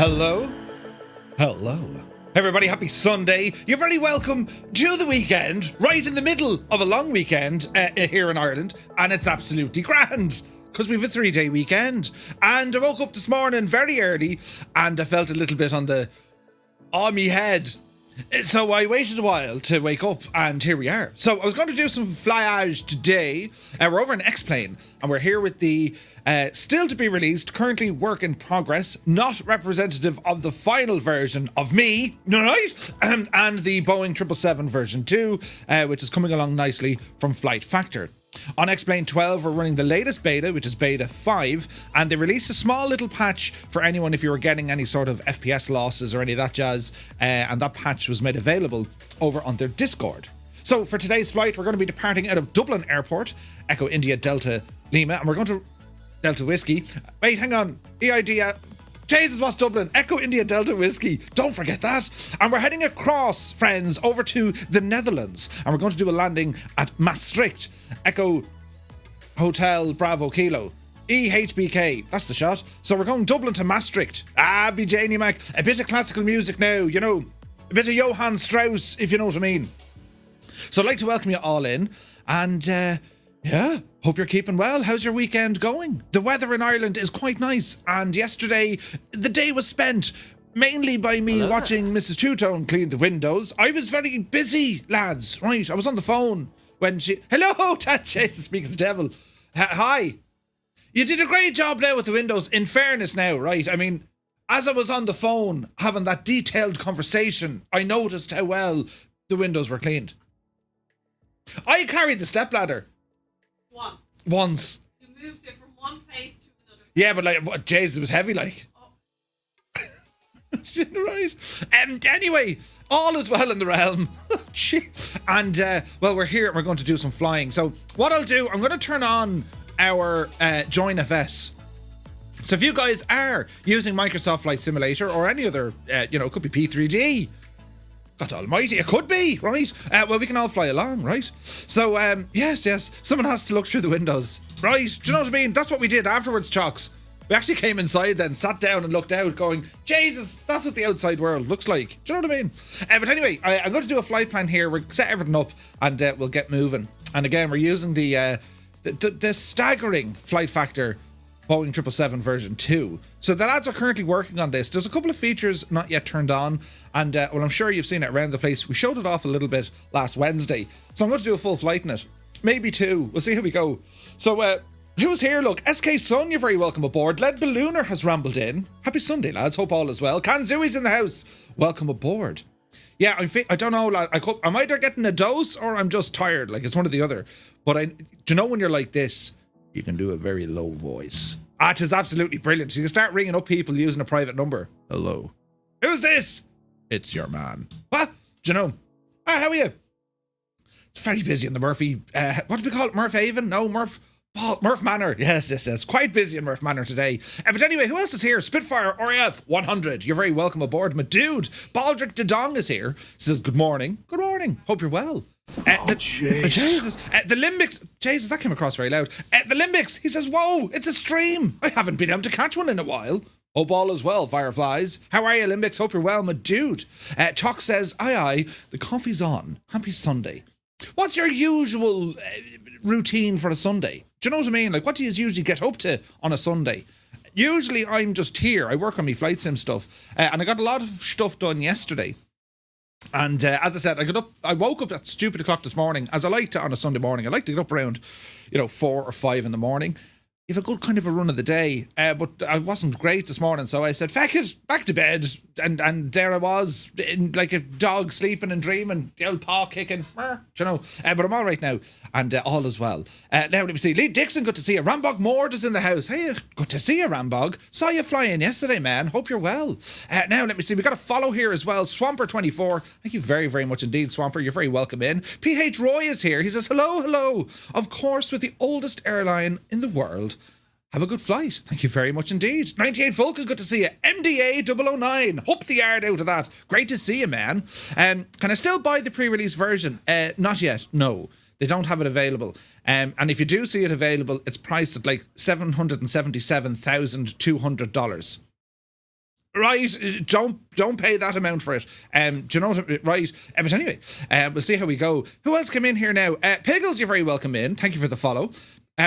Hello? Hello. Everybody, happy Sunday. You're very welcome to the weekend, right in the middle of a long weekend here in Ireland, and it's absolutely grand, because we have a 3-day weekend. And I woke up this morning very early, and I felt a little bit on me head. So I waited a while to wake up, and here we are. So I was going to do some flyage today. We're over in X-Plane, and we're here with the still to be released, currently work in progress, not representative of the final version of me, right? And the Boeing 777 version 2, which is coming along nicely from Flight Factor. On X-Plane 12, we're running the latest beta, which is beta 5, and they released a small little patch for anyone if you were getting any sort of FPS losses or any of that jazz, and that patch was made available over on their Discord. So for today's flight, we're going to be departing out of Dublin Airport, Echo India Delta Lima, and we're going to Delta Whiskey. Wait, hang on. EID. Jesus, what's Dublin? Echo India Delta Whiskey. Don't forget that. And we're heading across, friends, over to the Netherlands. And we're going to do a landing at Maastricht. Echo Hotel Bravo Kilo. EHBK. That's the shot. So we're going Dublin to Maastricht. Be Janie Mac. A bit of classical music now, you know. A bit of Johann Strauss, if you know what I mean. So I'd like to welcome you all in. And, yeah, hope you're keeping well. How's your weekend going? The weather in Ireland is quite nice, and yesterday the day was spent mainly by me watching Mrs. Two-Tone clean the windows. I was very busy, lads, right? I was on the phone when she... Hello, Jesus, speak of the devil. Hi. You did a great job now with the windows, in fairness now, right? I mean, as I was on the phone having that detailed conversation, I noticed how well the windows were cleaned. I carried the stepladder. Once. You moved it from one place to another. Yeah, but like, Jesus, it was heavy, like. Oh. Right. Anyway, all is well in the realm. And, well, we're here and we're going to do some flying. So what I'll do, I'm going to turn on our Join FS. So if you guys are using Microsoft Flight Simulator or any other, it could be P3D. God almighty, it could be, right? Well, we can all fly along, right? So, yes, someone has to look through the windows, right? Do you know what I mean? That's what we did afterwards, Chocks. We actually came inside then, sat down and looked out going, Jesus, that's what the outside world looks like. Do you know what I mean? But anyway, I'm going to do a flight plan here. We'll set everything up and we'll get moving. And again, we're using the staggering Flight Factor Boeing 777 version 2. So the lads are currently working on this. There's a couple of features not yet turned on, and well, I'm sure you've seen it around the place. We showed it off a little bit last Wednesday, so I'm going to do a full flight in it. Maybe 2. We'll see how we go. So, who's here? Look, SK Sun, you're very welcome aboard. Lead Ballooner has rambled in. Happy Sunday, lads. Hope all is well. Kanzooi's in the house. Welcome aboard. Yeah, I don't know, lad. I'm either getting a dose or I'm just tired. Like, it's one or the other. But do you know when you're like this, you can do a very low voice. It is absolutely brilliant. So you can start ringing up people using a private number. Hello. Who's this? It's your man. What? Do you know? How are you? It's very busy in the Murphy... what do we call it? Murph Haven? No, Murph Manor. Yes. Quite busy in Murph Manor today. But anyway, who else is here? Spitfire RAF 100. You're very welcome aboard. My dude, Baldric de Dong is here. Says, good morning. Good morning. Hope you're well. Jesus. The Limbics. Jesus, that came across very loud. The Limbics. He says, whoa, it's a stream. I haven't been able to catch one in a while. Hope all is well, Fireflies. How are you, Limbics? Hope you're well, my dude. Chalk says, aye, the coffee's on. Happy Sunday. What's your usual routine for a Sunday? Do you know what I mean? Like, what do you usually get up to on a Sunday? Usually I'm just here. I work on my flight sim stuff. And I got a lot of stuff done yesterday. And as I said, I woke up at stupid o'clock this morning, as I like to on a Sunday morning. I like to get up around, 4 or 5 in the morning. You have a good kind of a run of the day, but I wasn't great this morning, so I said, feck it, back to bed, and there I was, in, like a dog sleeping and dreaming, the old paw kicking, but I'm all right now, and all is well. Now, let me see, Lee Dixon, good to see you. Rambog Mord is in the house. Hey, good to see you, Rambog. Saw you flying yesterday, man. Hope you're well. Now, let me see, we got a follow here as well, Swamper24. Thank you very, very much indeed, Swamper. You're very welcome in. PH Roy is here. He says, hello. Of course, with the oldest airline in the world. Have a good flight. Thank you very much indeed. 98 Vulcan, good to see you. MDA 009. Hope the yard out of that. Great to see you, man. Can I still buy the pre-release version? Not yet. No, they don't have it available. And if you do see it available, it's priced at like $777,200. Right, don't pay that amount for it. Do you know what? Right, but anyway, we'll see how we go. Who else came in here now? Piggles, you're very welcome in. Thank you for the follow.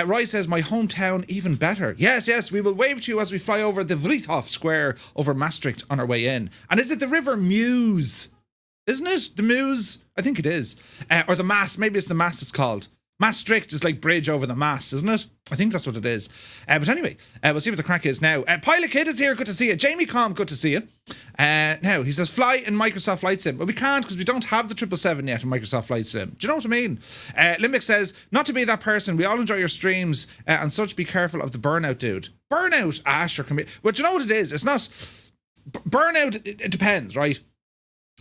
Roy says, my hometown even better. Yes, we will wave to you as we fly over the Vliethof Square over Maastricht on our way in. And is it the River Meuse? Isn't it? The Meuse? I think it is. Or the Maas. Maybe it's the Maas it's called. Maastricht is like bridge over the Maas, isn't it? I think that's what it is. But anyway, we'll see what the crack is now. Pilot Kid is here. Good to see you. Jamie Com, good to see you. Now, he says, fly in Microsoft Flight Sim. But we can't because we don't have the 777 yet in Microsoft Flight Sim. Do you know what I mean? Limbic says, not to be that person. We all enjoy your streams and such. Be careful of the burnout, dude. Burnout? Sure. Well, do you know what it is? It's not... Burnout, it depends, right?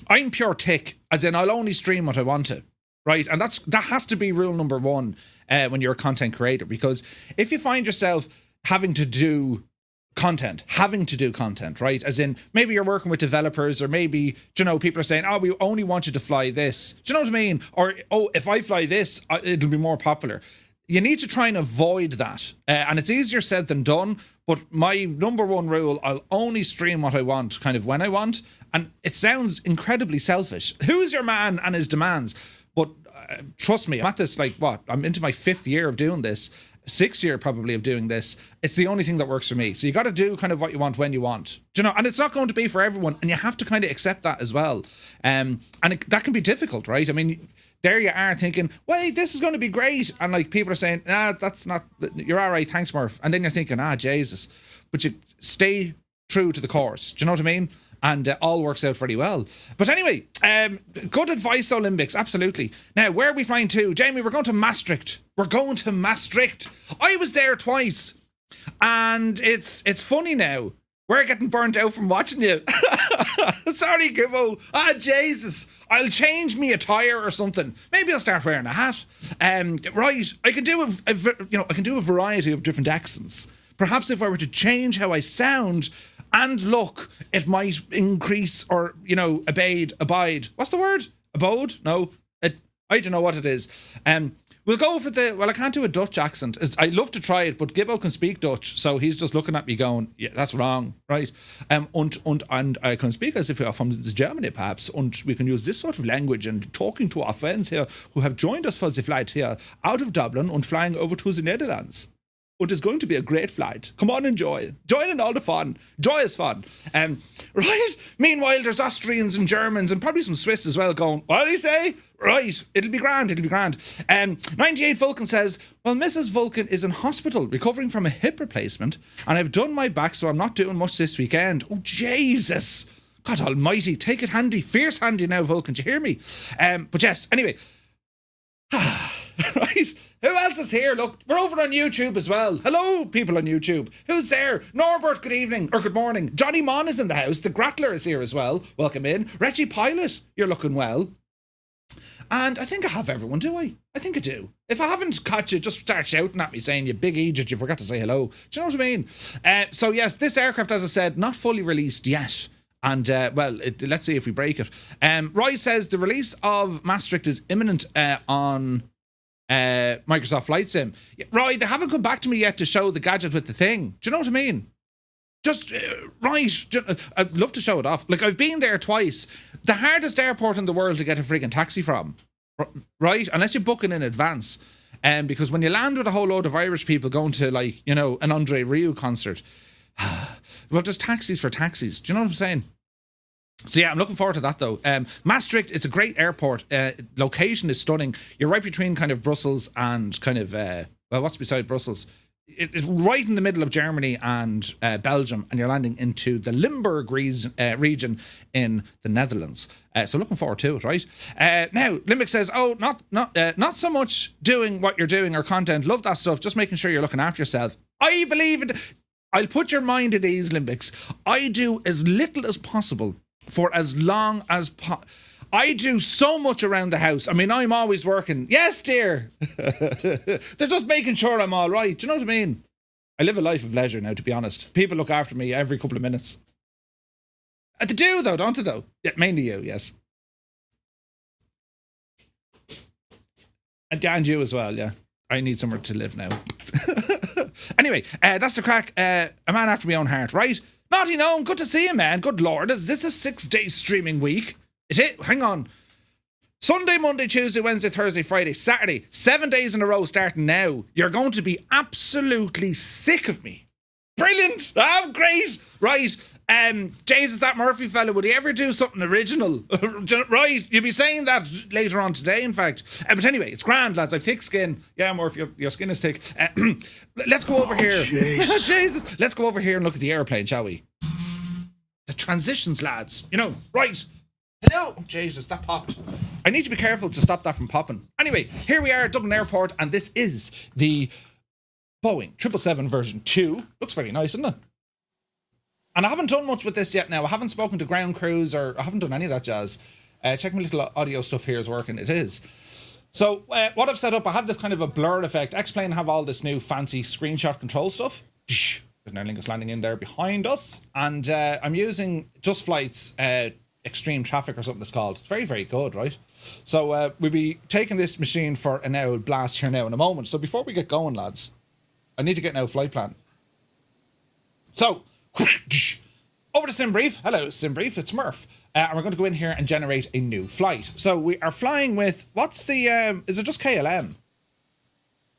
I'm pure tick, as in I'll only stream what I want to. Right, and that has to be rule number one when you're a content creator, because if you find yourself having to do content, right, as in maybe you're working with developers, or maybe, you know, people are saying, oh, we only want you to fly this. Do you know what I mean? Or, oh, if I fly this, it'll be more popular. You need to try and avoid that, and it's easier said than done. But my number one rule, I'll only stream what I want, kind of when I want, and it sounds incredibly selfish. Who's your man and his demands? But trust me, I'm at this, like, what? I'm into my 5th year of doing this, 6th year probably of doing this. It's the only thing that works for me. So you got to do kind of what you want when you want. Do you know? And it's not going to be for everyone. And you have to kind of accept that as well. That can be difficult, right? I mean, there you are thinking, wait, this is going to be great. And like people are saying, that's not, you're all right, thanks, Murph. And then you're thinking, Jesus. But you stay true to the course. Do you know what I mean? And all works out very well. But anyway, good advice though, Limbics, absolutely. Now, where are we flying to? Jamie, we're going to Maastricht. I was there twice. And it's funny now. We're getting burnt out from watching you. Sorry, Gibbo. Jesus. I'll change me attire or something. Maybe I'll start wearing a hat. Right, I can do a variety of different accents. Perhaps if I were to change how I sound and look, it might increase or, abide. What's the word? Abode? No. I don't know what it is. We'll go for I can't do a Dutch accent. I love to try it, but Gibbo can speak Dutch, so he's just looking at me going, yeah, that's wrong, right? And I can speak as if we are from Germany, perhaps, and we can use this sort of language and talking to our friends here who have joined us for the flight here out of Dublin and flying over to the Netherlands. And it's going to be a great flight. Come on, enjoy. Join in all the fun. Joy is fun. Right? Meanwhile, there's Austrians and Germans and probably some Swiss as well going, what did he say? Right. It'll be grand. 98 Vulcan says, well, Mrs. Vulcan is in hospital recovering from a hip replacement, and I've done my back, so I'm not doing much this weekend. Oh, Jesus. God almighty. Take it handy. Fierce handy now, Vulcan. Do you hear me? But yes, anyway. Right, who else is here? Look, we're over on YouTube as well. Hello, people on YouTube. Who's there? Norbert, good evening or good morning. Johnny Mon is in the house. The Grattler is here as well. Welcome in. Reggie Pilot, you're looking well. And I think I have everyone, do I? I think I do. If I haven't caught you, just start shouting at me saying, you big idiot, you forgot to say hello. Do you know what I mean? So yes, this aircraft, as I said, not fully released yet. And, let's see if we break it. Roy says the release of Maastricht is imminent on Microsoft Flight Sim. Right, they haven't come back to me yet to show the gadget with the thing. Do you know what I mean? Just, I'd love to show it off. Like, I've been there twice. The hardest airport in the world to get a friggin' taxi from. Right? Unless you book it in advance. Because when you land with a whole load of Irish people going to, like, an Andre Rieu concert, well, there's taxis for taxis. Do you know what I'm saying? So yeah, I'm looking forward to that though. Maastricht, it's a great airport. Location is stunning. You're right between kind of Brussels and kind of, what's beside Brussels? It's right in the middle of Germany and Belgium, and you're landing into the Limburg region in the Netherlands. So looking forward to it, right? Now, Limbic says, oh, not so much doing what you're doing or content. Love that stuff. Just making sure you're looking after yourself. I believe it. I'll put your mind at ease, Limbics. I do as little as possible for as long as I do so much around the house. I mean, I'm always working. Yes, dear. They're just making sure I'm all right. Do you know what I mean? I live a life of leisure now, to be honest. People look after me every couple of minutes. They do, though, don't they, though? Yeah, mainly you, yes. And you as well, yeah. I need somewhere to live now. Anyway, that's the crack. A man after my own heart, right? Naughty Gnome, good to see you, man. Good lord, is this a 6-day streaming week? Is it? Hang on. Sunday, Monday, Tuesday, Wednesday, Thursday, Friday, Saturday. 7 days in a row starting now. You're going to be absolutely sick of me. Brilliant. Oh, great. Right. Jesus, that Murphy fella, would he ever do something original? Right. You'll be saying that later on today, in fact. But anyway, it's grand, lads. I've thick skin. Yeah, Murphy, your skin is thick. Let's go over here. Jesus. Let's go over here and look at the airplane, shall we? The transitions, lads. You know, right. Hello. Oh, Jesus, that popped. I need to be careful to stop that from popping. Anyway, here we are at Dublin Airport, and this is the Boeing 777 version 2. Looks very nice, doesn't it? And I haven't done much with this yet now. I haven't spoken to ground crews, or I haven't done any of that jazz. Check my little audio stuff here is working. It is. So what I've set up, I have this kind of a blur effect. X-Plane have all this new fancy screenshot control stuff. There's an Aer Lingus landing in there behind us. And I'm using Just Flight's Extreme Traffic or something it's called. It's very, very good, right? So we'll be taking this machine for an hour blast here now in a moment. So before we get going, lads, I need to get an out flight plan. So, over to SimBrief. Hello, SimBrief. It's Murph. And we're going to go in here and generate a new flight. So we are flying with, what's the, is it just KLM?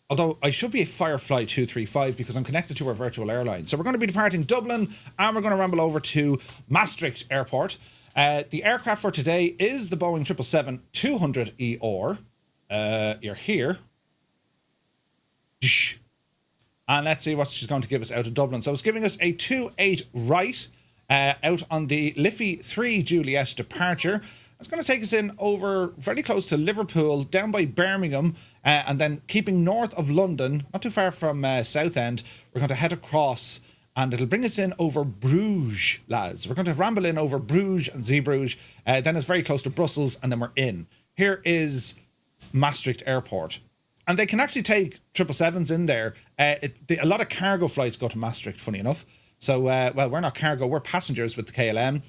Although I should be a Firefly 235 because I'm connected to our virtual airline. So we're going to be departing Dublin and we're going to ramble over to Maastricht Airport. The aircraft for today is the Boeing 777-200ER. You're here. And let's see what she's going to give us out of Dublin. So it's giving us a 2-8 right out on the Liffey 3 Juliet departure. It's going to take us in over very close to Liverpool, down by Birmingham, and then keeping north of London, not too far from Southend. We're going to head across and it'll bring us in over Bruges, lads. We're going to ramble in over Bruges and Zeebrugge. Then it's very close to Brussels, and then we're in. Here is Maastricht Airport. And they can actually take 777s in there. A lot of cargo flights go to Maastricht, funny enough. So, well, we're not cargo, we're passengers with the KLM.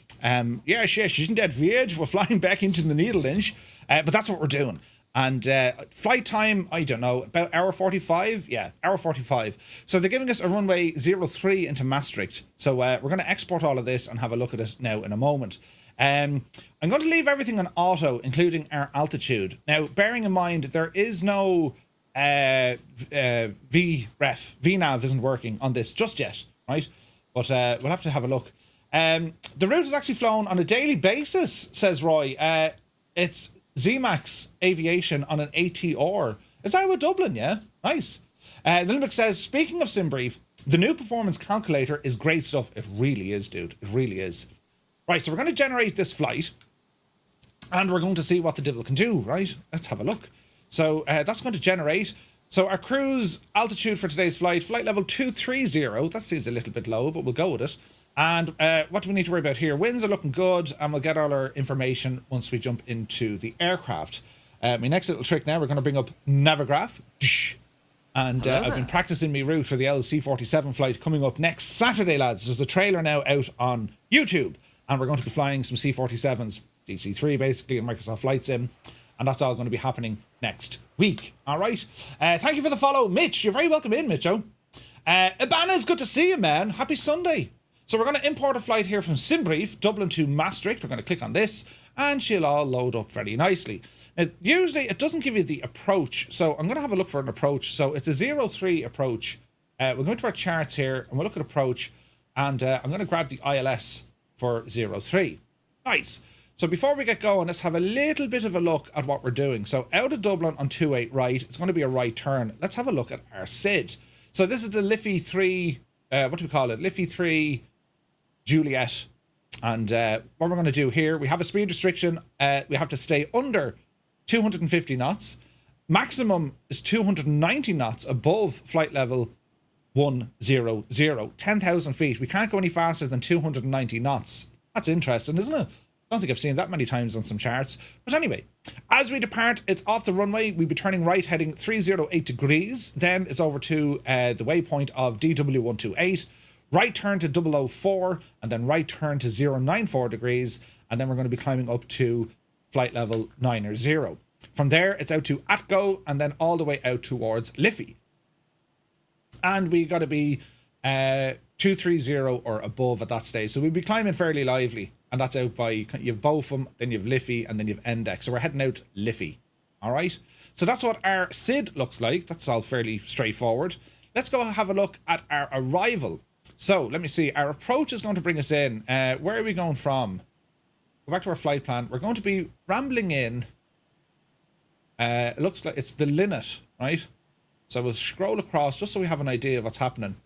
Yeah, isn't that weird? We're flying back into the Netherlands. But that's what we're doing. And flight time, I don't know, about hour 45? Yeah, hour 45. So they're giving us a runway 03 into Maastricht. So we're going to export all of this and have a look at it now in a moment. I'm going to leave everything on auto, including our altitude. Now, bearing in mind, there is no VNAV isn't working on this just yet, right? But we'll have to have a look. The route is actually flown on a daily basis, says Roy. It's ZMAX Aviation on an ATR. Is that with Dublin? Yeah, nice. The Limbic says, speaking of SimBrief, the new performance calculator is great stuff. It really is, dude. It really is. Right, so we're going to generate this flight, and we're going to see what the devil can do, right? Let's have a look. So that's going to generate. So our cruise altitude for today's flight level 230. That seems a little bit low, but we'll go with it. And what do we need to worry about here? Winds are looking good, and we'll get all our information once we jump into the aircraft. My next little trick now, we're going to bring up Navigraph. And I've been practicing my route for the LC-47 flight coming up next Saturday, lads. There's a trailer now out on YouTube, and we're going to be flying some C-47s, DC-3 basically, and Microsoft Flight Sim. And that's all going to be happening next week. All right. Thank you for the follow, Mitch. You're very welcome in, Mitcho. Ibana's good to see you, man. Happy Sunday. So we're going to import a flight here from SimBrief, Dublin to Maastricht. We're going to click on this, and she'll all load up very nicely. Now, usually it doesn't give you the approach, so I'm going to have a look for an approach. So it's a 03 approach. We'll go into our charts here, and we'll look at approach, and I'm going to grab the ILS for 03. Nice. So before we get going, let's have a little bit of a look at what we're doing. So out of Dublin on 28 right, it's going to be a right turn. Let's have a look at our SID. So this is the Liffey 3, what do we call it? Liffey 3 Juliet. And what we're going to do here, we have a speed restriction. We have to stay under 250 knots. Maximum is 290 knots above flight level 100, 10,000 feet. We can't go any faster than 290 knots. That's interesting, isn't it? I don't think I've seen that many times on some charts. But anyway, as we depart, it's off the runway. We'll be turning right, heading 308 degrees. Then it's over to the waypoint of DW128. Right turn to 004, and then right turn to 094 degrees. And then we're going to be climbing up to flight level 900. From there, it's out to Atgo, and then all the way out towards Liffey. And we got to be 230 or above at that stage. So we'll be climbing fairly lively, and that's out by, you have Botham, then you have Liffey, and then you have Endex. So we're heading out Liffey. All right. So that's what our SID looks like. That's all fairly straightforward. Let's go have a look at our arrival. So let me see. Our approach is going to bring us in. Where are we going from? Go back to our flight plan. We're going to be rambling in. It looks like it's the Linnet, right? So we'll scroll across just so we have an idea of what's happening.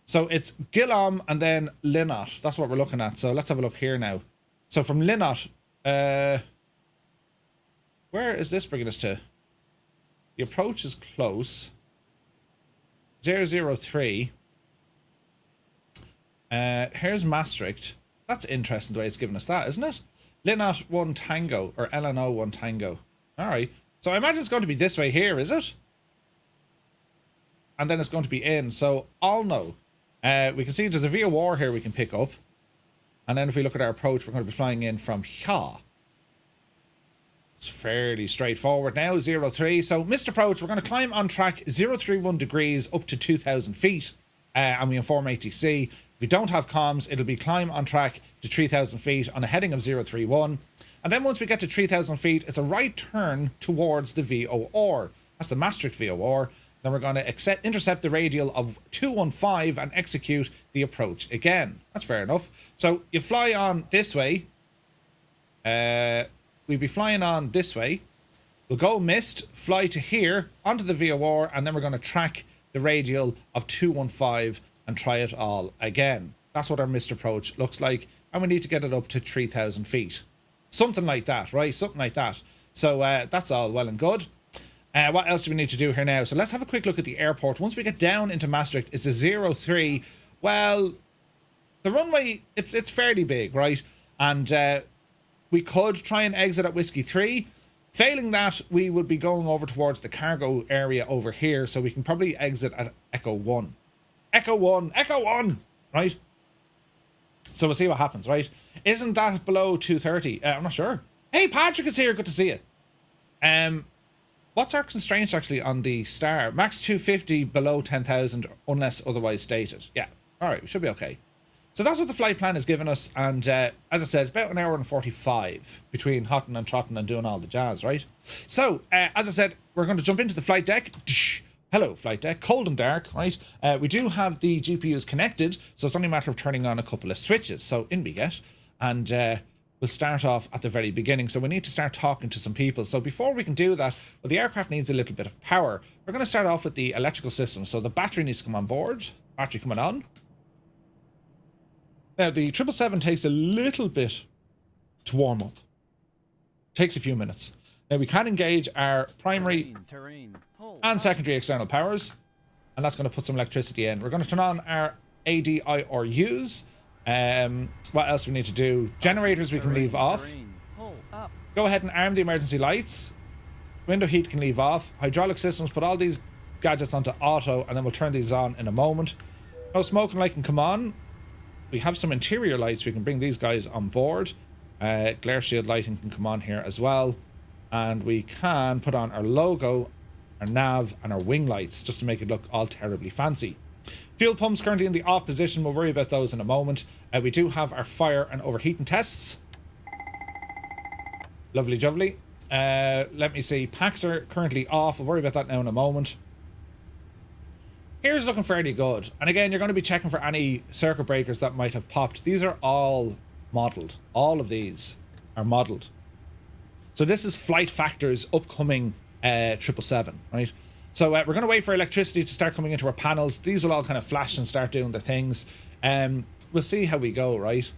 So it's Gillam and then Linnet. That's what we're looking at. So let's have a look here now. So from Linnet, where is this bringing us to? The approach is close. 003. Here's Maastricht. That's interesting the way it's giving us that, isn't it? Linnet 1 Tango, or LNO 1 Tango. All right. So I imagine it's going to be this way here, is it? And then it's going to be in. So I'll know. We can see there's a VOR here we can pick up. And then if we look at our approach, we're going to be flying in from here. It's fairly straightforward now, 03. So missed approach, we're going to climb on track 031 degrees up to 2,000 feet. And we inform ATC. If we don't have comms, it'll be climb on track to 3,000 feet on a heading of 031. And then once we get to 3,000 feet, it's a right turn towards the VOR. That's the Maastricht VOR. Then we're going to intercept the radial of 215 and execute the approach again. That's fair enough. So you fly on this way. We'll be flying on this way. We'll go missed, fly to here, onto the VOR, and then we're going to track the radial of 215 and try it all again. That's what our missed approach looks like. And we need to get it up to 3,000 feet. Something like that, right? Something like that. So that's all well and good. What else do we need to do here now? So let's have a quick look at the airport. Once we get down into Maastricht, it's a 03. Well, the runway, it's fairly big, right? And we could try and exit at Whiskey 3. Failing that, we would be going over towards the cargo area over here. So we can probably exit at Echo 1. Echo 1! Echo 1! Right? So we'll see what happens, right? Isn't that below 230? I'm not sure. Hey, Patrick is here. Good to see you. What's our constraints actually on the star? Max 250 below 10,000 unless otherwise stated. Yeah. All right. We should be okay. So that's what the flight plan has given us. And as I said, it's about an hour and 45 between hotting and trotting and doing all the jazz, right? So as I said, we're going to jump into the flight deck. Hello, flight deck. Cold and dark, right? We do have the GPUs connected, so it's only a matter of turning on a couple of switches. So in we get. And we'll start off at the very beginning. So we need to start talking to some people. So before we can do that, well, the aircraft needs a little bit of power. We're going to start off with the electrical system. So the battery needs to come on board. Battery coming on. Now, the 777 takes a little bit to warm up. Takes a few minutes. Now, we can engage our primary and secondary external powers. And that's going to put some electricity in. We're going to turn on our ADIRUs. What else we need to do? Generators we can leave off. Go ahead and arm the emergency lights. Window heat can leave off. Hydraulic systems, put all these gadgets onto auto, and then we'll turn these on in a moment. No smoke and light can come on. We have some interior lights. We can bring these guys on board. Glare shield lighting can come on here as well. And we can put on our logo, our nav, and our wing lights just to make it look all terribly fancy. Fuel pumps currently in the off position. We'll worry about those in a moment. We do have our fire and overheating tests. Lovely jubbly. Let me see. Packs are currently off. We'll worry about that now in a moment. Here's looking fairly good. And again, you're going to be checking for any circuit breakers that might have popped. These are all modelled. All of these are modelled. So this is Flight Factor's upcoming 777, right? So we're going to wait for electricity to start coming into our panels. These will all kind of flash and start doing their things. We'll see how we go, right?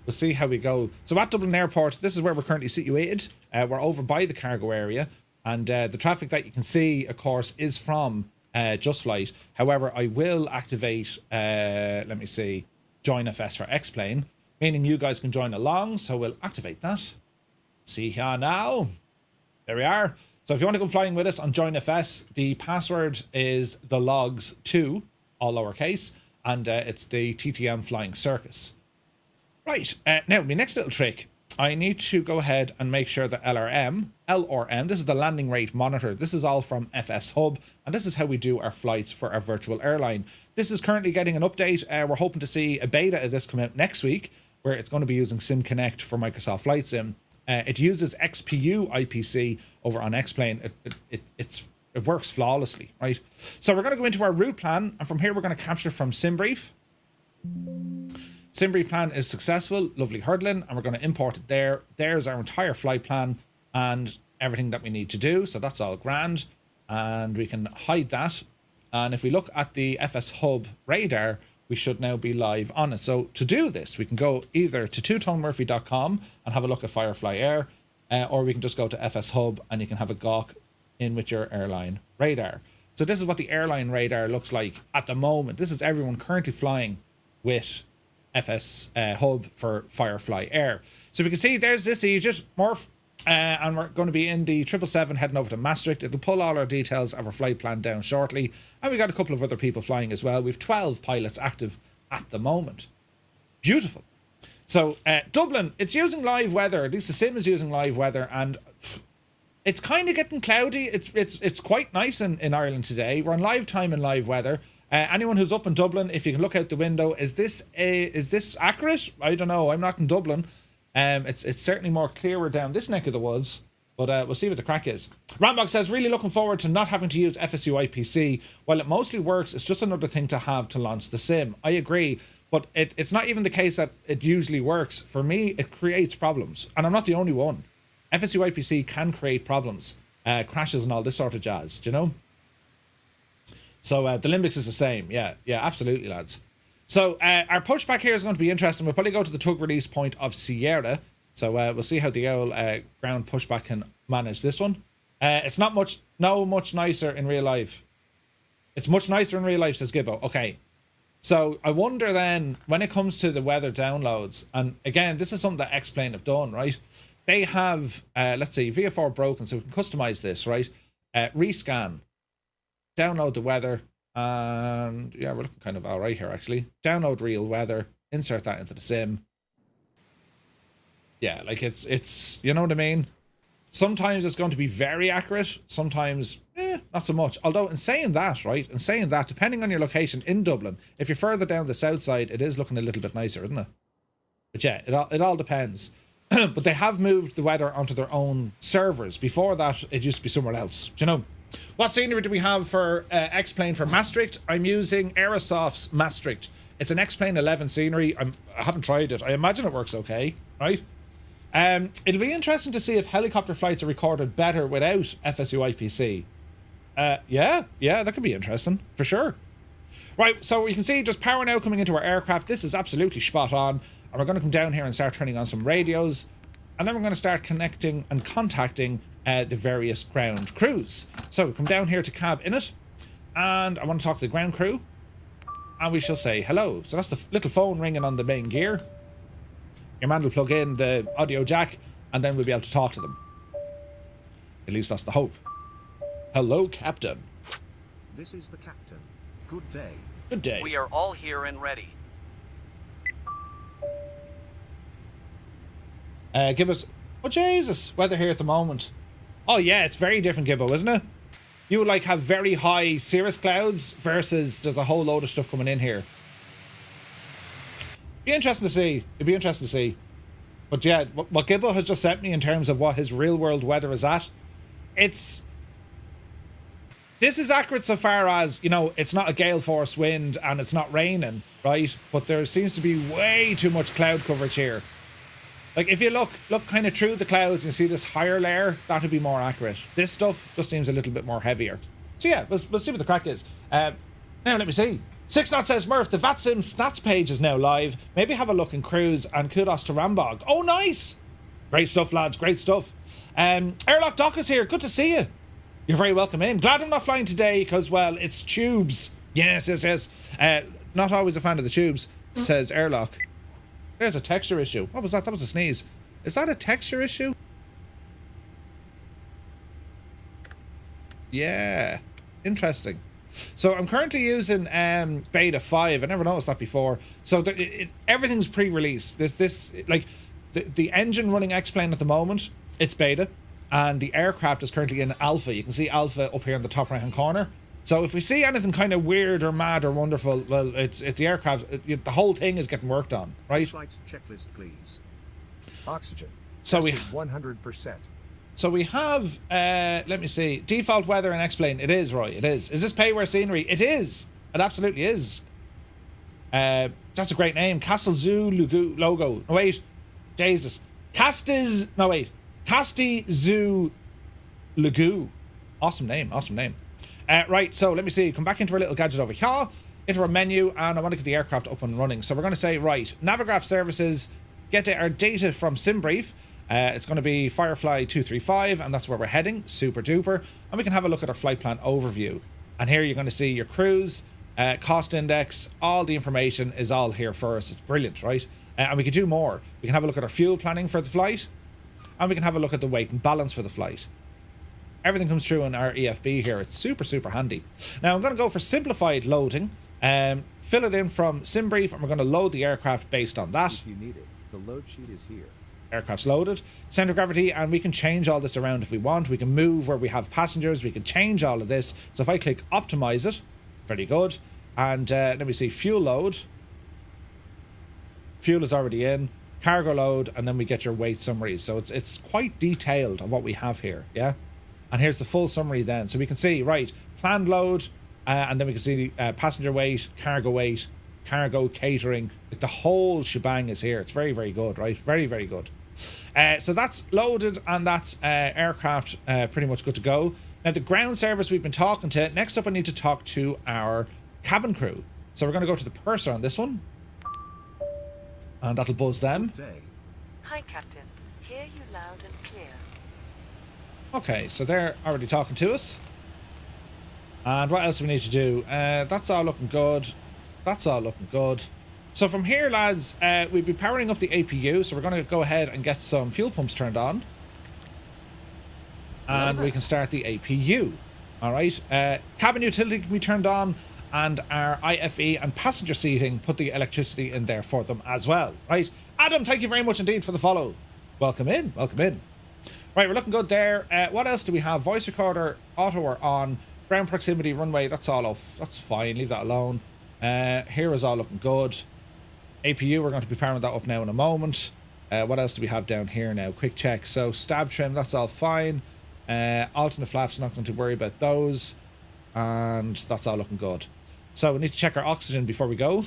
We'll see how we go. So at Dublin Airport, this is where we're currently situated. We're over by the cargo area. And the traffic that you can see, of course, is from Just Flight. However, I will activate, let me see, Join FS for X-Plane, meaning you guys can join along. So we'll activate that. See here now. There we are. So if you want to go flying with us on Join FS, the password is the logs 2, all lowercase, and it's the TTM Flying Circus. Right, now my next little trick I need to go ahead and make sure that LRM, this is the landing rate monitor. This is all from FS Hub, and this is how we do our flights for our virtual airline. This is currently getting an update. We're hoping to see a beta of this come out next week, where it's going to be using SimConnect for Microsoft Flight Sim. It uses XPU IPC over on X-Plane. It works flawlessly, right? So we're going to go into our route plan, and from here we're going to capture from SimBrief. SimBrief plan is successful, lovely hurdling, and we're going to import it there. There's our entire flight plan and everything that we need to do, so that's all grand, and we can hide that. And if we look at the FS Hub radar, we should now be live on it. So to do this, we can go either to twotonemurphy.com and have a look at Firefly Air, or we can just go to FS Hub and you can have a gawk in with your airline radar. So this is what the airline radar looks like at the moment. This is everyone currently flying with FS Hub for Firefly Air. So we can see there's this Aegis Morph, and we're going to be in the 777 heading over to Maastricht. It'll pull all our details of our flight plan down shortly, and we got a couple of other people flying as well. We've 12 pilots active at the moment. Beautiful. So Dublin, it's using live weather. At least the sim is using live weather, and it's kind of getting cloudy. It's quite nice in Ireland today. We're on live time and live weather. Anyone who's up in Dublin, if you can look out the window, is this accurate? I don't know. I'm not in Dublin. It's certainly more clearer down this neck of the woods, but we'll see what the crack is. Rambog says, really looking forward to not having to use FSU IPC. While it mostly works, it's just another thing to have to launch the sim. I agree, but it's not even the case that it usually works. For me, it creates problems, and I'm not the only one. FSU IPC can create problems, crashes and all this sort of jazz, do you know? So the Limbics is the same. Yeah, absolutely, lads. So our pushback here is going to be interesting. We'll probably go to the tug release point of Sierra. So we'll see how the old ground pushback can manage this one. It's not much nicer in real life. It's much nicer in real life, says Gibbo. Okay. So I wonder then, when it comes to the weather downloads, and again, this is something that X-Plane have done, right? They have, let's see, VFR broken, so we can customize this, right? Rescan, download the weather, and yeah, we're looking kind of all right here, actually. Download real weather, insert that into the sim. Yeah, like it's you know what I mean? Sometimes it's going to be very accurate, sometimes not so much. Although in saying that, right, depending on your location in Dublin, if you're further down the south side, it is looking a little bit nicer, isn't it? But yeah, it all depends. But they have moved the weather onto their own servers. Before that, it used to be somewhere else. Do you know? What scenery do we have for X-Plane for Maastricht? I'm using Aerosoft's Maastricht. It's an X-Plane 11 scenery. I haven't tried it. I imagine it works okay, right? It'll be interesting to see if helicopter flights are recorded better without FSU IPC. Yeah, that could be interesting, for sure. Right, so you can see just power now coming into our aircraft. This is absolutely spot on. And we're going to come down here and start turning on some radios. And then we're going to start connecting and contacting the various ground crews. So we come down here to cab init. And I want to talk to the ground crew. And we shall say hello. So that's the little phone ringing on the main gear. Your man will plug in the audio jack. And then we'll be able to talk to them. At least that's the hope. Hello, Captain. This is the captain. Good day. Good day. We are all here and ready. Give us... Oh, Jesus. Weather here at the moment. Oh, yeah, it's very different, Gibbo, isn't it? You would, like, have very high cirrus clouds versus there's a whole load of stuff coming in here. Be interesting to see. It'd be interesting to see. But, yeah, what Gibbo has just sent me in terms of what his real-world weather is at, it's... This is accurate so far as, you know, it's not a gale force wind and it's not raining, right? But there seems to be way too much cloud coverage here. Like, if you look kind of through the clouds and you see this higher layer, that would be more accurate. This stuff just seems a little bit more heavier. So yeah, we'll see what the crack is. Now, let me see. 6Knot says, Murph, the VATSIM stats page is now live. Maybe have a look in cruise, and kudos to Rambog. Oh, nice! Great stuff, lads, great stuff. Airlock Doc is here. Good to see you. You're very welcome in. Glad I'm not flying today because, well, it's tubes. Yes. Not always a fan of the tubes, says Airlock. There's a texture issue. What was that? That was a sneeze. Is that a texture issue? Yeah. Interesting. So I'm currently using beta 5. I never noticed that before. So everything's pre-release. This like the engine running X-Plane at the moment, it's beta, and the aircraft is currently in alpha. You can see alpha up here in the top right hand corner. So if we see anything kind of weird or mad or wonderful, well, it's the aircraft. The whole thing is getting worked on, right? Flight checklist, please. Oxygen. So we 100%. So we have, let me see, default weather and X-Plane. It is, Roy, it is. Is this payware scenery? It is. It absolutely is. That's a great name. Castle Zoo logo. No, wait. Jesus. Casti Zoo Lagu. Awesome name, awesome name. Right, so let me see. Come back into our little gadget over here, into our menu, and I want to get the aircraft up and running. So we're going to say, right, Navigraph services, get our data from SimBrief. It's going to be Firefly 235, and that's where we're heading. Super duper. And we can have a look at our flight plan overview. And here you're going to see your cruise, cost index, all the information is all here for us. It's brilliant, right? And we can do more. We can have a look at our fuel planning for the flight, and we can have a look at the weight and balance for the flight. Everything comes through in our EFB here. It's super, super handy. Now I'm going to go for simplified loading. Fill it in from SimBrief, and we're going to load the aircraft based on that. If you need it, the load sheet is here. Aircraft's loaded, center of gravity, and we can change all this around if we want. We can move where we have passengers. We can change all of this. So if I click optimize it, very good. And let me see, fuel load. Fuel is already in. Cargo load, and then we get your weight summaries. So it's quite detailed of what we have here, yeah? And here's the full summary then. So we can see, right, planned load, and then we can see passenger weight, cargo catering. Like the whole shebang is here. It's very, very good, right? Very, very good. So that's loaded, and that's aircraft pretty much good to go. Now the ground service we've been talking to. Next up I need to talk to our cabin crew. So we're going to go to the purser on this one, and that'll buzz them. Good day. Hi, Captain. Hear you loud and clear. Okay, so they're already talking to us. And what else do we need to do? That's all looking good. That's all looking good. So from here, lads, we'll be powering up the APU. So we're going to go ahead and get some fuel pumps turned on. And we can start the APU. All right. Cabin utility can be turned on. And our IFE and passenger seating, put the electricity in there for them as well. Right. Adam, thank you very much indeed for the follow. Welcome in. Welcome in. Right, we're looking good there. What else do we have? Voice recorder, auto are on. Ground proximity, runway, that's all off. That's fine, leave that alone. Here is all looking good. APU, we're going to be powering that up now in a moment. What else do we have down here now? Quick check. So stab trim, that's all fine. Alternate flaps, not going to worry about those. And that's all looking good. So we need to check our oxygen before we go.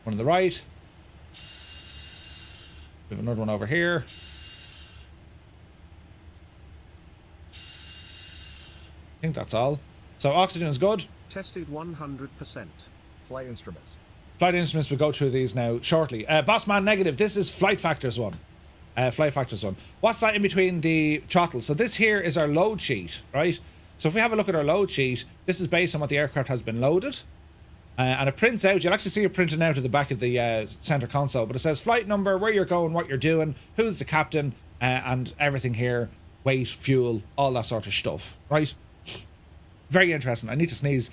One on the right. We have another one over here. I think that's all. So oxygen is good. Tested 100%. Flight instruments. Flight instruments, we'll go through these now shortly. Bossman negative, this is flight factors one. Flight factors one. What's that in between the throttles? So this here is our load sheet, right? So if we have a look at our load sheet, this is based on what the aircraft has been loaded. And it prints out, you'll actually see it printed out at the back of the center console, but it says flight number, where you're going, what you're doing, who's the captain, and everything here, weight, fuel, all that sort of stuff, right? Very interesting. I need to sneeze.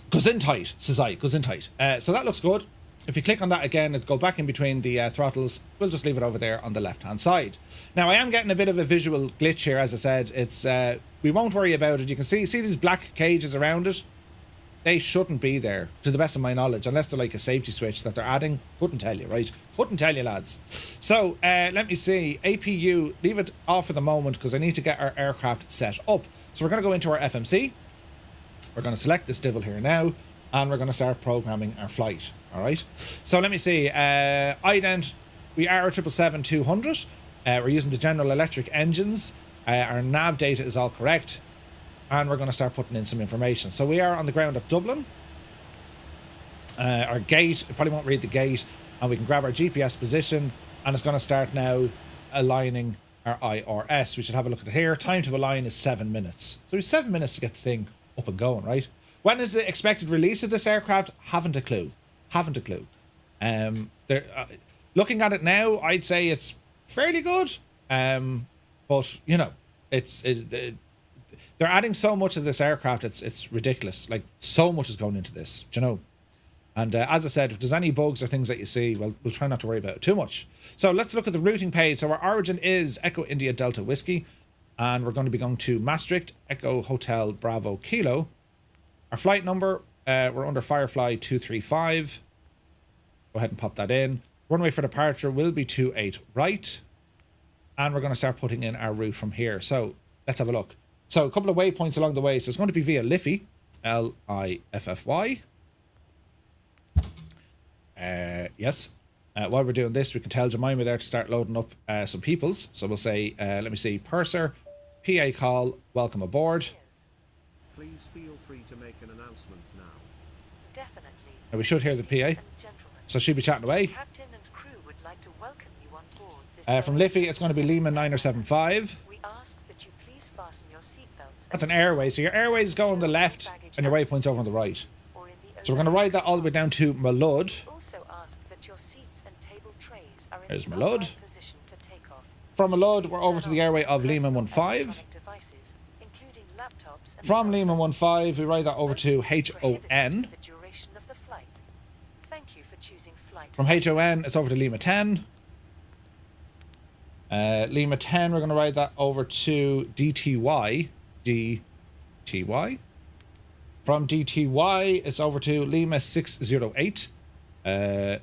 Goes in tight, says I. Goes in tight. So that looks good. If you click on that again, it'll go back in between the throttles. We'll just leave it over there on the left-hand side. Now, I am getting a bit of a visual glitch here, as I said. It's we won't worry about it. You can see these black cages around it? They shouldn't be there, to the best of my knowledge, unless they're like a safety switch that they're adding. Couldn't tell you, right? Couldn't tell you, lads. So, let me see. APU, leave it off for the moment, because I need to get our aircraft set up. So we're going to go into our FMC. We're going to select this devil here now, and we're going to start programming our flight. All right. So let me see. Ident, we are a 777-200. We're using the General Electric engines. Our nav data is all correct. And we're going to start putting in some information. So we are on the ground at Dublin. Our gate, it probably won't read the gate. And we can grab our GPS position. And it's going to start now aligning our IRS. We should have a look at it here. Time to align is 7 minutes. So we have 7 minutes to get the thing up and going, right? When is the expected release of this aircraft? Haven't a clue. Haven't a clue. Looking at it now, I'd say it's fairly good. But, you know, they're adding so much of this aircraft, it's ridiculous. Like, so much is going into this, do you know? And as I said, if there's any bugs or things that you see, well, we'll try not to worry about it too much. So let's look at the routing page. So our origin is Echo India Delta Whiskey. And we're going to be going to Maastricht, Echo Hotel Bravo Kilo. Our flight number, we're under Firefly 235. Go ahead and pop that in. Runway for departure will be 28 right. And we're going to start putting in our route from here. So let's have a look. So a couple of waypoints along the way. So it's going to be via Liffey, Liffy. Yes. While we're doing this, we can tell Jemima there to start loading up some peoples. So we'll say, let me see, Purser, PA call, welcome aboard. Please feel free to make an announcement now. Definitely. And we should hear the PA. Ladies and gentlemen, So she'll be chatting away. Captain and crew would like to welcome you on board this From Liffey, it's going to be Lima 975. We ask that you please fasten your seatbelts. That's an airway. So your airway is going on the left and your waypoint's over on the right. Or in the So we're going to ride that all the way down to Malud. Also ask that your seats and table trays are in There's the Malud. upright position for takeoff. From Malud, we're over to the airway of Lima 15. Electronic devices, including laptops and From cell Lima phones. 15, we ride that over to Prohibited HON. for the duration of the flight. Thank you for choosing flight. From HON, it's over to Lima 10. Lima 10, we're going to ride that over to DTY. DTY. From DTY, it's over to Lima 608.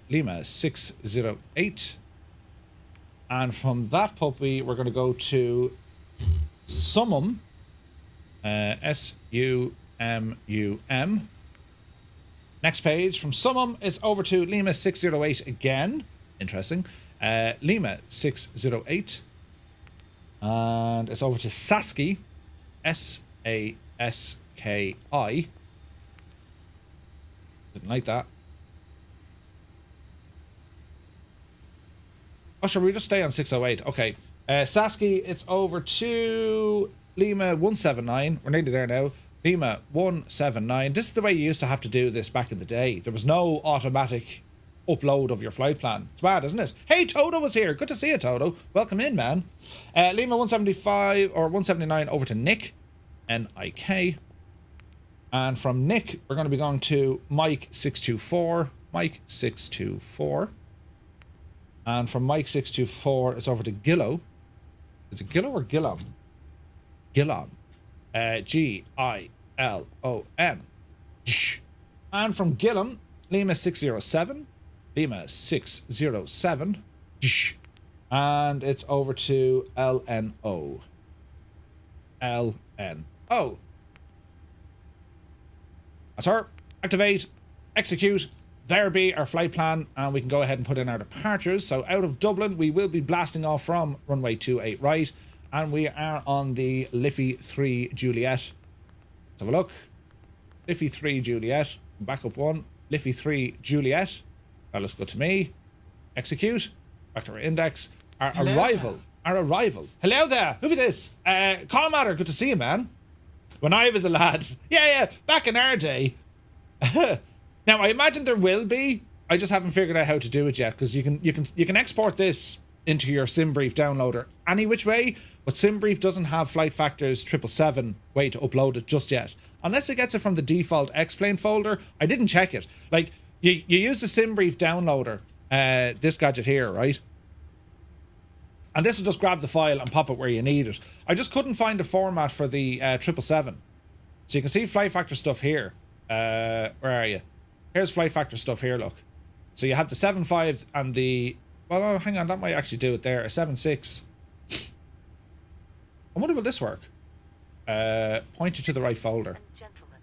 Lima 608. And from that puppy, we're going to go to Summum. SUMUM. Next page, from Summum, it's over to Lima 608 again. Interesting. Lima 608. And it's over to Saski. SASKI. Didn't like that. Oh, sure, we just stay on 608. Okay. Saski, it's over to Lima 179. We're nearly there now. Lima 179. This is the way you used to have to do this back in the day. There was no automatic upload of your flight plan. It's bad, isn't it? Hey, Toto was here. Good to see you, Toto. Welcome in, man. Lima 175 or 179 over to Nick. N-I-K. And from Nick, we're going to be going to Mike 624. Mike 624. And from Mike 624, it's over to Gillo. Is it Gillo or Gillon? Gillon. G-I-L-O-N. And from Gillon, Lima 607. Lima 607. And it's over to LNO. LNO. That's her. Activate. Execute. There be our flight plan, and we can go ahead and put in our departures. So out of Dublin, we will be blasting off from runway 28 right, and we are on the Liffey 3 Juliet. Let's have a look. Liffey 3 Juliet. Back up one. Liffey 3 Juliet. That looks good to me. Execute. Back to our index. Our arrival. Our arrival. Hello there. Who be this? Colin Matter. Good to see you, man. When I was a lad. Yeah. Back in our day. Now, I imagine there will be. I just haven't figured out how to do it yet, because you can export this into your SimBrief downloader any which way, but SimBrief doesn't have Flight Factor's 777 way to upload it just yet. Unless it gets it from the default X-Plane folder. I didn't check it. Like, you use the SimBrief downloader, this gadget here, right? And this will just grab the file and pop it where you need it. I just couldn't find a format for the 777. So you can see Flight Factor stuff here. Where are you? Here's Flight Factor stuff here, look. So you have the 7.5 and the... Well, oh, hang on, that might actually do it there. A 7.6. I wonder will this work? Point you to the right folder. And gentlemen,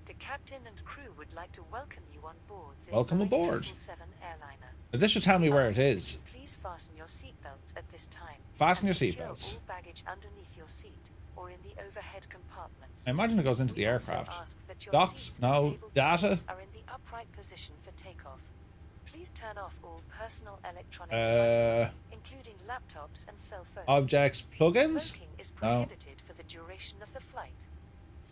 the captain and crew would like to welcome you on board this Welcome aboard. 777 airliner. This should tell me where it is. Please fasten your seatbelts at this time. Fasten and your secure seatbelts. all baggage underneath your seat or in the overhead compartments. I imagine it goes into the We also aircraft. ask that your Docks? seats and No. table Data? tables are in the upright position for takeoff. Please turn off all personal electronic Uh, devices, including laptops and cell phones. Objects, plugins? Smoking is No. prohibited for the duration of the flight.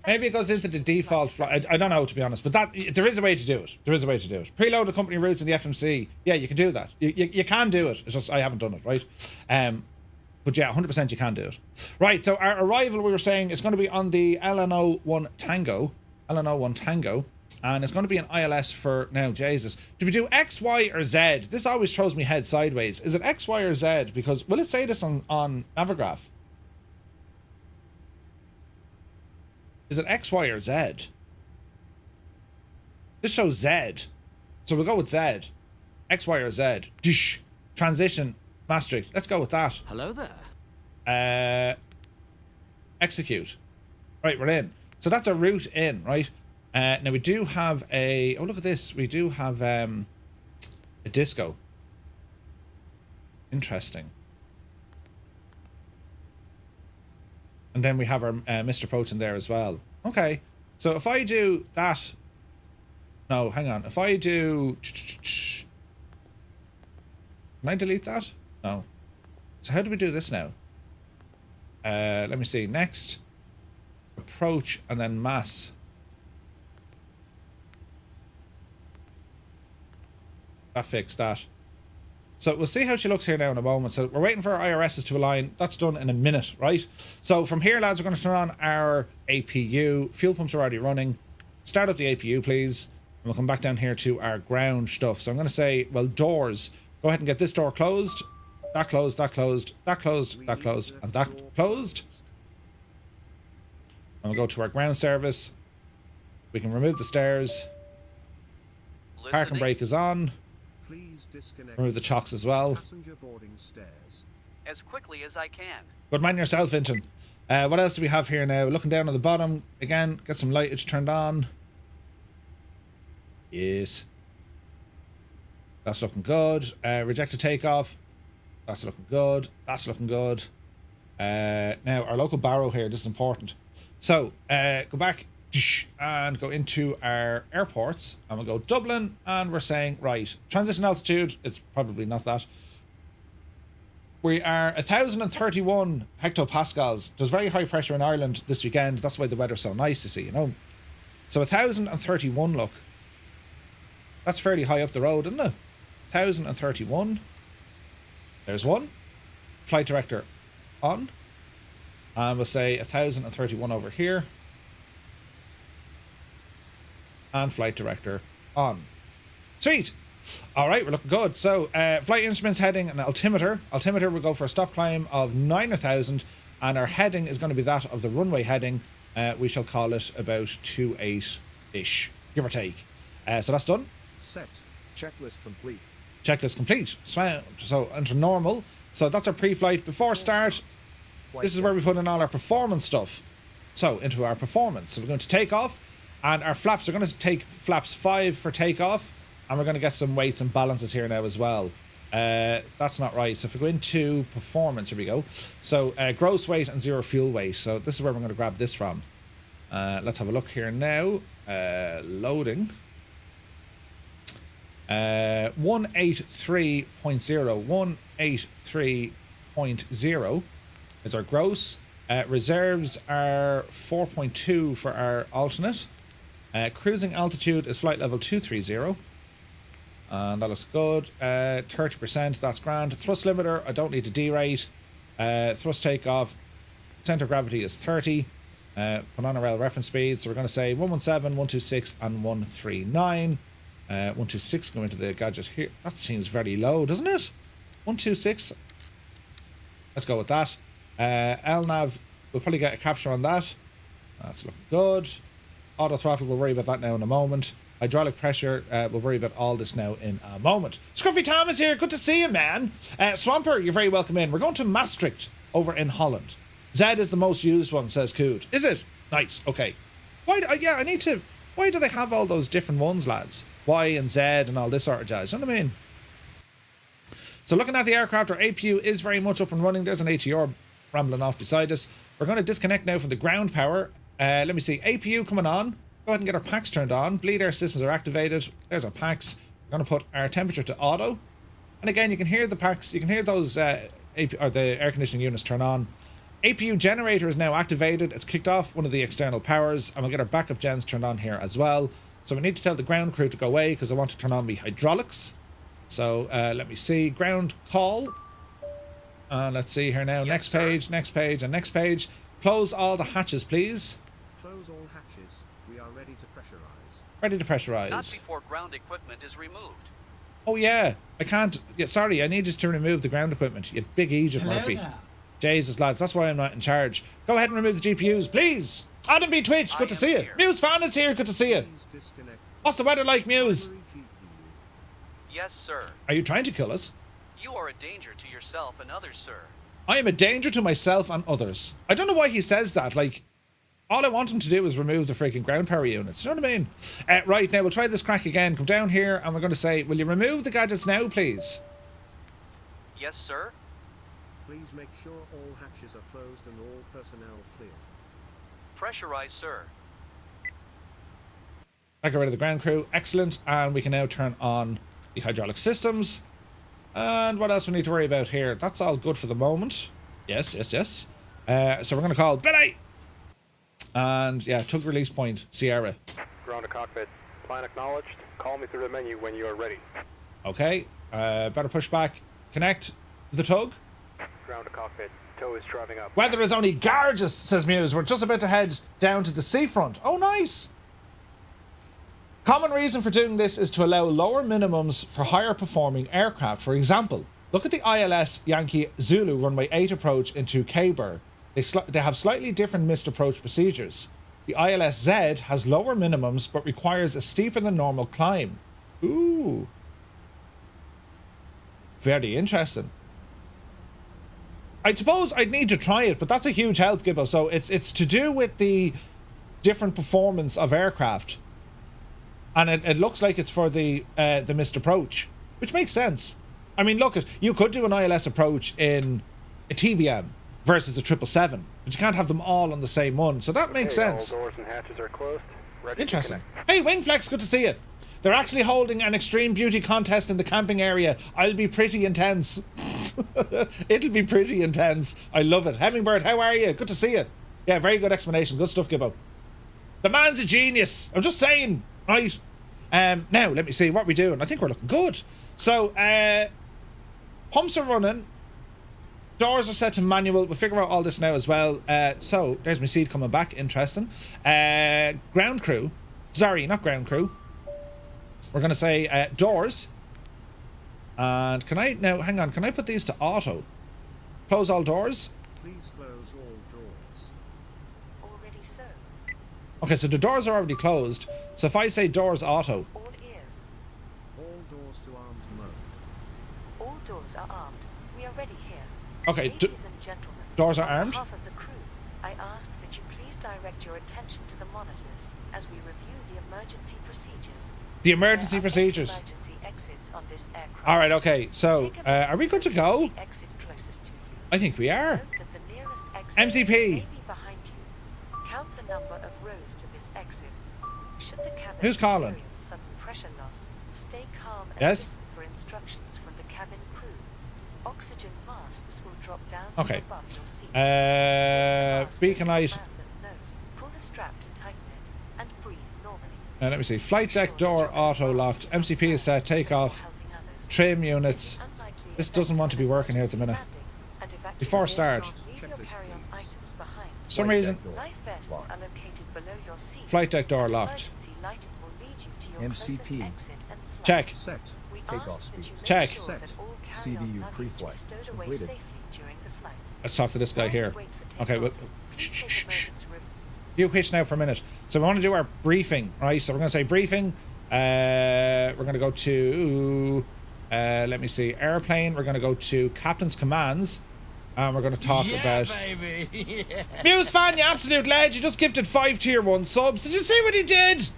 Maybe it goes into the default flight. I don't know, to be honest, but there is a way to do it. There is a way to do it. Preload the company routes in the FMC. Yeah, you can do that. You can do it. It's just I haven't done it, right? But yeah, 100% you can do it. Right, so our arrival, we were saying, is going to be on the LNO 1 Tango. LNO 1 Tango. And it's going to be an ILS for now. Jesus, do we do X, Y, or Z? This always throws me head sideways. Is it X, Y, or Z? Because will it say this on Navigraph? Is it X, Y, or Z? This shows Z, so we'll go with Z. X, Y, or Z. Dish. Transition. Maastricht. Let's go with that. Hello there. Execute. Right, we're in. So that's a route in, right? Now we do have a... Oh, look at this. We do have a disco. Interesting. And then we have our Mr. Proton there as well. Okay. So if I do that... No, hang on. If I do... Can I delete that? No. So how do we do this now? Let me see. Next. Approach and then mass. That fixed that. So we'll see how she looks here now in a moment. So we're waiting for our IRSs to align. That's done in a minute, right? So from here, lads, we're going to turn on our APU. Fuel pumps are already running. Start up the APU, please. And we'll come back down here to our ground stuff. So I'm going to say, well, doors. Go ahead and get this door closed. That closed, that closed, that closed, that closed, and that closed. And we'll go to our ground service. We can remove the stairs. Park and brake is on. Please disconnect. Remove the chocks as well. Passenger boarding stairs. As quickly as I can. Good man yourself, Vinton. What else do we have here now? Looking down at the bottom. Again, get some lightage turned on. Yes. That's looking good. Rejected takeoff. That's looking good. That's looking good. Now, our local barrow here. This is important. So, go back and go into our airports. And we'll go Dublin. And we're saying, right, transition altitude. It's probably not that. We are 1,031 hectopascals. There's very high pressure in Ireland this weekend. That's why the weather's so nice to see, you know. So 1,031, look. That's fairly high up the road, isn't it? 1,031. There's one. Flight director on. And we'll say 1,031 over here. And flight director on. Sweet. All right, we're looking good. So, flight instruments heading and altimeter. Altimeter will go for a stop climb of 9,000, and our heading is going to be that of the runway heading. We shall call it about 28-ish, give or take. So that's done. Set. Checklist complete. Checklist complete. So enter normal. So that's our pre-flight. Before start, this is where we put in all our performance stuff. So into our performance. So we're going to take off, and our flaps are going to take flaps 5 for takeoff, and we're going to get some weights and balances here now as well. That's not right. So if we go into performance, here we go. So gross weight and 0 fuel weight. So this is where we're going to grab this from. Let's have a look here now. Loading. 183.0. 183.0 is our gross. Reserves are 4.2 for our alternate. Cruising altitude is flight level 230. And that looks good. 30%, that's grand. Thrust limiter, I don't need to derate. Thrust takeoff, center of gravity is 30. Put on a rail reference speed, so we're going to say 117, 126, and 139. 126 going into the gadget here. That seems very low, doesn't it? 126. Let's go with that. LNAV, we'll probably get a capture on that. That's looking good. Auto throttle, we'll worry about that now in a moment. Hydraulic pressure, we'll worry about all this now in a moment. Scruffy Tom is here. Good to see you, man. Swamper, you're very welcome in. We're going to Maastricht over in Holland. Z is the most used one, says Cood. Is it? Nice. Okay. Why? Yeah, I need to. Why do they have all those different ones, lads? Y and Z and all this sort of jazz. You know what I mean? So looking at the aircraft, our APU is very much up and running. There's an ATR rambling off beside us. We're going to disconnect now from the ground power. Let me see. APU coming on. Go ahead and get our packs turned on. Bleed air systems are activated. There's our packs. We're going to put our temperature to auto. And again, you can hear the packs. You can hear those the air conditioning units turn on. APU generator is now activated. It's kicked off one of the external powers. And we'll get our backup gens turned on here as well. So we need to tell the ground crew to go away because I want to turn on the hydraulics. So let me see. Ground call. Let's see here now. Next page, next page, and next page. Close all the hatches, please. Close all hatches. We are ready to Pressurize. Ready to Not pressurize. before ground equipment is removed. Oh yeah, I can't. Yeah, sorry, I need you to remove the ground equipment. You big Egypt Murphy. Jesus, lads, that's why I'm not in charge. Go ahead and remove the GPUs, please. Adam B. Twitch, good to see you. here. Muse fan is here, good to see you. Please disconnect What's the weather like, Muse? primary GPU. Yes, sir. Are you trying to kill us? You are a danger to yourself and others, sir. I am a danger to myself and others. I don't know why he says that. Like, all I want him to do is remove the freaking ground power units. You know what I mean? Right, now we'll try this crack again. Come down here and we're going to say, will you remove the gadgets now, please? Yes, sir. Please make sure all hatches are closed and all personnel clear. Pressurize, sir. I got rid of the ground crew. Excellent. And we can now turn on the hydraulic systems. And what else we need to worry about here? That's all good for the moment. Yes, yes, yes. So we're going to call Billy. And yeah, tug release point, Sierra. Ground to cockpit. Plan acknowledged. Call me through the menu when you are ready. Okay. Better push back. Connect the tug. Ground to cockpit. Tow is driving up. Weather is only gorgeous, says Muse. We're just about to head down to the seafront. Oh, nice. Common reason for doing this is to allow lower minimums for higher performing aircraft. For example, look at the ILS Yankee Zulu runway 8 approach into K-Bur. They have slightly different missed approach procedures. The ILS Z has lower minimums but requires a steeper than normal climb. Ooh. Very interesting. I suppose I'd need to try it, but that's a huge help, Gibbo. So it's to do with the different performance of aircraft. And it looks like it's for the missed approach, which makes sense. I mean, look, you could do an ILS approach in a TBM versus a 777, but you can't have them all on the same one. So that makes sense. All doors and hatches are closed. Ready Interesting. to connect. Hey, Wingflex, good to see you. They're actually holding an extreme beauty contest in the camping area. I'll be pretty intense. It'll be pretty intense. I love it. Hemmingbird, how are you? Good to see you. Yeah, very good explanation. Good stuff, Gibbo. The man's a genius. I'm just saying. Right. Now, let me see what we're doing. I think we're looking good. So, pumps are running. Doors are set to manual. We'll figure out all this now as well. So, there's my seed coming back. Interesting. Ground crew. Sorry, not ground crew. We're going to say doors. And can I... Now, hang on. Can I put these to auto? Close all doors. Please close all doors. Already so. Okay, so the doors are already closed. So if I say doors auto... All ears. All doors to armed mode. All doors are armed. We are ready here. Okay, Ladies and gentlemen, doors are on armed? behalf of the crew, I ask that you please direct your attention to the monitors as we review the emergency procedures. The emergency There are procedures. emergency exits on this aircraft. All right, okay. So, Take a minute are we good to to go? the exit closest to you. I think we are. Note that the nearest exit MCP. may be behind you. Count the number of rows to this exit. Should the cabin Who's calling? experience sudden pressure loss, stay calm and Yes? listen for instructions from the cabin crew. Oxygen masks will drop down Okay. from above your seat. Place the mask beacon over your light. mouth and nose. Pull the strap to tighten it and breathe normally. Let me see. Flight deck door auto locked. MCP is set. Take off. Helping others. Trim units. Unlikely This event doesn't want to be of working here at the minute. landing and evacuate Before start. Leave your Checklist, carry-on please. items behind. For some Flight reason, deck door Life vests locked. are located below your seat. flight deck door and locked. Emergency lighting will lead you to your MCP. closest exit and slide. Check. Set. We Takeoff ask that you speeds. make Check. sure Set. that all carry-on CDU luggage pre-flight. is stowed away Completed. safely during the flight. Let's talk to this guy While here. you wait for Okay, well, takeoff, shh, please shh, take a shh. moment to review. You hitch now for a minute. So we want to do our briefing, right? So we're going to say briefing. We're going to go to, let me see, airplane. We're going to go to captain's commands. And we're going to talk about... baby. Yeah. Muse fan, you absolute ledge. You just gifted 5 tier 1 subs. Did you see what he did?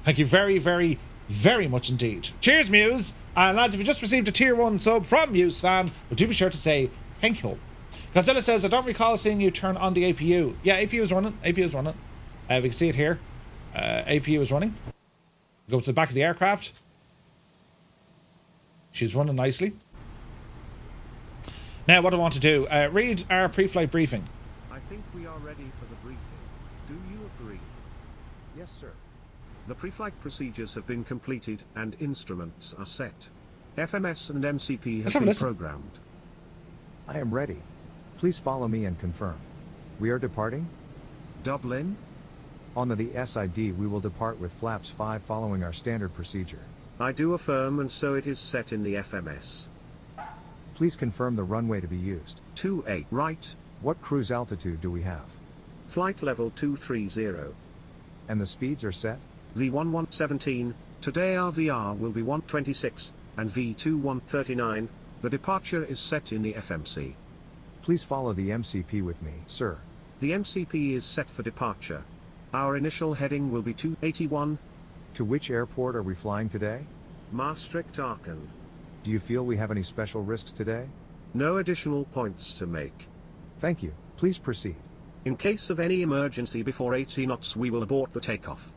Thank you very, very, very much indeed. Cheers, Muse. And lads, if you just received a tier 1 sub from Muse fan, well, do be sure to say thank you. Godzilla says, I don't recall seeing you turn on the APU. Yeah, APU is running. APU is running. We can see it here. APU is running. Go to the back of the aircraft. She's running nicely. Now, what I want to do, read our pre-flight briefing. I think we are ready for the briefing. Do you agree? Yes, sir. The pre-flight procedures have been completed and instruments are set. FMS and MCP Let's have have a been listen. programmed. I am ready. Please follow me and confirm. We are departing? Dublin? On the SID, we will depart with flaps 5 following our standard procedure. I do affirm, and so it is set in the FMS. Please confirm the runway to be used. 28 right. What cruise altitude do we have? Flight level 230. And the speeds are set? V1 today our VR will be 126, and V2 139, the departure is set in the FMC. Please follow the MCP with me, sir. The MCP is set for departure. Our initial heading will be 281. To which airport are we flying today? Maastricht Aachen. Do you feel we have any special risks today? No additional points to make. Thank you. Please proceed. In case of any emergency before 80 knots we will abort the takeoff.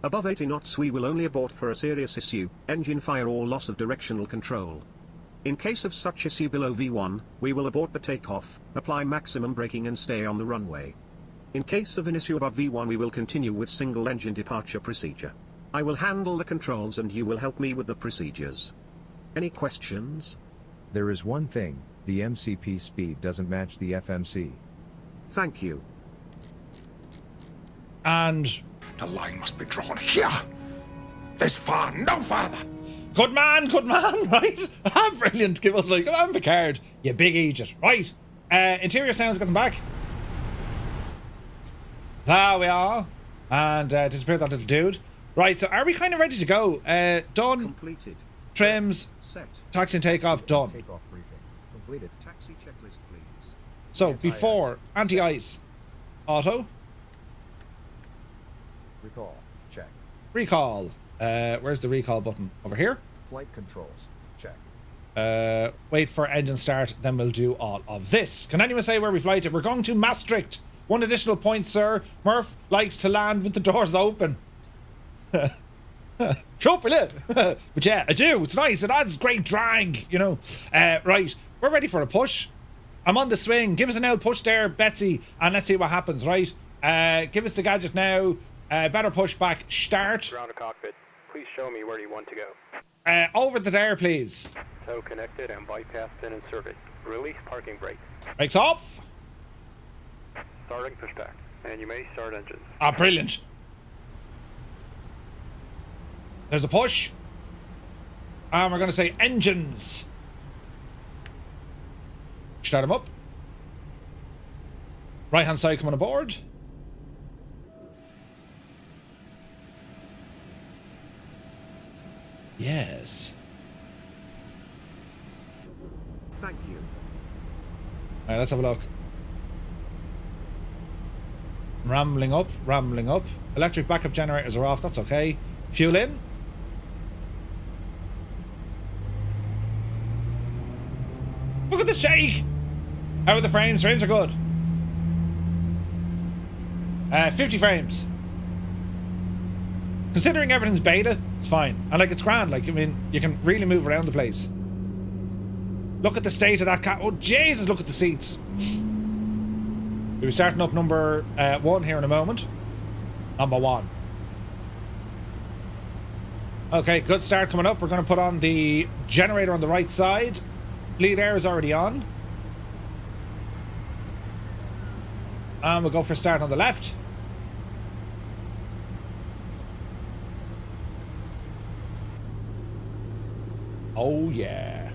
Above 80 knots we will only abort for a serious issue, engine fire or loss of directional control. In case of such issue below V1, we will abort the takeoff, apply maximum braking and stay on the runway. In case of an issue above V1 we will continue with single engine departure procedure. I will handle the controls and you will help me with the procedures. Any questions? There is one thing, the MCP speed doesn't match the FMC. Thank you. And The line must be drawn here. This far, no farther. good man, right? Brilliant. Give us like, come on, Picard, you big idiot. Right. Interior sounds getting back. There we are. And disappear that little dude. Right, so are we kind of ready to go? Done. Completed. Trims. Set. Taxi and takeoff, done. Takeoff briefing. Completed. Taxi checklist, please. So before, anti-ice. Auto. Recall. Check. Recall. Where's the recall button? Over here. Flight controls. Check. Wait for engine start, then we'll do all of this. Can anyone say where we fly to? We're going to Maastricht. 1 additional point, sir. Murph likes to land with the doors open. Sure, brilliant. But yeah, I do. It's nice. It adds great drag, you know. Right, we're ready for a push. I'm on the swing. Give us an L push there, Betsy, and let's see what happens, right? Give us the gadget now. Better push back. Start. Ground to cockpit. Please show me where you want to go. Over the there, please. Tow connected and bypass pin and service. Release parking brake. Brakes off. Starting pushback. And you may start engines. Ah, brilliant. There's a push. And we're going to say engines. Start them up. Right hand side coming aboard. Yes. Thank you. Alright, let's have a look. Rambling up, rambling up. Electric backup generators are off, that's okay. Fuel in. Look at the shake! How are the frames? Frames are good. 50 frames. Considering everything's beta, it's fine. And like, it's grand. Like, I mean, you can really move around the place. Look at the state of that car. Oh, Jesus, look at the seats. We'll be starting up number 1 here in a moment. Number 1. Okay, good start coming up. We're going to put on the generator on the right side. Bleed air is already on. And we'll go for a start on the left. Oh, yeah.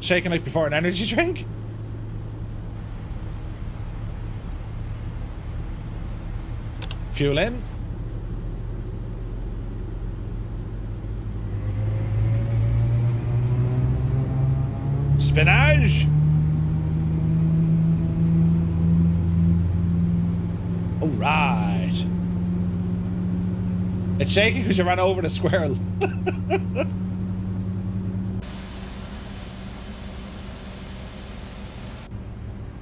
Shaking like before an energy drink? Fuel in. Spinach. All right. It's shaking because you ran over the squirrel.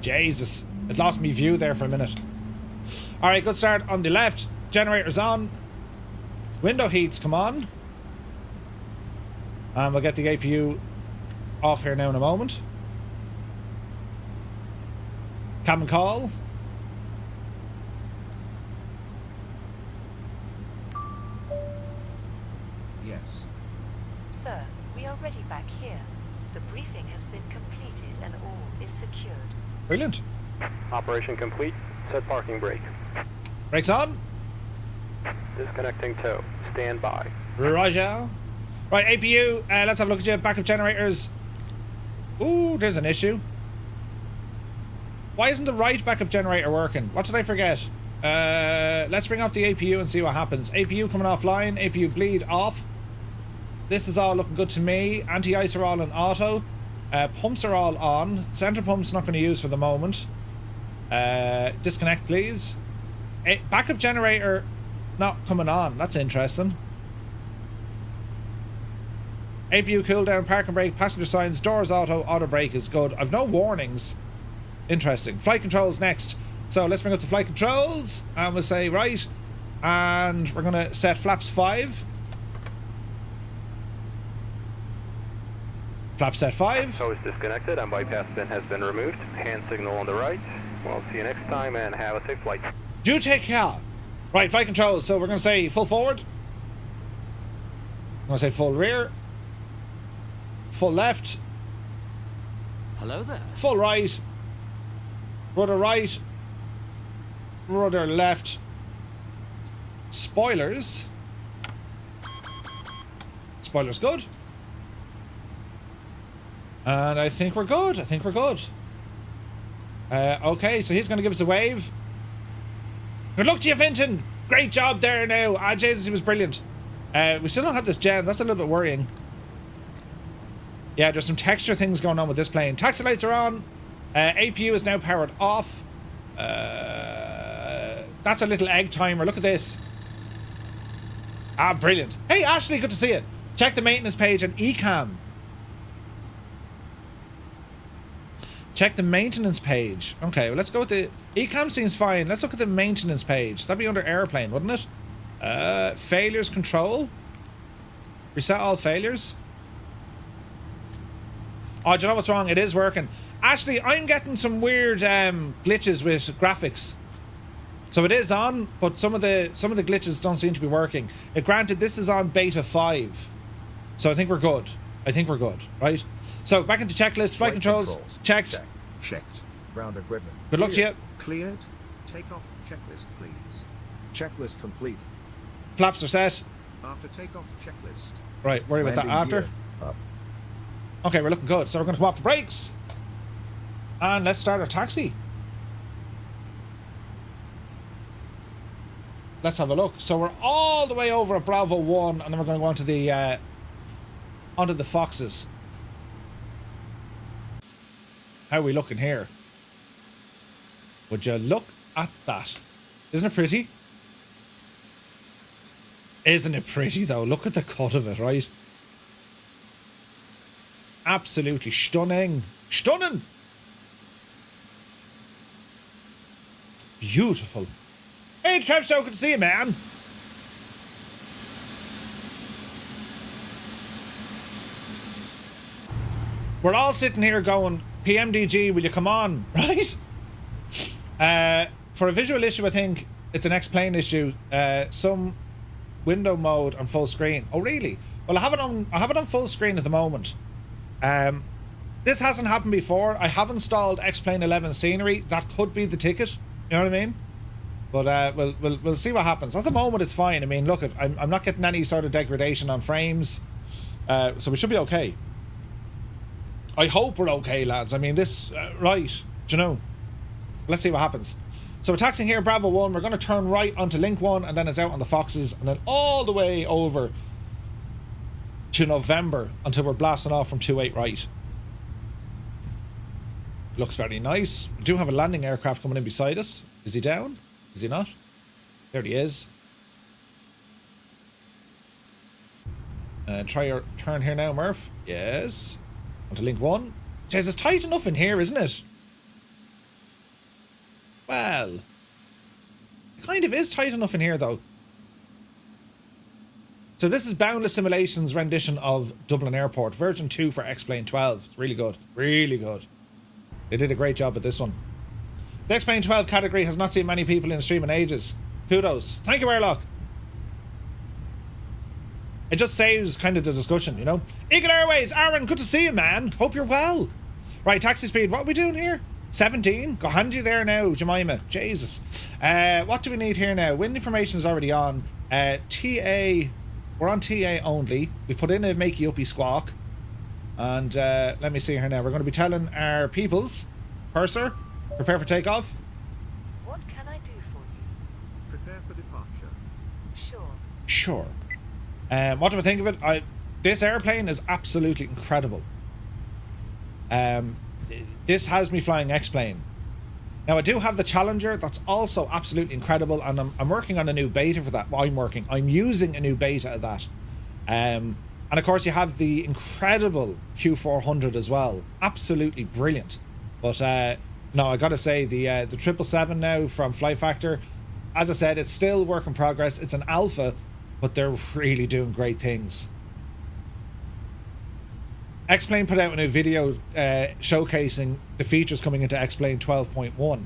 Jesus. It lost me view there for a minute. Alright, good start on the left. Generator's on. Window heats, come on. And we'll get the APU off here now in a moment. Cabin call. Yes. Sir, we are ready back here. The briefing has been completed and all is secured. Brilliant. Operation complete. Set parking brake. Brakes on. Disconnecting tow. Stand by. Roger. Right, APU, let's have a look at your backup generators. Ooh, there's an issue. Why isn't the right backup generator working? What did I forget? Let's bring off the APU and see what happens. APU coming offline. APU bleed off. This is all looking good to me. Anti-ice are all in auto. Pumps are all on. Center pump's not going to use for the moment. Disconnect, please. Backup generator not coming on. That's interesting. APU cooldown, parking brake, passenger signs, doors auto, auto brake is good. I've no warnings. Interesting. Flight controls next. So let's bring up the flight controls and we'll say right. And we're going to set flaps 5. Flaps set 5. Tow is disconnected and bypass pin has been removed. Hand signal on the right. We'll see you next time and have a safe flight. Do take care. Right, flight controls. So we're going to say full forward. I'm going to say full rear. Full left. Hello there. Full right. Rudder right. Rudder left. Spoilers. Spoilers good. And I think we're good. Okay, so he's going to give us a wave. Good luck to you, Vinton. Great job there now. Ah, Jesus, he was brilliant. We still don't have this gen. That's a little bit worrying. Yeah, there's some texture things going on with this plane. Taxi lights are on. APU is now powered off. That's a little egg timer. Look at this. Ah, brilliant. Hey, Ashley, good to see you. Check the maintenance page and ECAM. Check the maintenance page. Okay, well, let's go with the... ECAM seems fine. Let's look at the maintenance page. That'd be under airplane, wouldn't it? Failures control. Reset all failures. Oh, do you know what's wrong? It is working. Actually, I'm getting some weird glitches with graphics. So it is on, but some of the glitches don't seem to be working. Granted, this is on beta 5. So I think we're good. Right? So back into checklist. Flight controls. Checked. Checked. Ground equipment. Good luck to you. Cleared. Takeoff checklist, please. Checklist complete. Flaps are set. After takeoff checklist. Right, worry about that Landing after. gear up. Okay, we're looking good. So we're going to come off the brakes. And let's start our taxi. Let's have a look. So we're all the way over at Bravo 1, and then we're going to go onto the Foxes. How are we looking here? Would you look at that? Isn't it pretty? Isn't it pretty, though? Look at the cut of it, right? Absolutely stunning. Stunning! Beautiful. Hey, Trev, so good to see you, man. We're all sitting here going, PMDG, will you come on? Right? For a visual issue, I think it's an X-plane issue. Some window mode on full screen. Oh, really? Well, I have it on full screen at the moment. This hasn't happened before. I have installed X-Plane 11 scenery. That could be the ticket. You know what I mean? But we'll see what happens. At the moment, it's fine. I mean, look, I'm not getting any sort of degradation on frames, so we should be okay. I hope we're okay, lads. I mean, this right? Do you know? Let's see what happens. So we're taxiing here, Bravo 1. We're going to turn right onto Link 1, and then it's out on the Foxes, and then all the way over to November until we're blasting off from 28 right. Looks very nice. We do have a landing aircraft coming in beside us. Is he down? Is he not? There he is. Try your turn here now, Murph. Yes. Onto Link 1. Jeez, it's tight enough in here, isn't it? Well, it kind of is tight enough in here, though. So this is Boundless Simulations' rendition of Dublin Airport, version 2 for X-Plane 12. It's really good. Really good. They did a great job with this one. The X-Plane 12 category has not seen many people in the stream in ages. Kudos. Thank you, Airlock. It just saves kind of the discussion, you know? Eagle Airways, Aaron, good to see you, man. Hope you're well. Right, taxi speed. What are we doing here? 17. Got handy there now, Jemima. Jesus. What do we need here now? Wind information is already on. TA. We're on TA only. We put in a makey uppy squawk. And let me see here now. We're going to be telling our peoples. Purser, prepare for takeoff. What can I do for you? Prepare for departure. Sure. Sure. What do I think of it? This airplane is absolutely incredible. This has me flying X-plane. Now I do have the Challenger, that's also absolutely incredible, and I'm working on a new beta for that. Well, I'm using a new beta of that. And of course you have the incredible Q400 as well. Absolutely brilliant. But no, I gotta say the 777 now from Flight Factor, as I said, it's still work in progress. It's an alpha, but they're really doing great things. X-Plane put out a new video showcasing the features coming into X-Plane 12.1,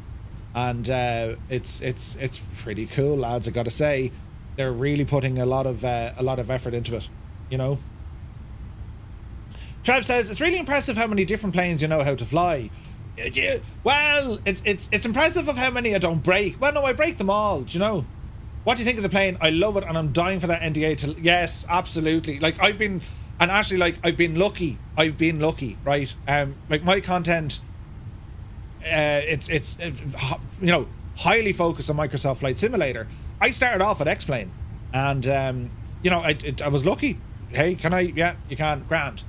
and it's pretty cool, lads. I gotta say, they're really putting a lot of effort into it. You know. Trav says it's really impressive how many different planes you know how to fly. Well, it's impressive of how many I don't break. Well, no, I break them all. Do you know? What do you think of the plane? I love it, and I'm dying for that NDA to. Yes, absolutely. Like I've been. And actually, like, I've been lucky, right? Like, my content, it's you know, highly focused on Microsoft Flight Simulator. I started off at X-Plane, and, you know, I was lucky. Hey, can I? Yeah, you can. Grand.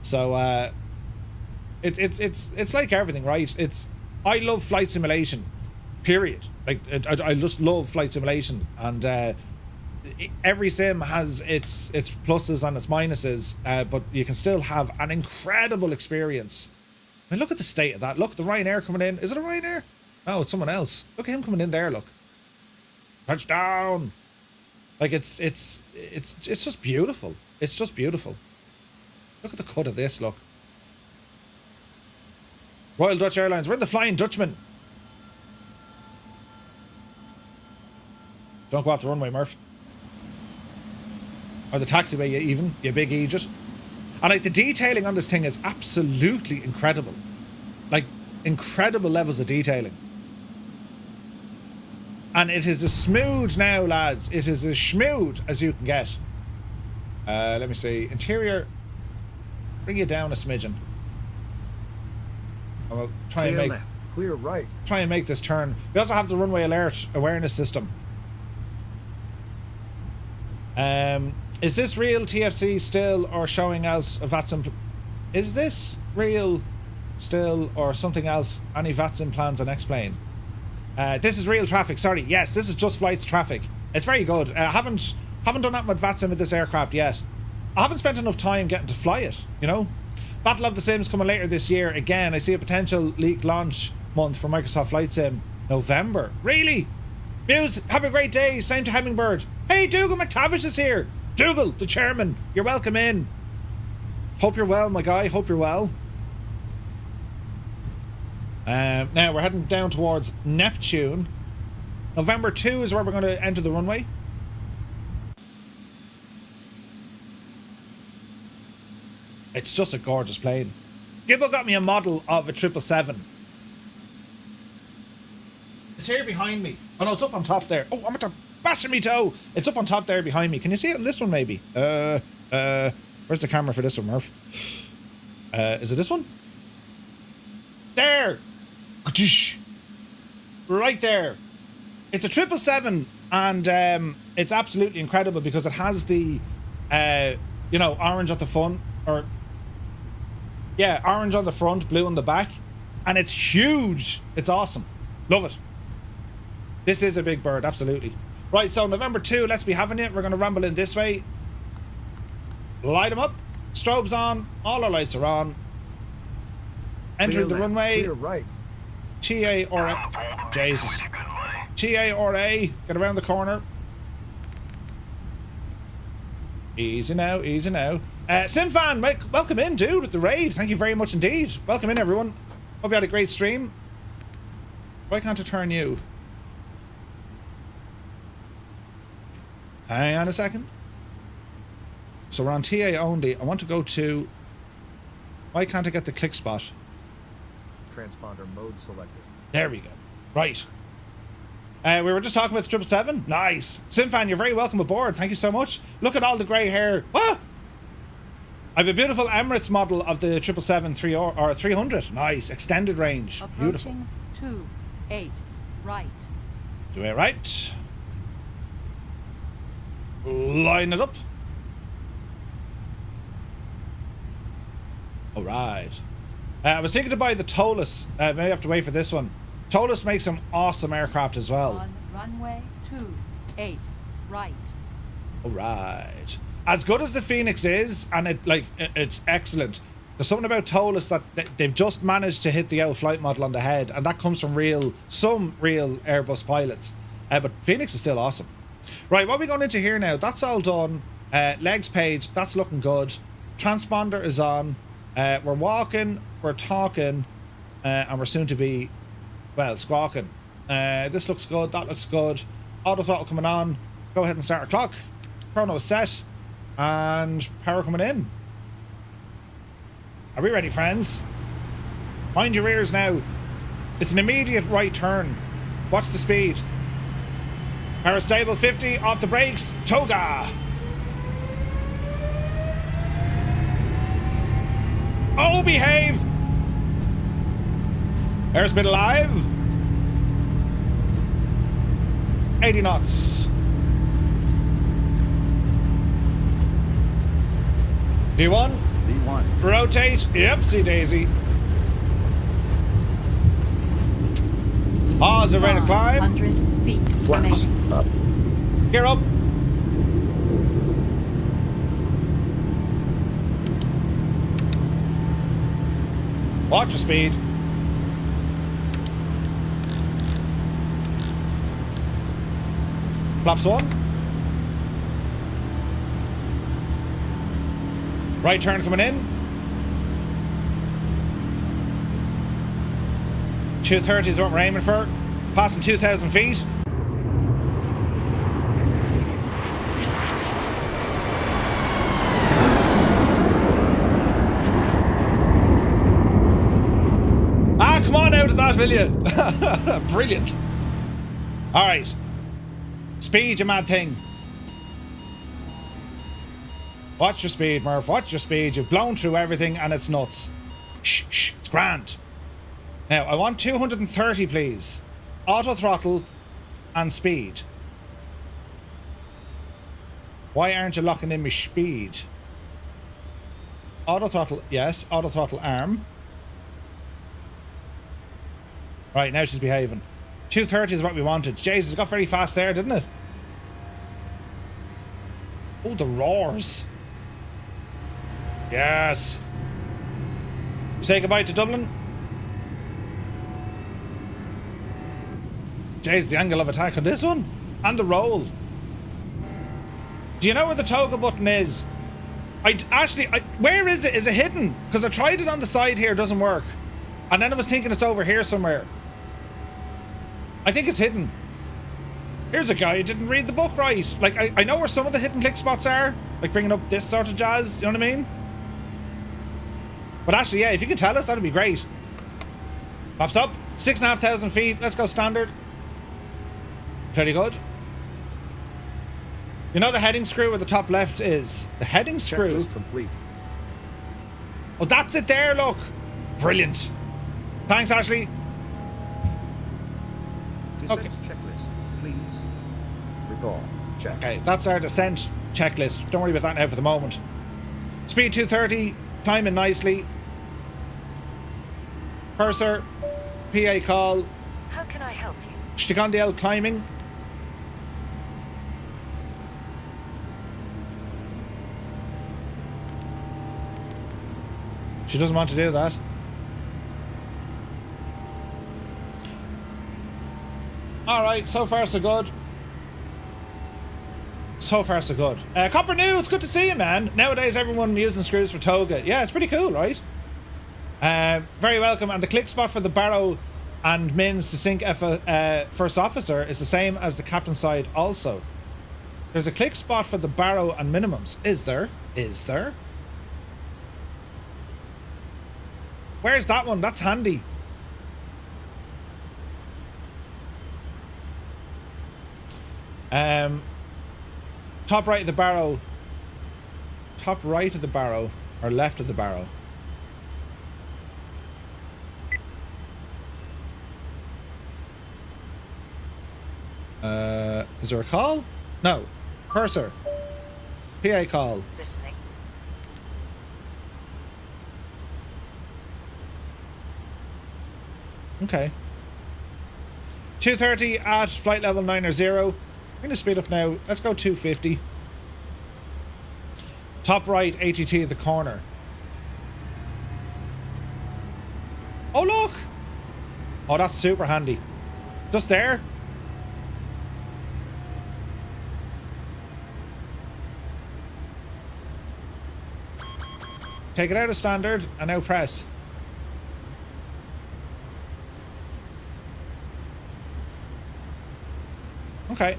So, it's like everything, right? I love flight simulation, period. Like, I just love flight simulation, and, every sim has its pluses and its minuses, but you can still have an incredible experience. I mean, look at the state of that. Look, the Ryanair coming in. Is it a Ryanair? No, it's someone else. Look at him coming in there. Look, touchdown. Like it's just beautiful. It's just beautiful. Look at the cut of this. Look, Royal Dutch Airlines. We're in the Flying Dutchman. Don't go off the runway, Murph. Or the taxiway, you big idiot. And like the detailing on this thing is absolutely incredible. Like incredible levels of detailing. And it is as smooth now, lads. It is as smooth as you can get. Let me see. Interior. Bring you down a smidgen. And we'll try and make. Left, clear right. Try and make this turn. We also have the runway alert awareness system. Is this real TFC still, or showing as a VATSIM? Is this real still, or something else? Any VATSIM plans on X-Plane? This is real traffic. Sorry, yes, this is just flights traffic. It's very good. I haven't done that much VATSIM with this aircraft yet. I haven't spent enough time getting to fly it. You know, Battle of the Sims coming later this year. Again, I see a potential leaked launch month for Microsoft Flight Sim, November. Really? Muse, have a great day. Same to Hummingbird. Hey, Dougal McTavish is here. Dougal, the chairman, you're welcome in. Hope you're well, my guy. Hope you're well. Now we're heading down towards Neptune. November 2 is where we're going to enter the runway. It's just a gorgeous plane. Gibbo got me a model of a 777. It's here behind me. Oh no, it's up on top there. Oh, I'm at bashing me toe. It's up on top there behind me. Can you see it in this one maybe? Where's the camera for this one, Murph? Is it this one? There. Right there. It's a 777, and it's absolutely incredible because it has the you know, orange at the front, or yeah, orange on the front, blue on the back, and it's huge. It's awesome. Love it. This is a big bird, absolutely. Right, so November 2, let's be having it. We're going to ramble in this way. Light them up. Strobes on. All our lights are on. Entering the runway. Clear right. TA or A. Jesus. TA or A. Get around the corner. Easy now, easy now. Simfan, welcome in, dude, with the raid. Thank you very much indeed. Welcome in, everyone. Hope you had a great stream. Why can't I turn you? Hang on a second. So we're on TA only. I want to go to... Why can't I get the click spot? Transponder mode selected. There we go. Right. We were just talking about the 777. Nice. Simfan, you're very welcome aboard. Thank you so much. Look at all the grey hair. What? I have a beautiful Emirates model of the 777 or 300. Nice. Extended range. Beautiful. Approaching 28 right. 28 right. Line it up. All right. I was thinking to buy the Tolus. Maybe I have to wait for this one. Tolus makes some awesome aircraft as well. On runway 28 right. All right. As good as the Phoenix is, and it's excellent. There's something about Tolus that they've just managed to hit the old flight model on the head, and that comes from some real Airbus pilots. But Phoenix is still awesome. Right, what are we going into here now? That's all done. Legs page, that's looking good. Transponder is on. We're walking, we're talking, and we're soon to be, well, squawking. This looks good, that looks good. Auto throttle coming on. Go ahead and start our clock. Chrono is set. And power coming in. Are we ready, friends? Mind your ears now. It's an immediate right turn. Watch the speed. Power stable 50, off the brakes, toga. Oh, behave. Airspeed alive. 80 knots. V1. V1. Rotate. Yepsy daisy. Pause, ready to climb. 100 feet Flaps remaining. up. Gear up. Watch your speed. Flaps 1. Right turn coming in. 230 is what we're aiming for. Passing 2,000 feet. Ah, come on out of that, will you? Brilliant. All right. Speed, you mad thing. Watch your speed, Murph. Watch your speed. You've blown through everything and it's nuts. Shh, shh. It's grand. Now, I want 230, please. Auto throttle and speed. Why aren't you locking in my speed? Auto throttle, yes. Auto throttle arm. Right, now she's behaving. 230 is what we wanted. Jesus, it got very fast there, didn't it? Oh, the roars. Yes. Say goodbye to Dublin. Jeez, the angle of attack on this one. And the roll. Do you know where the toga button is? Where is it? Is it hidden? Because I tried it on the side here, it doesn't work. And then I was thinking it's over here somewhere. I think it's hidden. Here's a guy who didn't read the book right. Like, I know where some of the hidden click spots are. Like bringing up this sort of jazz, you know what I mean? But actually, yeah, if you can tell us, that'd be great. Pops up, 6,500 feet. Let's go standard. Very good. You know the heading screw where the top left is? The heading screw. Checklist complete. Oh, that's it there, look. Brilliant. Thanks, Ashley. Descent Okay. checklist, please. Recall. Check. Okay, that's our descent checklist. Don't worry about that now for the moment. Speed 230, climbing nicely. Cursor, PA call. How can I help you? Stick on the L climbing. She doesn't want to do that. Alright, so far so good. So far so good. Copper New, it's good to see you, man. Nowadays everyone using screws for toga. Yeah, it's pretty cool, right? Very welcome. And the click spot for the Barrow and Mins to sink first officer is the same as the captain side also. There's a click spot for the Barrow and minimums. Is there? Is there? Where's that one? That's handy. Top right of the barrow. Top right of the barrow or left of the barrow? Is there a call? No. Purser. PA call. Listening. Okay. 230 at flight level 9 or 0. I'm going to speed up now. Let's go 250. Top right, ATT at the corner. Oh, look! Oh, that's super handy. Just there. Take it out of standard and now press. Okay.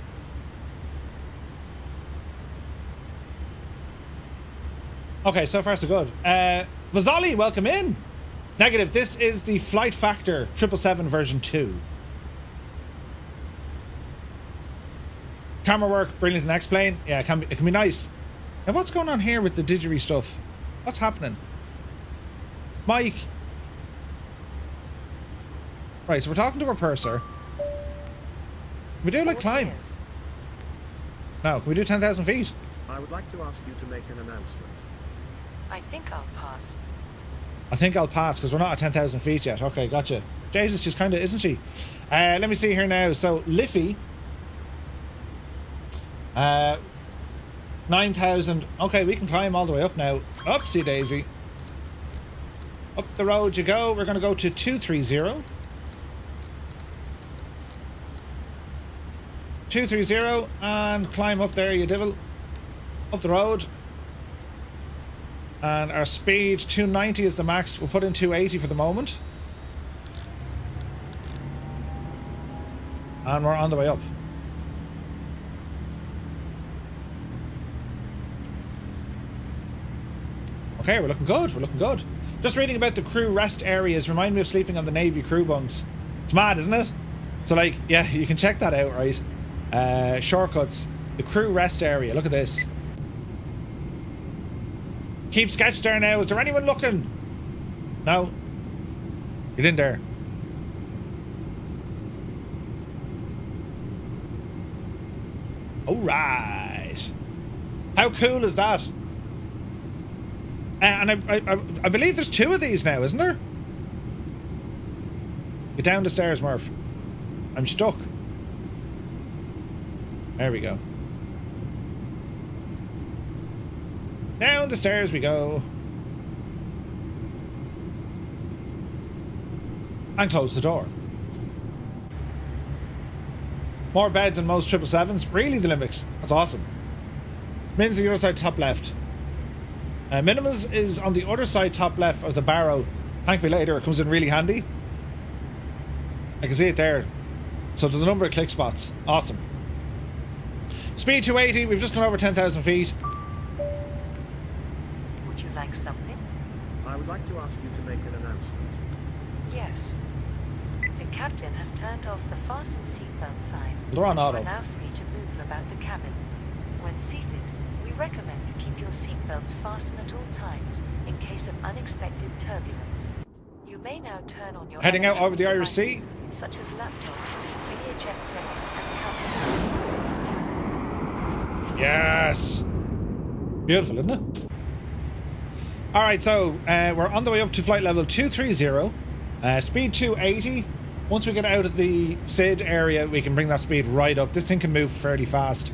Okay, so far so good. Vazali, welcome in. Negative, this is the Flight Factor 777 version 2. Camera work, brilliant in X-Plane. Yeah, it can be nice. Now what's going on here with the didgeridoo stuff? What's happening? Mike. Right, so we're talking to our purser. Can we do like climb? No, can we do 10,000 feet? I would like to ask you to make an announcement. I think I'll pass. I think I'll pass because we're not at 10,000 feet yet. Okay, gotcha. Jesus, she's kind of, isn't she? Let me see here now. So, Liffey. 9,000. Okay, we can climb all the way up now. Upsie daisy. Up the road you go. We're going to go to 230. 230 and climb up there, you devil. Up the road. And our speed, 290 is the max. We'll put in 280 for the moment. And we're on the way up. Okay, we're looking good. We're looking good. Just reading about the crew rest areas. Remind me of sleeping on the Navy crew bunks. It's mad, isn't it? So, like, yeah, you can check that out, right? Shortcuts. The crew rest area. Look at this. Keep sketch there now. Is there anyone looking? No? Get in there. Alright. How cool is that? And I believe there's 2 of these now, isn't there? Get down the stairs, Murph. I'm stuck. There we go. Down the stairs we go. And close the door. More beds than most 777s. Really, the Olympics? That's awesome. Min's the other side, top left. Minimus is on the other side, top left of the barrow. Thank me later, it comes in really handy. I can see it there. So there's a number of click spots. Awesome. Speed 280, we've just gone over 10,000 feet. Would you like something? I would like to ask you to make an announcement. Yes. The captain has turned off the fasten seatbelt sign. They're on You auto. are now free to move about the cabin. When seated, we recommend to keep your seatbelts fastened at all times in case of unexpected turbulence. You may now turn on your Heading out over the Irish devices, Sea. such as laptops, video jet players, and calculators. Yes. Beautiful, isn't it? All right, so we're on the way up to flight level 230. Speed 280. Once we get out of the SID area, we can bring that speed right up. This thing can move fairly fast.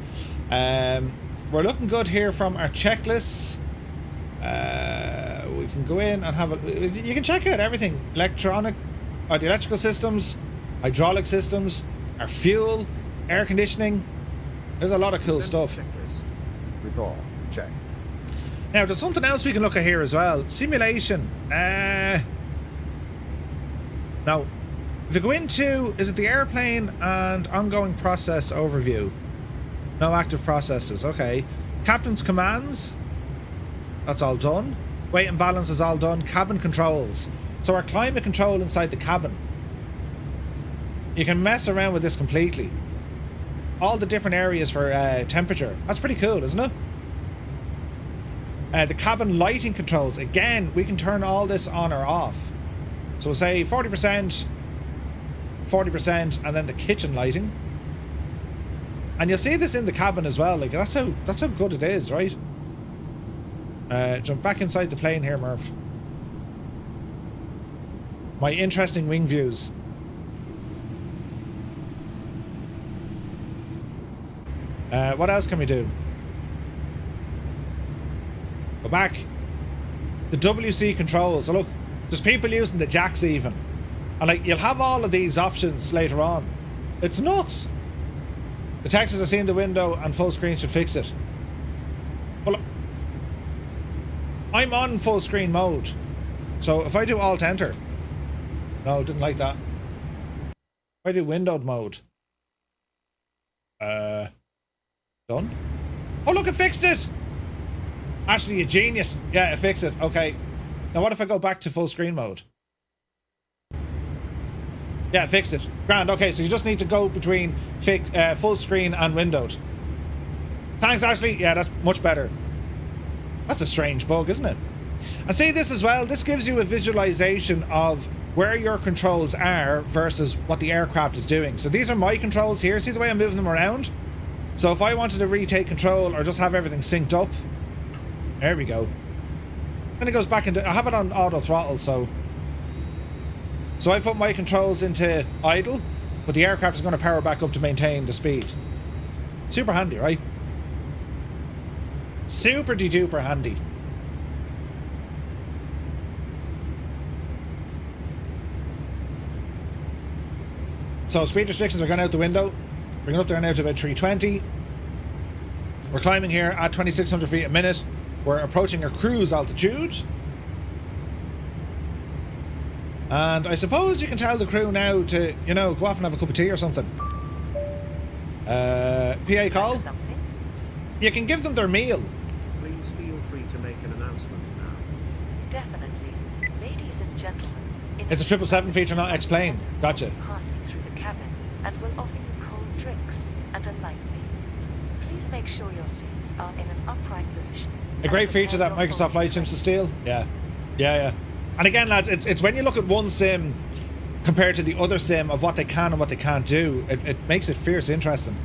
We're looking good here from our checklists. We can go in and have a... You can check out everything. The electrical systems, hydraulic systems, our fuel, air conditioning. There's a lot of cool stuff. Checklist. Recall. Check. Now, there's something else we can look at here as well. Simulation. Now, if you go into... Is it the airplane and ongoing process overview? No active processes. Okay. Captain's commands. That's all done. Weight and balance is all done. Cabin controls. So our climate control inside the cabin. You can mess around with this completely. all the different areas for temperature. That's pretty cool, isn't it? The cabin lighting controls. Again, we can turn all this on or off. So we'll say 40%, 40%, and then the kitchen lighting. And you'll see this in the cabin as well. Like that's how good it is, right? Jump back inside the plane here, Murph. My interesting wing views. What else can we do? Go back. The WC controls. So look, there's people using the jacks even. And like, you'll have all of these options later on. It's nuts. The textures I see in the window and full screen should fix it. Well, I'm on full screen mode. So if I do Alt Enter. No, didn't like that. If I do windowed mode. Done. Oh look, it fixed it! Ashley, you genius. Yeah, it fixed it. Okay. Now what if I go back to full screen mode? Yeah, it fixed it. Grand. Okay, so you just need to go between full screen and windowed. Thanks, Ashley. Yeah, that's much better. That's a strange bug, isn't it? And see this as well. This gives you a visualization of where your controls are versus what the aircraft is doing. So these are my controls here. See the way I'm moving them around? So if I wanted to retake control or just have everything synced up, there we go. Then it goes back into, I have it on auto throttle, so I put my controls into idle, but the aircraft is going to power back up to maintain the speed. Super handy, right? Super de duper handy. So speed restrictions are going out the window. Bring it up there now to about 320. We're climbing here at 2,600 feet a minute. We're approaching our cruise altitude. And I suppose you can tell the crew now to, you know, go off and have a cup of tea or something. PA call? You can give them their meal. Please feel free to make an announcement now. Definitely. Ladies and gentlemen. It's a 777 feature, not X-plane. Gotcha. Passing through the cabin and will offer you cold drinks and a light meal. Please make sure your seats are in an upright position. A great feature that Microsoft Flight Sims to steal. Yeah. And again, lads, it's when you look at one sim compared to the other sim of what they can and what they can't do, it makes it fierce interesting.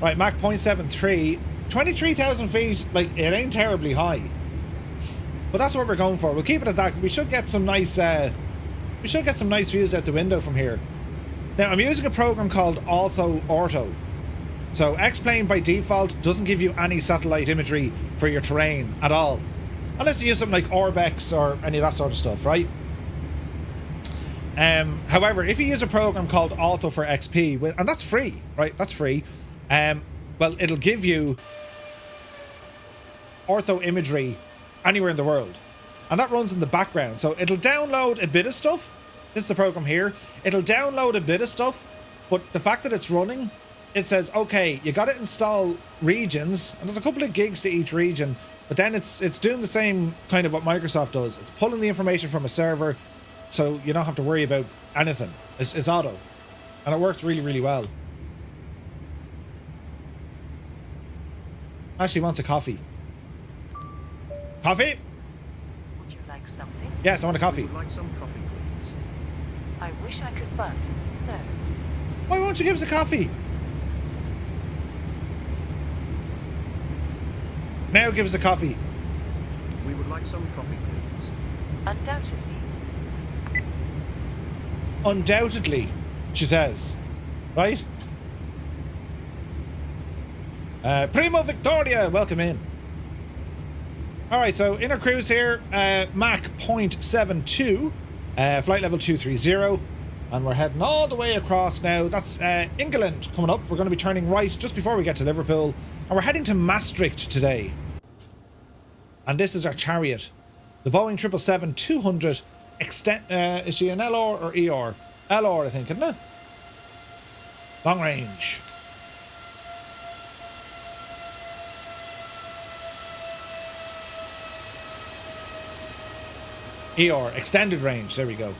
Right, Mach 0.73, 23,000 feet, like, it ain't terribly high. But that's what we're going for. We'll keep it at that. We should get some nice views out the window from here. Now, I'm using a program called Ortho. So X-Plane by default doesn't give you any satellite imagery for your terrain at all. Unless you use something like Orbex or any of that sort of stuff, right? However, if you use a program called Auto for XP, and that's free, right? That's free. Well, it'll give you ortho imagery anywhere in the world. And that runs in the background. So it'll download a bit of stuff. This is the program here. It'll download a bit of stuff, but the fact that it's running, it says, okay, you got to install regions, and there's a couple of gigs to each region, but then it's doing the same kind of what Microsoft does. It's pulling the information from a server, so you don't have to worry about anything. It's auto, and it works really, really well. Ashley wants a coffee. Coffee? Would you like something? Yes, I want a coffee. Would like some coffee, please? I wish I could, but no. Why won't you give us a coffee? Now give us a coffee. We would like some coffee, please. Undoubtedly. Undoubtedly, she says. Right? Primo Victoria, welcome in. Alright, so in our cruise here, Mach 0.72, flight level 230, and we're heading all the way across now. That's England coming up. We're going to be turning right just before we get to Liverpool, and we're heading to Maastricht today. And this is our chariot, the Boeing 777-200 is she an LR or ER? LR, I think, isn't it? Long range. ER, extended range, there we go.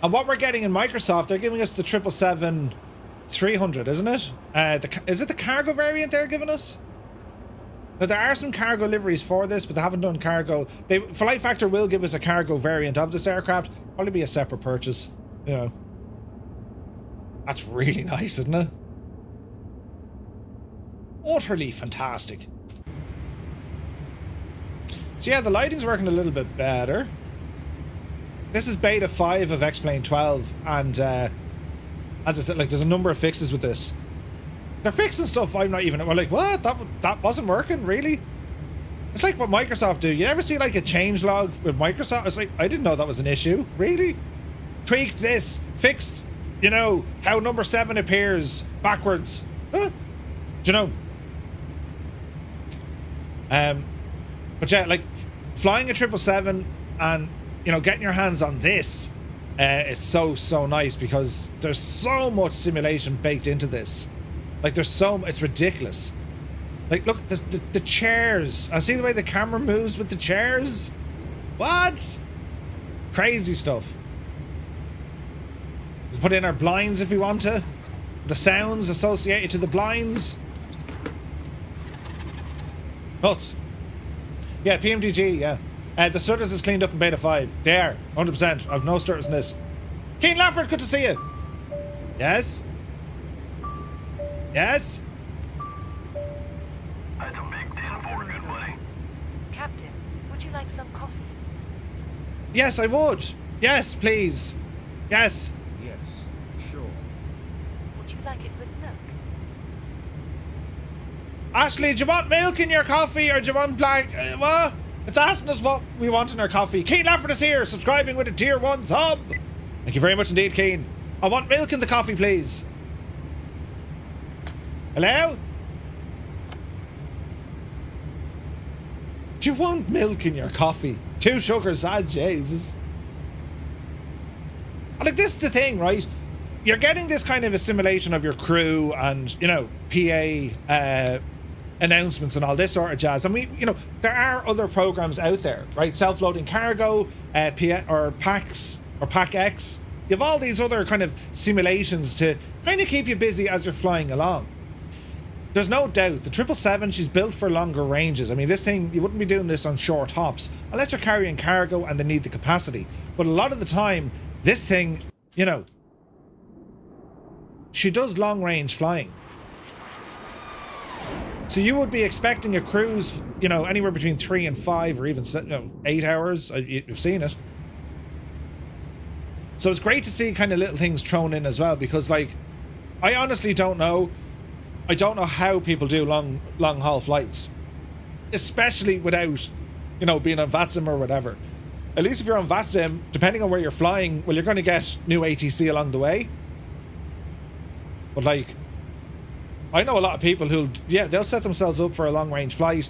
And what we're getting in Microsoft, they're giving us the 777-300, isn't it? Is it the cargo variant they're giving us? Now, there are some cargo liveries for this, but they haven't done cargo. Flight Factor will give us a cargo variant of this aircraft. Probably be a separate purchase, you know. That's really nice, isn't it? Utterly fantastic. So yeah, the lighting's working a little bit better. This is beta 5 of X-Plane 12, and as I said, like, there's a number of fixes with this. They're fixing stuff I'm not even... We're like, what? That wasn't working, really? It's like what Microsoft do. You never see, like, a changelog with Microsoft? It's like, I didn't know that was an issue. Really? Tweaked this. Fixed, you know, how number 7 appears backwards. Huh? Do you know? But yeah, like, flying a 777 and, you know, getting your hands on this is so nice, because there's so much simulation baked into this. Like, it's ridiculous. Like, look, the chairs. I see the way the camera moves with the chairs. What? Crazy stuff. We can put in our blinds if we want to. The sounds associated to the blinds. Nuts. Yeah, PMDG, yeah. The stutters is cleaned up in beta 5. They are, 100%. I've no stutters in this. Keen Lafford, good to see you. Yes? Yes? That's a big 10-4, good buddy. Captain, would you like some coffee? Yes, I would. Yes, please. Yes. Yes, sure. Would you like it with milk? Ashley, do you want milk in your coffee, or do you want black? What? It's asking us what we want in our coffee. Keen Lafford is here, subscribing with a tier 1 sub. Thank you very much indeed, Keen. I want milk in the coffee, please. Hello? Do you want milk in your coffee? 2 sugars, Jesus. And like, this is the thing, right? You're getting this kind of a simulation of your crew and, you know, PA announcements and all this sort of jazz. And we, you know, there are other programs out there, right? Self-loading cargo, PAX or PAC-X. You have all these other kind of simulations to kind of keep you busy as you're flying along. There's no doubt the 777, she's built for longer ranges. I mean, this thing, you wouldn't be doing this on short hops unless you're carrying cargo and they need the capacity. But a lot of the time, this thing, you know, she does long range flying. So you would be expecting a cruise, you know, anywhere between 3 and 5 or even, you know, 8 hours. You've seen it. So it's great to see kind of little things thrown in as well, because, like, I honestly don't know. I don't know how people do long haul flights, especially without, you know, being on VATSIM or whatever. At least if you're on VATSIM, depending on where you're flying, well, you're going to get new ATC along the way. But, like, I know a lot of people who'll, yeah, they'll set themselves up for a long range flight.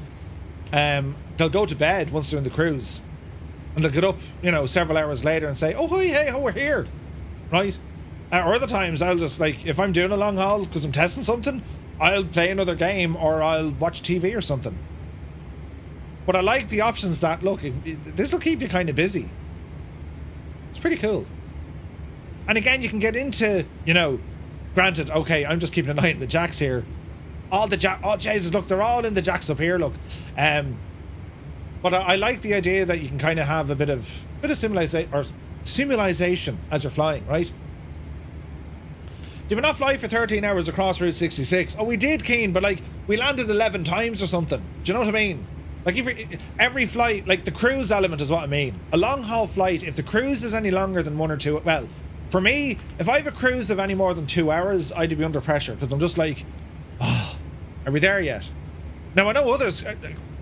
They'll go to bed once they're in the cruise, and they'll get up, you know, several hours later and say, oh, hi, hey, oh, we're here, right? Or other times I'll just, like, if I'm doing a long haul because I'm testing something, I'll play another game or I'll watch TV or something. But I like the options that, look, this will keep you kind of busy. It's pretty cool. And again, you can get into, you know, granted, okay, I'm just keeping an eye on the jacks here. All the oh Jesus, look, they're all in the jacks up here, look. But I like the idea that you can kind of have a bit of simulation as you're flying, right? Did we not fly for 13 hours across Route 66? Oh, we did, Keen, but, like, we landed 11 times or something. Do you know what I mean? Like, every flight, like, the cruise element is what I mean. A long haul flight, if the cruise is any longer than 1 or 2, well, for me, if I have a cruise of any more than 2 hours, I'd be under pressure, because I'm just like, oh, are we there yet? Now, I know others,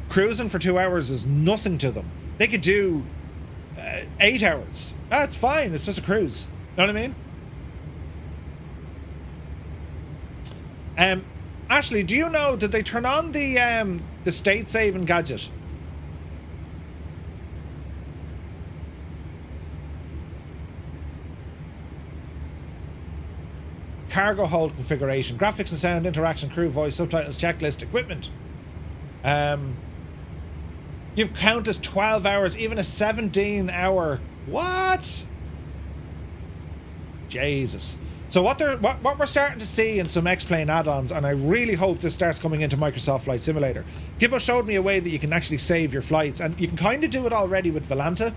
cruising for 2 hours is nothing to them. They could do 8 hours. That's fine, it's just a cruise. Know what I mean? Ashley, do you know, did they turn on the state saving gadget? Cargo hold configuration, graphics and sound, interaction, crew voice, subtitles, checklist, equipment. You've counted as 12 hours, even a 17-hour. What? Jesus. So what we're starting to see in some X-Plane add-ons, and I really hope this starts coming into Microsoft Flight Simulator. Gibbo showed me a way that you can actually save your flights, and you can kind of do it already with Volanta.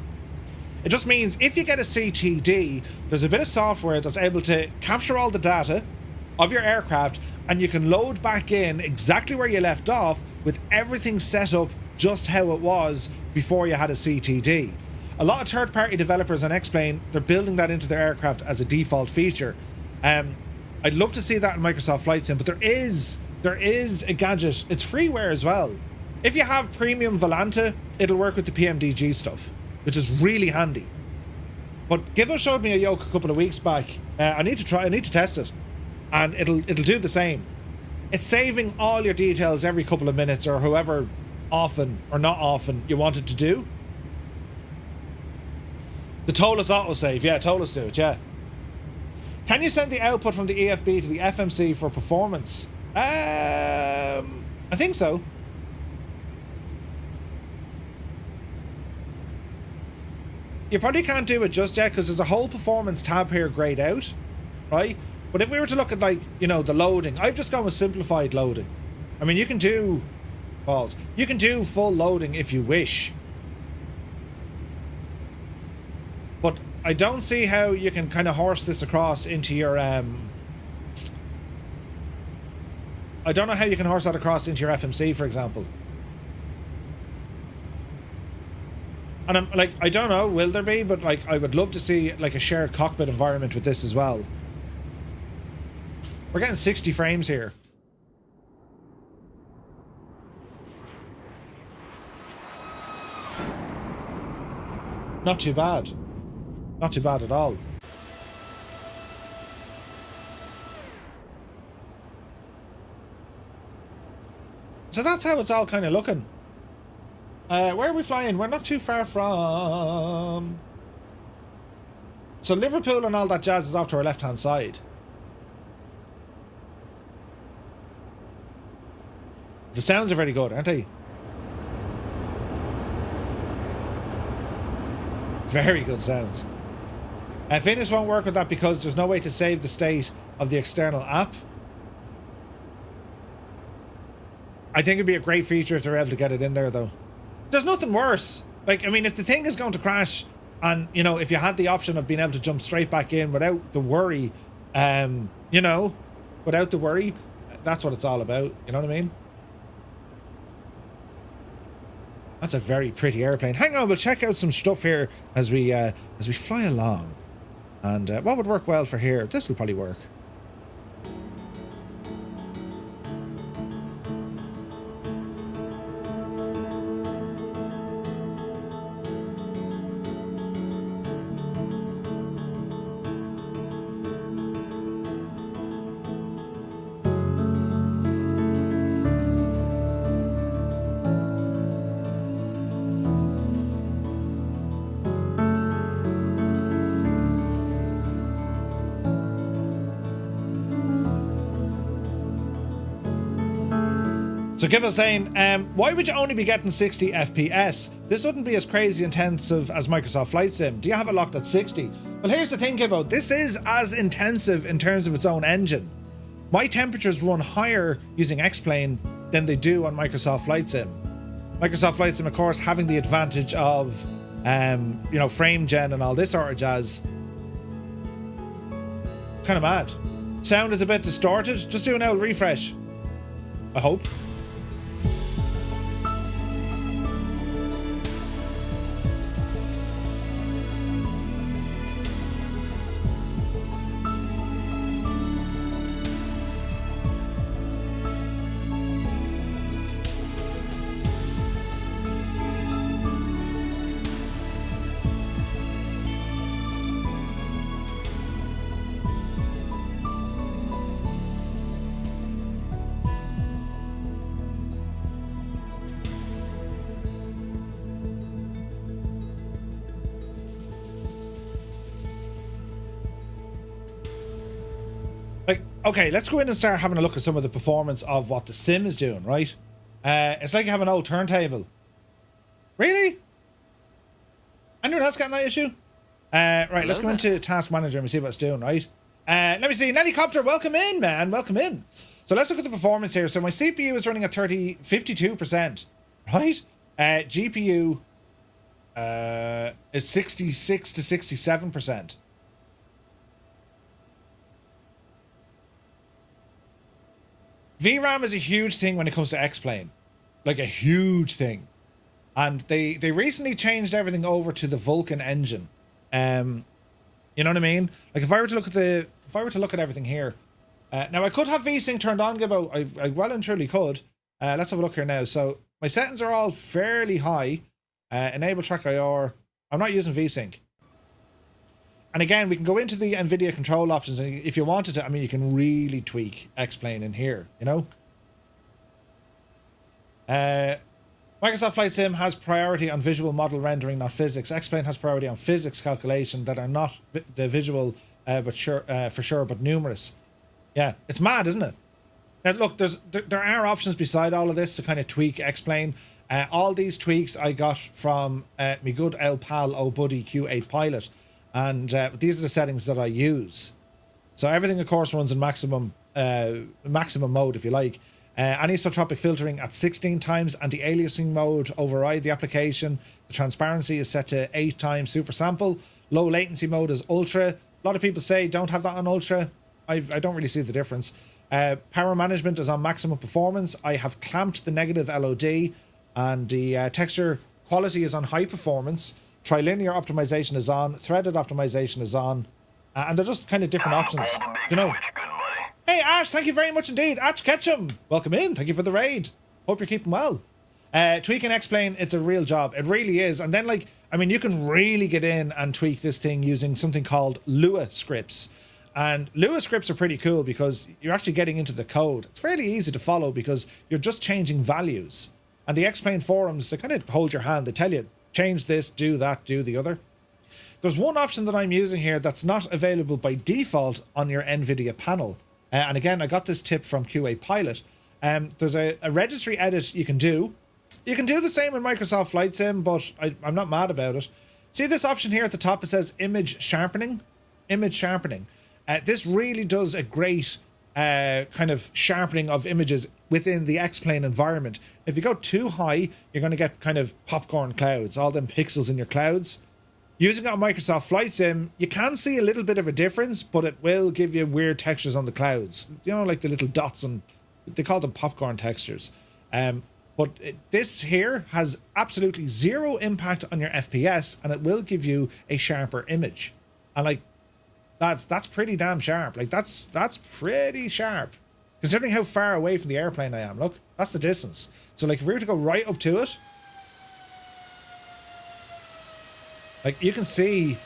It just means if you get a CTD, there's a bit of software that's able to capture all the data of your aircraft, and you can load back in exactly where you left off with everything set up just how it was before you had a CTD. A lot of third-party developers on X-Plane, they're building that into their aircraft as a default feature. I'd love to see that in Microsoft Flight Sim, but there is a gadget. It's freeware as well. If you have premium Volanta, it'll work with the PMDG stuff, which is really handy. But Gibbo showed me a yoke a couple of weeks back. I need to test it, and it'll do the same. It's saving all your details every couple of minutes, or however often or not often you want it to do. The Tolus autosave, yeah, Tolus do it, yeah. Can you send the output from the EFB to the FMC for performance? I think so. You probably can't do it just yet because there's a whole performance tab here grayed out, right? But if we were to look at, like, you know, the loading, I've just gone with simplified loading. I mean, you can do balls. You can do full loading if you wish. But I don't see how you can kind of horse this across into your I don't know how you can horse that across into your FMC, for example. And I'm like, I don't know, will there be? But like, I would love to see like a shared cockpit environment with this as well. We're getting 60 frames here. Not too bad. Not too bad at all. So that's how it's all kind of looking. Where are we flying? We're not too far from... So Liverpool and all that jazz is off to our left-hand side. The sounds are very good, aren't they? Very good sounds. Venus won't work with that because there's no way to save the state of the external app. I think it'd be a great feature if they're able to get it in there, though. There's nothing worse. Like, I mean, if the thing is going to crash, and, you know, if you had the option of being able to jump straight back in without the worry, you know, without the worry, that's what it's all about. You know what I mean? That's a very pretty airplane. Hang on, we'll check out some stuff here as we fly along. And what would work well for here? This will probably work. So Gibbo's saying, why would you only be getting 60 FPS? This wouldn't be as crazy intensive as Microsoft Flight Sim. Do you have it locked at 60? Well, here's the thing, Gibbo. This is as intensive in terms of its own engine. My temperatures run higher using X-Plane than they do on Microsoft Flight Sim. Microsoft Flight Sim, of course, having the advantage of, you know, frame gen and all this sort of jazz. It's kind of mad. Sound is a bit distorted. Just do an L refresh. I hope. Okay, let's go in and start having a look at some of the performance of what the sim is doing, right? It's like you have an old turntable. Really? Anyone else getting that issue? Right, let's go into Task Manager and see what it's doing, right? Let me see. Helicopter, welcome in, man. Welcome in. So let's look at the performance here. So my CPU is running at 52%, right? GPU is 66 to 67%. VRAM is a huge thing when it comes to X-Plane. Like a huge thing. And they recently changed everything over to the Vulcan engine. You know what I mean? Like if I were to look at everything here, now I could have VSync turned on, Gibbo. I well and truly could. Let's have a look here now. So my settings are all fairly high. Enable track IR. I'm not using VSync. And again, we can go into the NVIDIA control options, and if you wanted to, I mean, you can really tweak X-Plane in here, you know? Microsoft Flight Sim has priority on visual model rendering, not physics. X-Plane has priority on physics calculation that are not the visual, but sure, for sure, but numerous. Yeah, it's mad, isn't it? Now, look, there are options beside all of this to kind of tweak X-Plane. All these tweaks I got from my good old pal, Buddy Q8 Pilot. And these are the settings that I use. So everything, of course, runs in maximum mode, if you like. Anisotropic filtering at 16 times. Anti-aliasing mode override the application. The transparency is set to 8 times super sample. Low latency mode is ultra. A lot of people say don't have that on ultra. I don't really see the difference. Power management is on maximum performance. I have clamped the negative LOD. And the texture quality is on high performance. Trilinear optimization is on. Threaded optimization is on. And they're just kind of different options. You know. Hey, Ash, thank you very much indeed. Ash Ketchum, welcome in. Thank you for the raid. Hope you're keeping well. Tweaking X-Plane, it's a real job. It really is. And then, like, I mean, you can really get in and tweak this thing using something called Lua scripts. And Lua scripts are pretty cool because you're actually getting into the code. It's fairly easy to follow because you're just changing values. And the X-Plane forums, they kind of hold your hand. They tell you, change this, do that, do the other. There's one option that I'm using here that's not available by default on your NVIDIA panel. And again, I got this tip from QA Pilot. There's a registry edit you can do. You can do the same in Microsoft Flight Sim, but I'm not mad about it. See this option here at the top? It says image sharpening. Image sharpening. This really does a great kind of sharpening of images within the X-Plane environment. If you go too high, you're going to get kind of popcorn clouds, all them pixels in your clouds. Using it on Microsoft Flight Sim, you can see a little bit of a difference, but it will give you weird textures on the clouds. You know, like the little dots, and they call them popcorn textures. But this here has absolutely zero impact on your FPS, and it will give you a sharper image. And like, that's pretty damn sharp. Like that's pretty sharp. Considering how far away from the airplane I am. Look, that's the distance. So like if we were to go right up to it, like you can see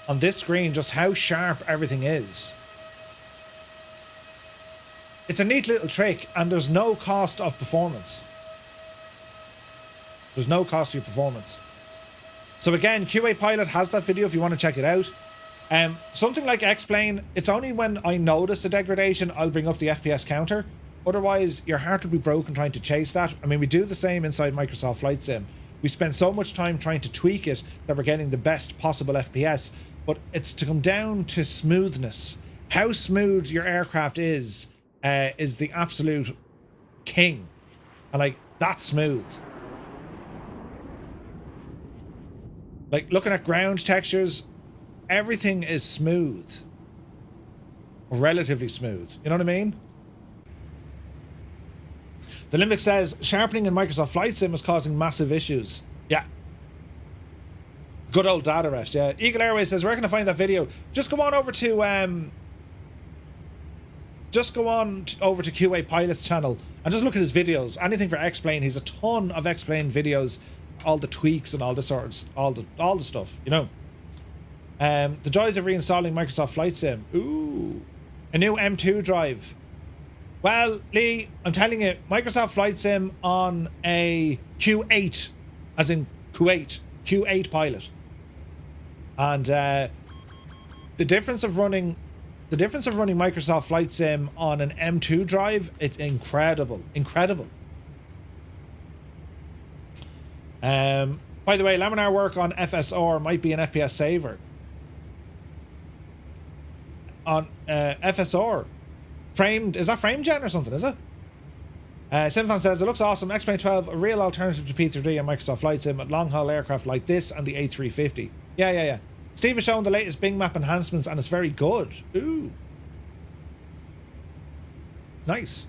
on this screen just how sharp everything is. It's a neat little trick, and there's no cost of performance. There's no cost to your performance. So again, QA Pilot has that video if you want to check it out. Something like X-Plane, it's only when I notice a degradation I'll bring up the FPS counter. Otherwise, your heart will be broken trying to chase that. I mean, we do the same inside Microsoft Flight Sim. We spend so much time trying to tweak it that we're getting the best possible FPS, but it's to come down to smoothness. How smooth your aircraft is the absolute king. And like, that's smooth. Like looking at ground textures, everything is smooth. Relatively smooth. You know what I mean? The Limbic says, sharpening in Microsoft Flight Sim is causing massive issues. Yeah. Good old data refs, yeah. Eagle Airways says, where can I find that video? Just go on over to QA Pilot's channel and just look at his videos. Anything for X-Plane. He's a ton of X-Plane videos, all the tweaks and all the sorts, all the stuff, you know. The joys of reinstalling Microsoft Flight Sim. Ooh. A new M2 drive. Well, Lee, I'm telling you, Microsoft Flight Sim on a Q8, as in Kuwait, Q8 Pilot. And the difference of running Microsoft Flight Sim on an M2 drive, it's incredible. Incredible. By the way, laminar work on FSR might be an FPS saver. on FSR. Framed, is that frame gen or something, is it? Simfan says, it looks awesome. X-Plane 12, a real alternative to P3D and Microsoft Flight Sim at long-haul aircraft like this and the A350. Yeah. Steve has shown the latest Bing Map enhancements and it's very good. Ooh. Nice.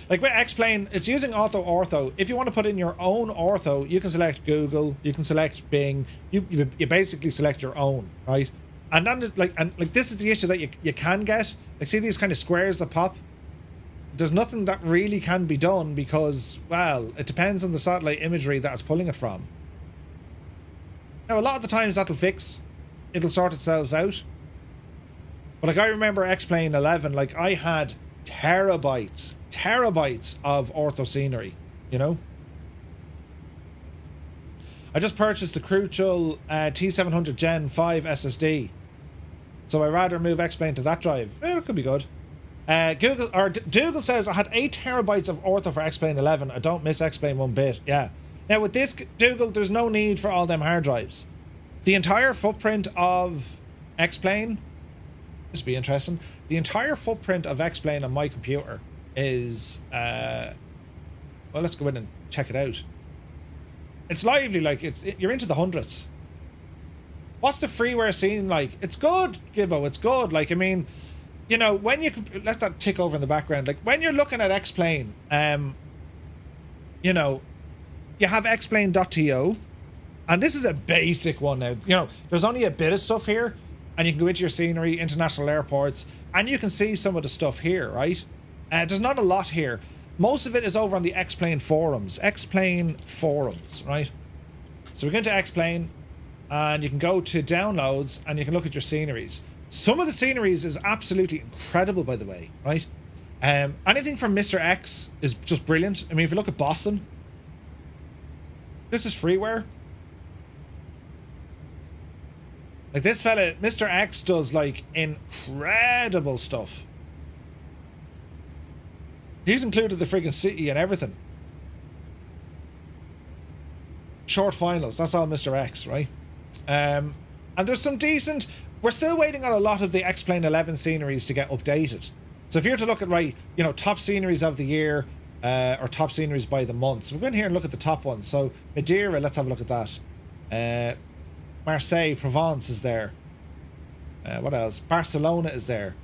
Like with X-Plane, it's using auto ortho. If you want to put in your own ortho, you can select Google, you can select Bing, you basically select your own, right? And then like this is the issue that you can get. Like see these kind of squares that pop? There's nothing that really can be done because, well, it depends on the satellite imagery that it's pulling it from. Now, a lot of the times that'll fix. It'll sort itself out. But like I remember X-Plane 11, like I had terabytes of ortho scenery, you know? I just purchased the Crucial T700 Gen 5 SSD. So I'd rather move X-Plane to that drive. It could be good. Google says I had 8 terabytes of ortho for X-Plane 11. I don't miss X-Plane one bit. Yeah. Now with this, Google, there's no need for all them hard drives. The entire footprint of X-Plane, this will be interesting. The entire footprint of X-Plane on my computer is, well, let's go in and check it out. It's lively, like you're into the hundreds. What's the freeware scene like? It's good, Gibbo. It's good. Like I mean. You know, when you let that tick over in the background, like when you're looking at X-Plane, you know, you have xplane.to, and this is a basic one now. You know, there's only a bit of stuff here, and you can go into your scenery, international airports, and you can see some of the stuff here, right? There's not a lot here. Most of it is over on the X-Plane forums. X-Plane forums, right? So we go into X-Plane, and you can go to downloads, and you can look at your sceneries. Some of the sceneries is absolutely incredible, by the way, right? Anything from Mr. X is just brilliant. I mean, if you look at Boston, this is freeware. Like this fella, Mr. X does like incredible stuff. He's included the friggin' city and everything. Short finals, that's all Mr. X, right? And there's some decent... We're still waiting on a lot of the X-Plane 11 sceneries to get updated. So if you're to look at, right, you know, top sceneries of the year, or top sceneries by the month. So we'll go in here and look at the top ones. So Madeira, let's have a look at that. Marseille, Provence is there. What else? Barcelona is there.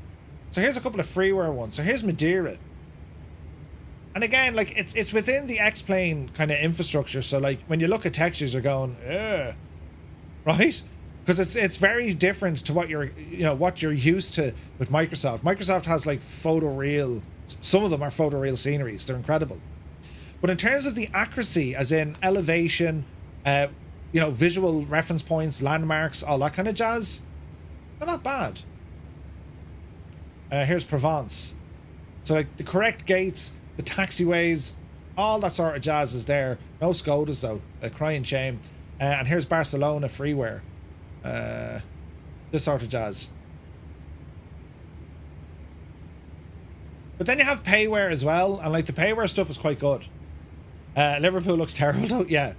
So here's a couple of freeware ones. So here's Madeira. And again, like it's within the X-Plane kind of infrastructure. So like when you look at textures, you're going, ugh. Right? Because it's very different to what you're used to with Microsoft. Microsoft has like photoreal, some of them are photoreal sceneries. They're incredible. But in terms of the accuracy, as in elevation, you know, visual reference points, landmarks, all that kind of jazz, they're not bad. Here's Provence. So like the correct gates, the taxiways, all that sort of jazz is there. No Skodas though, a crying shame. And here's Barcelona freeware. This sort of jazz. But then you have payware as well, and like the payware stuff is quite good. Liverpool looks terrible though, yeah.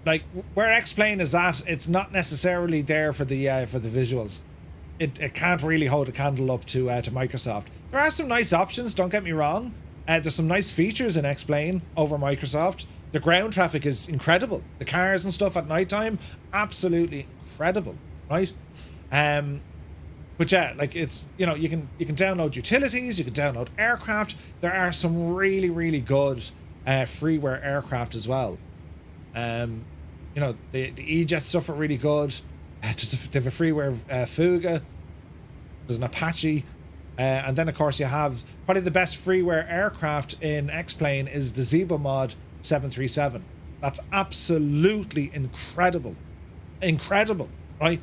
Like where X-Plane is at, it's not necessarily there for the visuals. It can't really hold a candle up to Microsoft. There are some nice options, don't get me wrong. There's some nice features in X-Plane over Microsoft. The ground traffic is incredible. The cars and stuff at nighttime, absolutely incredible, right? But yeah, like it's, you know, you can download utilities, you can download aircraft. There are some really, really good freeware aircraft as well. You know, the E-Jet stuff are really good. They have a freeware Fuga. There's an Apache. And then of course you have probably the best freeware aircraft in X-Plane is the Zebo Mod 737. That's absolutely incredible. Incredible, right?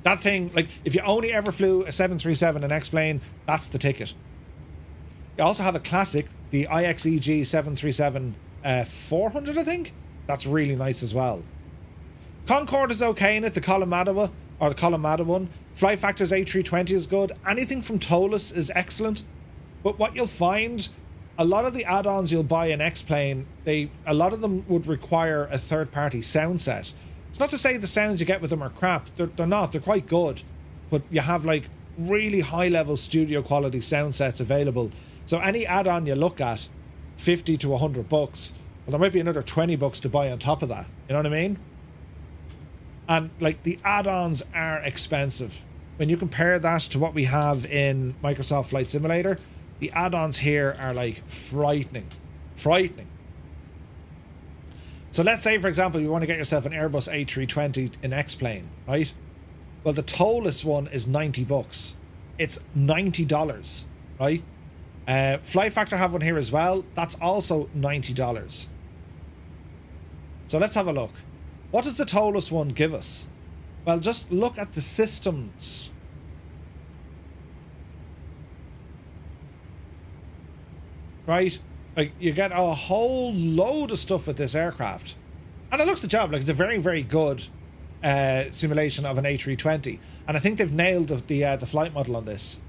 That thing, like, if you only ever flew a 737 in X-Plane, that's the ticket. You also have a classic, the IXEG 737 400, I think. That's really nice as well. Concorde is okay in it, the Colomado one. Flight Factor's A320 is good. Anything from Tolus is excellent. But what you'll find, a lot of the add-ons you'll buy in X-Plane, a lot of them would require a third-party sound set. It's not to say the sounds you get with them are crap. They're not. They're quite good. but you have like really high level studio quality sound sets available. So any add-on you look at, 50 to 100 bucks, well, there might be another 20 bucks to buy on top of that. You know what I mean? And like the add-ons are expensive. When you compare that to what we have in Microsoft Flight Simulator, the add-ons here are like frightening. So let's say, for example, you want to get yourself an Airbus A320 in X-Plane, right? Well, the towless one is 90 bucks. It's $90, right? Flight Factor have one here as well. That's also $90. So let's have a look. What does the towless one give us? Well, just look at the systems. Right? Like, you get a whole load of stuff with this aircraft. And it looks the job. Like, it's a very, very good simulation of an A320. And I think they've nailed the flight model on this.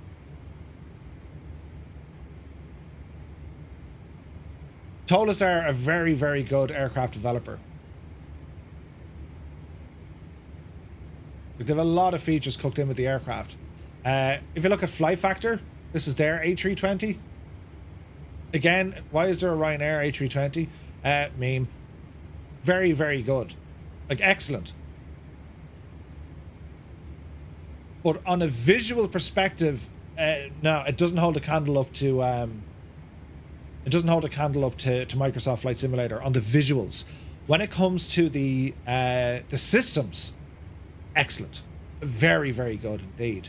Towless are a very, very good aircraft developer. They have a lot of features cooked in with the aircraft. If you look at Flight Factor, this is their A320. Again, why is there a Ryanair A320? Meme. Very, very good. Like, excellent. But on a visual perspective, no, it doesn't hold a candle up to... it doesn't hold a candle up to Microsoft Flight Simulator on the visuals. When it comes to the systems, excellent. Very, very good indeed.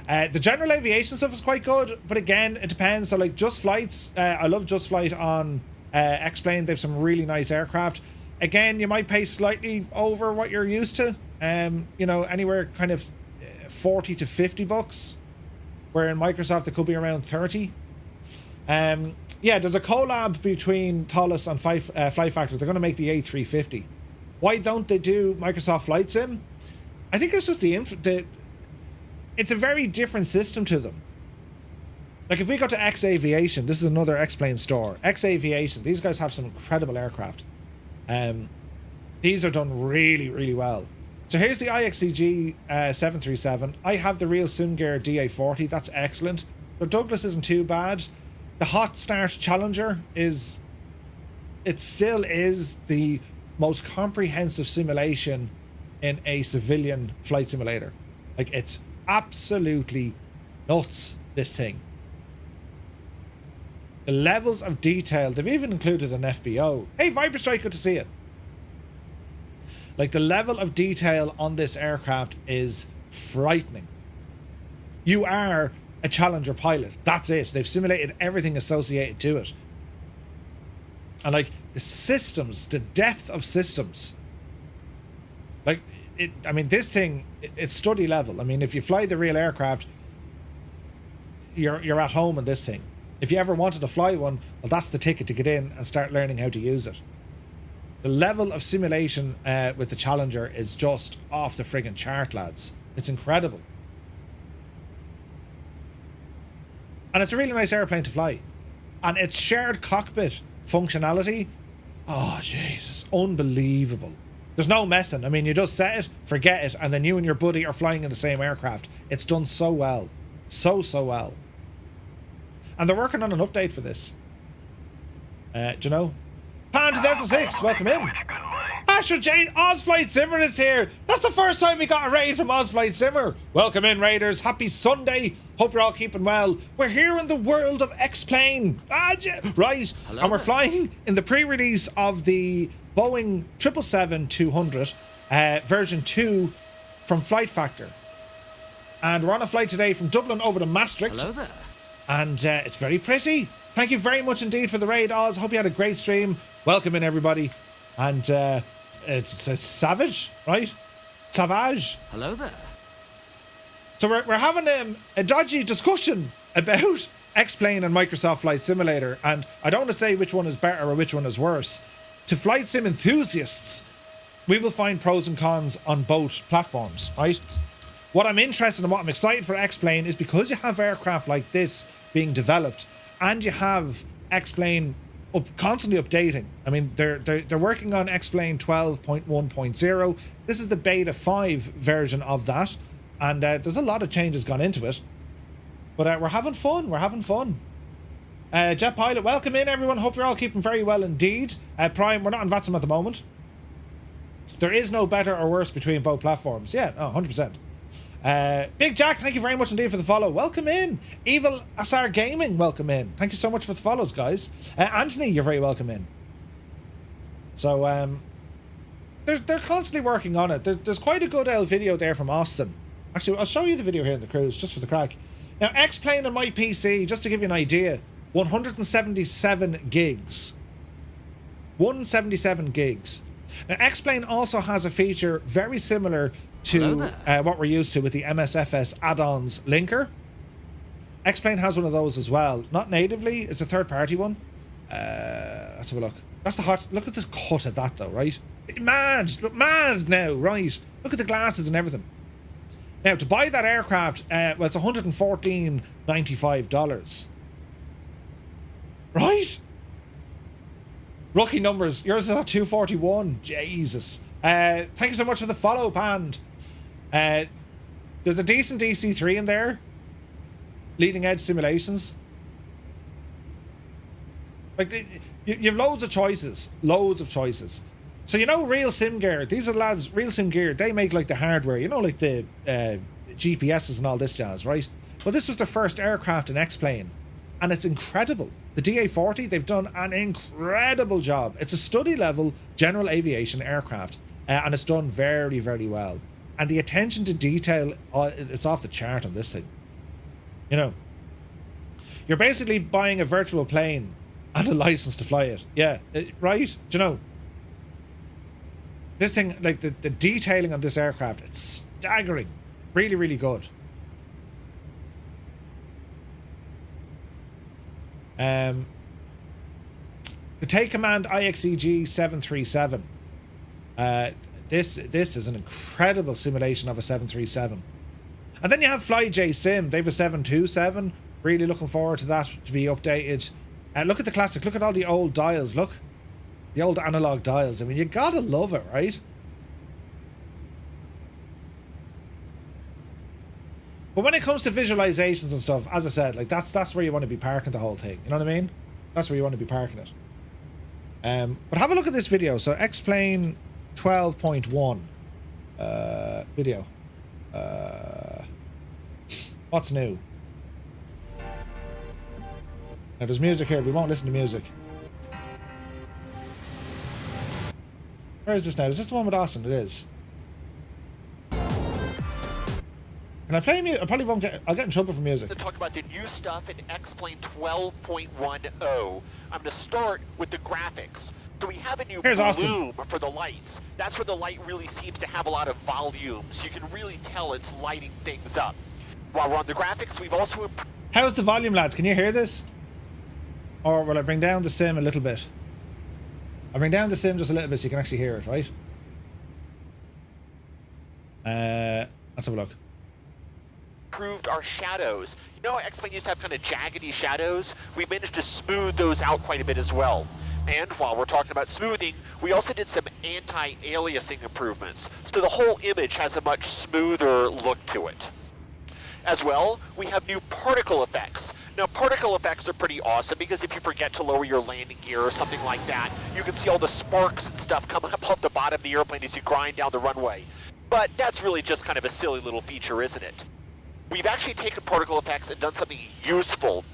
The general aviation stuff is quite good, but again, it depends. So like Just Flights, I love Just Flight on X-Plane. They have some really nice aircraft. Again, you might pay slightly over what you're used to. You know, anywhere kind of 40 to 50 bucks, where in Microsoft it could be around 30. Yeah, there's a collab between Thales and Flight Factor. They're going to make the A350. Why don't they do Microsoft Flight Sim? I think it's just it's a very different system to them. Like if we go to X Aviation, this is another X-Plane store. X Aviation, these guys have some incredible aircraft. These are done really, really well. So here's the IXCG 737. I have the real SimGear DA40. That's excellent. The Douglas isn't too bad. The Hot Start Challenger it still is the most comprehensive simulation in a civilian flight simulator. Like, it's absolutely nuts, this thing. The levels of detail, they've even included an FBO. Hey, Viper Strike, good to see it. Like, the level of detail on this aircraft is frightening. You are a Challenger pilot. That's it. They've simulated everything associated to it. And like the systems, the depth of systems. Like, I mean, this thing, it's study level. I mean, if you fly the real aircraft, you're at home in this thing. If you ever wanted to fly one, well, that's the ticket to get in and start learning how to use it. The level of simulation with the Challenger is just off the friggin' chart, lads. It's incredible. And it's a really nice airplane to fly. And its shared cockpit functionality, oh Jesus, unbelievable. There's no messing. I mean, you just set it, forget it, and then you and your buddy are flying in the same aircraft. It's done so well. So well. And they're working on an update for this. Do you know? Pan 2006, welcome in. Asher Jane, Ozflight Simmer is here. That's the first time we got a raid from Ozflight Simmer. Welcome in, raiders. Happy Sunday. Hope you're all keeping well. We're here in the world of X-Plane. Right. Hello and we're there. flying in the pre-release of the Boeing 777-200 version 2 from Flight Factor. And we're on a flight today from Dublin over to Maastricht. Hello there. And it's very pretty. Thank you very much indeed for the raid, Oz. Hope you had a great stream. Welcome in, everybody. And it's Savage, right? Savage. Hello there. So we're having a dodgy discussion about X-Plane and Microsoft Flight Simulator. And I don't want to say which one is better or which one is worse. To flight sim enthusiasts, we will find pros and cons on both platforms, right? What I'm interested in and what I'm excited for X-Plane is because you have aircraft like this being developed and you have X-Plane constantly updating. I mean, they're working on X-Plane 12.1.0. This is the beta 5 version of that. And there's a lot of changes gone into it. But we're having fun. We're having fun. Jet Pilot, welcome in, everyone. Hope you're all keeping very well indeed. Prime, we're not on FF777 at the moment. There is no better or worse between both platforms. Yeah, 100%. Big Jack, thank you very much indeed for the follow. Welcome in. Evil Asar Gaming, welcome in. Thank you so much for the follows, guys. Anthony, you're very welcome in. So, they're constantly working on it. There's quite a good video there from Austin. Actually, I'll show you the video here in the cruise, just for the crack. Now, X-Plane on my PC, just to give you an idea, 177 gigs. 177 gigs. Now, X-Plane also has a feature very similar to what we're used to with the MSFS add-ons linker. X-Plane has one of those as well. Not natively, it's a third-party one. Let's have a look. That's the hot... Look at this cut of that, though, right? Mad now, right? Look at the glasses and everything. Now, to buy that aircraft, well, it's $114.95. Right? Rookie numbers. Yours is at 241. Jesus. Thank you so much for the follow, Pand. There's a decent DC3 in there. Leading edge simulations. Like, you have loads of choices. Loads of choices. So, you know, Real Sim Gear, these are the lads, Real Sim Gear, they make like the hardware, you know, like the GPSs and all this jazz, right? Well, this was their first aircraft in X-Plane, and it's incredible. The DA-40, they've done an incredible job. It's a study level general aviation aircraft, and it's done very, very well. And the attention to detail, it's off the chart on this thing. You know, you're basically buying a virtual plane and a license to fly it. Yeah, right? Do you know? This thing, like the detailing on this aircraft, it's staggering. Really, really good. The Take Command IXEG 737. This is an incredible simulation of a 737. And then you have flightsim. They have a 727. Really looking forward to that to be updated. Look at the classic. Look at all the old dials. Look. The old analog dials. I mean, you gotta love it, right? But when it comes to visualizations and stuff, as I said, like that's where you want to be parking the whole thing. You know what I mean? That's where you want to be parking it. But have a look at this video. So X-Plane 12.1 video. What's new? Now there's music here. We won't listen to music. Where is this now? Is this the one with Austin? It is. Can I play music? I probably won't get... I'll get in trouble for music. To talk about the new stuff in X-Plane 12.10. I'm going to start with the graphics. So we have a new bloom for the lights. That's where the light really seems to have a lot of volume, so you can really tell it's lighting things up. While we're on the graphics, we've also... How's the volume, lads? Can you hear this? Or will I bring down the sim a little bit? I'll bring down the sim just a little bit so you can actually hear it, right? Let's have a look. Improved our shadows. You know, X-Plane used to have kind of jaggedy shadows. We managed to smooth those out quite a bit as well. And while we're talking about smoothing, we also did some anti-aliasing improvements. So the whole image has a much smoother look to it. As well, we have new particle effects. Now, particle effects are pretty awesome because if you forget to lower your landing gear or something like that, you can see all the sparks and stuff coming up off the bottom of the airplane as you grind down the runway. But that's really just kind of a silly little feature, isn't it? We've actually taken particle effects and done something useful.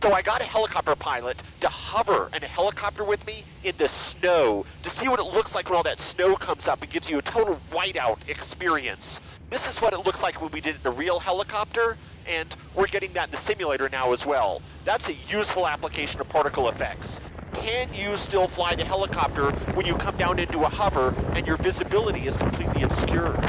So I got a helicopter pilot to hover in a helicopter with me in the snow to see what it looks like when all that snow comes up and gives you a total whiteout experience. This is what it looks like when we did it in a real helicopter, and we're getting that in the simulator now as well. That's a useful application of particle effects. Can you still fly the helicopter when you come down into a hover and your visibility is completely obscured?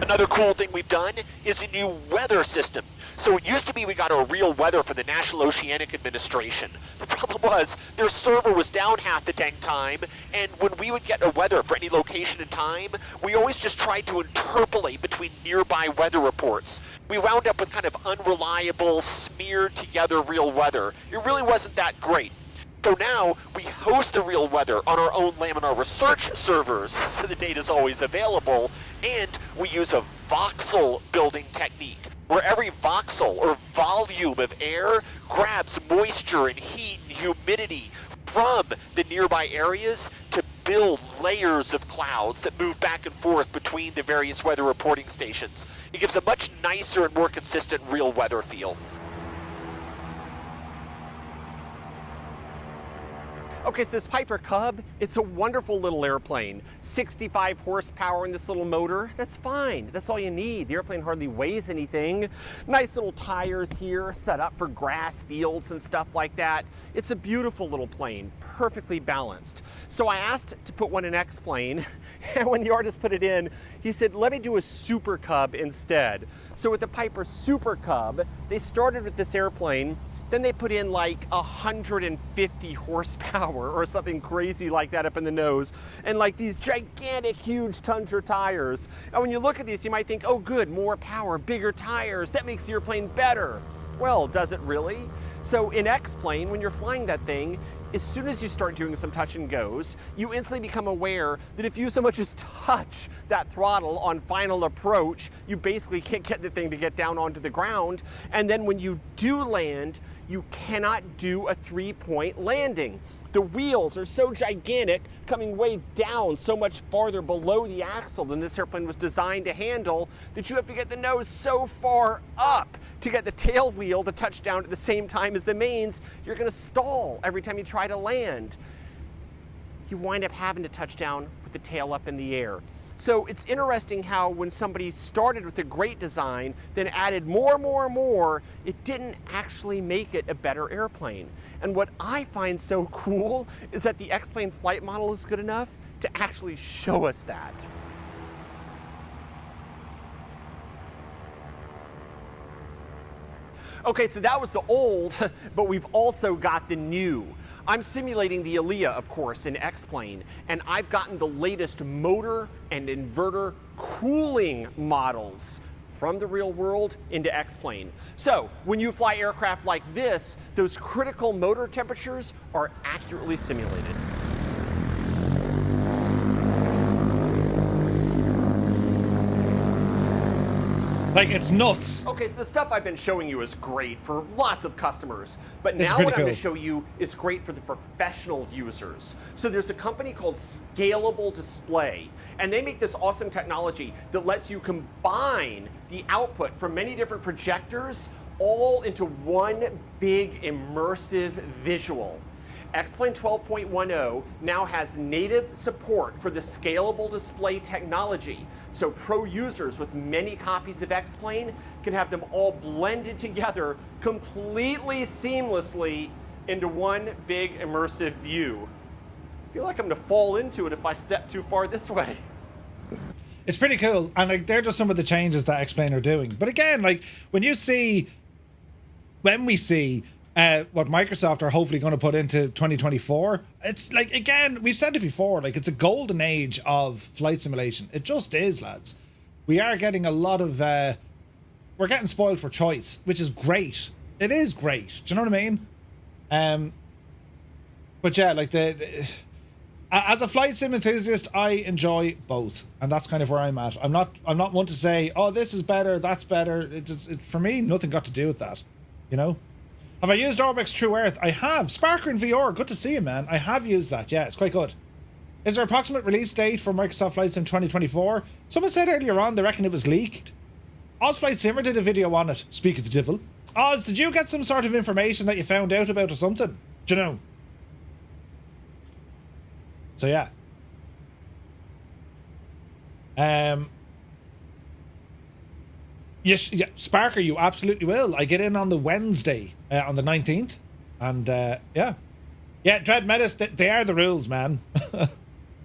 Another cool thing we've done is a new weather system. So it used to be we got our real weather from the National Oceanic Administration. The problem was their server was down half the dang time, and when we would get a weather for any location and time, we always just tried to interpolate between nearby weather reports. We wound up with kind of unreliable, smeared together real weather. It really wasn't that great. So now we host the real weather on our own Laminar research servers, so the data is always available, and we use a voxel building technique, where every voxel or volume of air grabs moisture and heat and humidity from the nearby areas to build layers of clouds that move back and forth between the various weather reporting stations. It gives a much nicer and more consistent real weather feel. Okay, so this Piper Cub, it's a wonderful little airplane. 65 horsepower in this little motor. That's fine. That's all you need. The airplane hardly weighs anything. Nice little tires here, set up for grass fields and stuff like that. It's a beautiful little plane, perfectly balanced. So I asked to put one in X-Plane, and when the artist put it in, he said, let me do a Super Cub instead. So with the Piper Super Cub, they started with this airplane. Then they put in like 150 horsepower or something crazy like that up in the nose, and like these gigantic, huge Tundra tires. And when you look at these, you might think, oh good, more power, bigger tires, that makes the airplane better. Well, does it really? So in X-Plane, when you're flying that thing, as soon as you start doing some touch and goes, you instantly become aware that if you so much as touch that throttle on final approach, you basically can't get the thing to get down onto the ground. And then when you do land, you cannot do a 3-point landing. The wheels are so gigantic, coming way down so much farther below the axle than this airplane was designed to handle, that you have to get the nose so far up to get the tail wheel to touch down at the same time as the mains. You're gonna stall every time you try to land. You wind up having to touch down with the tail up in the air. So it's interesting how when somebody started with a great design, then added more, it didn't actually make it a better airplane. And what I find so cool is that the X-Plane flight model is good enough to actually show us that. Okay, so that was the old, but we've also got the new. I'm simulating the Aliyah, of course, in X-Plane, and I've gotten the latest motor and inverter cooling models from the real world into X-Plane. So when you fly aircraft like this, those critical motor temperatures are accurately simulated. Like, it's nuts. Okay, so the stuff I've been showing you is great for lots of customers, but This is now pretty what I'm cool. going to show you is great for the professional users. So there's a company called Scalable Display, and they make this awesome technology that lets you combine the output from many different projectors all into one big immersive visual. X-Plane 12.10 now has native support for the scalable display technology, so pro users with many copies of X-Plane can have them all blended together completely seamlessly into one big immersive view. I feel like I'm gonna fall into it if I step too far this way. It's pretty cool, and like they're just some of the changes that X-Plane are doing. But again, like when we see what Microsoft are hopefully going to put into 2024, it's like, again, we've said it before, like it's a golden age of flight simulation. It just is, lads. We are getting a lot of we're getting spoiled for choice, which is great. It is great. Do you know what I mean? But yeah, like as a flight sim enthusiast, I enjoy both, and that's kind of where I'm at. I'm not one to say, oh, this is better, that's better. For me, nothing got to do with that, you know. Have I used Orbx True Earth? I have. Sparker in VR, good to see you, man. I have used that, yeah, it's quite good. Is there an approximate release date for Microsoft Flight Sim 2024? Someone said earlier on they reckon it was leaked. Oz Flight Simmer did a video on it, speak of the devil. Oz, did you get some sort of information that you found out about or something? Do you know? So yeah. Yes, yeah, Sparker, you absolutely will. I get in on the Wednesday, on the 19th, and yeah, Dread Metis, they are the rules, man.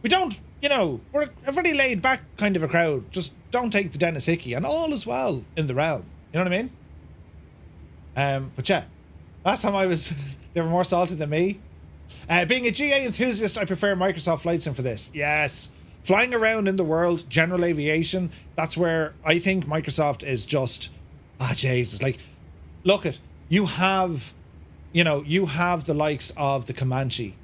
We don't, you know, we're a very laid back kind of a crowd. Just don't take the Dennis Hickey, and all is well in the realm. You know what I mean? But yeah, last time I was, they were more salty than me. Being a GA enthusiast, I prefer Microsoft Flight Sim for this. Yes. Flying around in the world, general aviation, that's where I think Microsoft is just, Jesus, like, look at, you have you know, you have the likes of the Comanche.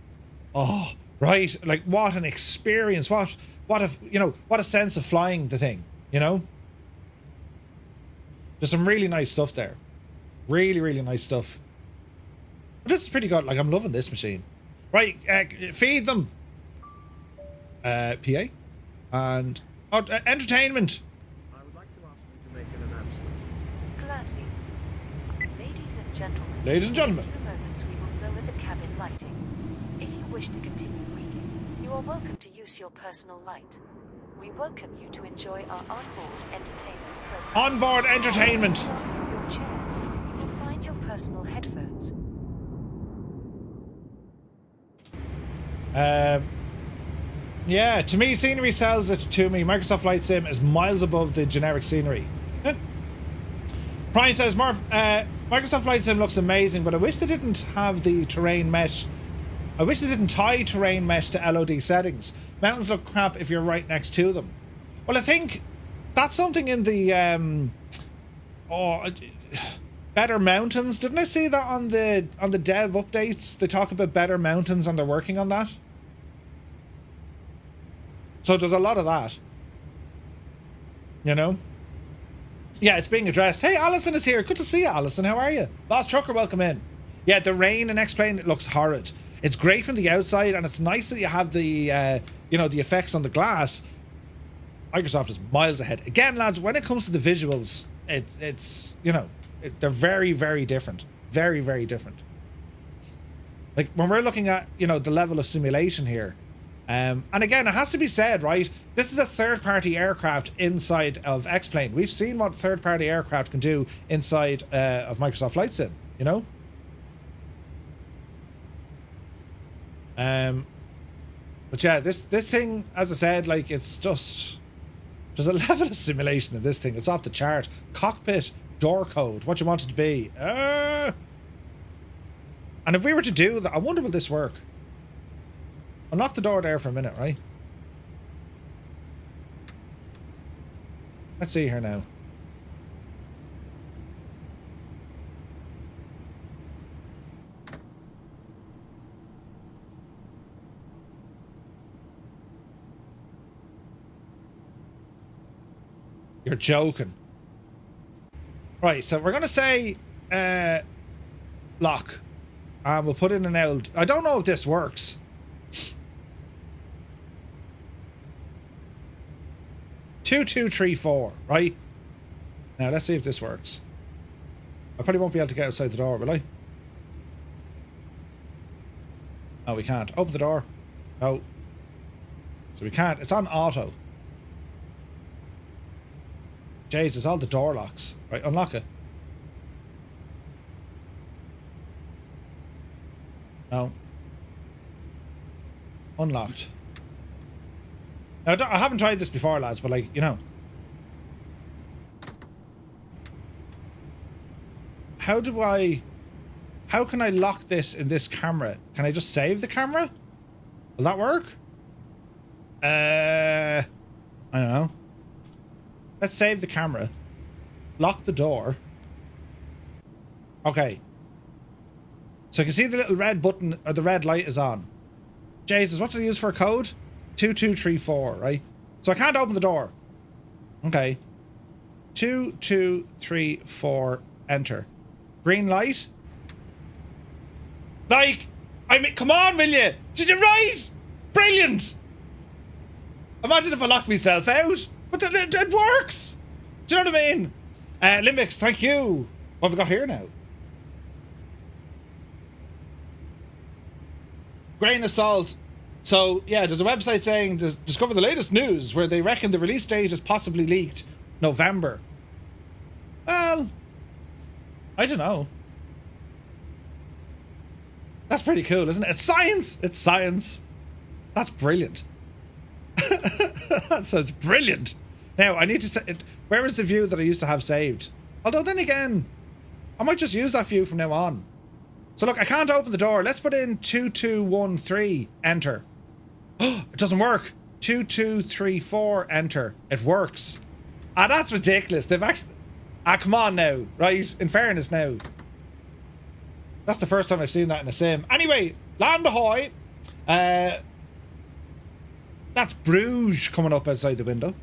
Oh, right. Like, what an experience. What a sense of flying the thing, you know? There's some really nice stuff there. Really, really nice stuff. But this is pretty good. Like, I'm loving this machine. Right, feed them. PA. And entertainment. I would like to ask you to make an announcement. Gladly. Ladies and gentlemen. Ladies and gentlemen. In a few moments we will lower the cabin lighting. If you wish to continue reading, you are welcome to use your personal light. We welcome you to enjoy our onboard entertainment program. Onboard entertainment. Start your chairs. You will find your personal headphones. Yeah, to me, scenery sells it to me. Microsoft Flight Sim is miles above the generic scenery. Brian says, Microsoft Flight Sim looks amazing, but I wish they didn't have the terrain mesh. I wish they didn't tie terrain mesh to LOD settings. Mountains look crap if you're right next to them. Well, I think that's something in the better mountains. Didn't I see that on the dev updates? They talk about better mountains and they're working on that. So there's a lot of that. You know? Yeah, it's being addressed. Hey, Alison is here. Good to see you, Alison. How are you? Lost Trucker, welcome in. Yeah, the rain in X-Plane, it looks horrid. It's great from the outside, and it's nice that you have the, the effects on the glass. Microsoft is miles ahead. Again, lads, when it comes to the visuals, they're very, very different. Very, very different. Like, when we're looking at, the level of simulation here, and again, it has to be said, right? This is a third-party aircraft inside of X-Plane. We've seen what third-party aircraft can do inside of Microsoft Flight Sim, you know? But yeah, this thing, as I said, like, it's just... There's a level of simulation in this thing. It's off the chart. Cockpit, door code, what you want it to be. And if we were to do that, I wonder will this work? Unlock the door there for a minute, right? Let's see here now. You're joking. Right, so we're going to say lock. And we'll put in an L. I don't know if this works. Two, 2, 3, 4, right? Now, let's see if this works. I probably won't be able to get outside the door, will I? No, we can't. Open the door. No. So we can't. It's on auto. Jesus, all the door locks. Right, unlock it. No. Unlocked. Now, I haven't tried this before, lads, but, like, how can I lock this in this camera? Can I just save the camera? Will that work? I don't know. Let's save the camera. Lock the door. Okay. So you can see the little red button, or the red light is on. Jesus, what did I use for a code? 2, 2, 3, 4, right? So I can't open the door. Okay. 2, 2, 3, 4, enter. Green light. Like, I mean, come on, will you? Did you write? Brilliant. Imagine if I locked myself out. But it works. Do you know what I mean? Limbix, thank you. What have we got here now? Grain of salt. So, yeah, there's a website saying discover the latest news where they reckon the release date is possibly leaked November. Well, I don't know. That's pretty cool, isn't it? It's science. It's science. That's brilliant. That sounds brilliant. Now, I need to say, where is the view that I used to have saved? Although then again, I might just use that view from now on. So look, I can't open the door. Let's put in 2, 2, 1, 3, enter. Oh, it doesn't work. 2, 2, 3, 4, enter. It works. Ah, that's ridiculous. They've actually... Ah, come on now, right? In fairness now. That's the first time I've seen that in a sim. Anyway, land ahoy. That's Bruges coming up outside the window.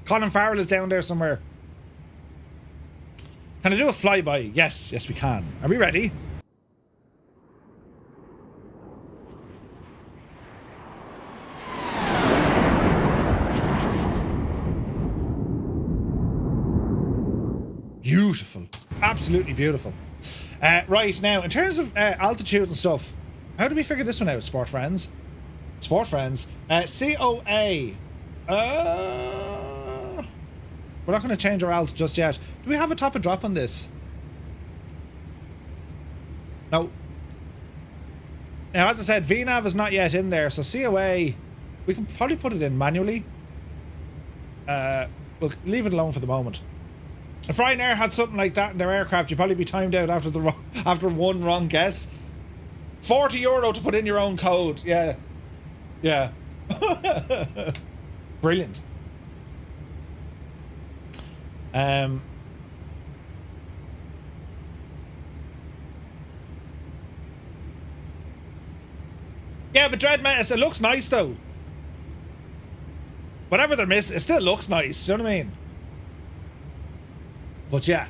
Colin Farrell is down there somewhere. Can I do a flyby? Yes, we can. Are we ready? Beautiful. Absolutely beautiful. Right, now, in terms of altitude and stuff, how do we figure this one out, sport friends? Sport friends. COA. We're not going to change our alt just yet. Do we have a top of drop on this? No. Now, as I said, VNAV is not yet in there, so COA, we can probably put it in manually. We'll leave it alone for the moment. If Ryanair had something like that in their aircraft, you'd probably be timed out after one wrong guess. €40 to put in your own code. Yeah. Yeah. Brilliant. Yeah, but Dread Menace, it looks nice though. Whatever they're missing, it still looks nice. Do you know what I mean? But yeah.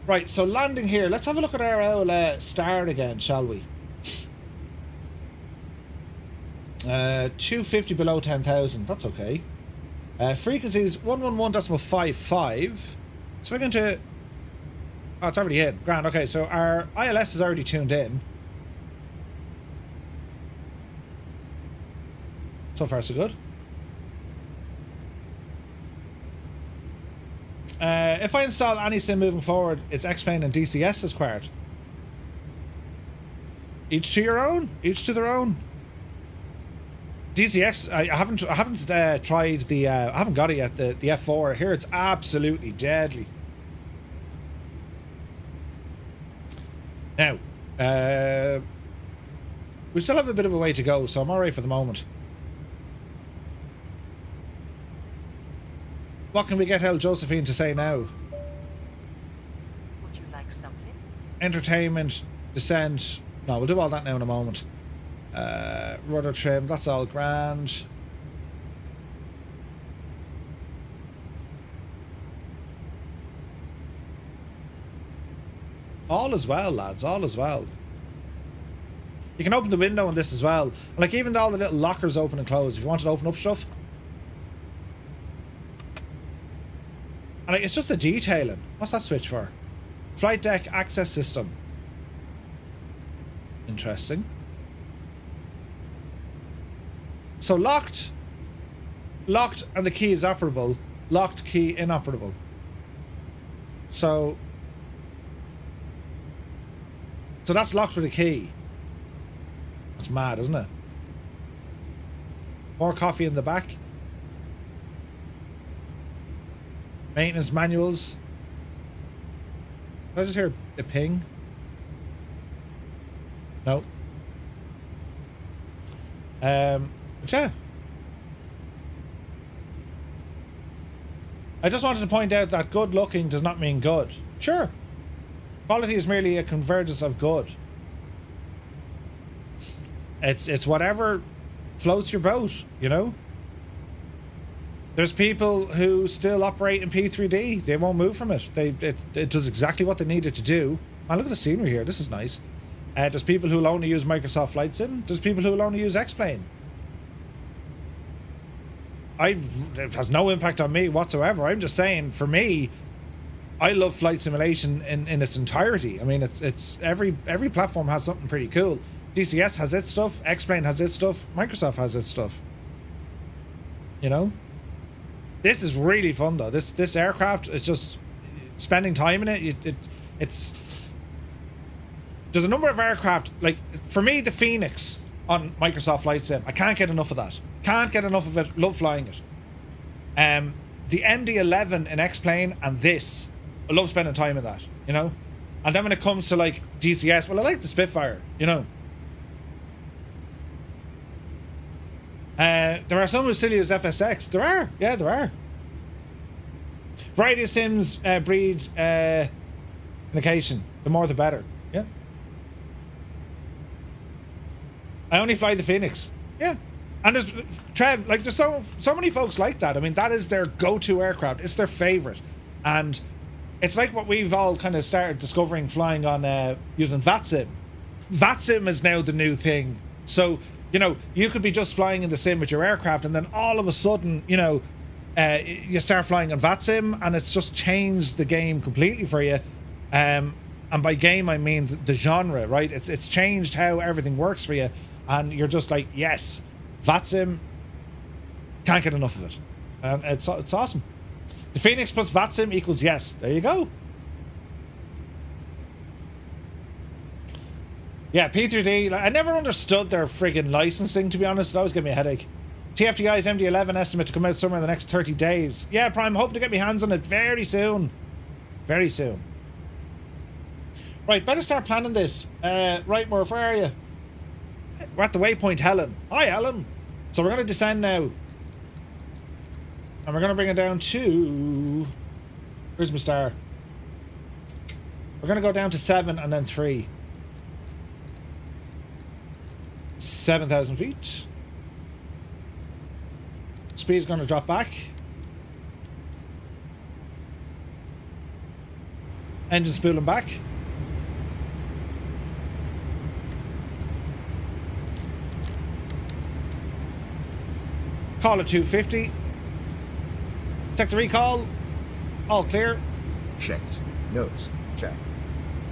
Right, so landing here. Let's have a look at our old start again, shall we? 250 below 10,000. That's okay. Frequency is 111.55. So we're going to... Oh, it's already in. Grand. Okay, so our ILS is already tuned in. So far, so good. If I install any sim moving forward, it's X-Plane and DCS is required. Each to your own. Each to their own. DCX, I haven't tried the I haven't got it yet, the F4. Here it's absolutely deadly. Now, we still have a bit of a way to go, so I'm alright for the moment. What can we get El Josephine to say now? Would you like something? Entertainment, descent. No, we'll do all that now in a moment. Rudder trim, that's all grand. All as well, lads, all as well. You can open the window on this as well. Like, even all the little lockers open and close. If you want to open up stuff. And like, it's just the detailing. What's that switch for? Flight deck access system. Interesting. So locked, and the key is operable. Locked, key inoperable. So that's locked with a key. That's mad, isn't it? More coffee in the back. Maintenance manuals. Did I just hear a ping? No. But yeah. I just wanted to point out that good looking does not mean good. Sure. Quality is merely a convergence of good. It's whatever floats your boat, you know? There's people who still operate in P3D. They won't move from it. It does exactly what they need it to do. Man, look at the scenery here. This is nice. There's people who'll only use Microsoft Flight Sim. There's people who'll only use X-Plane. It has no impact on me whatsoever. I'm just saying, for me, I love flight simulation in its entirety. I mean, it's every platform has something pretty cool. DCS has its stuff. X-Plane has its stuff. Microsoft has its stuff. You know? This is really fun though. This aircraft, it's just spending time in it. It's there's a number of aircraft, like for me, the Phoenix on Microsoft Flight Sim. I can't get enough of that. Can't get enough of it. Love flying it. The MD-11 in X-Plane and this, I love spending time in that. You know, and then when it comes to like DCS, well, I like the Spitfire. You know. There are some who still use FSX. There are. Yeah, there are. Variety of sims breed communication. The more the better. Yeah. I only fly the Phoenix. Yeah. And there's, Trev, like, there's so many folks like that. I mean, that is their go-to aircraft. It's their favorite. And it's like what we've all kind of started discovering flying on using FlightSim. FlightSim is now the new thing. So, you know, you could be just flying in the sim with your aircraft, and then all of a sudden, you know, you start flying on FlightSim, and it's just changed the game completely for you. And by game, I mean the genre, right? It's changed how everything works for you, and you're just like, yes, FlightSim, can't get enough of it, and it's awesome. The Phoenix plus FlightSim equals yes. There you go. Yeah, P3D, like, I never understood their friggin' licensing, to be honest. It always gave me a headache. TFTI's MD-11 estimate to come out somewhere in the next 30 days. Yeah, Prime, hoping to get my hands on it very soon. Very soon. Right, better start planning this. Right, Murph, where are you? We're at the waypoint, Helen. Hi, Helen. So we're going to descend now. And we're going to bring it down to... Where's my star? We're going to go down to 7 and then 3. 7,000 feet. Speed's going to drop back. Engine spooling back. Call it 250. Check the recall. All clear. Checked. Notes. Check.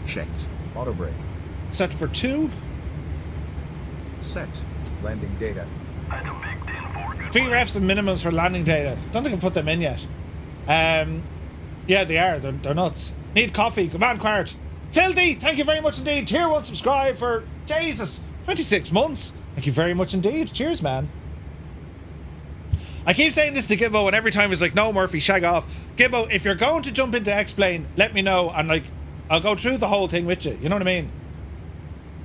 Checked. Auto brake. Set for 2. Set. Landing data. That's a big 10-4. Good 3 way. refs and minimums for landing data. Don't think I put them in yet. Yeah, they are. They're nuts. Need coffee. Come on, Quart. Filthy, thank you very much indeed. Tier 1 subscribe for, Jesus, 26 months. Thank you very much indeed. Cheers, man. I keep saying this to Gibbo, and every time he's like, no, Murphy, shag off. Gibbo, if you're going to jump into X-Plane, let me know, and like, I'll go through the whole thing with you. You know what I mean?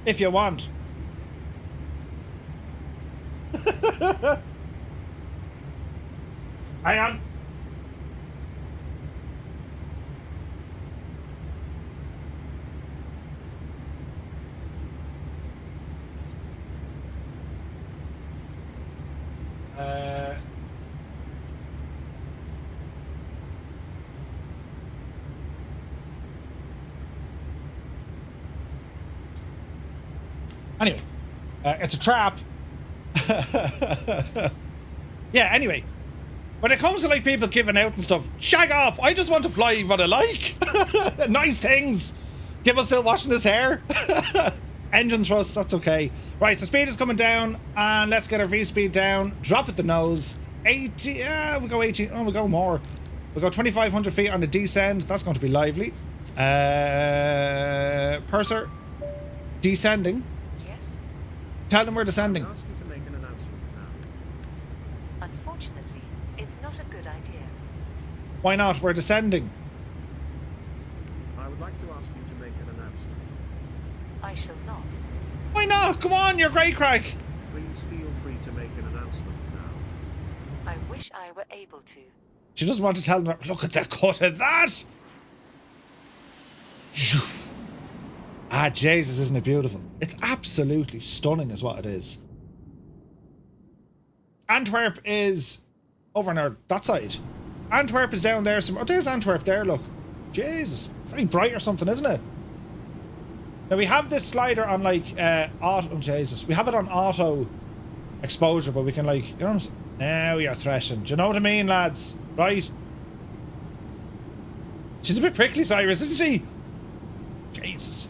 If you want. Hang on. Anyway, it's a trap. Yeah, anyway. When it comes to like people giving out and stuff, shag off. I just want to fly what I like. Nice things. Gibbo's still washing his hair. Engine thrust, that's okay. Right, so speed is coming down, and let's get our V-speed down. Drop at the nose. 80, yeah, we'll go 18. Oh, we'll go more. We'll go 2,500 feet on the descent. That's going to be lively. Purser. Descending. Yes? Tell them we're descending. I ask you to make an announcement now. Unfortunately, it's not a good idea. Why not? We're descending. I would like to ask you to make an announcement. I shall not. Why not? Come on, you're great, crack. Please feel free to make an announcement now. I wish I were able to. She doesn't want to tell them. Look at the cut of that. Ah, Jesus, isn't it beautiful? It's absolutely stunning is what it is. Antwerp is over on that side. Antwerp is down there. Oh, there's Antwerp there, look. Jesus, very bright or something, isn't it? Now we have this slider on like auto. Oh, Jesus, we have it on auto exposure, but we can like, you know what I'm saying? Now you're threshing. Do you know what I mean, lads? Right? She's a bit prickly, Cyrus, isn't she? Jesus.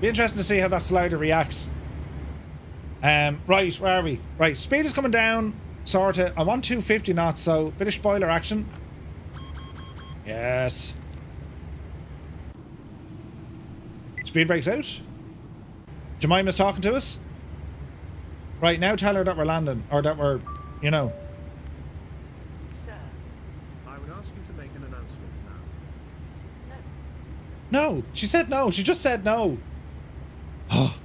Be interesting to see how that slider reacts. Right, where are we? Right, speed is coming down, sorta. I want 250 knots, so bit of spoiler action. Yes. Speed breaks out. Jemima's talking to us. Right, now tell her that we're landing, or that we're, you know. Sir, I would ask you to make an announcement now. no. No, she said no. She just said no. Oh.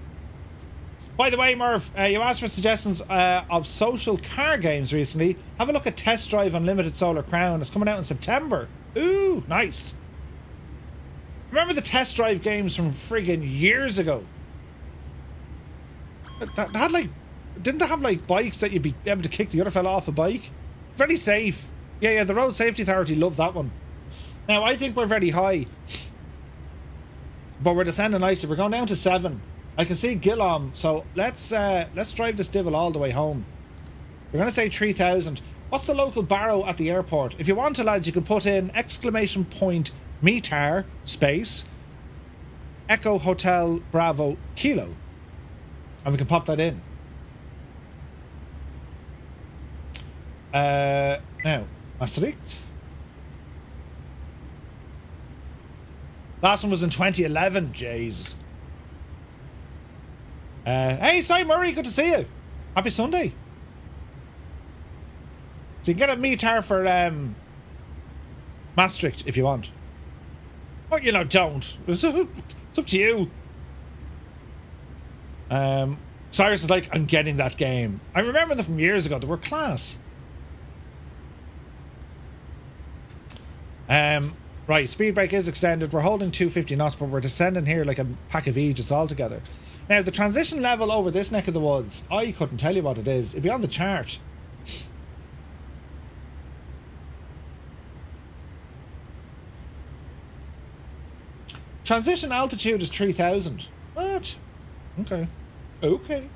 By the way, Murph, you asked for suggestions of social car games recently. Have a look at Test Drive Unlimited Solar Crown. It's coming out in September. Ooh, nice. Remember the Test Drive games from friggin' years ago? That had like, didn't they have like bikes that you'd be able to kick the other fella off a bike? Very safe. Yeah, the Road Safety Authority loved that one. Now, I think we're very high, but we're descending nicely. We're going down to 7. I can see Gillom, so let's drive this divil all the way home. We're going to say 3,000. What's the local barrow at the airport? If you want to, lads, you can put in !metar space Echo Hotel Bravo Kilo, and we can pop that in. Now, Maastricht. Last one was in 2011. Jesus. Hey, Cy Murray, good to see you. Happy Sunday. So you can get a meter for Maastricht if you want. Or, you know, don't. It's up to you. Cyrus is like, I'm getting that game. I remember them from years ago. They were class. Right, speed brake is extended. We're holding 250 knots, but we're descending here like a pack of Aegis altogether. Now, the transition level over this neck of the woods, I couldn't tell you what it is. It'd be on the chart. Transition altitude is 3,000. What? Okay. Okay.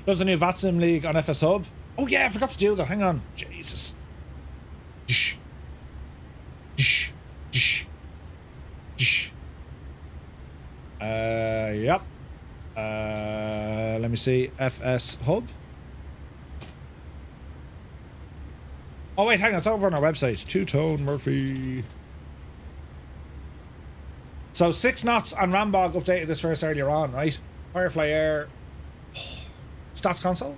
Loves the new VATSIM League on FS Hub. Oh yeah, I forgot to do that. Hang on. Jesus. Dish. Dish. Dish. Dish. Yep. Let me see. FS Hub. Oh wait, hang on. It's over on our website. Two-tone Murphy. So 6 knots on Rambog updated this first earlier on, right? Firefly Air. Stats console.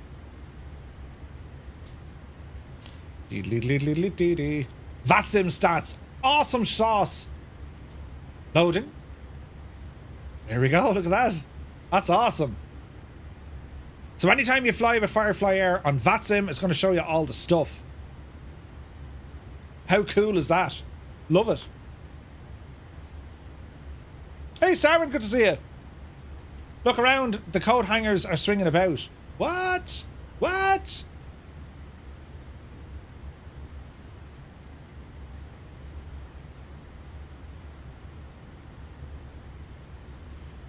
VATSIM stats. Awesome sauce. Loading. There we go. Look at that. That's awesome. So anytime you fly with Firefly Air on VATSIM, it's going to show you all the stuff. How cool is that? Love it. Hey, Simon, good to see you. Look around. The coat hangers are swinging about. What? What?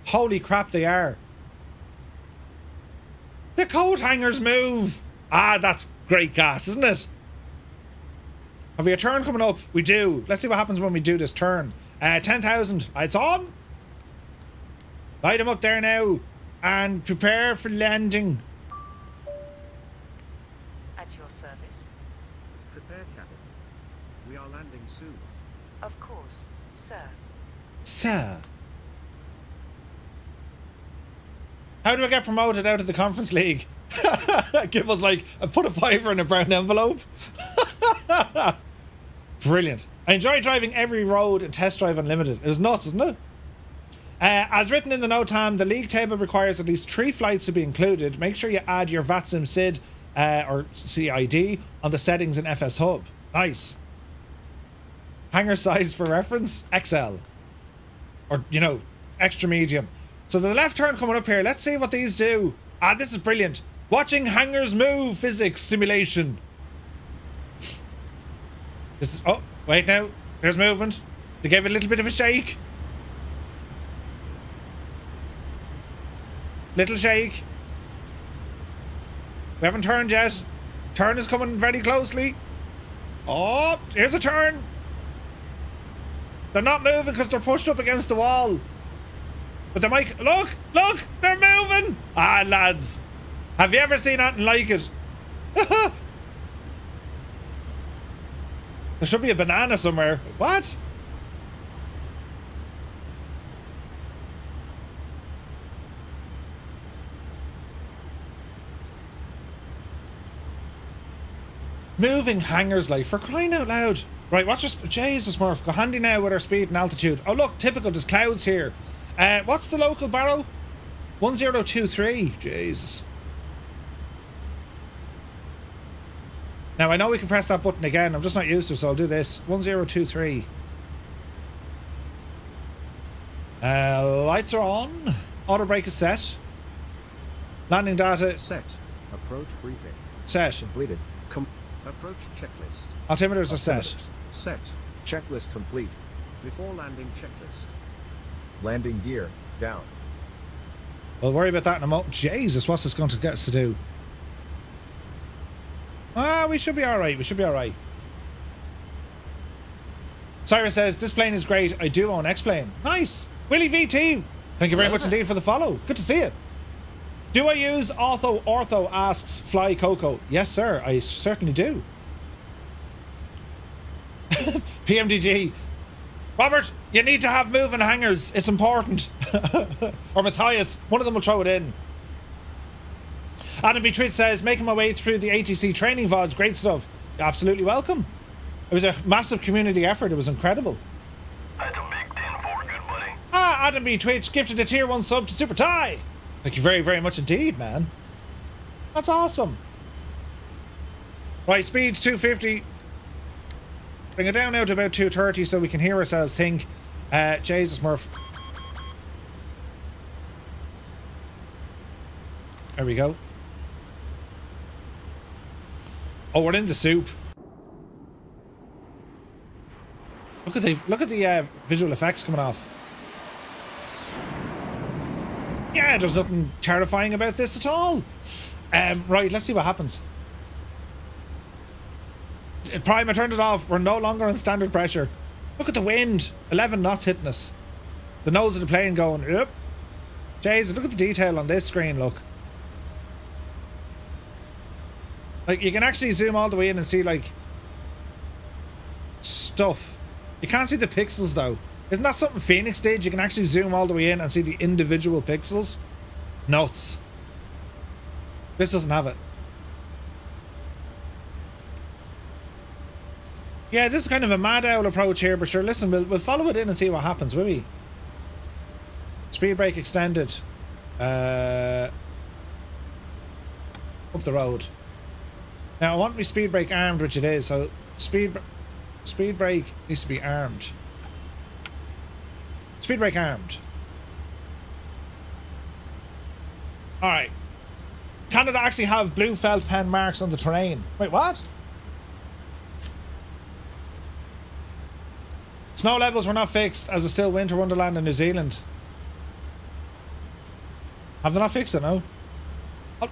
Holy crap, they are. The coat hangers move. Ah, that's great gas, isn't it? Have we a turn coming up? We do. Let's see what happens when we do this turn. 10,000. It's on. Light them up there now. And prepare for landing. At your service. Prepare, Captain. We are landing soon. Of course, sir. Sir. How do I get promoted out of the conference league? Give us like, put a fiver in a brown envelope. Brilliant. I enjoy driving every road in Test Drive Unlimited. It was nuts, isn't it? As written in the NOTAM, the league table requires at least 3 flights to be included. Make sure you add your VATSIM SID or CID on the settings in FS Hub. Nice. Hangar size for reference, XL. Or, you know, extra medium. So the left turn coming up here. Let's see what these do. Ah, this is brilliant. Watching hangars move physics simulation. This is, oh, wait now. There's movement. They gave it a little bit of a shake. Little shake. We haven't turned yet. Turn is coming very closely. Oh, here's a turn. They're not moving because they're pushed up against the wall. But they might... Look! Look! They're moving! Ah, lads. Have you ever seen anything like it? There should be a banana somewhere. What? Moving hangars, like, for crying out loud. Right, watch this. Jesus, Murph. Go handy now with our speed and altitude. Oh, look, typical. There's clouds here. What's the local barrow? 1023. Jesus. Now I know we can press that button again. I'm just not used to it, so I'll do this. 1023. Lights are on. Auto brake is set. Landing data Set. Approach briefing. set. Completed. Approach checklist. Altimeters are set. Set. Checklist complete. Before landing checklist. Landing gear down. We'll worry about that in a moment. Jesus, what's this going to get us to do? We should be alright. We should be alright. Cyrus says, this plane is great. I do own X-Plane. Nice. Willie VT. Thank you very much indeed for the follow. Good to see you. Do I use Ortho asks Fly Coco. Yes, sir. I certainly do. PMDG. Robert, you need to have moving hangers. It's important. Or Matthias. One of them will throw it in. Adam B. Twitch says, making my way through the ATC training VODs. Great stuff. Absolutely welcome. It was a massive community effort. It was incredible. That's a big 10-4, good buddy. Adam B. Twitch gifted a tier 1 sub to Super Ty. Thank you very, very much indeed, man. That's awesome. Right, speed 250. Bring it down now to about 230 so we can hear ourselves think. Jesus, Murph. There we go. Oh, we're in the soup. Look at the visual effects coming off. Yeah, there's nothing terrifying about this at all. Right, let's see what happens. Prime, I turned it off. We're no longer on standard pressure. Look at the wind. 11 knots hitting us. The nose of the plane going, yep. Jesus, look at the detail on this screen, look. Like, you can actually zoom all the way in and see, like, stuff. You can't see the pixels, though. Isn't that something Phoenix did? You can actually zoom all the way in and see the individual pixels. Nuts. This doesn't have it. Yeah, this is kind of a mad owl approach here, but sure, listen, we'll follow it in and see what happens, will we? Speed brake extended. Up the road. Now, I want my speed brake armed, which it is, so speed brake needs to be armed. Speed brake armed. Alright. Canada actually have blue felt pen marks on the terrain. Wait, what? Snow levels were not fixed as it's still winter wonderland in New Zealand. Have they not fixed it? No.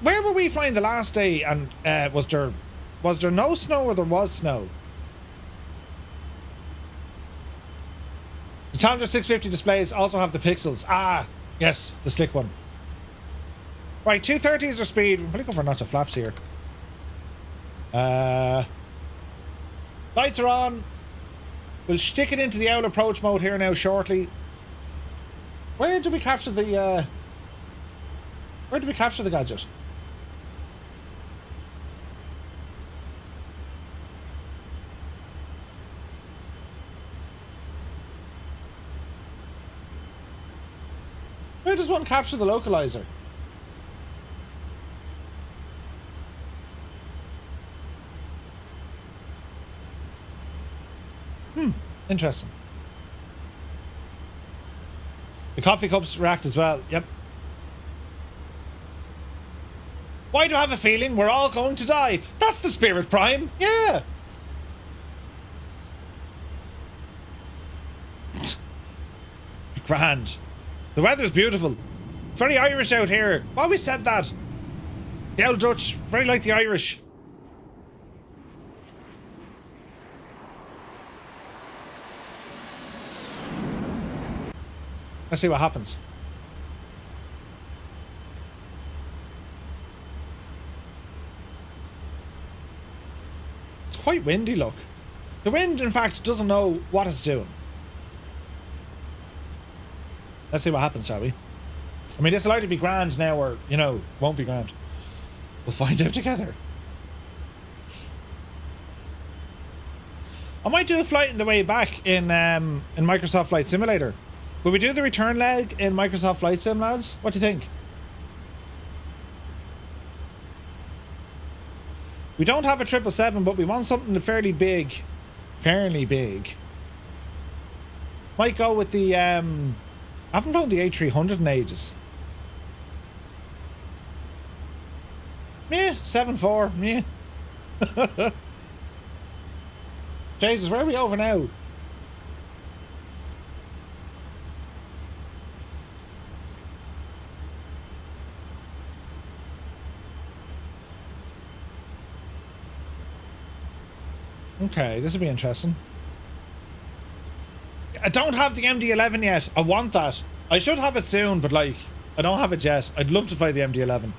Where were we flying the last day? And was there no snow or there was snow? The Challenger 650 displays also have the pixels. Ah, yes, the slick one. Right, 230 is our speed. We're probably going for lots of flaps here. Lights are on. We'll stick it into the owl approach mode here now shortly. Where did we capture the gadget? Where does one capture the localizer? Interesting. The coffee cups react as well. Yep. Why do I have a feeling we're all going to die? That's the spirit, Prime. Yeah. Grand. The weather's beautiful. It's very Irish out here. I've always said that. The old Dutch, very like the Irish. Let's see what happens. It's quite windy, look. The wind, in fact, doesn't know what it's doing. Let's see what happens, shall we? I mean, this will either be grand now or, you know, won't be grand. We'll find out together. I might do a flight on the way back in Microsoft Flight Simulator. Will we do the return leg in Microsoft Flight Sim, lads? What do you think? We don't have a 777, but we want something fairly big. Fairly big. Might go with the, I haven't flown the A300 in ages. Yeah, 7.4, yeah. Jesus, where are we over now? Okay, this will be interesting. I don't have the MD-11 yet. I want that. I should have it soon, but like, I don't have it yet. I'd love to fly the MD-11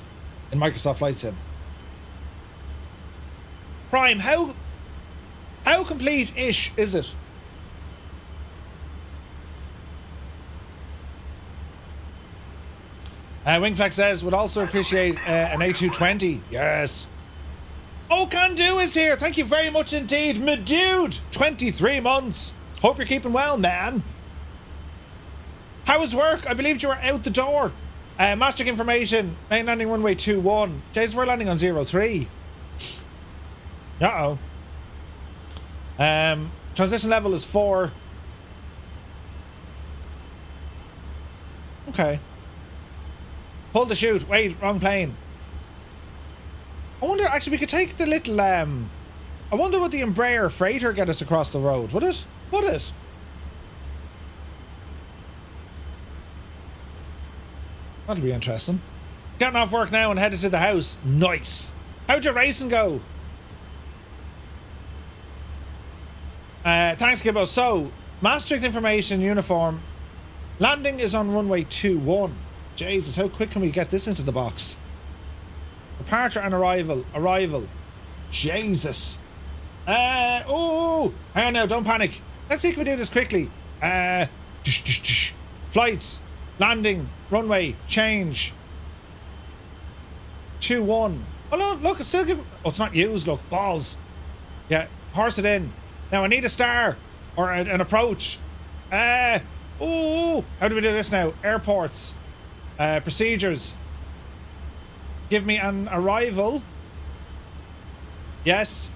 in Microsoft Flight Sim. Prime, how complete-ish is it? Wingflex says, would also appreciate an A220. Yes. Oh, Can Do is here. Thank you very much indeed. My dude, 23 months. Hope you're keeping well, man. How was work? I believed you were out the door. Master information. Main landing runway 21. Jason, we're landing on 03. Uh-oh. Transition level is 4. Okay. Hold the chute. Wait, wrong plane. I wonder, actually, we could take the little, I wonder would the Embraer freighter get us across the road? Would it? Would it? That'll be interesting. Getting off work now and headed to the house. Nice. How'd your racing go? Thanks, Gibbo. So, Maastricht information uniform. Landing is on runway 21. Jesus, how quick can we get this into the box? Departure and arrival. Arrival. Jesus. Oh, hang on now, don't panic. Let's see if we do this quickly. Flights. Landing. Runway. Change. 2-1. Oh, look, it's still giving... Oh, it's not used, look. Balls. Yeah, horse it in. Now, I need a star. Or an approach. Oh, how do we do this now? Airports. Procedures. Give me an arrival. Yes.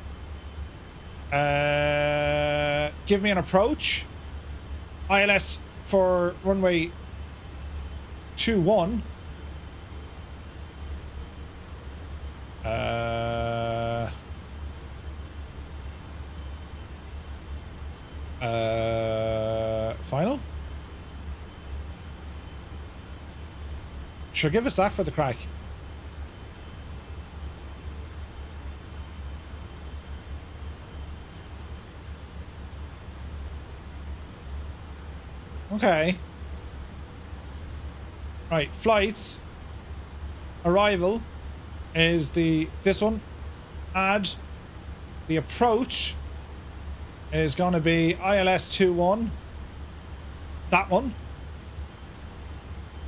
Give me an approach. ILS for runway 21. Final? Sure, give us that for the crack. Okay. Right, flights. Arrival is this one. Add. The approach is going to be ILS 21. That one.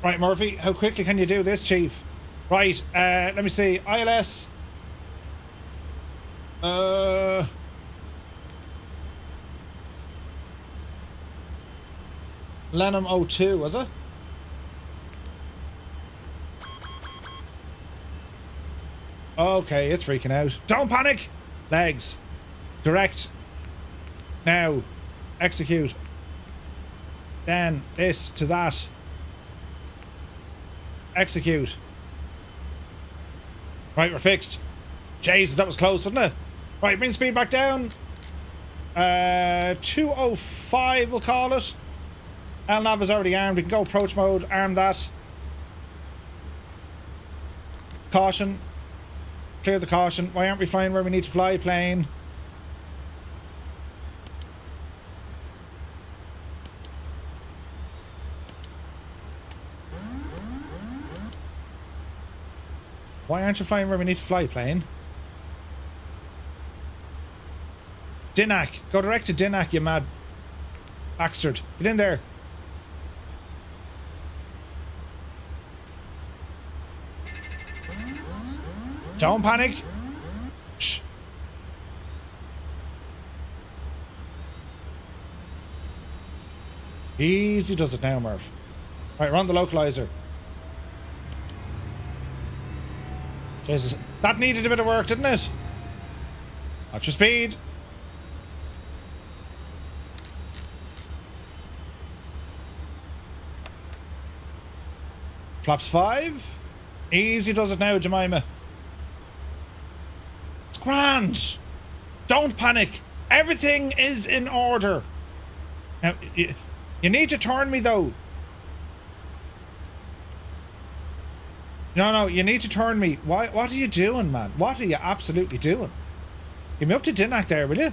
Right, Murphy, how quickly can you do this, Chief? Right, let me see. ILS. Lenham 02, was it? Okay, it's freaking out. Don't panic! Legs. Direct. Now. Execute. Then this to that. Execute. Right, we're fixed. Jesus, that was close, wasn't it? Right, bring speed back down. 205, we'll call it. LNAV is already armed. We can go approach mode. Arm that. Caution. Clear the caution. Why aren't we flying where we need to fly, plane? Why aren't you flying where we need to fly, plane? Dinnack. Go direct to Dinnack, you mad bastard. Get in there. Don't panic. Shh. Easy does it now, Murph. Right, we're on the localizer. Jesus, that needed a bit of work, didn't it? Watch your speed. Flaps 5. Easy does it now, Jemima. It's grand. Don't panic. Everything is in order. Now, you need to turn me, though. No, you need to turn me. Why? What are you doing, man? What are you absolutely doing? Get me up to Dinnack there, will you?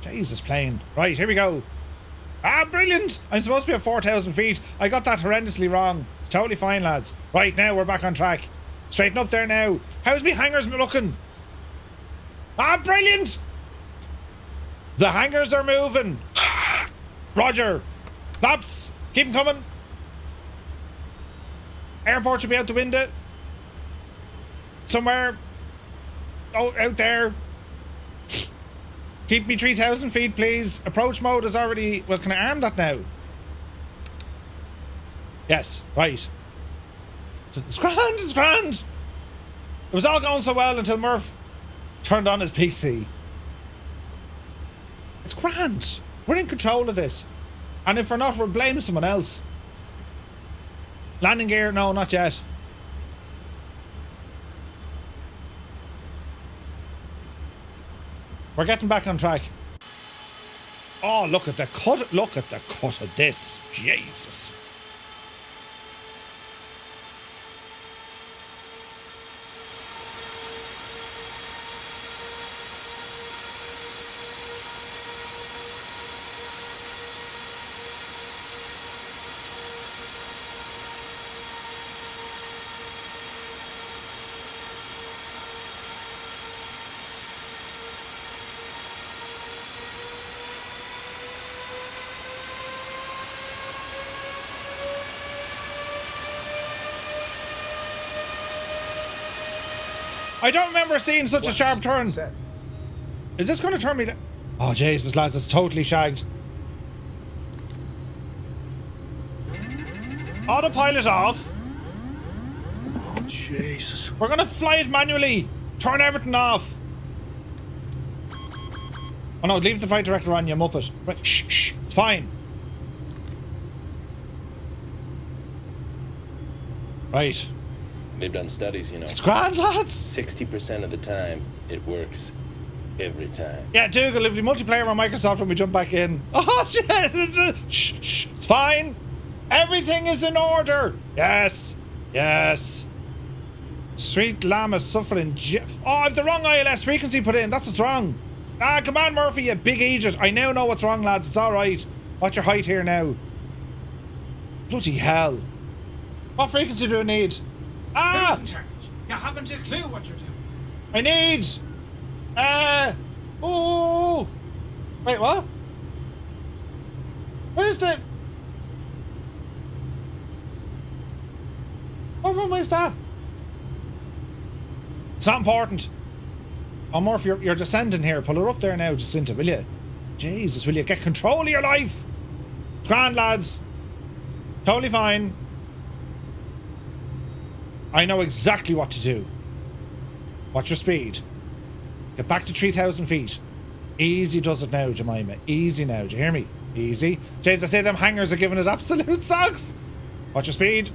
Jesus, plane. Right, here we go. Ah, brilliant! I'm supposed to be at 4,000 feet. I got that horrendously wrong. It's totally fine, lads. Right, now we're back on track. Straighten up there now. How's me hangars looking? Ah, brilliant! The hangars are moving. Roger. Laps, keep them coming. Airport should be out the window. Somewhere. Oh, out there. Keep me 3,000 feet, please. Approach mode is already... Well, can I arm that now? Yes, right. It's grand, it's grand. It was all going so well until Murph turned on his PC. It's grand. We're in control of this. And if we're not, we're blaming someone else. Landing gear? No, not yet. We're getting back on track. Oh, look at the cut. Look at the cut of this. Jesus. I don't remember seeing such a sharp turn. Is this going to turn me down? Oh, Jesus, lads, it's totally shagged. Autopilot off. Oh, Jesus. We're going to fly it manually. Turn everything off. Oh, no, leave the flight director on, you muppet. Right, shh, it's fine. Right. They've done studies, you know. It's grand, lads. 60% of the time, it works every time. Yeah, Dougal, it'll be multiplayer on Microsoft when we jump back in. Oh, shit. Shh, it's fine. Everything is in order. Yes. Sweet lamb is suffering. Oh, I've the wrong ILS frequency put in. That's what's wrong. Ah, come on, Murphy, you big idiot. I now know what's wrong, lads. It's all right. What's your height here now? Bloody hell. What frequency do I need? Ah! You haven't a clue what you're doing. I need... Oh! Wait, what? Where's the... What runway is that? It's not important. Oh, Murph, you're descending here. Pull her up there now, Jacinta, will you? Jesus, will you get control of your life? It's grand, lads. Totally fine. I know exactly what to do. Watch your speed. Get back to 3,000 feet. Easy does it now, Jemima. Easy now. Do you hear me? Easy. Jeez, I say them hangars are giving it absolute socks. Watch your speed.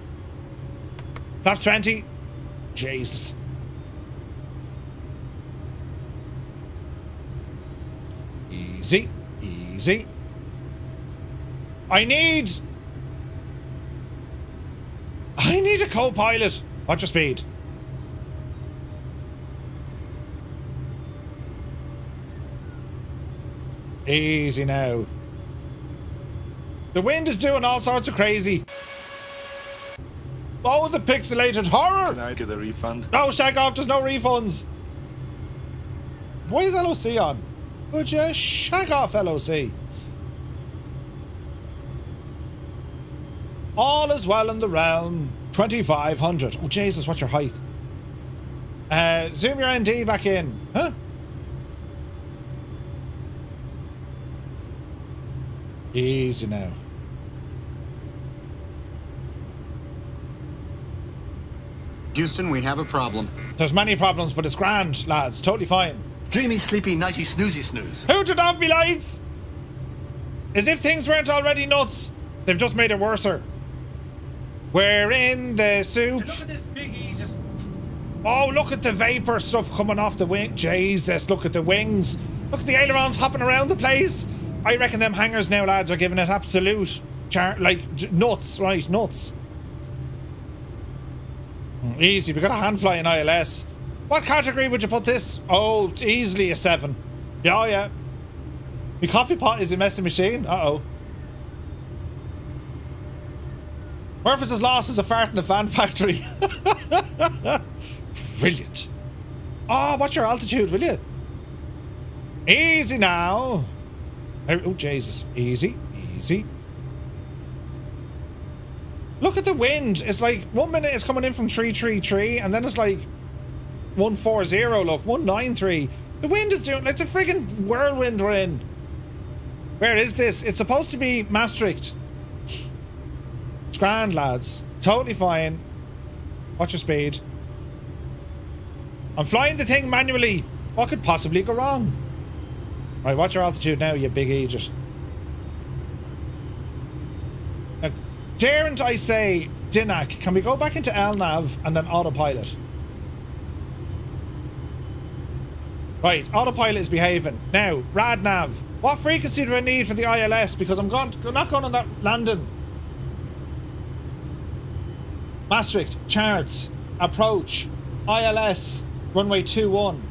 Flaps 20. Jesus. Easy. Easy. I need a co-pilot. Watch your speed. Easy now. The wind is doing all sorts of crazy. Oh, the pixelated horror! Can I get a refund? No, shag off, there's no refunds. Why is LOC on? Would you shag off, LOC? All is well in the realm. 2,500. Oh, Jesus, what's your height? Zoom your ND back in. Huh? Easy now. Houston, we have a problem. There's many problems, but it's grand, lads. Totally fine. Dreamy, sleepy, nighty, snoozy, snooze. Who turned off me lights? As if things weren't already nuts. They've just made it worser. We're in the soup. Look at this big Aegis. Oh, look at the vapor stuff coming off the wing. Jesus, look at the wings. Look at the ailerons hopping around the place. I reckon them hangars now, lads, are giving it absolute nuts, right? Nuts. Easy, we got a hand flying ILS. What category would you put this? Oh, easily a 7. Yeah, oh yeah. My coffee pot is a messy machine. Uh-oh. Murphy's as lost as a fart in a fan factory. Brilliant. Oh, what's your altitude, will you? Easy now. Oh, Jesus. Easy, easy. Look at the wind. It's like 1 minute it's coming in from 333 and then it's like 140, look, 193. The wind is doing, it's a friggin' whirlwind we're in. Where is this? It's supposed to be Maastricht. It's grand, lads. Totally fine. Watch your speed. I'm flying the thing manually. What could possibly go wrong? Right, what's your altitude now, you big idiot? Now, daren't I say, Dinak, can we go back into LNAV and then autopilot? Right, autopilot is behaving. Now, RadNav. What frequency do I need for the ILS? Because I'm not going on that landing. Maastricht, charts, approach, ILS, runway 21.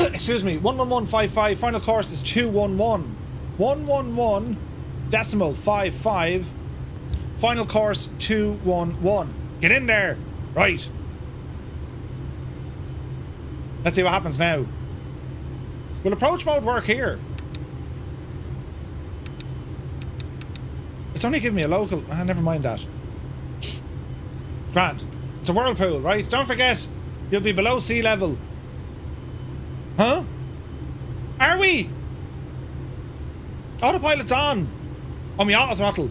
Excuse me, 11155, final course is 211. 111.55, final course 211. Get in there. Right. Let's see what happens now. Will approach mode work here? It's only giving me a local. Ah, never mind that. Grand. It's a whirlpool, right? Don't forget, you'll be below sea level. Huh? Are we? Autopilot's on. On my auto throttle.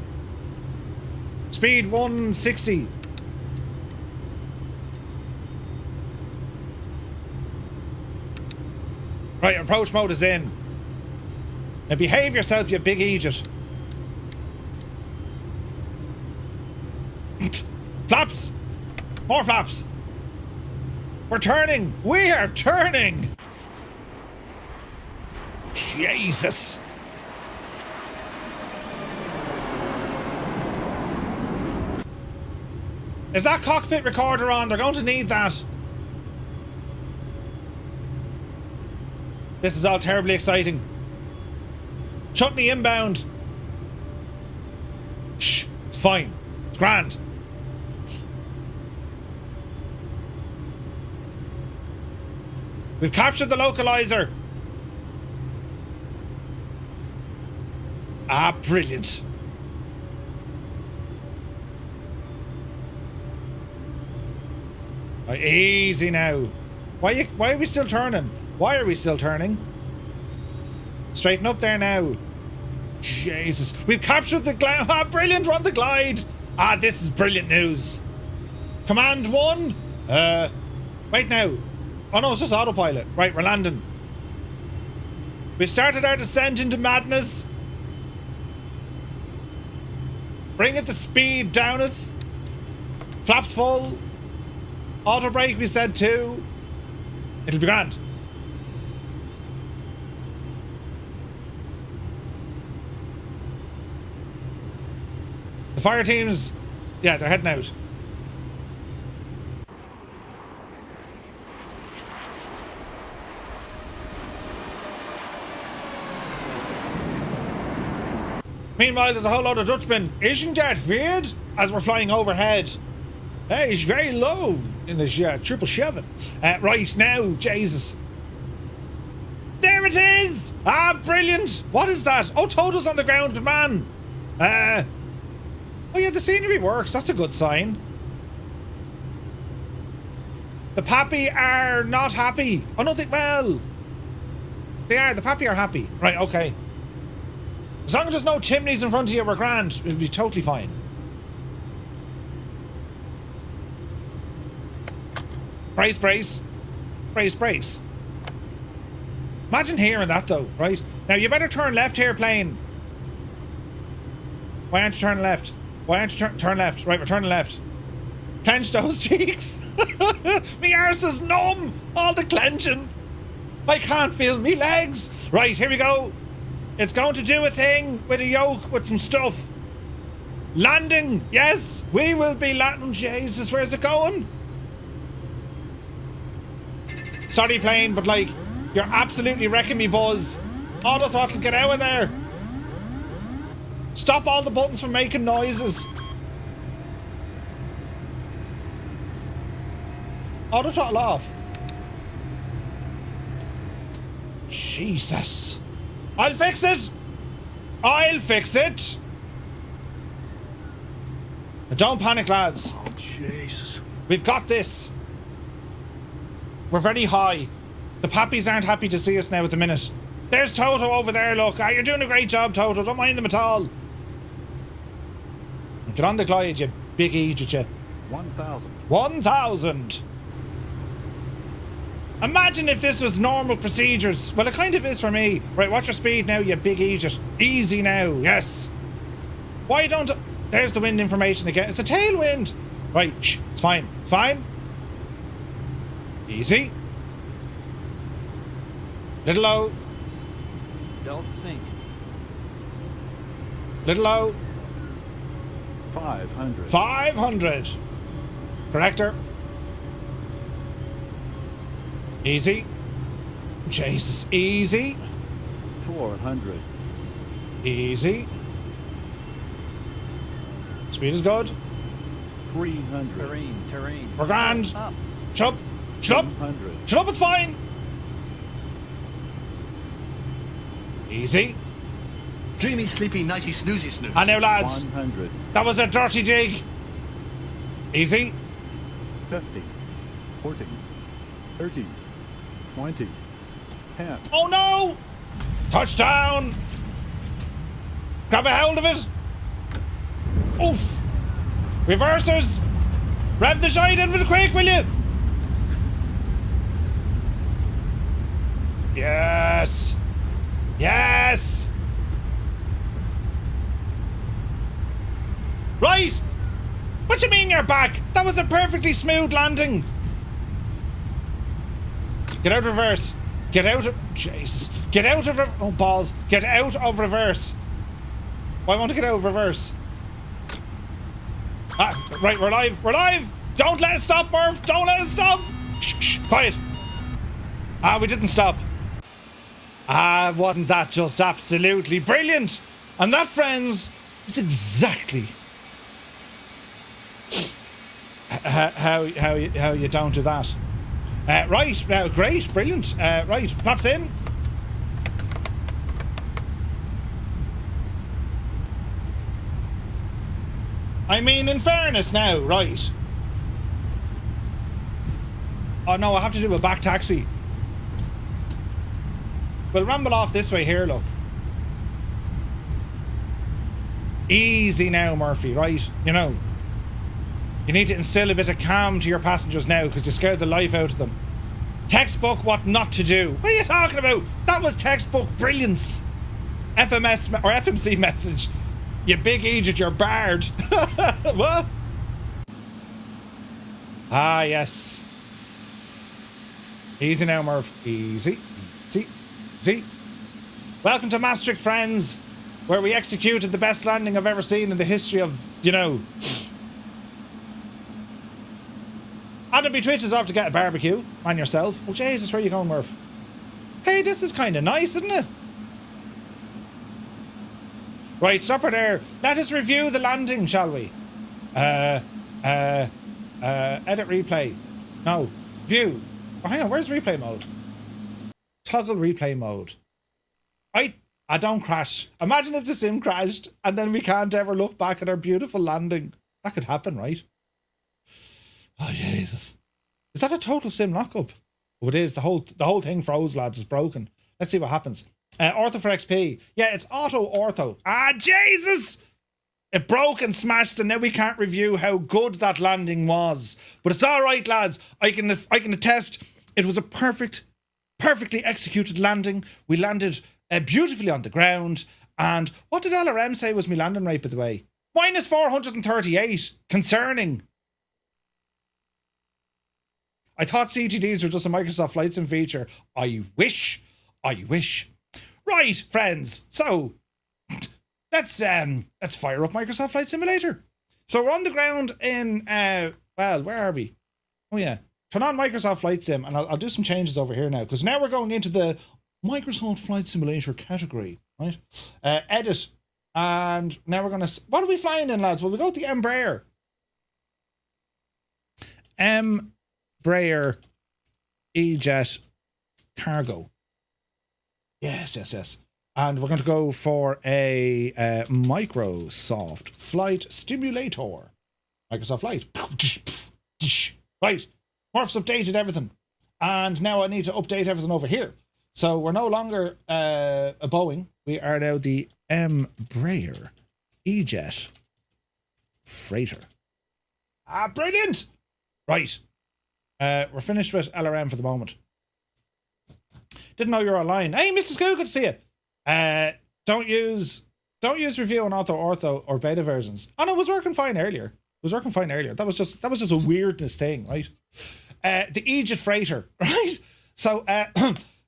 Speed 160. Right, approach mode is in. Now behave yourself, you big idiot. Flaps! More flaps! We're turning! We are turning! Jesus! Is that cockpit recorder on? They're going to need that. This is all terribly exciting. Chutney inbound. Shh, it's fine. It's grand. We've captured the localizer. Ah, brilliant. Right, easy now. Why are we still turning? Why are we still turning? Straighten up there now. Jesus. We've captured the glide. Ah, brilliant. We're on the glide. Ah, this is brilliant news. Command 1. Wait now. Oh no, it's just autopilot. Right, we're landing. We've started our descent into madness. Bring it to speed down it. Flaps full. Auto brake, we said 2. It'll be grand. The fire teams, yeah, they're heading out. Meanwhile, there's a whole load of Dutchmen. Isn't that weird? As we're flying overhead. Hey, it's very low in this 777. Right now, Jesus. There it is! Ah, brilliant! What is that? Oh, Toto's on the ground, good man. Oh yeah, the scenery works. That's a good sign. The Pappy are not happy. Oh no, well, they are. The Pappy are happy. Right, okay. As long as there's no chimneys in front of you, we're grand. We'll be totally fine. Brace, brace. Brace, brace. Imagine hearing that though, right? Now you better turn left here, plane. Why aren't you turning left? Why aren't you turn left? Right, we're turning left. Clench those cheeks. Me arse is numb. All the clenching. I can't feel me legs. Right, here we go. It's going to do a thing with a yoke with some stuff. Landing. Yes, we will be landing. Jesus, where's it going? Sorry, plane, but like, you're absolutely wrecking me, Buzz. Auto throttle, get out of there. Stop all the buttons from making noises. Auto throttle off. Jesus. I'll fix it. I'll fix it. Don't panic, lads. Oh, Jesus. We've got this. We're very high. The pappies aren't happy to see us now at the minute. There's Toto over there, look. You're doing a great job, Toto. Don't mind them at all. Get on the glide, you big idiot, you. 1,000. 1,000. Imagine if this was normal procedures. Well, it kind of is for me. Right, watch your speed now, you big idiot. Easy now, yes. Why don't... There's the wind information again. It's a tailwind. Right, shh, it's fine. Fine. Easy. Little low. Don't sink. Little low. 500. 500. Corrector. Easy. Jesus. Easy. 400. Easy. Speed is good. 300. Terrain. We're grand. Up. Shut up. Shut up. 100. Shut up, it's fine. Easy. Dreamy, sleepy, nighty, snoozy, snooze. And now, lads. 100. That was a dirty dig. Easy. 50. 40. 30. 20. Half. Oh no! Touchdown! Grab a hold of it. Oof. Reversers. Rev the shite in for the quick, will you? Yes. Yes. Right. What you mean you're back? That was a perfectly smooth landing. Get out of reverse. Get out of... Jesus. Get out of... Oh, balls. Get out of reverse. Why won't I get out of reverse? Ah, right, we're live. We're live. Don't let it stop, Murph. Don't let it stop. Shh, shh, quiet. Ah, we didn't stop. Ah, wasn't that just absolutely brilliant? And that, friends, is exactly how you don't do that. Right, great, brilliant. Right, flaps in. I mean, in fairness now, right. Oh no, I have to do a back taxi. We'll ramble off this way here, look. Easy now, Murphy, right? You know, you need to instill a bit of calm to your passengers now because you scared the life out of them. Textbook what not to do. What are you talking about? That was textbook brilliance. FMS or FMC message. You big idiot, you're barred. What? Ah, yes. Easy now, Murph. Easy. See? Welcome to Maastricht, friends, where we executed the best landing I've ever seen in the history of, you know. I'd be twitches off to get a barbecue on yourself. Oh, Jesus, where are you going, Murph? Hey, this is kind of nice, isn't it? Right, stop her there. Let us review the landing, shall we? Edit replay. No. View. Oh, hang on, where's replay mode? Toggle replay mode. I don't crash. Imagine if the sim crashed and then we can't ever look back at our beautiful landing. That could happen, right? Oh, Jesus. Is that a total sim lockup? Oh, it is. The whole thing froze, lads. It's broken. Let's see what happens. Ortho for XP. Yeah, it's auto ortho. Ah, Jesus! It broke and smashed, and now we can't review how good that landing was. But it's all right, lads. I can attest. It was a perfectly executed landing. We landed beautifully on the ground. And what did LRM say was my landing rate, by the way? Minus 438. Concerning. I thought CGDs were just a Microsoft Flight Sim feature. I wish. Right, friends. So let's fire up Microsoft Flight Simulator. So we're on the ground in well, where are we? Oh yeah, turn on Microsoft Flight Sim, and I'll do some changes over here now, because now we're going into the Microsoft Flight Simulator category, right? Edit, and now we're gonna. What are we flying in, lads? Well, we go to the Embraer. Embraer E-Jet Cargo. Yes. And we're going to go for a Microsoft Flight Simulator. Microsoft Flight. Right. Morph's updated everything. And now I need to update everything over here. So we're no longer a Boeing. We are now the Embraer E-Jet Freighter. Ah, brilliant! Right. We're finished with LRM for the moment. Didn't know you were online. Hey, Mr. School, good to see you. Don't use review on ortho or beta versions. Oh no, it was working fine earlier. That was just a weirdness thing, right? The E-Jet Freighter, right? So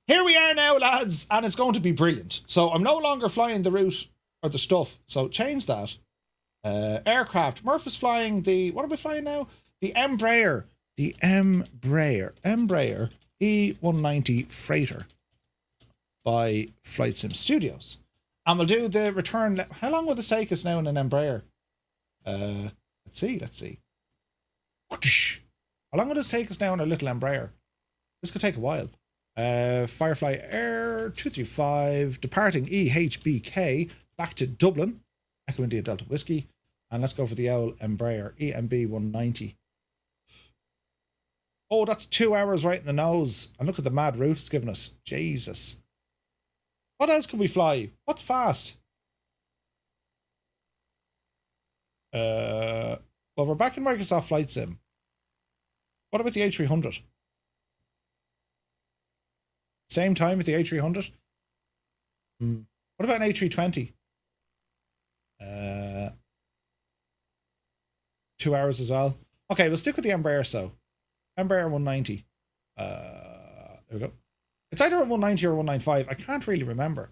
here we are now, lads, and it's going to be brilliant. So I'm no longer flying the route or the stuff. So change that. Aircraft. Murph is flying the, what are we flying now? The Embraer. The Embraer E190 Freighter by Flight Sim Studios. And we'll do the return. How long will this take us now in an Embraer? Let's see. How long will this take us now in a little Embraer? This could take a while. Firefly Air 235, departing EHBK, back to Dublin, Echo India Delta Whiskey. And let's go for the old Embraer EMB 190. Oh, that's 2 hours right in the nose. And look at the mad route it's given us. Jesus. What else can we fly? What's fast? Well, we're back in Microsoft Flight Sim. What about the A300? Same time with the A300? What about an A320? 2 hours as well. Okay, we'll stick with the Embraer, so. Embraer 190. There we go. It's either a 190 or a 195. I can't really remember.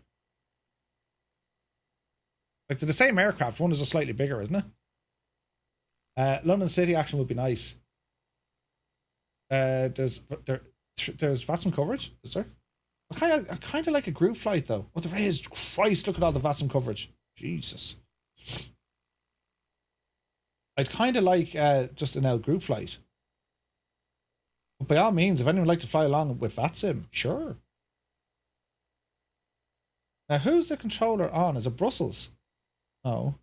Like, they're the same aircraft. One is a slightly bigger, isn't it? London City action would be nice. There's VATSIM coverage, is there? I kind of like a group flight though. Oh, there is. Christ, look at all the VATSIM coverage. Jesus. I'd kind of like just an L group flight. But by all means, if anyone would like to fly along with VATSIM, sure. Now, who's the controller on? Is it Brussels? No.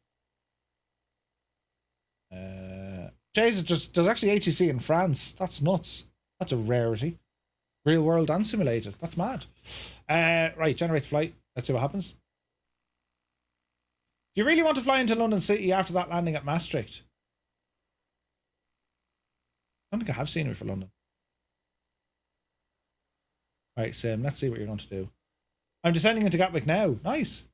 Jesus, there's actually ATC in France. That's nuts. That's a rarity. Real world and simulated. That's mad. Right, generate flight. Let's see what happens. Do you really want to fly into London City after that landing at Maastricht? I don't think I have scenery for London. Right, Sim, let's see what you're going to do. I'm descending into Gatwick now. Nice.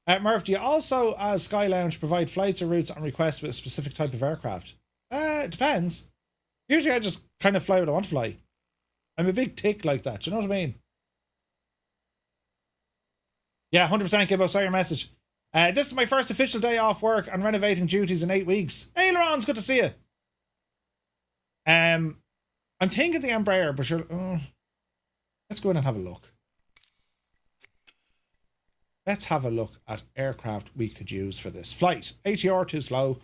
Murph, do you also, as Sky Lounge, provide flights or routes on request with a specific type of aircraft? It depends. Usually I just kind of fly what I want to fly. I'm a big tick like that. Do you know what I mean? Yeah, 100% Gibbo. Saw your message. This is my first official day off work and renovating duties in 8 weeks. Hey, Laurent, good to see you. I'm thinking the Embraer, but sure. Let's go in and have a look. Let's have a look at aircraft we could use for this flight. ATR too slow.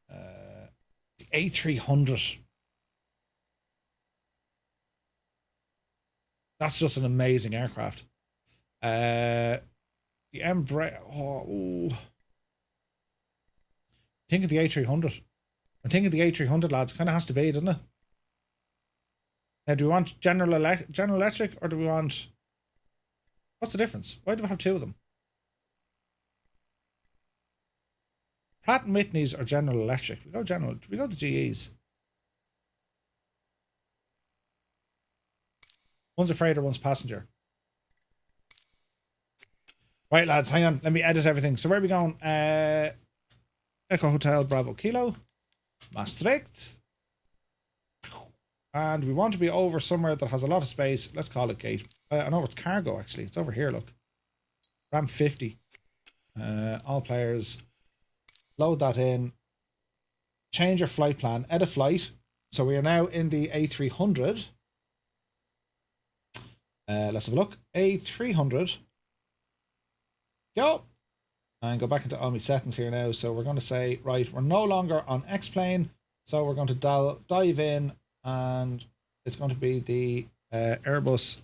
The A300. That's just an amazing aircraft. The Embraer. Think of the A300. I'm thinking the A300, lads. Kind of has to be, doesn't it? Now, do we want General Electric or do we want... What's the difference? Why do we have two of them? Pratt & Whitney's or General Electric? We go General. We go the GE's. One's a freighter, one's passenger. Right, lads, hang on. Let me edit everything. So where are we going? Echo Hotel Bravo Kilo. Maastricht. And we want to be over somewhere that has a lot of space. Let's call it gate. I know it's cargo, actually. It's over here, look. Ram 50. All players. Load that in. Change your flight plan. Edit flight. So we are now in the A300. Let's have a look. A300. Go. And go back into all my settings here now. So we're going to say, right, we're no longer on X-plane. So we're going to dive in. And it's going to be the Airbus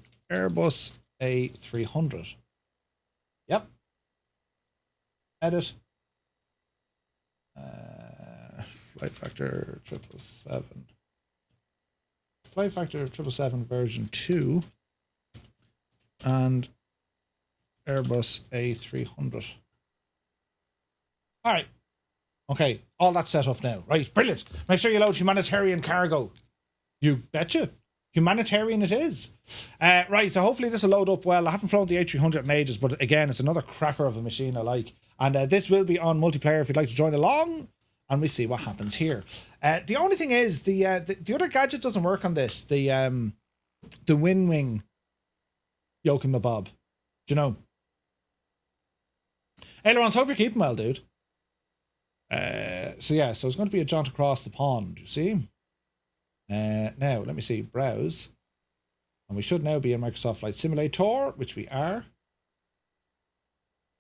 A300. Yep. Edit. Flight factor 777. Flight factor 777 version 2. And Airbus A300. All right. Okay. All that's set up now. Right. Brilliant. Make sure you load humanitarian cargo. You betcha. Humanitarian it is. Right, so hopefully this will load up well. I haven't flown the A300 in ages, but again, it's another cracker of a machine I like. And this will be on multiplayer if you'd like to join along. And we see what happens here. The only thing is, the other gadget doesn't work on this. The Wing Yoke and Mabob. Do you know? Ailerons, hope you're keeping well, dude. So yeah, so it's going to be a jaunt across the pond, you see? Now, let me see, browse. And we should now be in Microsoft Flight Simulator, which we are.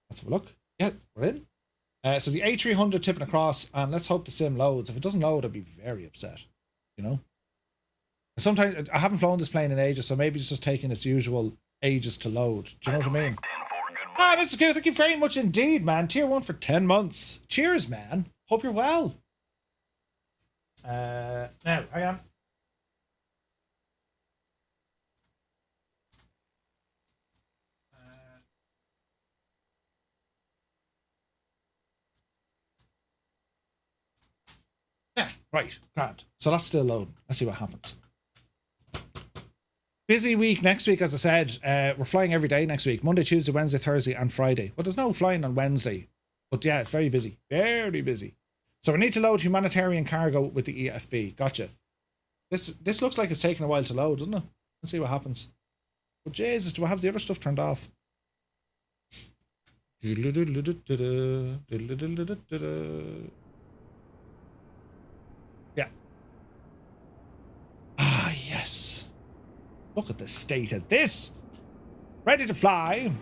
Let's have a look. Yeah, we're in. So the A300 tipping across, and let's hope the sim loads. If it doesn't load, I'd be very upset, you know? Sometimes, I haven't flown this plane in ages, so maybe it's just taking its usual ages to load. Do you know what I mean? Ah, Mr. Q, thank you very much indeed, man. Tier 1 for 10 months. Cheers, man. Hope you're well. Now, hang on. Yeah, right, grand. So that's still loading. Let's see what happens. Busy week next week, as I said. We're flying every day next week. Monday, Tuesday, Wednesday, Thursday, and Friday. But there's no flying on Wednesday. But yeah, it's very busy. Very busy. So we need to load humanitarian cargo with the EFB. Gotcha. This looks like it's taking a while to load, doesn't it? Let's see what happens. But Jesus, do I have the other stuff turned off? Yeah. Ah, yes. Look at the state of this. Ready to fly.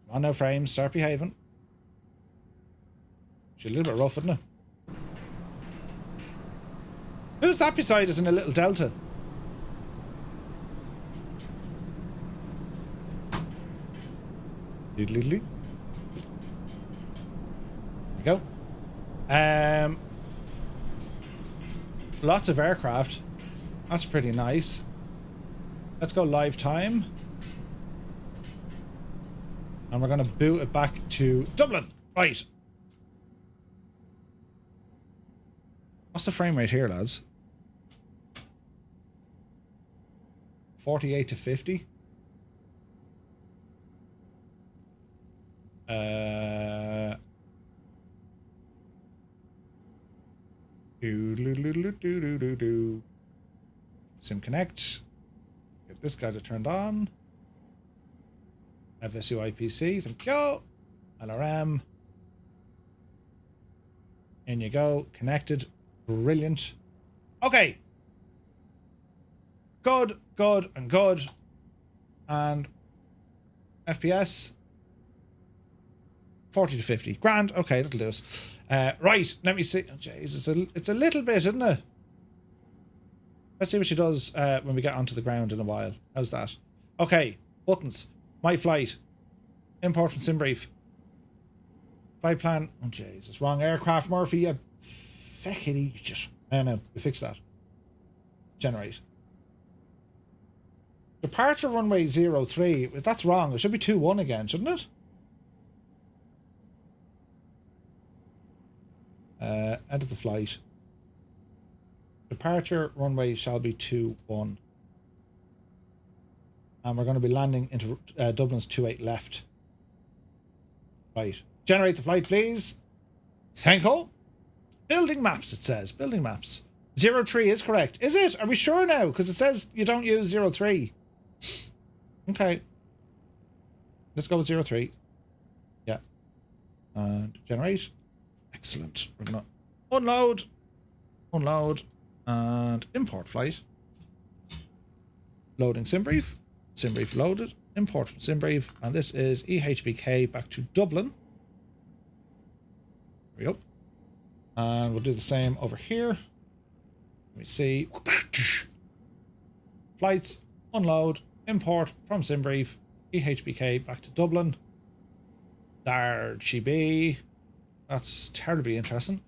Come on now, frames. Start behaving. She's a little bit rough, isn't it? Who's that beside us in a little delta? There we go. Lots of aircraft. That's pretty nice. Let's go live time. And we're going to boot it back to Dublin. Right. What's the frame rate here, lads? 48 to 50. Sim connect. Get this guy turned on. FSU IPC. Thank you. LRM. In you go. Connected. Brilliant. Okay. Good, good, and good. And FPS. 40 to 50. Grand. Okay, that'll do us. Right, let me see. Oh, jeez, it's a little bit, isn't it? Let's see what she does when we get onto the ground in a while. How's that? Okay, buttons. My flight. Import from SimBrief. Flight plan. Oh, Jesus. Wrong aircraft, Murphy. You Feck it, idiot. No, we fixed that. Generate. Departure runway 03. That's wrong. It should be 21 again, shouldn't it? Enter the flight. Departure runway shall be 21. And we're going to be landing into Dublin's 28 left. Right. Generate the flight, please. Thank you. Building maps, it says. Building maps. 03 is correct. Is it? Are we sure now? Because it says you don't use 03. Okay. Let's go with 03. Yeah. And generate. Excellent. We're going to unload, and import flight. Loading SimBrief. SimBrief loaded. Import from SimBrief. And this is EHBK back to Dublin. There we go. And we'll do the same over here. Let me see. Flights, unload, import from SimBrief, EHBK back to Dublin. There she be. That's terribly interesting.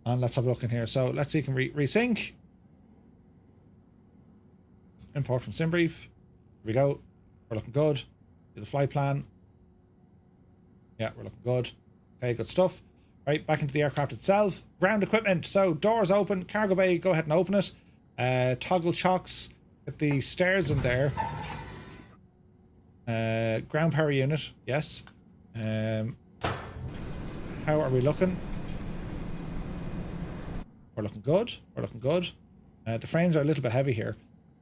And let's have a look in here. So let's see if we can resync. Import from SimBrief. Here we go. We're looking good. Do the flight plan. Yeah, we're looking good. Okay, good stuff. Right, back into the aircraft itself. Ground equipment. So doors open. Cargo bay, go ahead and open it. Toggle chocks. Get the stairs in there. Ground power unit. Yes. How are we looking? We're looking good. We're looking good. The frames are a little bit heavy here.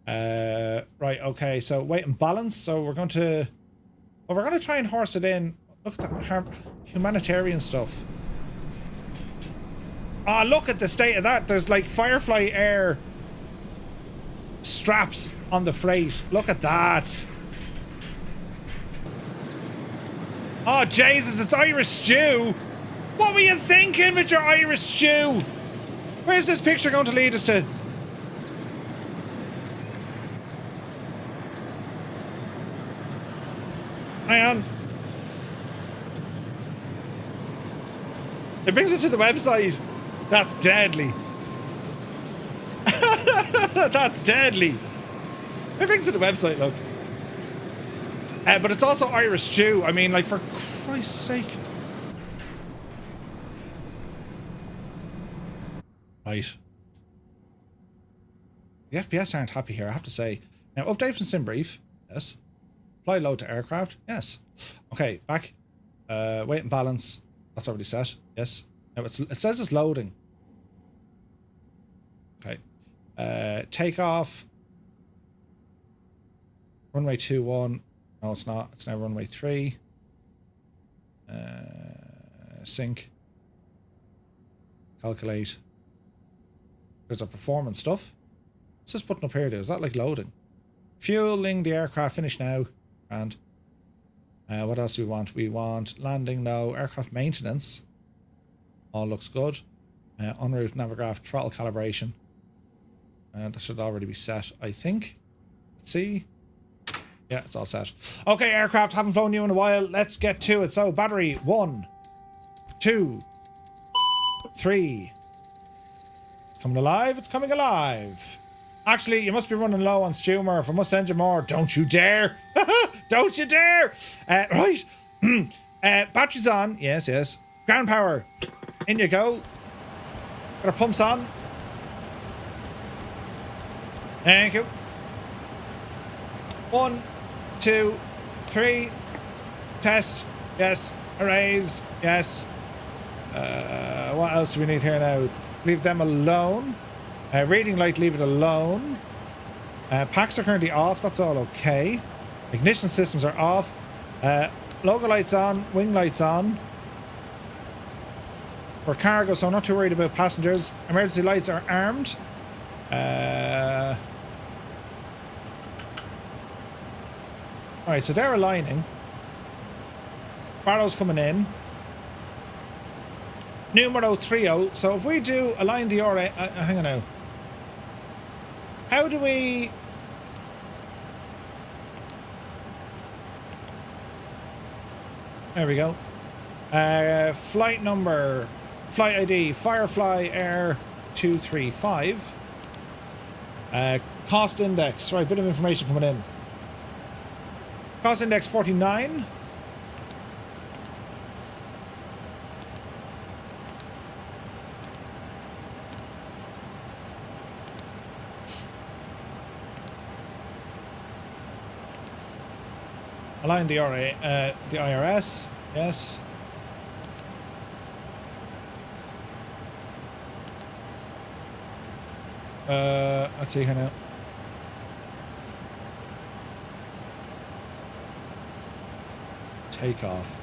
Right, okay. So weight and balance. So we're going to... Well, we're going to try and horse it in. Look at that humanitarian stuff. Ah, oh, look at the state of that. There's like Firefly Air straps on the freight. Look at that. Oh, Jesus, it's Irish stew. What were you thinking with your Irish stew? Where's this picture going to lead us to? Hang on. It brings it to the website. That's deadly. That's deadly. It brings it to the website, look. But it's also Irish stew. I mean, like, for Christ's sake. Right. The FPS aren't happy here, I have to say. Now, update from SimBrief. Yes. Fly load to aircraft. Yes. Okay, back. Weight and balance. That's already set. Yes. Now, it says it's loading. Okay. Takeoff. Runway 21. No, it's not. It's now runway 3. Sync. Calculate. There's a performance stuff. What's this button up here do? Is that like loading? Fueling the aircraft. Finish now. And what else do we want? We want landing now. Aircraft maintenance. All looks good. En route Navigraph throttle calibration. That should already be set, I think. Let's see. Yeah, it's all set. Okay, aircraft, haven't flown you in a while. Let's get to it. So, battery 1, 2, 3. It's coming alive. It's coming alive. Actually, you must be running low on steamer. If I must send you more, don't you dare. Don't you dare. Right. Batteries on. Yes, yes. Ground power. In you go. Got our pumps on. Thank you. 1, 2, 3. Test. Yes. Arrays. Yes. What else do we need here now? Leave them alone. Reading light, leave it alone. Packs are currently off. That's all okay. Ignition systems are off. Logo lights on. Wing lights on. We're cargo, so I'm not too worried about passengers. Emergency lights are armed. Alright, so they're aligning. Barrow's coming in. Numero 30. So if we do align the RA... hang on now. How do we... There we go. Flight number Flight ID, Firefly Air 235. Cost index, right, bit of information coming in. Cost index 49. Align the the IRS, yes. Let's see here now. Takeoff.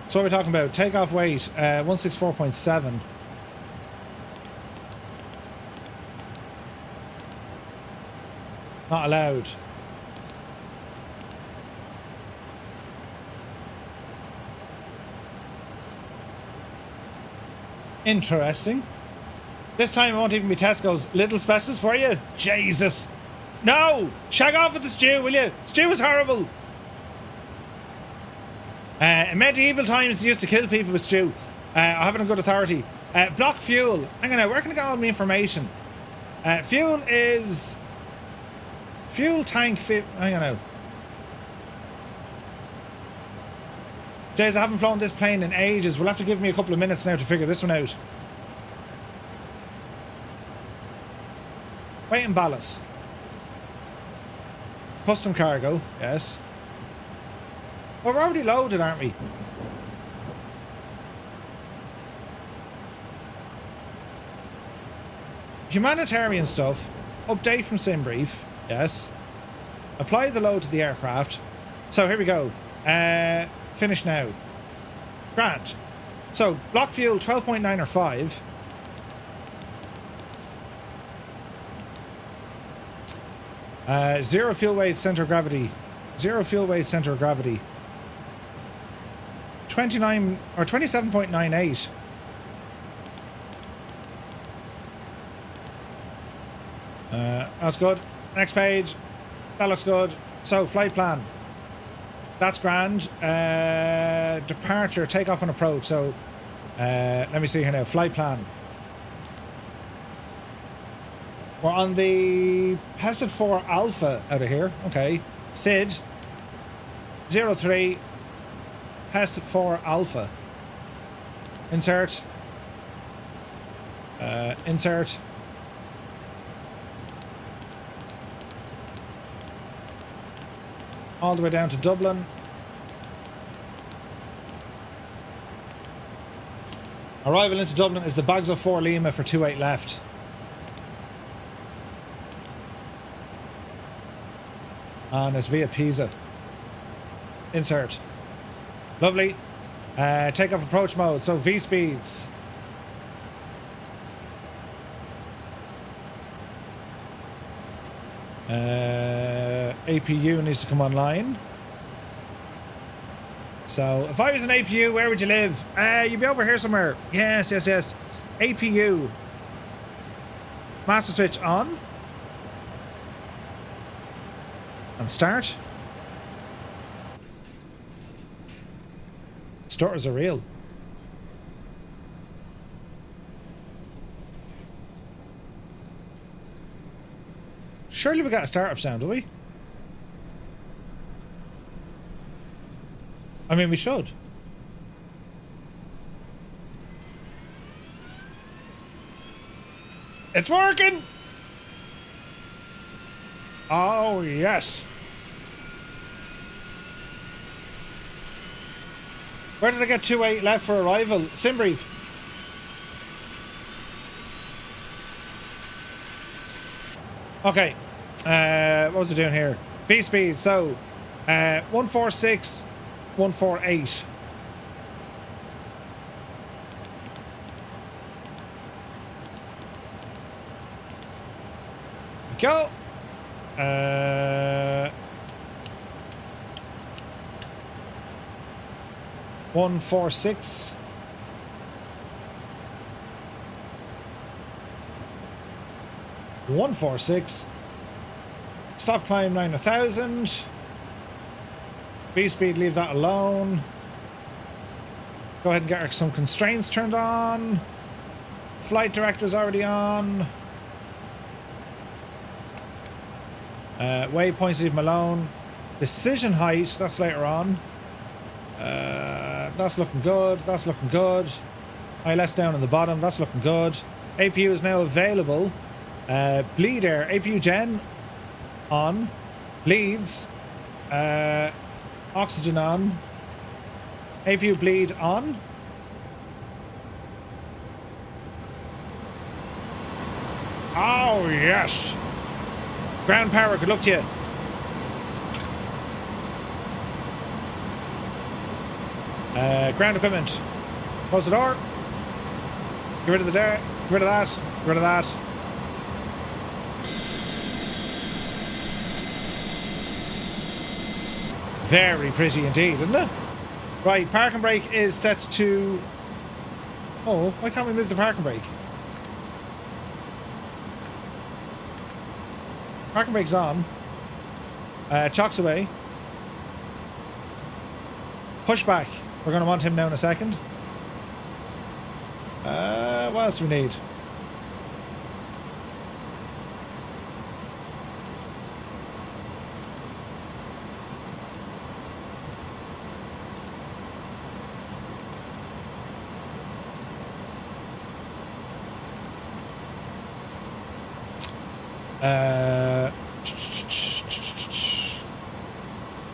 So what are we talking about? Takeoff weight, 164.7. Not allowed. Interesting. This time it won't even be Tesco's. Little specials for you? Jesus. No! Shag off with the stew, will you? Stew is horrible. In medieval times, they used to kill people with stew. I have it on good authority. Block fuel. Hang on now, where can I get all my information? Fuel is... Fuel tank... Hang on now. Jays, I haven't flown this plane in ages. We'll have to give me a couple of minutes now to figure this one out. Weight and balance. Custom cargo, yes. Well, we're already loaded, aren't we? Humanitarian stuff. Update from SimBrief, yes. Apply the load to the aircraft. So here we go. Finish now. Grant. So, block fuel 12.9 or 5. Zero fuel weight center of gravity. Zero fuel weight center of gravity. 29 or 27.98. That's good. Next page. That looks good. So, flight plan. That's grand. Departure, takeoff and approach. So, let me see here now. Flight plan. We're on the PESIT 4 Alpha out of here. Okay. SID 03 PESIT 4 Alpha. Insert. Insert. All the way down to Dublin. Arrival into Dublin is the Bags of 4 Lima for 28 left. And it's via Pisa. Insert. Lovely. Takeoff approach mode. So V speeds. APU needs to come online. So if I was an APU, where would you live? You'd be over here somewhere. Yes, yes, yes. APU. Master switch on. And start. Stutters are real. Surely we got a startup sound, do we? I mean, we should. It's working! Oh, yes. Where did I get 2-8 left for arrival? SimBrief. Okay. What was it doing here? V speed. So, 146, 148. Go. 146. Stop climb 9,000. V speed, leave that alone. Go ahead and get some constraints turned on. Flight director's already on. Waypoints, leave them alone. Decision height, that's later on. That's looking good. That's looking good. ILS down on the bottom. That's looking good. APU is now available. Bleed air. APU gen on. Bleeds. Oxygen on. APU bleed on. Oh, yes. Ground power, good luck to you. Ground equipment. Close the door. Get rid of the door. Get rid of that. Get rid of that. Very pretty indeed, isn't it? Right, parking brake is set to... Oh, why can't we move the parking brake? Parking brake's on. Chocks away. Pushback. We're going to want him now in a second. What else do we need?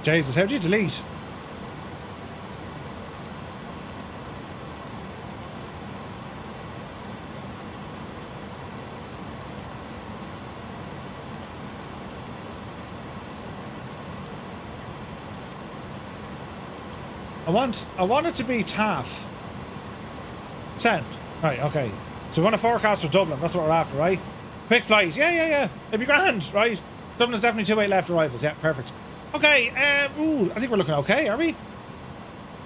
Jesus, how do you delete? I want it to be TAF. Send. Right, okay. So we want a forecast for Dublin. That's what we're after, right? Quick flight. Yeah. It'd be grand, right? Dublin's definitely 2-8 left arrivals. Yeah, perfect. Okay, I think we're looking okay, are we?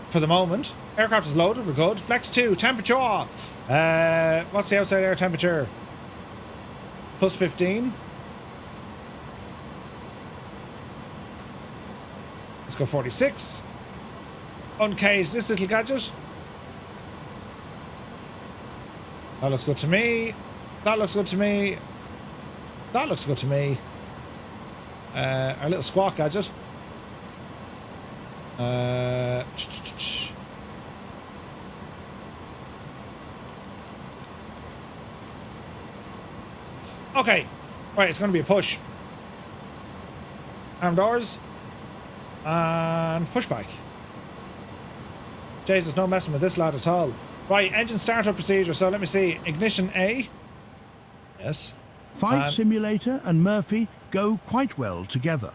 For the moment. Aircraft is loaded, we're good. Flex 2, temperature. What's the outside air temperature? Plus 15. Let's go 46. Uncase this little gadget. That looks good to me. That looks good to me. That looks good to me. Our little squawk gadget. Okay. Right, it's going to be a push. Arm doors. And pushback. Jesus, no messing with this lad at all. Right, engine startup procedure. So let me see. Ignition A. Yes. Flight Simulator and Murphy go quite well together.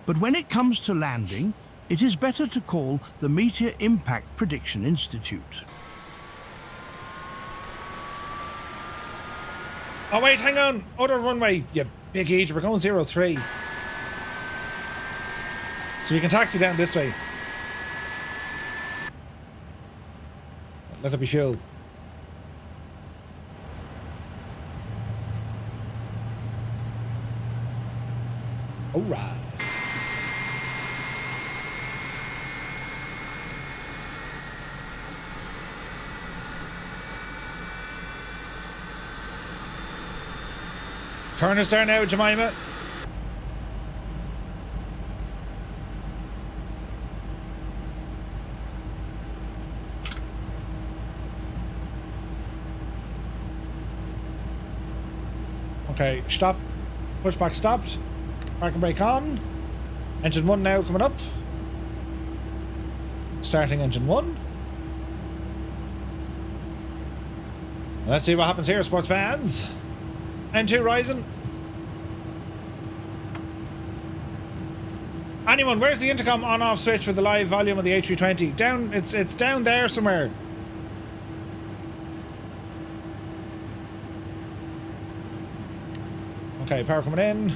But when it comes to landing, it is better to call the Meteor Impact Prediction Institute. Oh wait, hang on. Other runway, you big idiot. We're going 03. So we can taxi down this way. Let it be fuel. Alright. Turn us there now, Jemima. Okay, stop. Pushback stopped. Parking brake on. Engine 1 now coming up. Starting engine 1. Let's see what happens here, sports fans. N2 rising. Anyone, where's the intercom on-off switch for the live volume of the A320? Down, it's down there somewhere. Okay, power coming in.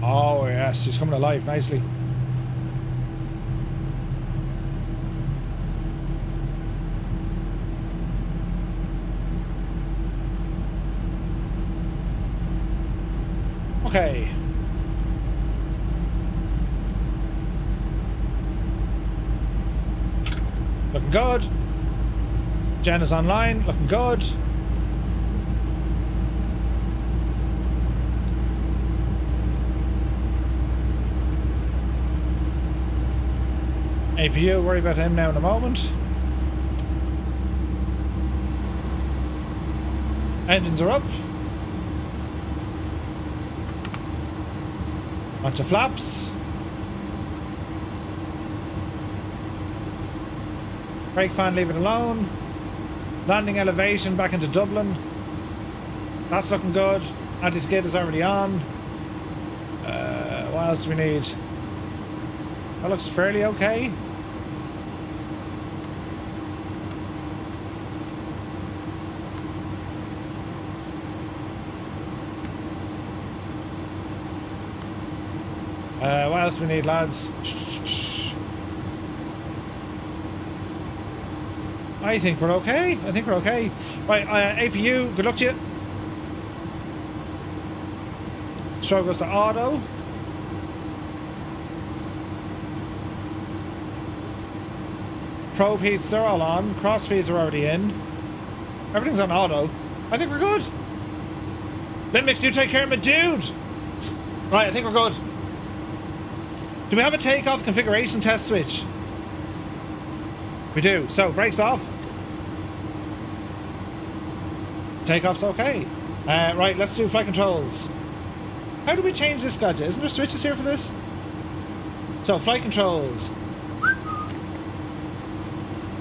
Oh yes, he's coming alive nicely. Okay. Looking good. Jen is online. Looking good. APU, worry about him now in a moment. Engines are up. Bunch of flaps. Brake fan, leave it alone. Landing elevation back into Dublin. That's looking good. Anti-skid is already on. What else do we need? That looks fairly okay. What else do we need, lads? I think we're okay. I think we're okay. Right, APU, good luck to you. Stroke goes to auto. Probe heats, they're all on. Cross feeds are already in. Everything's on auto. I think we're good. Limix, you take care of my dude. Right, I think we're good. Do we have a takeoff configuration test switch? We do. So, brakes off. Takeoff's okay. Right, let's do flight controls. How do we change this gadget? Isn't there switches here for this? So, flight controls.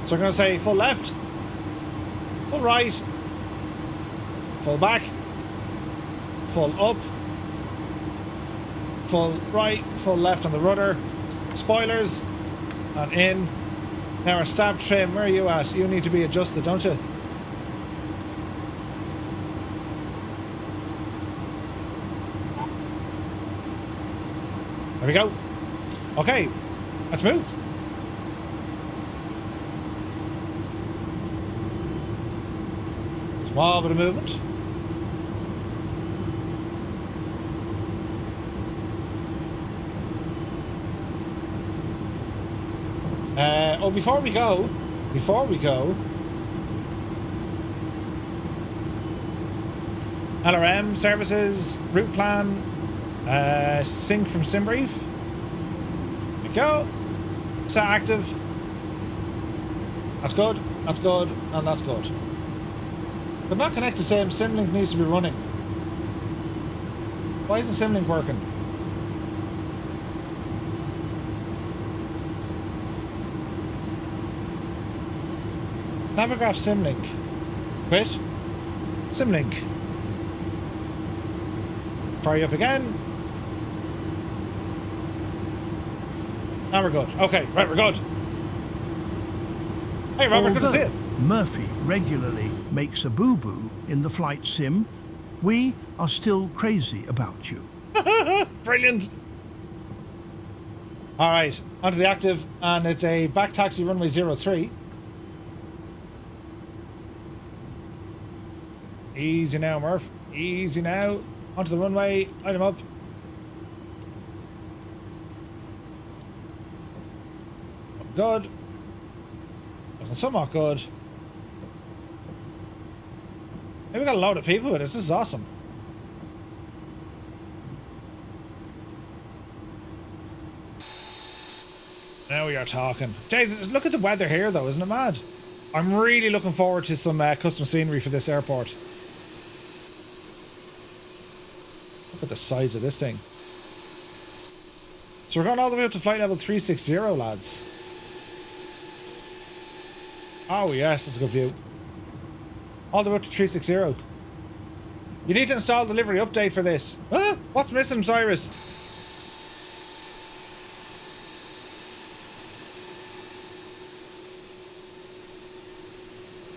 So we're going to say full left, full right, full back, full up, full right, full left on the rudder, spoilers, and in. Now our stab trim, where are you at? You need to be adjusted, don't you? There we go. Okay, let's move. Small bit of movement. Before we go, LRM services, route plan, sync from SimBrief. There we go. Set active. That's good, and that's good. But not connect to same. Simlink needs to be running. Why isn't Simlink working? Navigraph Simlink. Quit. Simlink. Fire you up again. Now we're good. Okay, right, we're good. Hey Robert, good to see you. Murphy regularly makes a boo-boo in the flight sim, we are still crazy about you. Brilliant. All right, onto the active, and it's a back taxi runway 03. Easy now, Murph. Easy now. Onto the runway. Light him up. Good. Looking somewhat good. Hey, we got a load of people with us. This is awesome. Now we are talking. Jesus, look at the weather here, though. Isn't it mad? I'm really looking forward to some custom scenery for this airport. Look at the size of this thing. So we're going all the way up to flight level 360, lads. Oh, yes, that's a good view. All the way up to 360. You need to install delivery update for this. Huh? What's missing, Cyrus?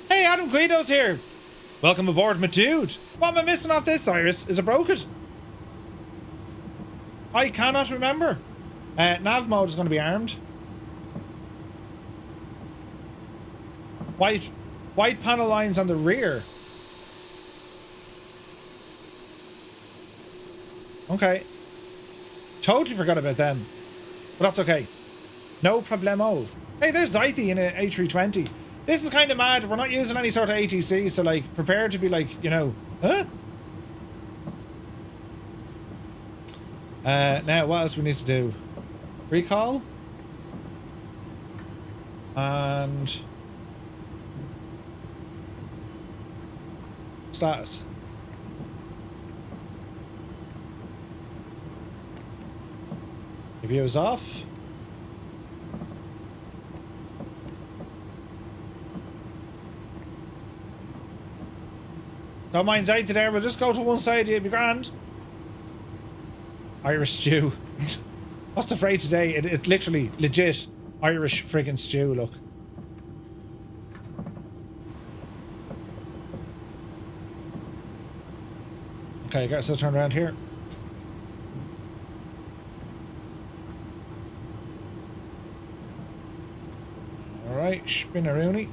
Hey, Adam Guido's here. Welcome aboard, my dude. What am I missing off this, Cyrus? Is it broken? I cannot remember. Nav mode is going to be armed. White panel lines on the rear. Okay. Totally forgot about them. But that's okay. No problemo. Hey, there's Zythy in an A320. This is kind of mad. We're not using any sort of ATC, so like, prepare to be like, you know, huh? Now, what else we need to do? Recall. And status. Review is off. Don't mind Zaita there, we'll just go to one side, it'll be grand. Irish stew. What's the phrase today? It's literally legit Irish friggin' stew, look. Okay, I guess I'll turn around here. Alright, spin-a-rooney.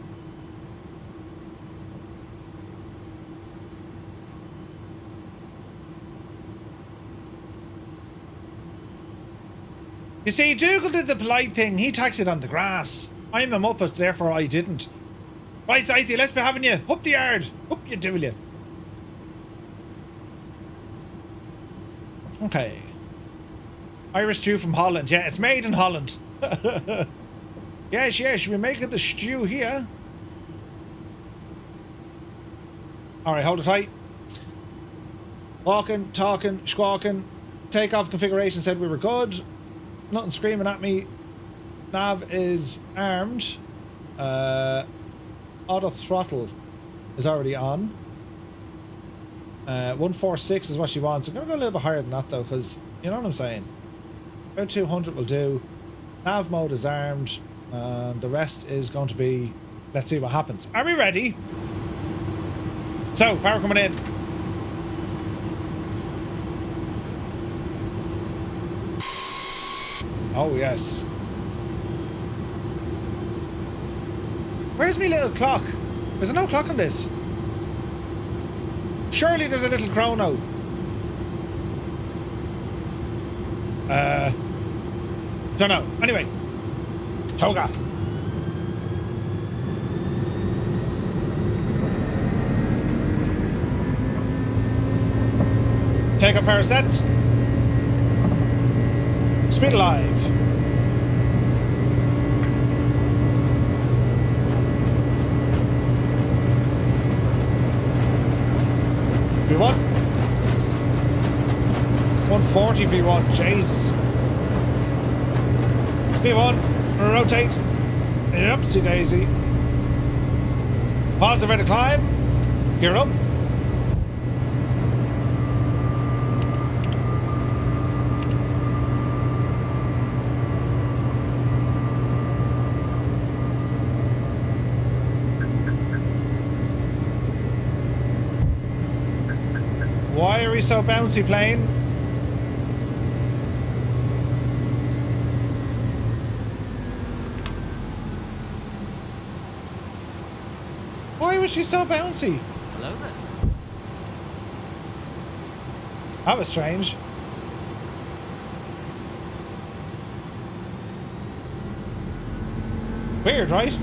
You see, Dougal did the polite thing. He taxed it on the grass. I'm a muppet, therefore I didn't. Right, Icy, let's be having you. Up the yard. Up you devil you. Okay. Irish stew from Holland. Yeah, it's made in Holland. Yes, we're making the stew here. Alright, hold it tight. Walking, talking, squawking. Takeoff configuration said we were good. Nothing screaming at me. Nav is armed. Auto throttle is already on. 146 is what she wants. I'm gonna go a little bit higher than that though, because you know what I'm saying. About 200 will do. Nav mode is armed, and the rest is going to be. Let's see what happens. Are we ready? So, power coming in. Oh, yes. Where's my little clock? There's no clock on this. Surely there's a little chrono. Don't know. Anyway. Toga. Take up power set. Speed alive. V1. 140 V1. Jesus. V1. Rotate. Upsy daisy. Positive rate of climb. Gear up. Why are we so bouncy, plane? Why was she so bouncy? Hello there. That was strange. Weird, right?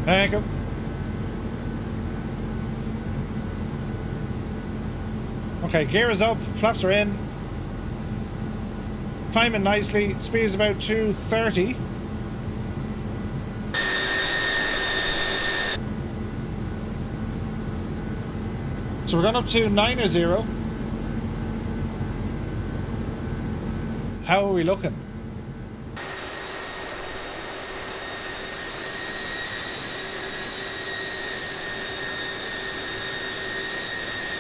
Thank you. Okay, gear is up, flaps are in. Climbing nicely, speed is about 230. So we're going up to 9 or 0. How are we looking?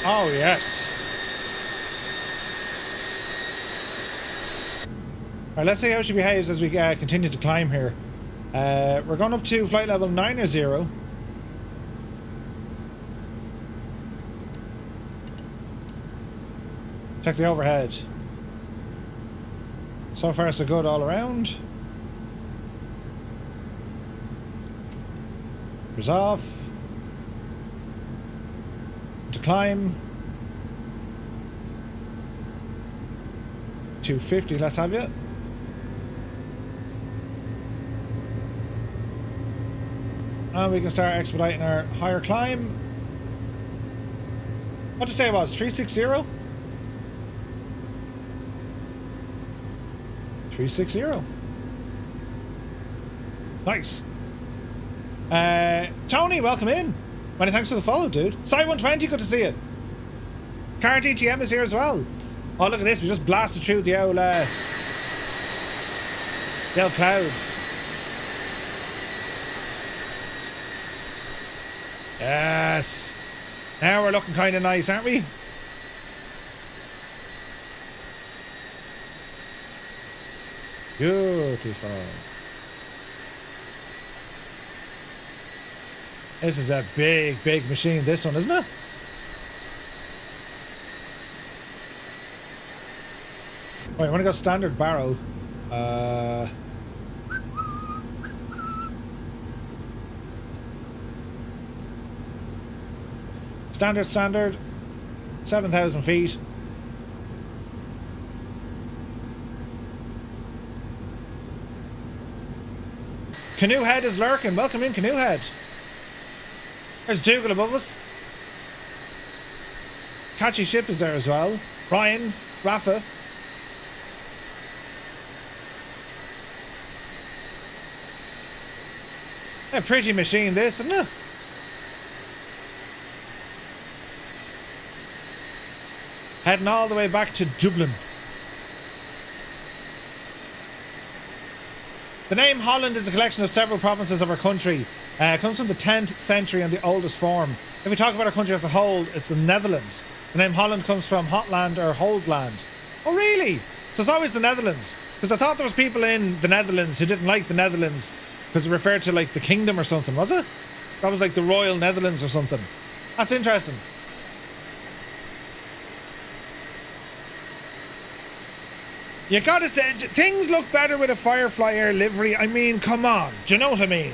Oh, yes. All right, let's see how she behaves as we continue to climb here. We're going up to flight level 9 or 0. Check the overhead. So far, so good all around. Wipers off. To climb. 250, let's have you. And we can start expediting our higher climb. What did you say it was? 360? 360. Nice. Tony, welcome in. Many thanks for the follow, dude. Cy120, good to see you. Car DGM is here as well. Oh, look at this. We just blasted through the old clouds. Yes. Now we're looking kind of nice, aren't we? Beautiful. This is a big, big machine, this one, isn't it? Right, I want to go standard barrow. Standard, 7,000 feet. Canoe Head is lurking. Welcome in, Canoe Head. There's Dougal above us. Catchy Ship is there as well. Ryan, Rafa. A pretty machine this, isn't it? Heading all the way back to Dublin. The name Holland is a collection of several provinces of our country. It comes from the 10th century in the oldest form. If we talk about our country as a whole, it's the Netherlands. The name Holland comes from Hotland or Holdland. Oh, really? So it's always the Netherlands. Because I thought there was people in the Netherlands who didn't like the Netherlands because it referred to like the kingdom or something, was it? That was like the Royal Netherlands or something. That's interesting. You gotta say, things look better with a Firefly Air livery. I mean, come on. Do you know what I mean?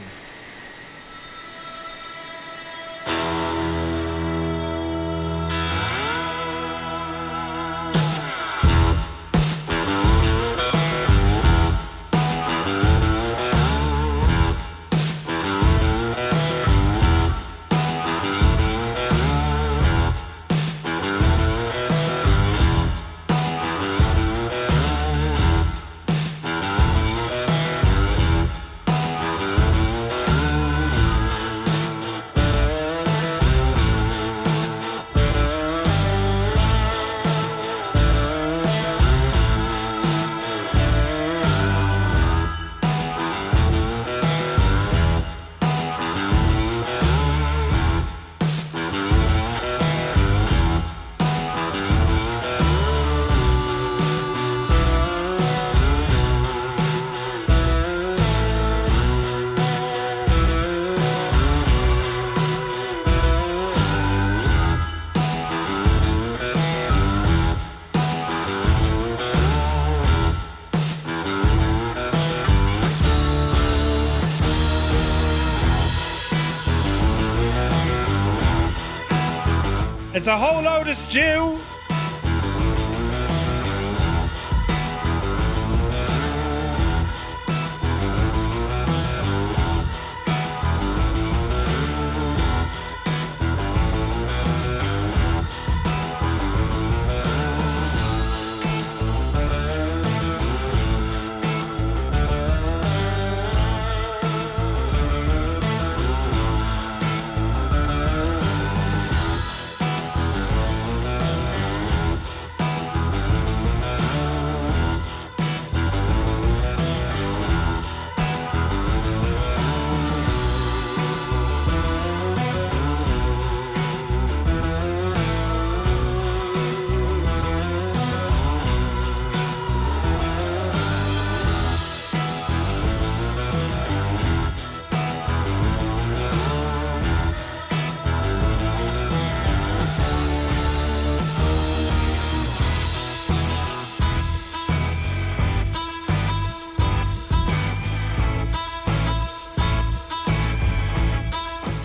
It's a whole load of stew.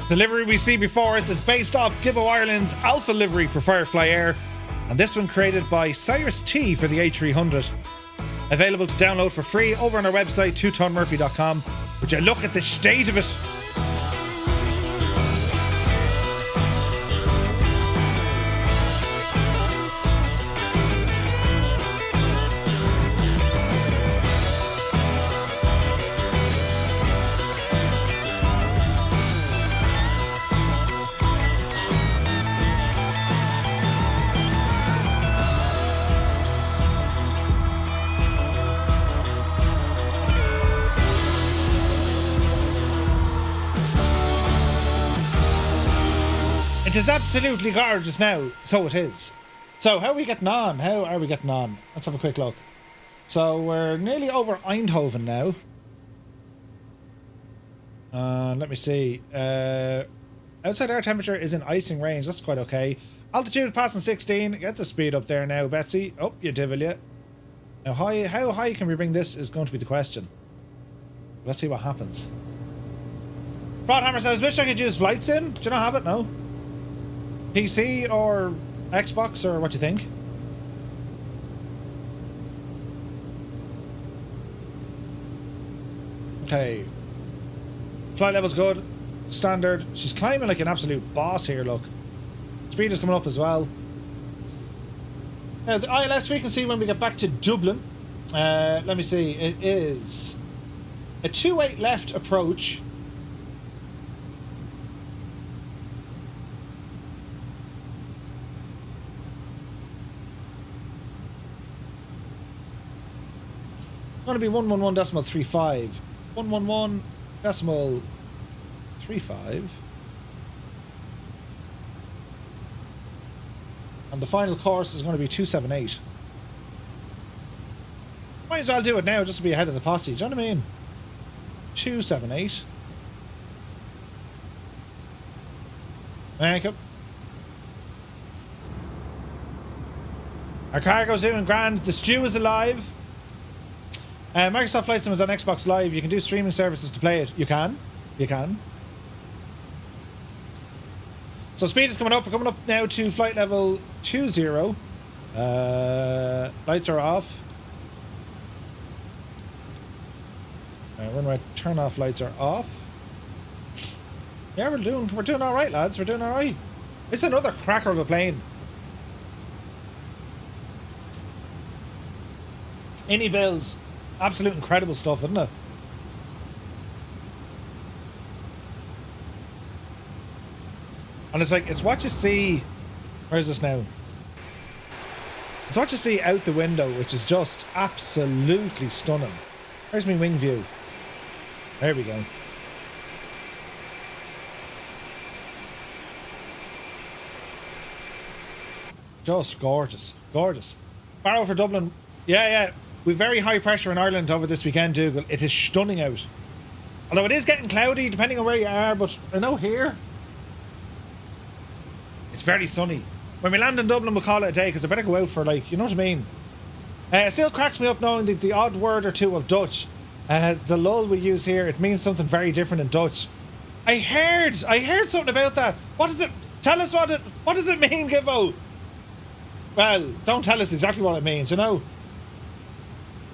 The livery we see before us is based off Gibbo Ireland's Alpha livery for Firefly Air, and this one created by Cyrus T for the A300. Available to download for free over on our website, twotonmurphy.com. Would you look at the state of it? It is absolutely gorgeous now. So it is. So how are we getting on? How are we getting on? Let's have a quick look. So we're nearly over Eindhoven now. Let me see. Outside air temperature is in icing range. That's quite okay. Altitude passing 16. Get the speed up there now, Betsy. Oh, you divil you. Now, how high can we bring this is going to be the question. Let's see what happens. Broadhammer says, wish I could use flight sim. Do you not have it? No. PC or Xbox or what do you think? Okay. Flight level's good. Standard. She's climbing like an absolute boss here, look. Speed is coming up as well. Now, the ILS frequency when we get back to Dublin. Let me see. It is a 28 left approach. Going to be 111.35. 111.35. And the final course is going to be 278. Might as well do it now just to be ahead of the posse. Do you know what I mean? 278. Thank you. Our cargo's doing grand. The stew is alive. Microsoft Flight Sim is on Xbox Live. You can do streaming services to play it. You can. So speed is coming up. We're coming up now to flight level 20. Lights are off. Runway turn off lights are off. Yeah, we're doing all right, lads. We're doing all right. It's another cracker of a plane. Any bills. Absolute incredible stuff, isn't it? And it's like, it's what you see. Where's this now? It's what you see out the window, which is just absolutely stunning. Where's my wing view? There we go. Just gorgeous. Gorgeous. Barrow for Dublin. Yeah. We've very high pressure in Ireland over this weekend, Dougal. It is stunning out. Although it is getting cloudy depending on where you are, but I know here it's very sunny. When we land in Dublin, we'll call it a day because I better go out for, like, you know what I mean? It still cracks me up knowing the odd word or two of Dutch. The lull we use here, it means something very different in Dutch. I heard something about that. What does it? Tell us what does it mean, Gibbo? Well, don't tell us exactly what it means, you know?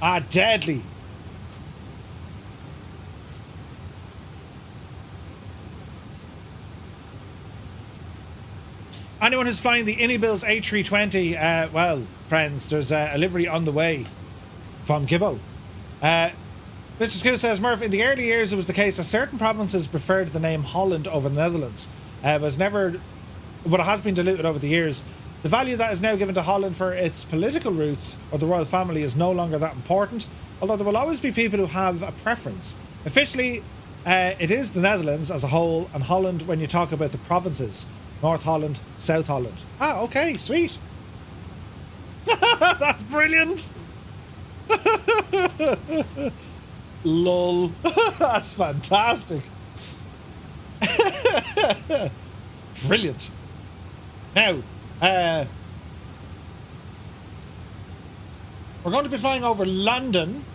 Ah, deadly. Anyone who's flying the Inibils A320, well, friends, there's a livery on the way from Gibbo. Mr. Scoot says, Murph, in the early years it was the case that certain provinces preferred the name Holland over the Netherlands. But it has been diluted over the years. The value that is now given to Holland for its political roots or the royal family is no longer that important, although there will always be people who have a preference. Officially, it is the Netherlands as a whole, and Holland when you talk about the provinces. North Holland, South Holland. Ah, okay, sweet. That's brilliant. Lol. That's fantastic. Brilliant. Now, we're going to be flying over London,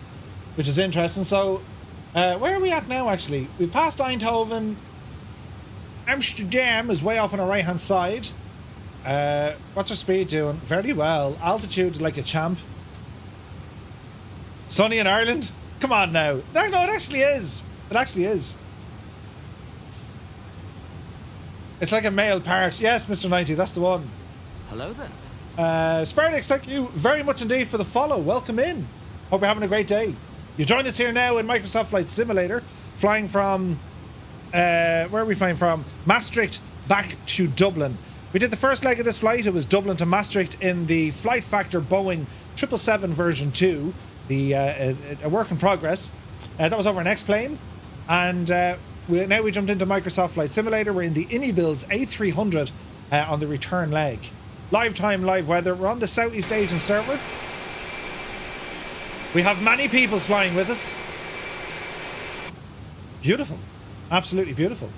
which is interesting. So, where are we at now, actually? We've passed Eindhoven. Amsterdam is way off on our right hand side. What's our speed doing? Very well. Altitude like a champ. Sunny in Ireland? Come on now. No, it actually is. It actually is. It's like a male part. Yes, Mr. 90, that's the one. Hello there. Spardix, thank you very much indeed for the follow. Welcome in. Hope you're having a great day. You join us here now in Microsoft Flight Simulator, flying from, where are we flying from? Maastricht back to Dublin. We did the first leg of this flight. It was Dublin to Maastricht in the Flight Factor Boeing 777 version 2, a work in progress. That was over an X-plane. And now we jumped into Microsoft Flight Simulator. We're in the Builds A300 on the return leg. Live time, live weather. We're on the Southeast Asian server. We have many people flying with us. Beautiful. Absolutely beautiful.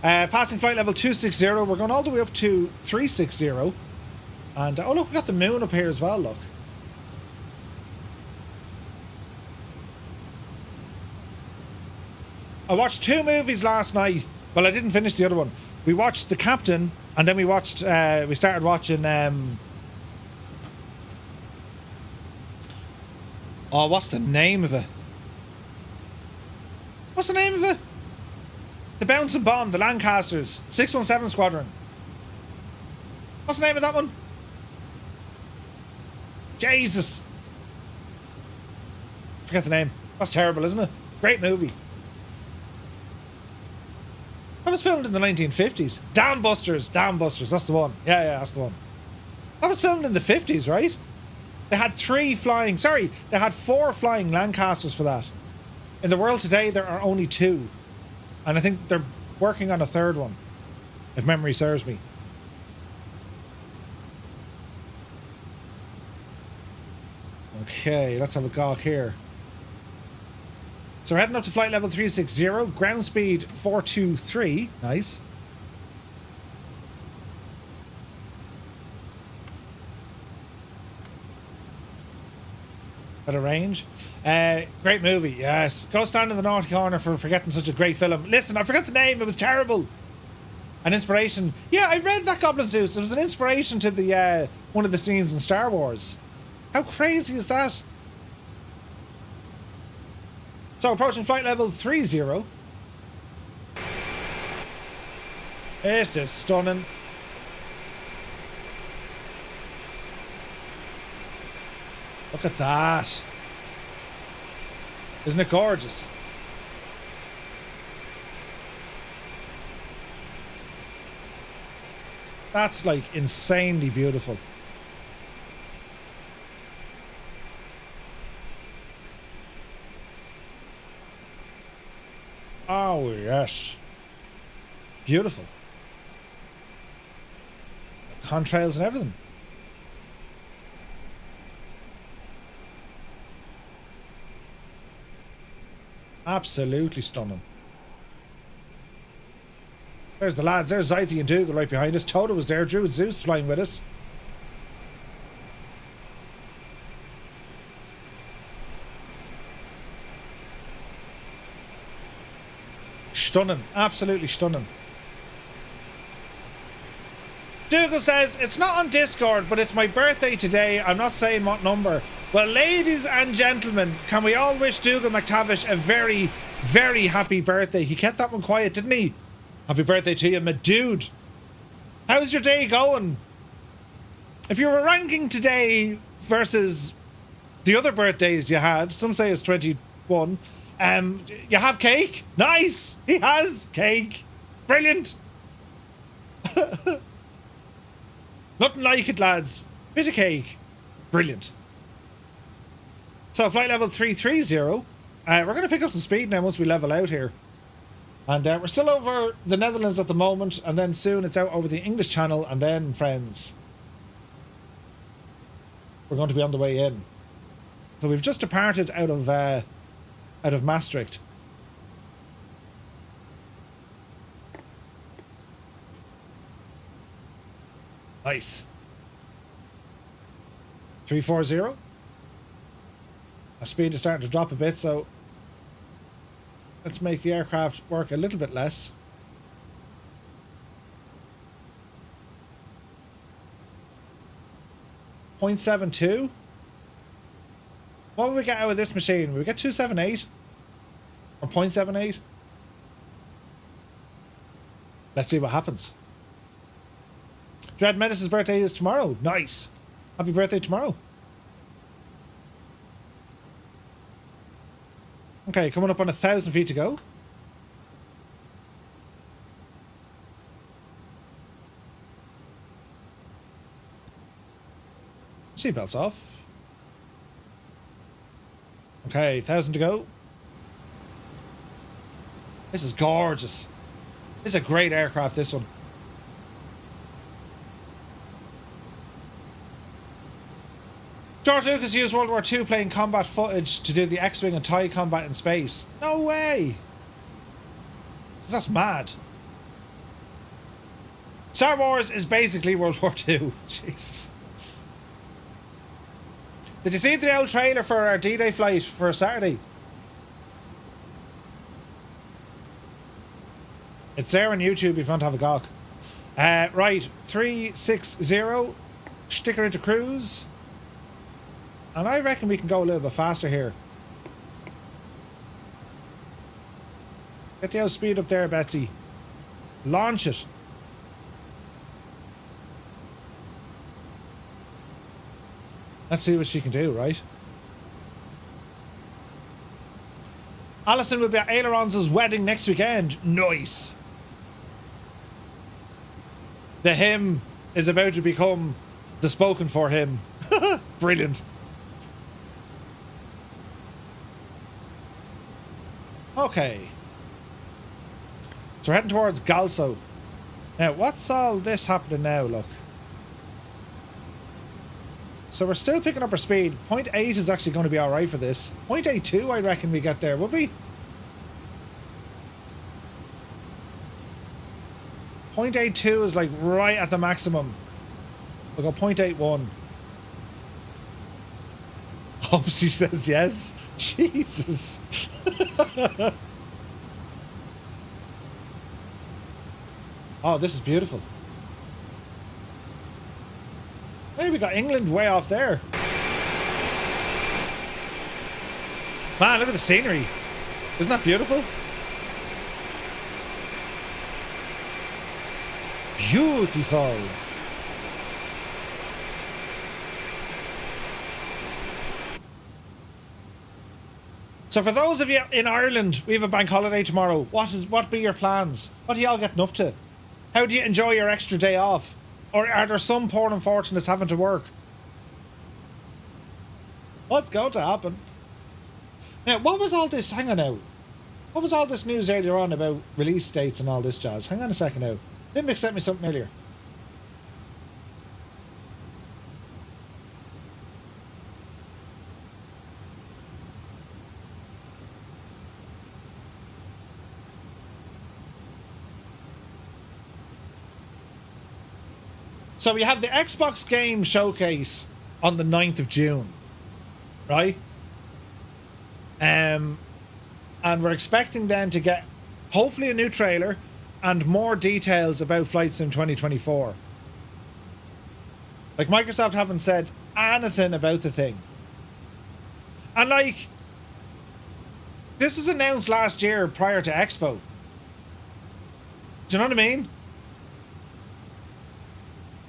Passing flight level 260. We're going all the way up to 360. And oh look, we got the moon up here as well, look. I watched 2 movies last night. Well, I didn't finish the other one. We watched The Captain, and then we started watching oh, what's the name of it? What's the name of it? The Bouncing Bomb, the Lancasters, 617 Squadron. What's the name of that one? Jesus. Forget the name. That's terrible, isn't it? Great movie. That was filmed in the 1950s. Dam Busters, that's the one. Yeah, that's the one. That was filmed in the 50s, right? They had 4 flying Lancasters for that. In the world today, there are only 2. And I think they're working on a 3rd one, if memory serves me. Okay, let's have a gawk here. So we're heading up to flight level 360, ground speed 423. Nice. Better range. Great movie, yes. Go stand in the naughty corner for forgetting such a great film. Listen, I forgot the name, it was terrible. An inspiration. Yeah, I read that, Goblin Zeus. It was an inspiration to the one of the scenes in Star Wars. How crazy is that? So approaching flight level 30. This is stunning. Look at that. Isn't it gorgeous? That's like insanely beautiful. Oh, yes. Beautiful. Contrails and everything. Absolutely stunning. There's the lads. There's Zythi and Dougal right behind us. Toto was there. Drew and Zeus flying with us. Stunning. Absolutely stunning. Dougal says, it's not on Discord, but it's my birthday today. I'm not saying what number. Well, ladies and gentlemen, can we all wish Dougal McTavish a very, very happy birthday? He kept that one quiet, didn't he? Happy birthday to you, my dude. How's your day going? If you were ranking today versus the other birthdays you had, some say it's 21, you have cake? Nice! He has cake. Brilliant. Nothing like it, lads. Bit of cake. Brilliant. So flight level 330. We're going to pick up some speed now once we level out here. And we're still over the Netherlands at the moment, and then soon it's out over the English Channel, and then, friends, we're going to be on the way in. So we've just departed out of Maastricht. Nice. 340. Our speed is starting to drop a bit, so let's make the aircraft work a little bit less. 0.72. What will we get out of this machine? Will we get 278? Or 0.78? Let's see what happens. Dread Menace's birthday is tomorrow. Nice. Happy birthday tomorrow. Okay, coming up on 1,000 feet to go. Seatbelts off. Okay, 1,000 to go. This is gorgeous. This is a great aircraft, this one. George Lucas used World War II plane combat footage to do the X-Wing and TIE combat in space. No way! That's mad. Star Wars is basically World War II. Jesus. Did you see the old trailer for our D-Day flight for Saturday? It's there on YouTube if you want to have a gawk. Right, 360. Sticker into cruise. And I reckon we can go a little bit faster here. Get the old speed up there, Betsy. Launch it. Let's see what she can do, right? Alison will be at Ailerons' wedding next weekend. Nice. The hymn is about to become the spoken for hymn. Brilliant. Okay. So we're heading towards Galso. Now, what's all this happening now, look? So we're still picking up our speed. 0.8 is actually going to be alright for this. 0.82 I reckon we get there, would we? 0.82 is like right at the maximum. We'll go 0.81. Hope she says yes. Jesus. Oh, this is beautiful. Hey, we got England way off there. Man, look at the scenery. Isn't that beautiful? Beautiful. So for those of you in Ireland, we have a bank holiday tomorrow. What be your plans? What are y'all getting up to? How do you enjoy your extra day off? Or are there some poor unfortunates having to work? What's going to happen? Now, what was all this? Hang on now. What was all this news earlier on about release dates and all this jazz? Hang on a second now. Limbic sent me something earlier. So we have the Xbox Game Showcase on the 9th of June, right? And we're expecting then to get hopefully a new trailer and more details about Flight Sim 2024. Like, Microsoft haven't said anything about the thing. And like, this was announced last year prior to Expo. Do you know what I mean?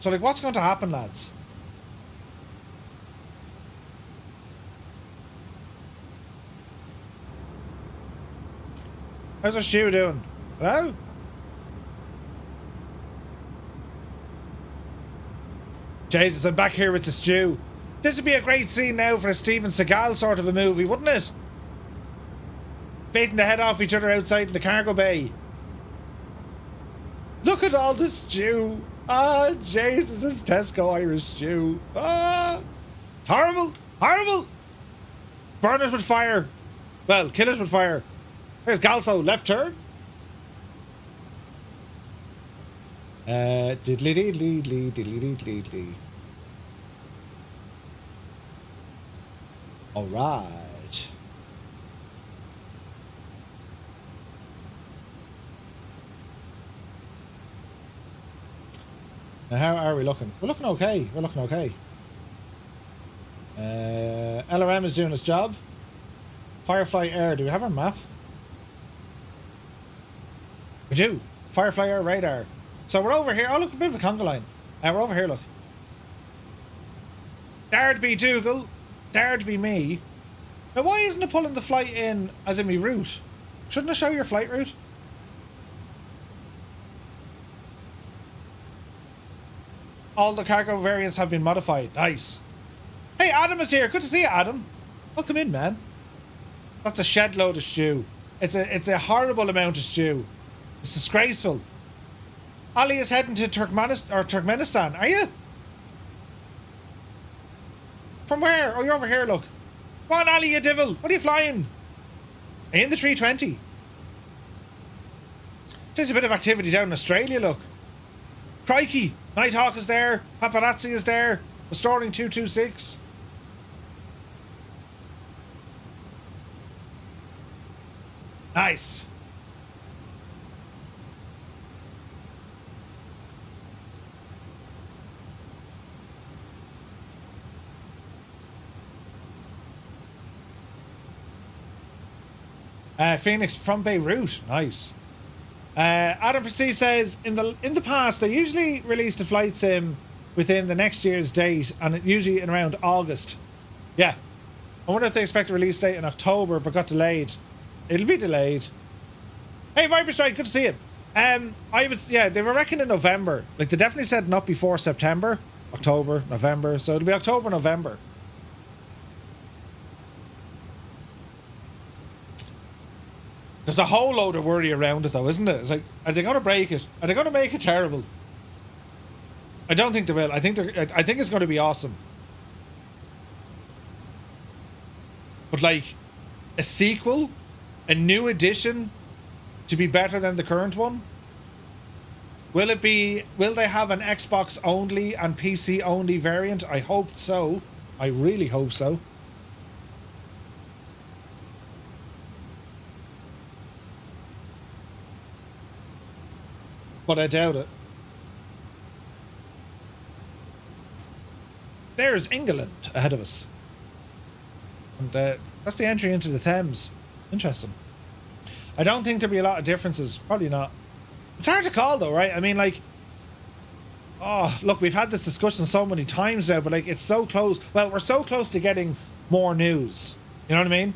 So, like, what's going to happen, lads? How's our shoe doing? Hello? Jesus, I'm back here with the stew. This would be a great scene now for a Steven Seagal sort of a movie, wouldn't it? Beating the head off each other outside in the cargo bay. Look at all the stew. Ah, Jesus, it's Tesco Irish stew. Ah, horrible, horrible. Burn it with fire. Well, kill it with fire. There's Galso, left turn. Diddly diddly diddly diddly diddly. All right. Now, how are we looking? We're looking okay. We're looking okay. LRM is doing its job. Firefly Air, do we have our map? We do. Firefly Air radar. So we're over here. Oh, look, a bit of a conga line. We're over here, look. There'd be Dougal. There'd be me. Now, why isn't it pulling the flight in as in me route? Shouldn't it show your flight route? All the cargo variants have been modified. Nice. Hey, Adam is here. Good to see you, Adam. Welcome in, man. That's a shed load of stew. It's a horrible amount of stew. It's disgraceful. Ali is heading to Turkmenistan. Are you? From where? Oh, you're over here, look. Come on, Ali, you devil. What are you flying? Are you in the 320? There's a bit of activity down in Australia, look. Crikey. Nighthawk is there. Paparazzi is there. Restoring 226. Nice. Phoenix from Beirut. Nice. Adam Prestige says in the past they usually released a flight sim within the next year's date, and it usually in around August. Yeah. I wonder if they expect a release date in October but got delayed. It'll be delayed. Hey, Viper Strike, good to see you. They were reckoning November. Like, they definitely said not before September. October, November. So it'll be October, November. There's a whole load of worry around it, though, isn't it? It's like, are they going to break it? Are they going to make it terrible? I don't think they will. I think it's going to be awesome. But, like, a sequel, a new edition, to be better than the current one? Will they have an Xbox only and PC only variant? I hope so. I really hope so. But I doubt it. There's England ahead of us. And that's the entry into the Thames. Interesting. I don't think there'll be a lot of differences. Probably not. It's hard to call though, right? I mean, like... Oh, look, we've had this discussion so many times now, but like, it's so close. Well, we're so close to getting more news. You know what I mean?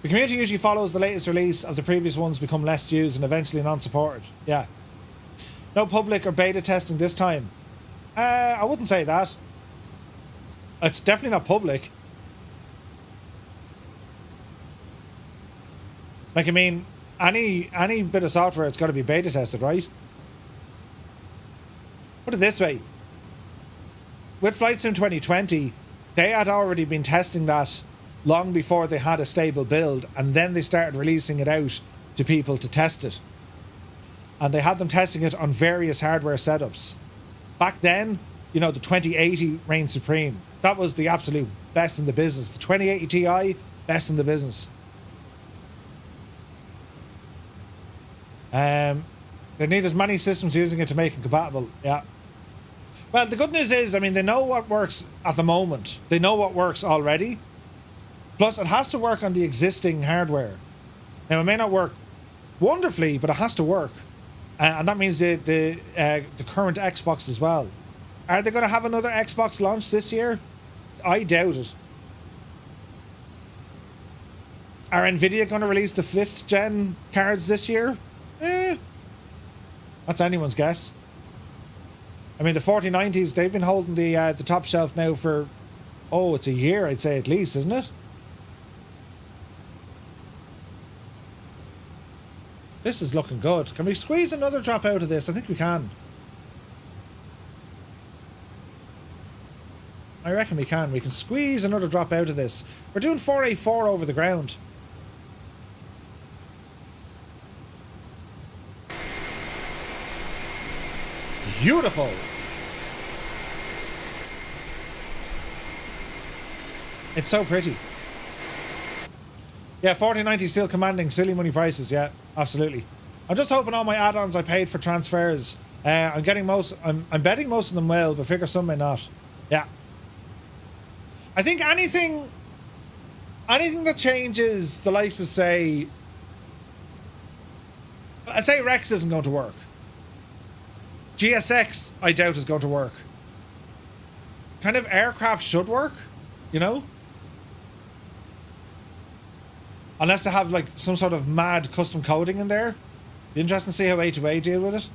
The community usually follows the latest release of the previous ones become less used and eventually non-supported. Yeah. No public or beta testing this time. I wouldn't say that. It's definitely not public. Like, I mean, any bit of software, it's got to be beta tested, right? Put it this way. With Flight Sim 2020, they had already been testing that long before they had a stable build, and then they started releasing it out to people to test it. And they had them testing it on various hardware setups. Back then, you know, the 2080 reigned supreme. That was the absolute best in the business. The 2080 Ti, best in the business. They need as many systems using it to make it compatible. Yeah. Well, the good news is, I mean, they know what works at the moment. They know what works already. Plus, it has to work on the existing hardware. Now, it may not work wonderfully, but it has to work. And that means the current Xbox as well. Are they going to have another Xbox launch this year? I doubt it. Are Nvidia going to release the 5th gen cards this year? That's anyone's guess. I mean, the 4090s, they've been holding the top shelf now for, it's a year, I'd say at least, isn't it? This is looking good. Can we squeeze another drop out of this? I think we can. I reckon we can. We can squeeze another drop out of this. We're doing 484 over the ground. Beautiful. It's so pretty. Yeah, 4090 still commanding silly money prices. Yeah, absolutely. I'm just hoping all my add-ons I paid for transfers. I'm betting most of them will, but figure some may not. Yeah. I think anything that changes the likes of, say Rex isn't going to work. GSX, I doubt, is going to work. Kind of aircraft should work, you know? Unless they have like some sort of mad custom coding in there. Be interesting to see how A2A deal with it.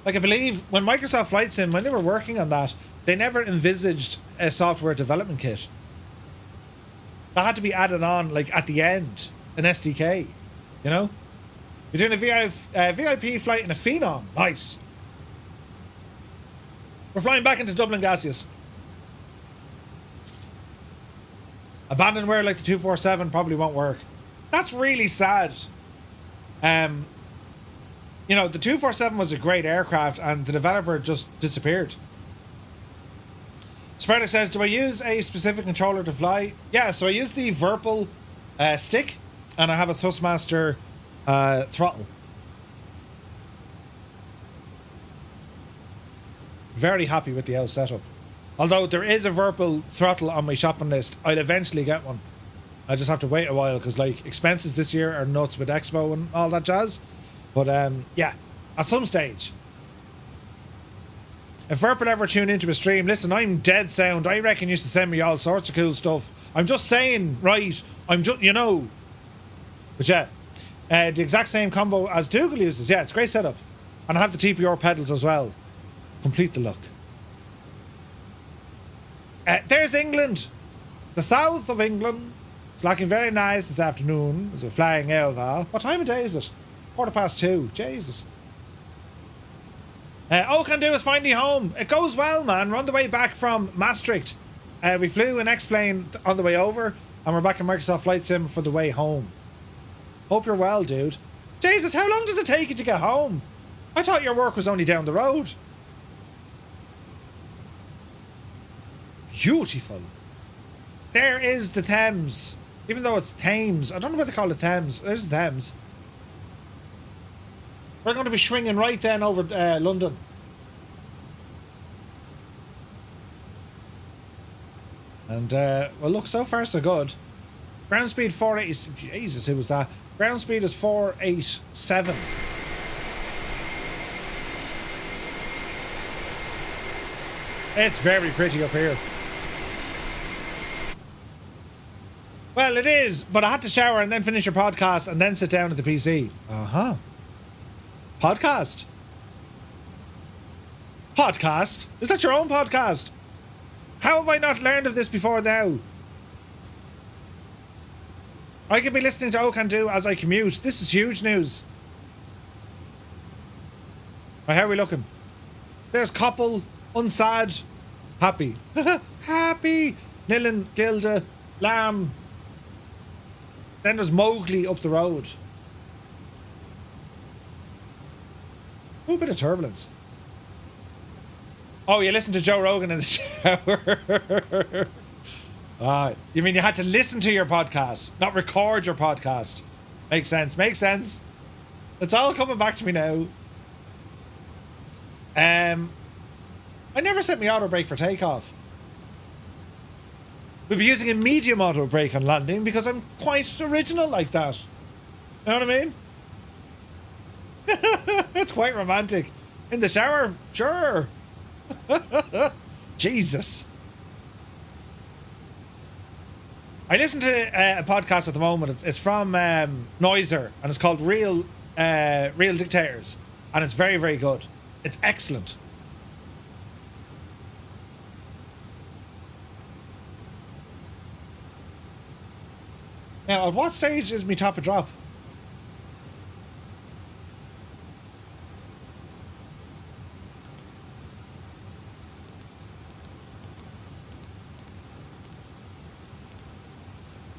Like, I believe when Microsoft Flight Sim, when they were working on that, they never envisaged a software development kit. That had to be added on, like, at the end, an SDK, you know? You're doing a VIP flight in a Phenom. Nice. We're flying back into Dublin gaseous. Abandonware like the 247 probably won't work. That's really sad. You know, the 247 was a great aircraft and the developer just disappeared. Spartak says, do I use a specific controller to fly? Yeah, so I use the Virpil stick and I have a Thrustmaster throttle. Very happy with the L setup. Although there is a Virpil throttle on my shopping list, I'll eventually get one. I just have to wait a while because, like, expenses this year are nuts with Expo and all that jazz. But yeah, at some stage. If Virpil ever tune into a stream, listen, I'm dead sound. I reckon you should send me all sorts of cool stuff. I'm just saying, right? I'm just, you know. But yeah, the exact same combo as Dougal uses. Yeah, it's a great setup. And I have the TPR pedals as well. Complete the look. There's England. The south of England. It's looking very nice this afternoon as we're flying over. What time of day is it? 2:15. Jesus. All can do is find me home. It goes well, man. We're on the way back from Maastricht. We flew an X-plane on the way over, and we're back in Microsoft Flight Sim for the way home. Hope you're well, dude. Jesus, how long does it take you to get home? I thought your work was only down the road. Beautiful. There is the Thames. Even though it's Thames. I don't know what they call it Thames. There's the Thames. We're going to be swinging right then over London. And, well, look, so far so good. Ground speed 480. Jesus, who was that? Ground speed is 487. It's very pretty up here. Well, it is, but I had to shower and then finish your podcast and then sit down at the PC. Uh-huh. Podcast? Podcast? Is that your own podcast? How have I not learned of this before now? I could be listening to O Can Do as I commute. This is huge news. Right, how are we looking? There's Koppel, unsad, happy. Happy. Nillen, Gilda, Lamb. Then there's Mowgli up the road. Ooh, a bit of turbulence. Oh, you listen to Joe Rogan in the shower. You mean you had to listen to your podcast, not record your podcast? Makes sense. Makes sense. It's all coming back to me now. I never set my auto brake for takeoff. We'll be using a medium auto brake on landing because I'm quite original like that. You know what I mean? It's quite romantic. In the shower? Sure. Jesus. I listen to a podcast at the moment. It's from Noiser and it's called Real Dictators. And it's very, very good. It's excellent. Now, at what stage is me top a drop?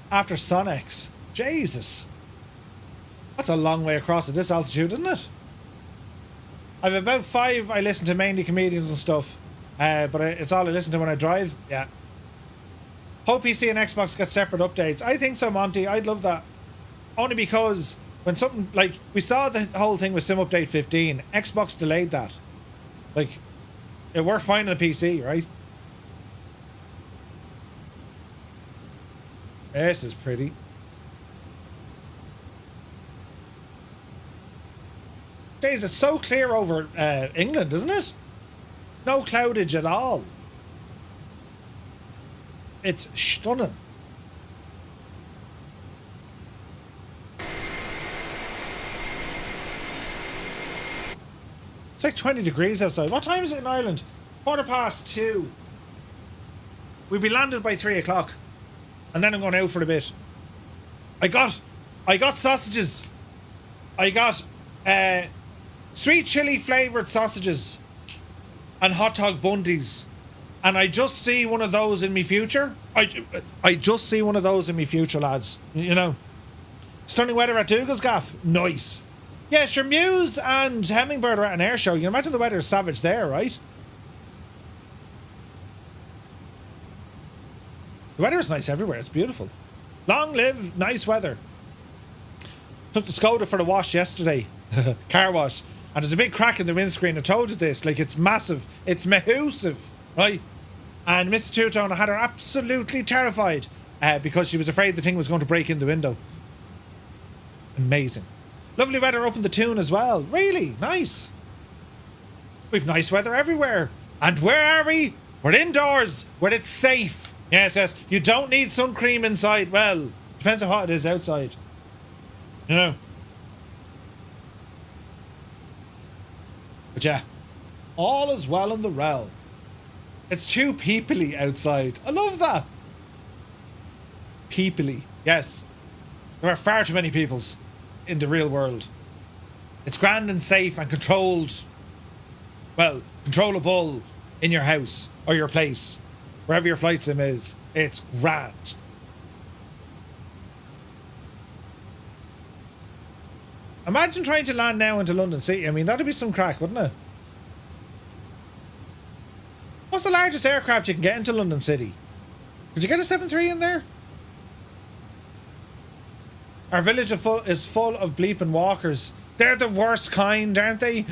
After Sonex. Jesus. That's a long way across at this altitude, isn't it? I've about 5 I listen to, mainly comedians and stuff. But it's all I listen to when I drive. Yeah. Hope PC and Xbox get separate updates. I think so, Monty. I'd love that. Only because when something like we saw the whole thing with Sim Update 15, Xbox delayed that. Like It worked fine on the PC, right? This is pretty. Days, it's so clear over England, isn't it? No cloudage at all. It's stunning. It's like 20 degrees outside. What time is it in Ireland? 2:15. We'll be landed by 3 o'clock. And then I'm going out for a bit. I got sausages. I got sweet chili flavoured sausages and hot dog bundies. And I just see one of those in me future. I just see one of those in me future, lads. You know. Stunning weather at Dougal's Gaff. Nice. Yeah, sure, Muse and Hummingbird are at an air show. You can imagine the weather is savage there, right? The weather is nice everywhere. It's beautiful. Long live nice weather. Took the Skoda for the wash yesterday. Car wash. And there's a big crack in the windscreen. I told you this. Like, it's massive. It's massive, right? And Mrs. Two-Tone, I had her absolutely terrified because she was afraid the thing was going to break in the window. Amazing. Lovely weather up in the Toon as well. Really nice. We've nice weather everywhere. And where are we? We're indoors, where it's safe. Yes, yes. You don't need sun cream inside. Well, depends how hot it is outside. You know. But yeah, all is well in the realm. It's too peoply outside. I love that. Peoply. Yes. There are far too many peoples in the real world. It's grand and safe and controlled. Well, controllable in your house or your place. Wherever your flight sim is. It's grand. Imagine trying to land now into London City. I mean, that'd be some crack, wouldn't it? What's the largest aircraft you can get into London City? Could you get a 737 in there? Our village is full of bleeping walkers. They're the worst kind, aren't they?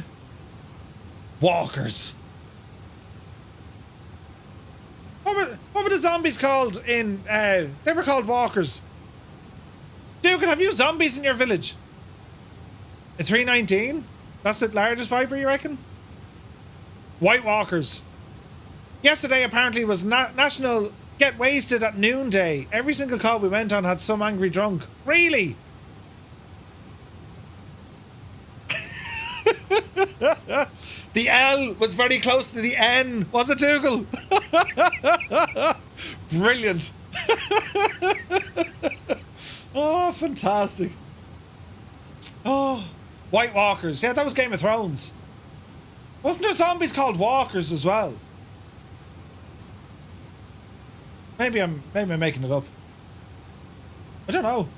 Walkers. What were the zombies called in... they were called walkers. Duke, have you zombies in your village? A 319? That's the largest Viper, you reckon? White walkers. Yesterday apparently was National Get Wasted at Noonday. Every single call we went on had some angry drunk. Really? The L was very close to the N, was it, Dougal? Brilliant. Oh, fantastic. Oh, White Walkers. Yeah, that was Game of Thrones. Wasn't there zombies called walkers as well? Maybe I'm making it up. I don't know.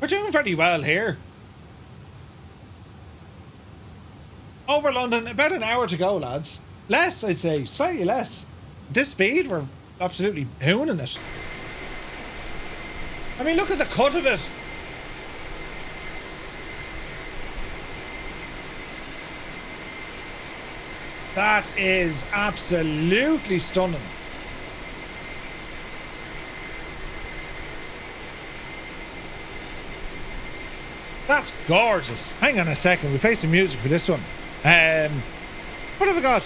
We're doing very well here. Over London, about an hour to go, lads. Less, I'd say. Slightly less. This speed, we're absolutely hooning it. I mean, look at the cut of it. That is absolutely stunning. That's gorgeous. Hang on a second, we play some music for this one. What have I got?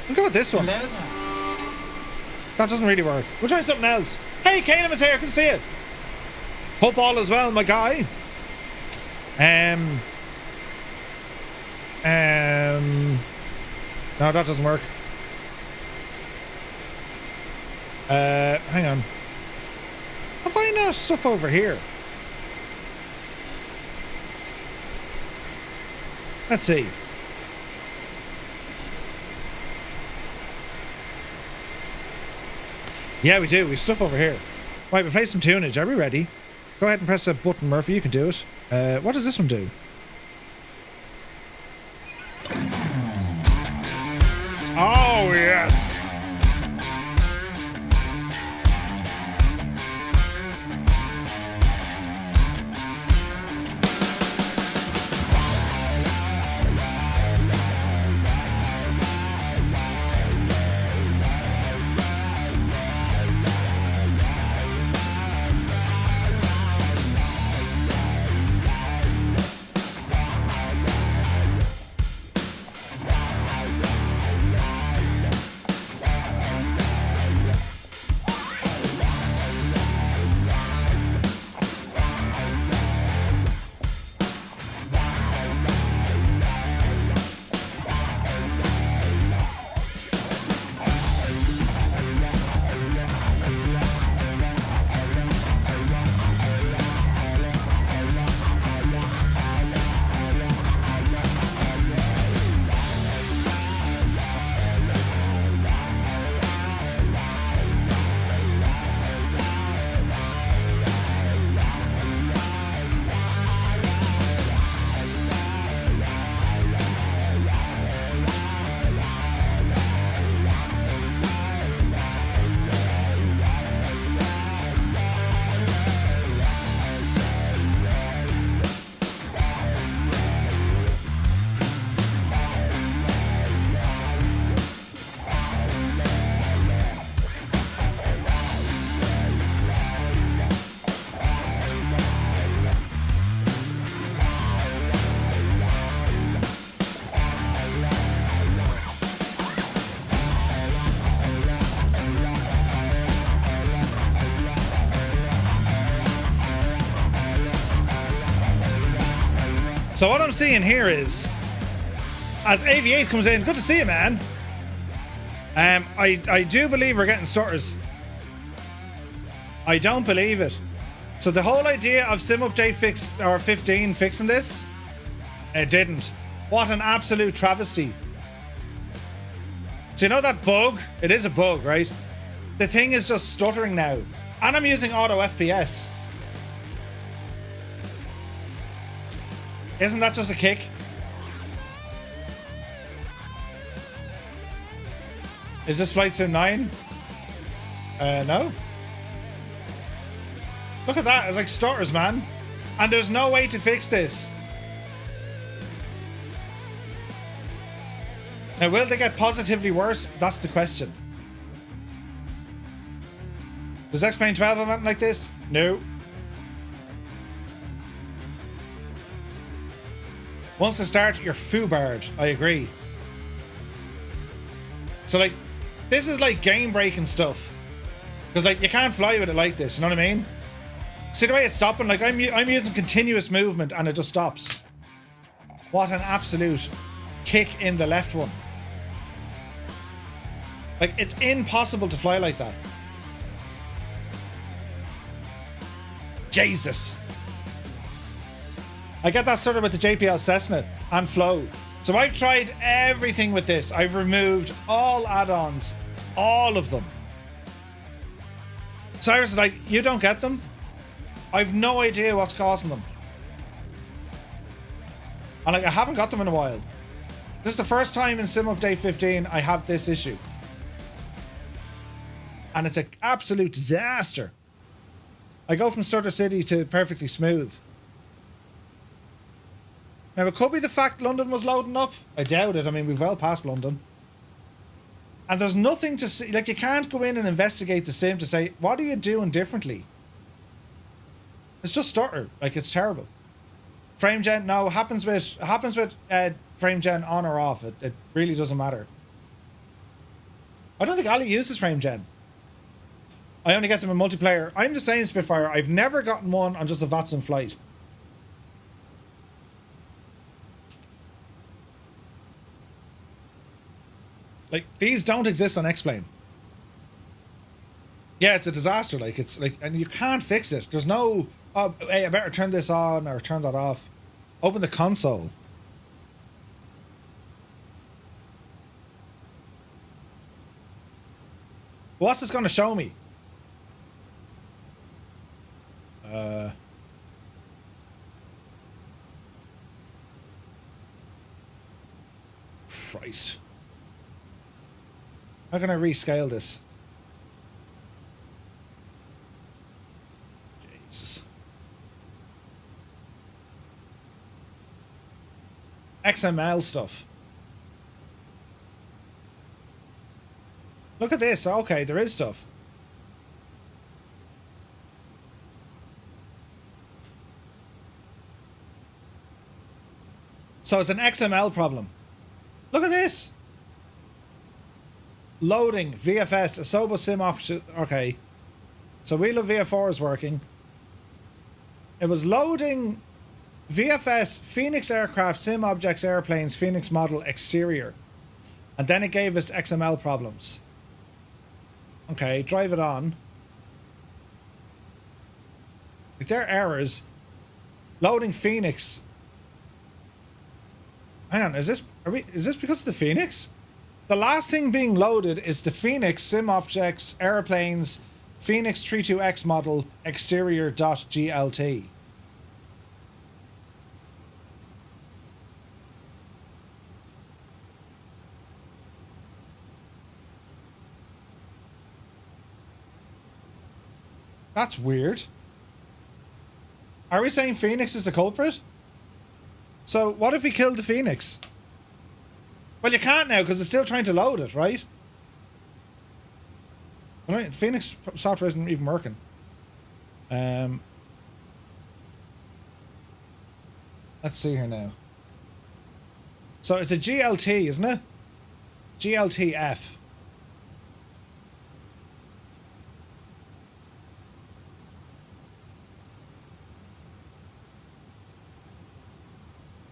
We'll go with this one. That doesn't really work. We'll try something else. Hey, Caleb is here. Good to see you. Hope all is well, my guy. No, that doesn't work. Hang on. I'll find out stuff over here. Let's see. Yeah, we do. We have stuff over here. Right, we play some tunage. Are we ready? Go ahead and press that button, Murphy. You can do it. What does this one do? Oh, yes. So what I'm seeing here is, as AV8 comes in, good to see you, man. I do believe we're getting stutters. I don't believe it. So the whole idea of sim update 15 fixing this, it didn't. What an absolute travesty. So you know that bug? It is a bug, right? The thing is just stuttering now. And I'm using auto FPS. Isn't that just a kick? Is this Flight Sim 9? No. Look at that, it's like stutters, man. And there's no way to fix this. Now, will they get positively worse? That's the question. Does X-Plane 12 have anything like this? No. Once they start, you're foobarred. I agree. So, like, this is like game-breaking stuff. Because, like, you can't fly with it like this, you know what I mean? See the way it's stopping? Like, I'm using continuous movement and it just stops. What an absolute kick in the left one. Like, it's impossible to fly like that. Jesus. I get that sort of with the JPL Cessna and Flow. So I've tried everything with this. I've removed all add-ons. All of them. Cyrus is like, you don't get them? I've no idea what's causing them. And like, I haven't got them in a while. This is the first time in Sim Update 15 I have this issue. And it's an absolute disaster. I go from Stutter City to perfectly smooth. Now, it could be the fact London was loading up. I doubt it. I mean, we've well passed London. And there's nothing to see. Like, you can't go in and investigate the sim to say, what are you doing differently? It's just stutter. Like, it's terrible. Frame gen, no, happens with frame gen on or off. It really doesn't matter. I don't think Ali uses frame gen. I only get them in multiplayer. I'm the same, Spitfire. I've never gotten one on just a VATSIM flight. Like, these don't exist on X-Plane. Yeah, it's a disaster. Like, it's like, and you can't fix it. There's no, oh, hey, I better turn this on or turn that off. Open the console. What's this going to show me? Christ. How can I rescale this? Jesus. XML stuff. Look at this. Okay, there is stuff. So it's an XML problem. Look at this. Loading VFS Asobo sim option. Okay, so Wheel of VF4 is working. It was loading VFS Phoenix aircraft sim objects airplanes Phoenix model exterior, and then it gave us XML problems. Okay, drive it on. Like, there are errors. Loading Phoenix. Hang on, is this because of the Phoenix? The last thing being loaded is the Phoenix sim objects airplanes Phoenix 32X model exterior.glt. That's weird. Are we saying Phoenix is the culprit? So what if we killed the Phoenix? Well, you can't now because it's still trying to load it, right? Right, Phoenix software isn't even working. Let's see here now. So it's a GLT, isn't it? GLTF.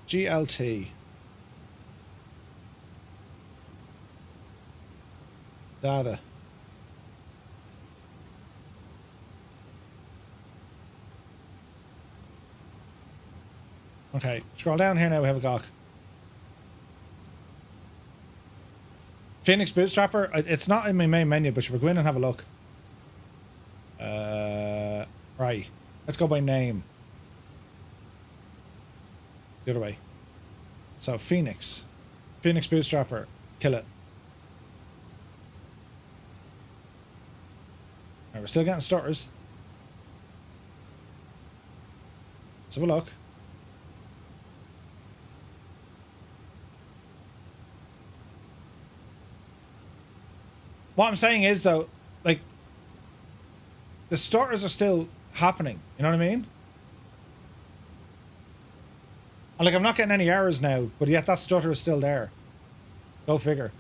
GLT. Data. Okay, scroll down here now, we have a gawk. Phoenix Bootstrapper, it's not in my main menu, but we'll go in and have a look. Right, let's go by name. The other way. So Phoenix Bootstrapper, kill it. Right, we're still getting stutters. Let's have a look. What I'm saying is, though, like, the stutters are still happening. You know what I mean? And, like, I'm not getting any errors now, but yet that stutter is still there. Go figure.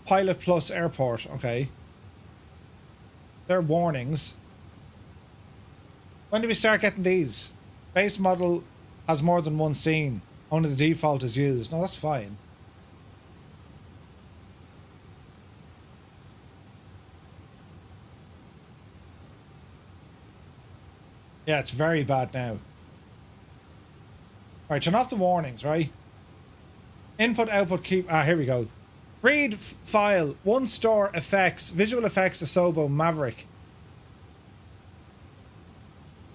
Pilot plus airport. Okay. They're warnings. When do we start getting these? Base model has more than one scene. Only the default is used. No, that's fine. Yeah, it's very bad now. Alright, turn off the warnings, right? Input, output, keep... Ah, here we go. Read file. One store effects. Visual effects Asobo Maverick.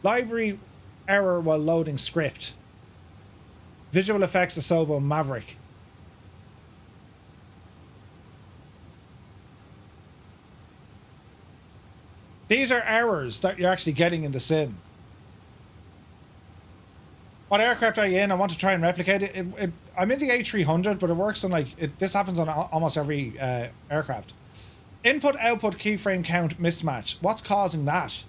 Library error while loading script. Visual effects Asobo Maverick. These are errors that you're actually getting in the sim. What aircraft are you in? I want to try and replicate it. I'm in the A300, but it works on this happens on almost every aircraft. Input output keyframe count mismatch. What's causing that?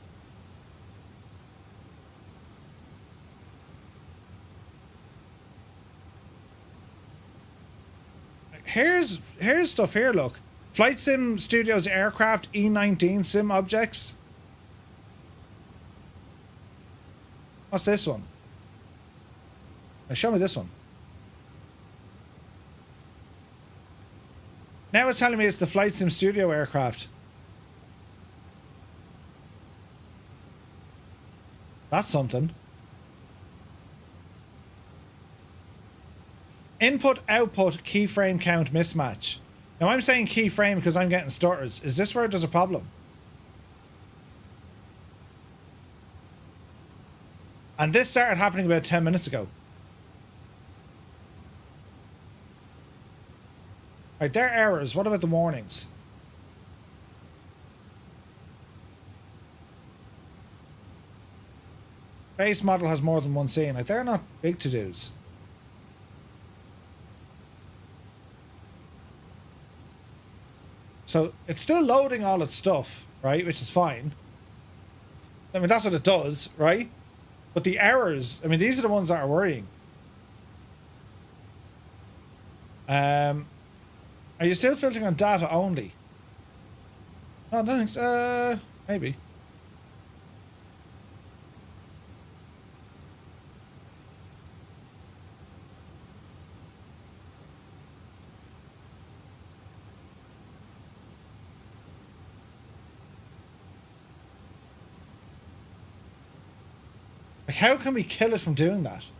Here's stuff here, look. Flight Sim Studios aircraft E19 sim objects. What's this one? Now show me this one. Now it's telling me it's the Flight Sim Studio aircraft. That's something. Input output keyframe count mismatch. Now I'm saying keyframe because I'm getting stutters. Is this where there's a problem? And this started happening about 10 minutes ago. Right, they're errors. What about the warnings? Base model has more than one scene. Like, they're not big to-dos. So it's still loading all its stuff, right? Which is fine. I mean, that's what it does, right? But the errors, I mean, these are the ones that are worrying. Are you still filtering on data only? No, thanks. Maybe. Like, how can we kill it from doing that?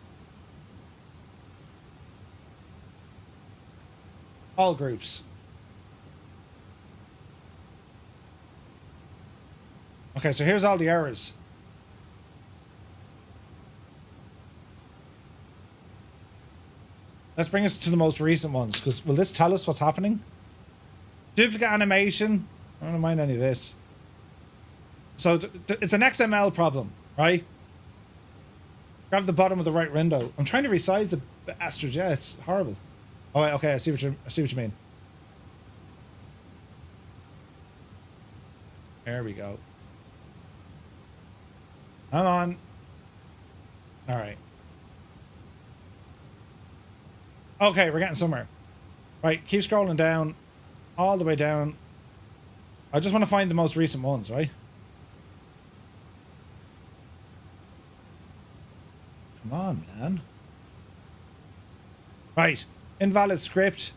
All groups. Okay, so here's all the errors. Let's bring us to the most recent ones, because will this tell us what's happening? Duplicate animation. I don't mind any of this. So it's an XML problem, right? Grab the bottom of the right window. I'm trying to resize the bastard. Yeah, it's horrible. Oh, okay. I see what you mean. There we go. Come on. All right. Okay, we're getting somewhere. Right, keep scrolling down, all the way down. I just want to find the most recent ones, right? Come on, man. Right. Invalid script.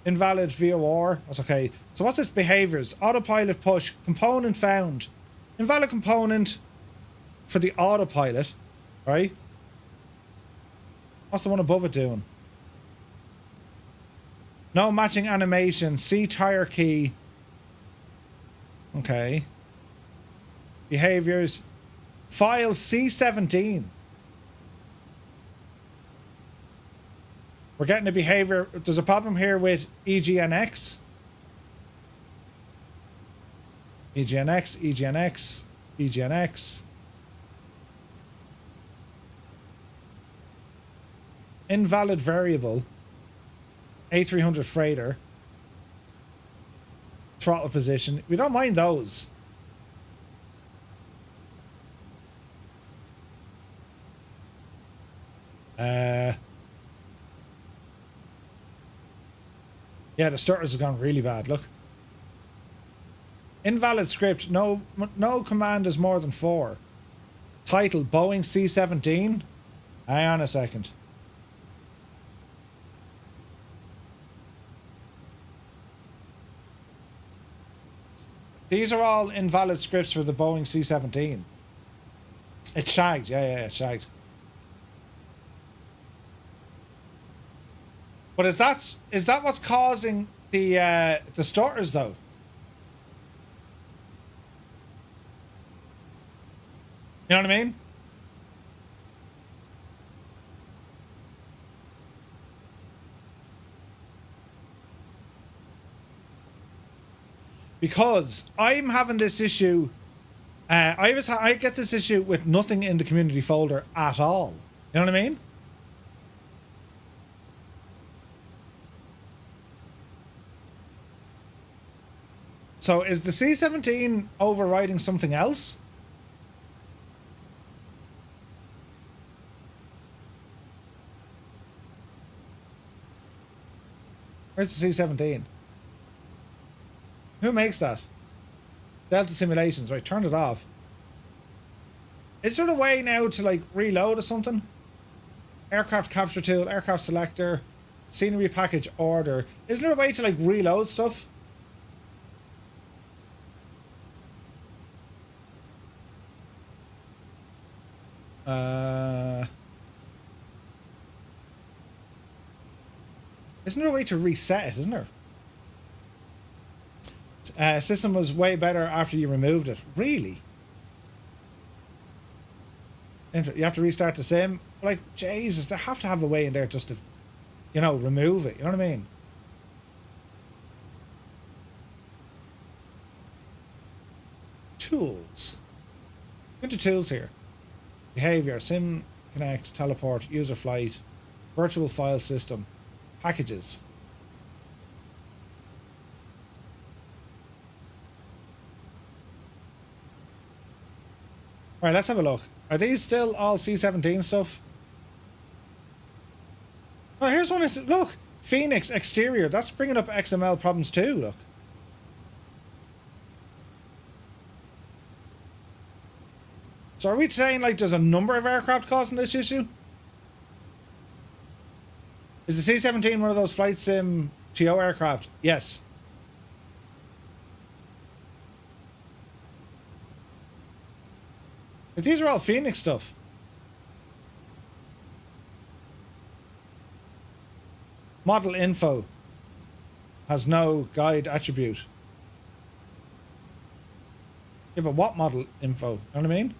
Invalid VOR. That's okay. So what's this? Behaviors. Autopilot push. Component found. Invalid component for the autopilot. Right? What's the one above it doing? No matching animation. C tire key. Okay. Behaviors. File C17. We're getting a behavior. There's a problem here with EGNX. EGNX, EGNX, EGNX. Invalid variable. A300 freighter. Throttle position. We don't mind those. Yeah, the starters have gone really bad. Look. Invalid script. No command is more than 4. Title Boeing C-17. Hang on a second. These are all invalid scripts for the Boeing C-17. It's shagged. Yeah, it's shagged. But is that what's causing the starters though? You know what I mean? Because I'm having this issue. I get this issue with nothing in the community folder at all. You know what I mean? So is the C-17 overriding something else? Where's the C-17? Who makes that? Delta Simulations, right? Turned it off. Is there a way now to like reload or something? Aircraft capture tool, aircraft selector, scenery package order. Is there a way to like reload stuff? Isn't there a way to reset it, isn't there? System was way better after you removed it. Really? You have to restart the sim? Like, Jesus, they have to have a way in there just to, you know, remove it. You know what I mean? Tools. Into tools here. Behavior, sim, connect, teleport, user flight, virtual file system, packages. All right, let's have a look. Are these still all C-17 stuff? Oh, here's one. Look, Phoenix exterior. That's bringing up XML problems too. Look. So are we saying like there's a number of aircraft causing this issue? Is the C-17 one of those flight sim TO aircraft? Yes. But these are all Phoenix stuff. Model info has no guide attribute. Yeah, but what model info? You know what I mean?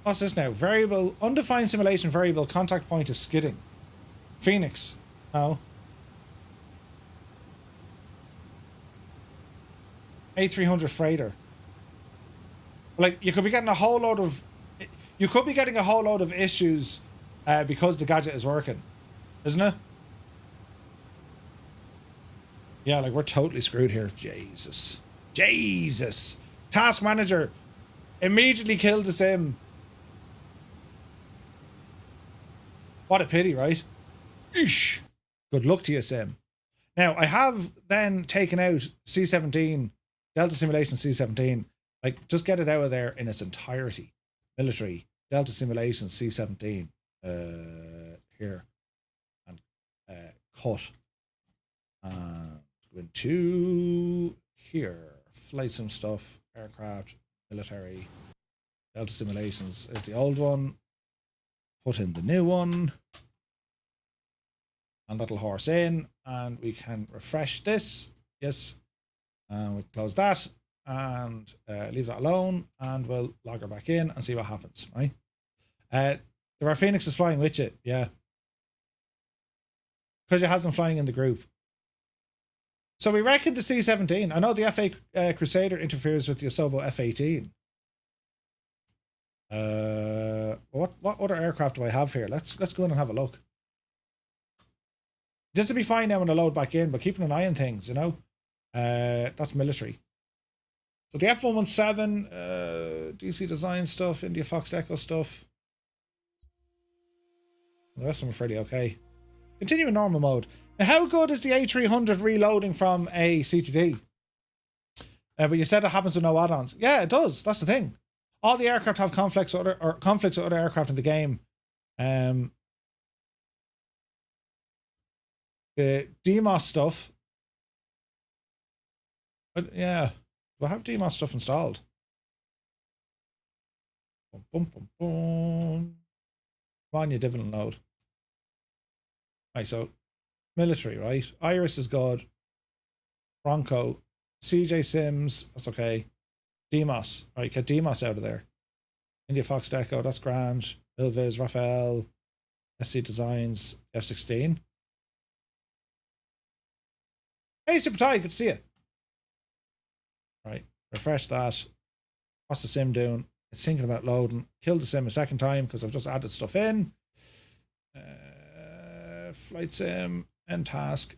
What's this now? Variable, undefined simulation variable contact point is skidding. Phoenix. No. A300 freighter. Like, you could be getting a whole load of... You could be getting a whole load of issues because the gadget is working. Isn't it? Yeah, like, we're totally screwed here. Jesus. Jesus. Task manager. Immediately killed the sim. What a pity, right? Eesh. Good luck to you, sim. Now, I have then taken out C-17 Delta Simulation C-17. Like, just get it out of there in its entirety. Military. Delta Simulation C-17. Here. And cut. And go into here. Flight sim stuff. Aircraft. Military. Delta Simulations. There's the old one. Put in the new one. And that'll horse in. And we can refresh this. Yes. And we close that. And leave that alone. And we'll log her back in and see what happens, right? There are Phoenixes flying with you. Yeah. Because you have them flying in the group. So we reckon the C-17. I know the FA Crusader interferes with the Asobo F-18. What other aircraft do I have here? Let's go in and have a look. This will be fine now when I load back in, but keeping an eye on things, you know. That's military. So the F117, DC design stuff, India Fox Echo stuff. The rest of them are fairly okay. Continue in normal mode. Now, how good is the A300 reloading from a CTD? But you said it happens with no add-ons. Yeah, it does. That's the thing. All the aircraft have conflicts with other aircraft in the game. The DMOS stuff. But yeah, do I have DMOS stuff installed? Boom, boom, boom, boom. Come on, you dividend load. Right, so military, right? Iris is good. Bronco. CJ Sims, that's okay. DMOS, right, get DMOS out of there. India Fox Deco, that's grand. Ilviz, Raphael, SC Designs, F16. Hey, Super Ty, good to see you. Right, refresh that. What's the sim doing? It's thinking about loading. Kill the sim a second time because I've just added stuff in. Flight sim, end task,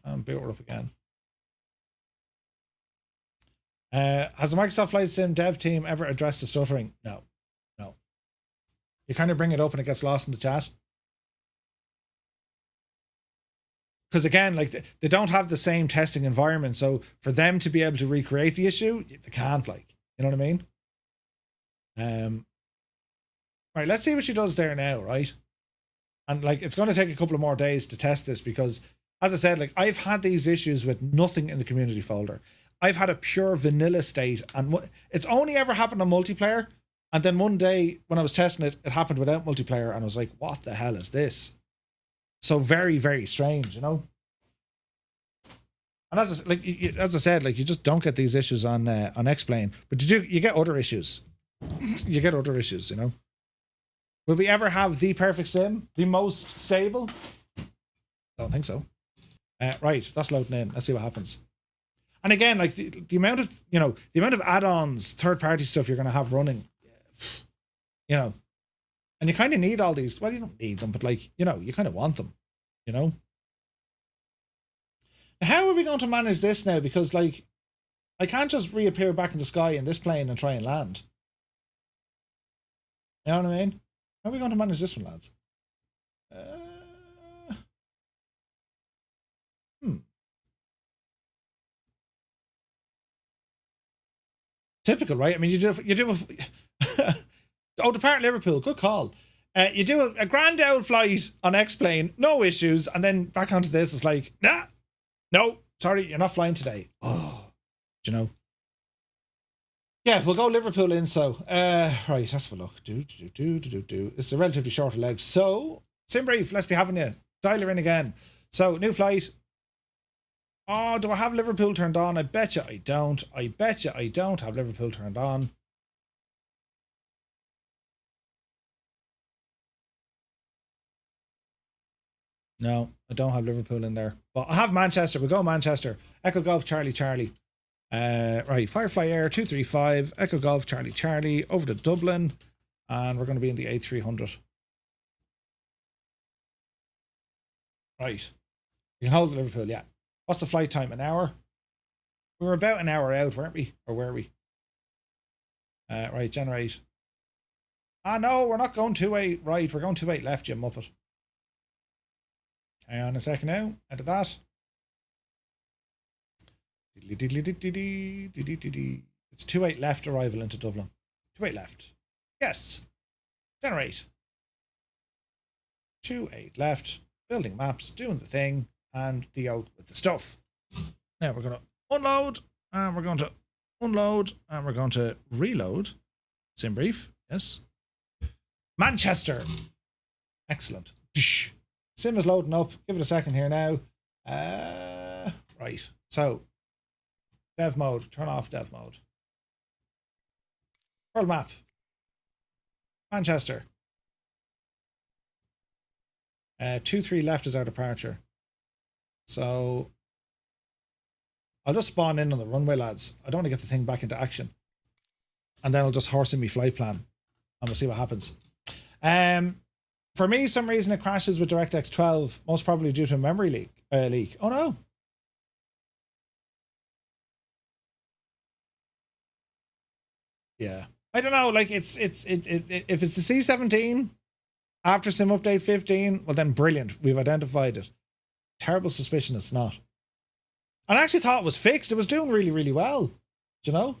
and boot her up again. Has the Microsoft Flight Sim dev team ever addressed the stuttering? No. No. You kind of bring it up and it gets lost in the chat. Because again, like they don't have the same testing environment, so for them to be able to recreate the issue, they can't, like, you know what I mean? Right, let's see what she does there now, right? And like, it's going to take a couple of more days to test this because, as I said, like I've had these issues with nothing in the community folder. I've had a pure vanilla state, and it's only ever happened on multiplayer. And then one day when I was testing it, it happened without multiplayer, and I was like, "What the hell is this?" So very, very strange, you know. And as I said, like you just don't get these issues on X-Plane, but you get other issues. You get other issues, you know. Will we ever have the perfect sim, the most stable? Don't think so. Right, that's loading in. Let's see what happens. And again, like the amount of, you know, the amount of add-ons, third-party stuff you're going to have running, you know, and you kind of need all these. Well, you don't need them, but like, you know, you kind of want them, you know. How are we going to manage this now? Because like, I can't just reappear back in the sky in this plane and try and land. You know what I mean? How are we going to manage this one, lads? Typical, right? I mean, you do oh, depart Liverpool, good call. You do a grand old flight on X-Plane, no issues, and then back onto this, it's like, nah, no, sorry, you're not flying today. Oh, do you know? Yeah, we'll go Liverpool in, so, right, let's have a look. It's a relatively shorter leg, so, sim brief, let's be having you. Dial her in again. So, new flight. Oh, do I have Liverpool turned on? I bet you I don't. I bet you I don't have Liverpool turned on. No, I don't have Liverpool in there. But I have Manchester. We'll go Manchester. Echo Golf Charlie Charlie. Right, Firefly Air 235. Echo Golf Charlie Charlie. Over to Dublin. And we're going to be in the A300. Right. You can hold Liverpool, yeah. What's the flight time? An hour? We were about an hour out, weren't we? Or were we? Right, generate. Ah, no, we're not going 28 right. We're going 28 left, you muppet. Hang on a second now. Out of that. It's 28 left arrival into Dublin. 28 left. Yes. Generate. 28 left. Building maps, doing the thing, and the yoke with the stuff. Now we're going to unload, and we're going to unload, and we're going to reload. Sim brief. Yes. Manchester. Excellent. Sim is loading up. Give it a second here now. Right. So, dev mode. Turn off dev mode. World map. Manchester. 2-3 left is our departure. So, I'll just spawn in on the runway, lads. I don't want to get the thing back into action. And then I'll just horse in my flight plan. And we'll see what happens. For me, some reason it crashes with DirectX 12. Most probably due to a memory leak. Oh no. Yeah. I don't know. Like, if it's the C17 after sim update 15, well then brilliant. We've identified it. Terrible suspicion it's not. And I actually thought it was fixed. It was doing really, really well. Do you know?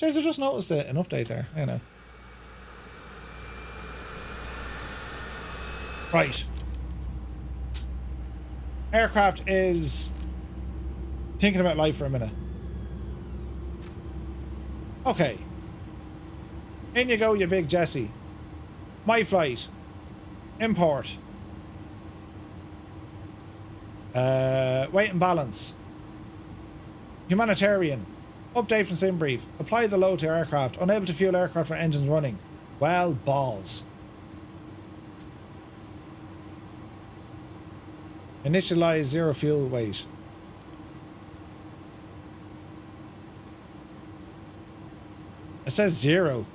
Jeez, I just noticed an update there. I know. Right. Aircraft is thinking about life for a minute. Okay. In you go, you big Jesse. My flight. Import. Weight and balance. Humanitarian. Update from sim brief. Apply the load to aircraft. Unable to fuel aircraft when engines running. Well, balls. Initialize 0 fuel weight. It says 0.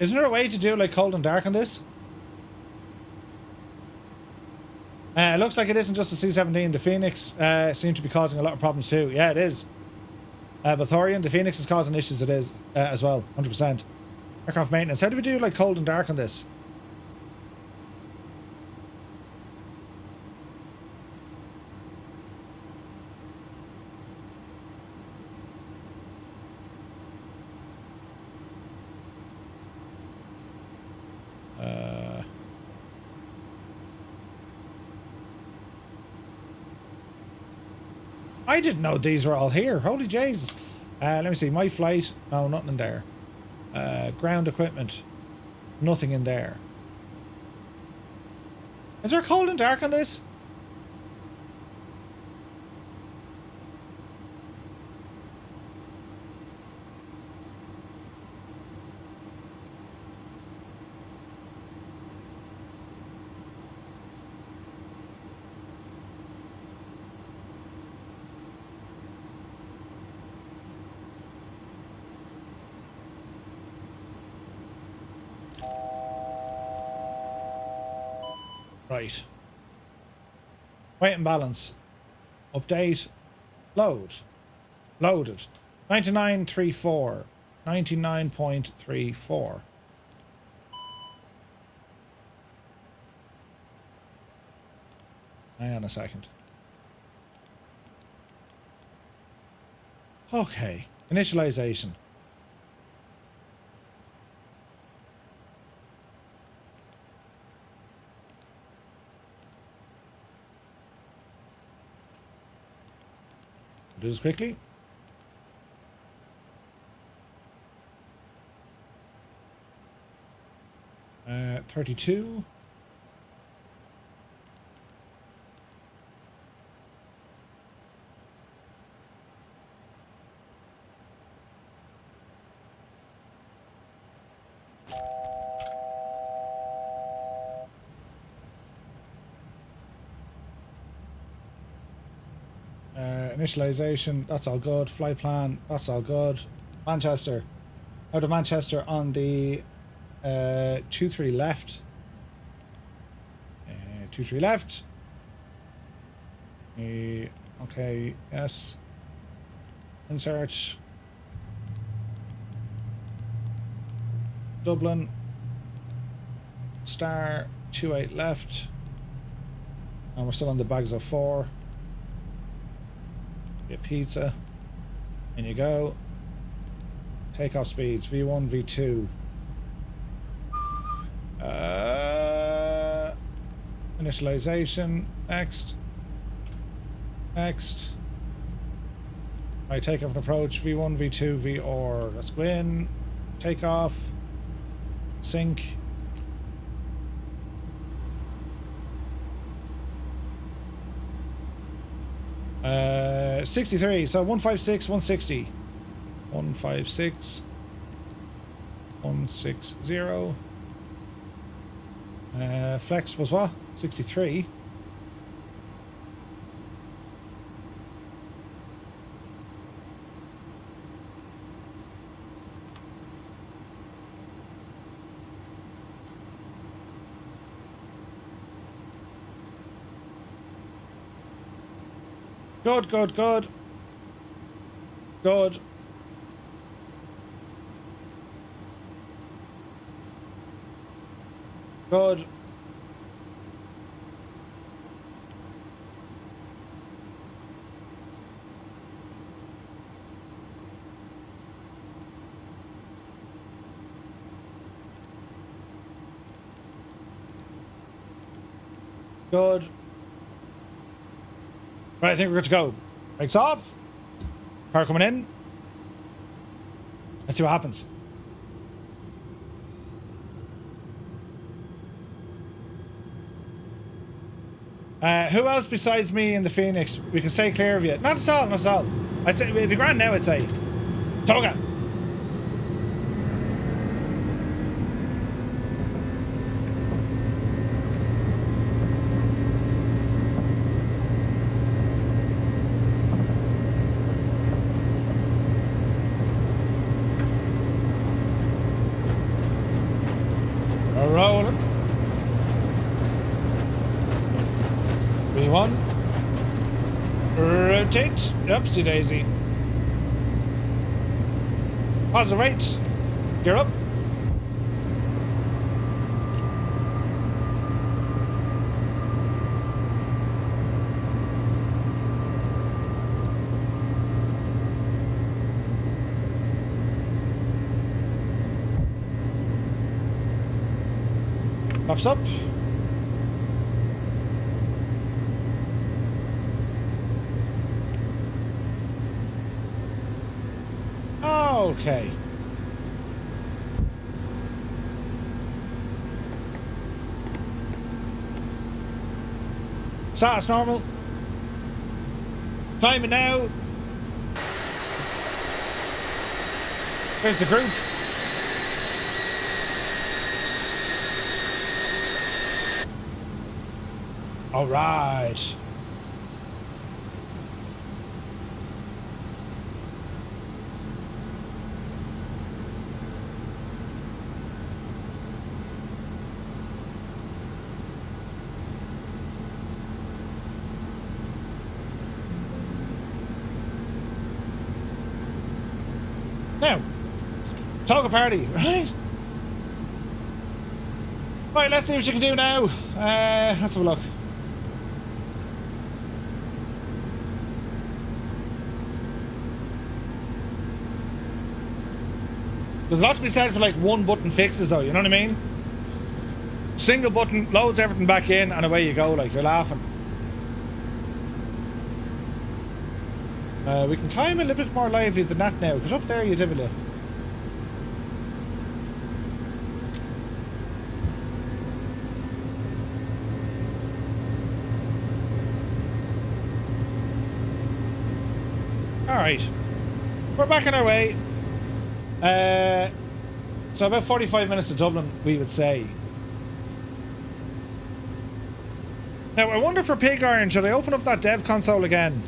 Isn't there a way to do like cold and dark on this? It looks like it isn't just the C-17. The Phoenix seems to be causing a lot of problems too. Yeah, it is. But Thorian, the Phoenix is causing issues. It is as well, 100%. Aircraft maintenance. How do we do like cold and dark on this? I didn't know these were all here. Holy Jesus. Let me see. My flight. No, nothing in there. Ground equipment. Nothing in there. Is there cold and dark on this? Right. Weight and balance. Update. Load. Loaded. 99.34. 99.34. Hang on a second. Okay. Initialization. Do this quickly. Uh, 32. Initialization, that's all good. Flight plan, that's all good. Manchester. out of Manchester on the 23 left. 23 left. Okay, yes. Insert. Dublin. Star 28 left. And we're still on the bags of 4. Get pizza. In you go. Takeoff speeds V1, V2. Initialization. Next. Next. Right, takeoff and approach. V1, V2, VR. Let's go in. Takeoff. Sync. Uh, 63. So 156, 160. 156. 160. Flex was what? 63. Good, good, good. Good. Good. Good. Right, I think we're good to go. Brakes off. Car coming in. Let's see what happens. Who else besides me and the Phoenix? We can stay clear of you. Not at all, not at all. I'd say it'd be grand now, I'd say. Toga. We're rolling. V1. Rotate. Upsy daisy. Positive rate. Gear up. Flaps up. Okay. Status normal. Timing now. There's the group. All right. Now, Toga party, right? Right, let's see what you can do now. Let's have a look. There's a lot to be said for like one button fixes though, you know what I mean? Single button, loads everything back in and away you go, like you're laughing. We can climb a little bit more lively than that now, because up there you divvy. Alright. We're back on our way. So about 45 minutes to Dublin, we would say. Now, I wonder for Pig Iron, should I open up that dev console again?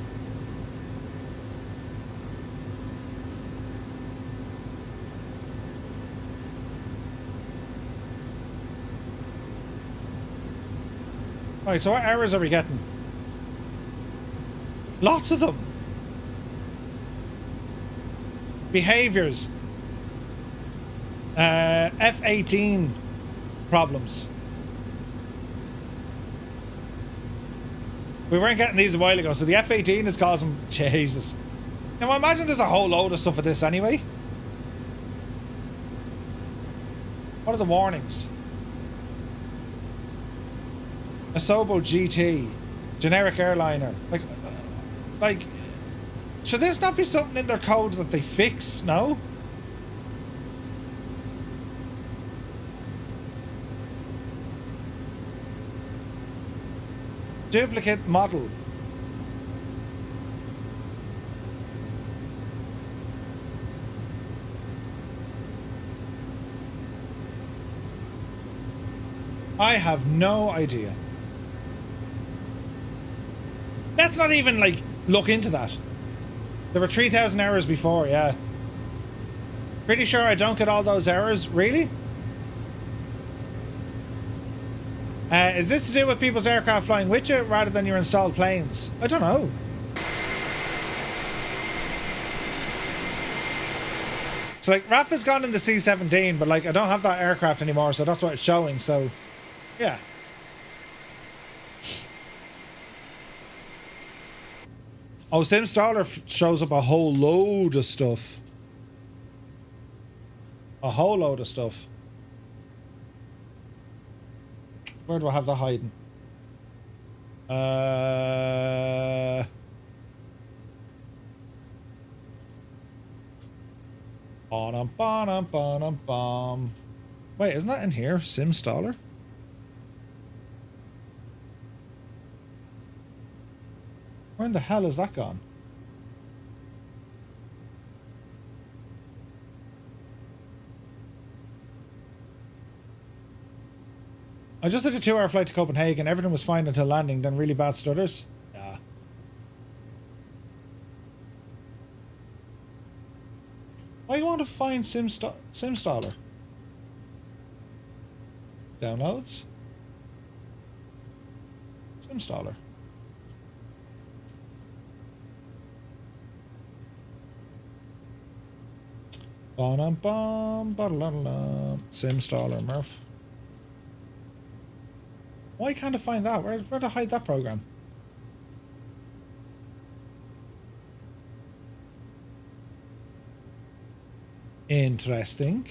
Right, so what errors are we getting? Lots of them. Behaviors. F18 problems. We weren't getting these a while ago, so the F18 is causing... Jesus. Now, I imagine there's a whole load of stuff with this anyway. What are the warnings? Asobo GT. Generic airliner. Like... Should this not be something in their code that they fix? No? Duplicate model. I have no idea. Let's not even, like, look into that. There were 3,000 errors before, yeah. Pretty sure I don't get all those errors. Really? Is this to do with people's aircraft flying with you rather than your installed planes? I don't know. So, like, RAF has gone in the C-17, but, like, I don't have that aircraft anymore, so that's what it's showing, so... Yeah. Oh, SimStaller shows up a whole load of stuff. A whole load of stuff. Where do I have that hiding? Wait, isn't that in here? SimStaller? Where in the hell is that gone? I just did a 2-hour flight to Copenhagen. Everything was fine until landing, then really bad stutters. Yeah. Why you want to find SimStaller? Downloads? SimStaller. SimStaller, Murph. Why can't I find that? Where to hide that program? Interesting.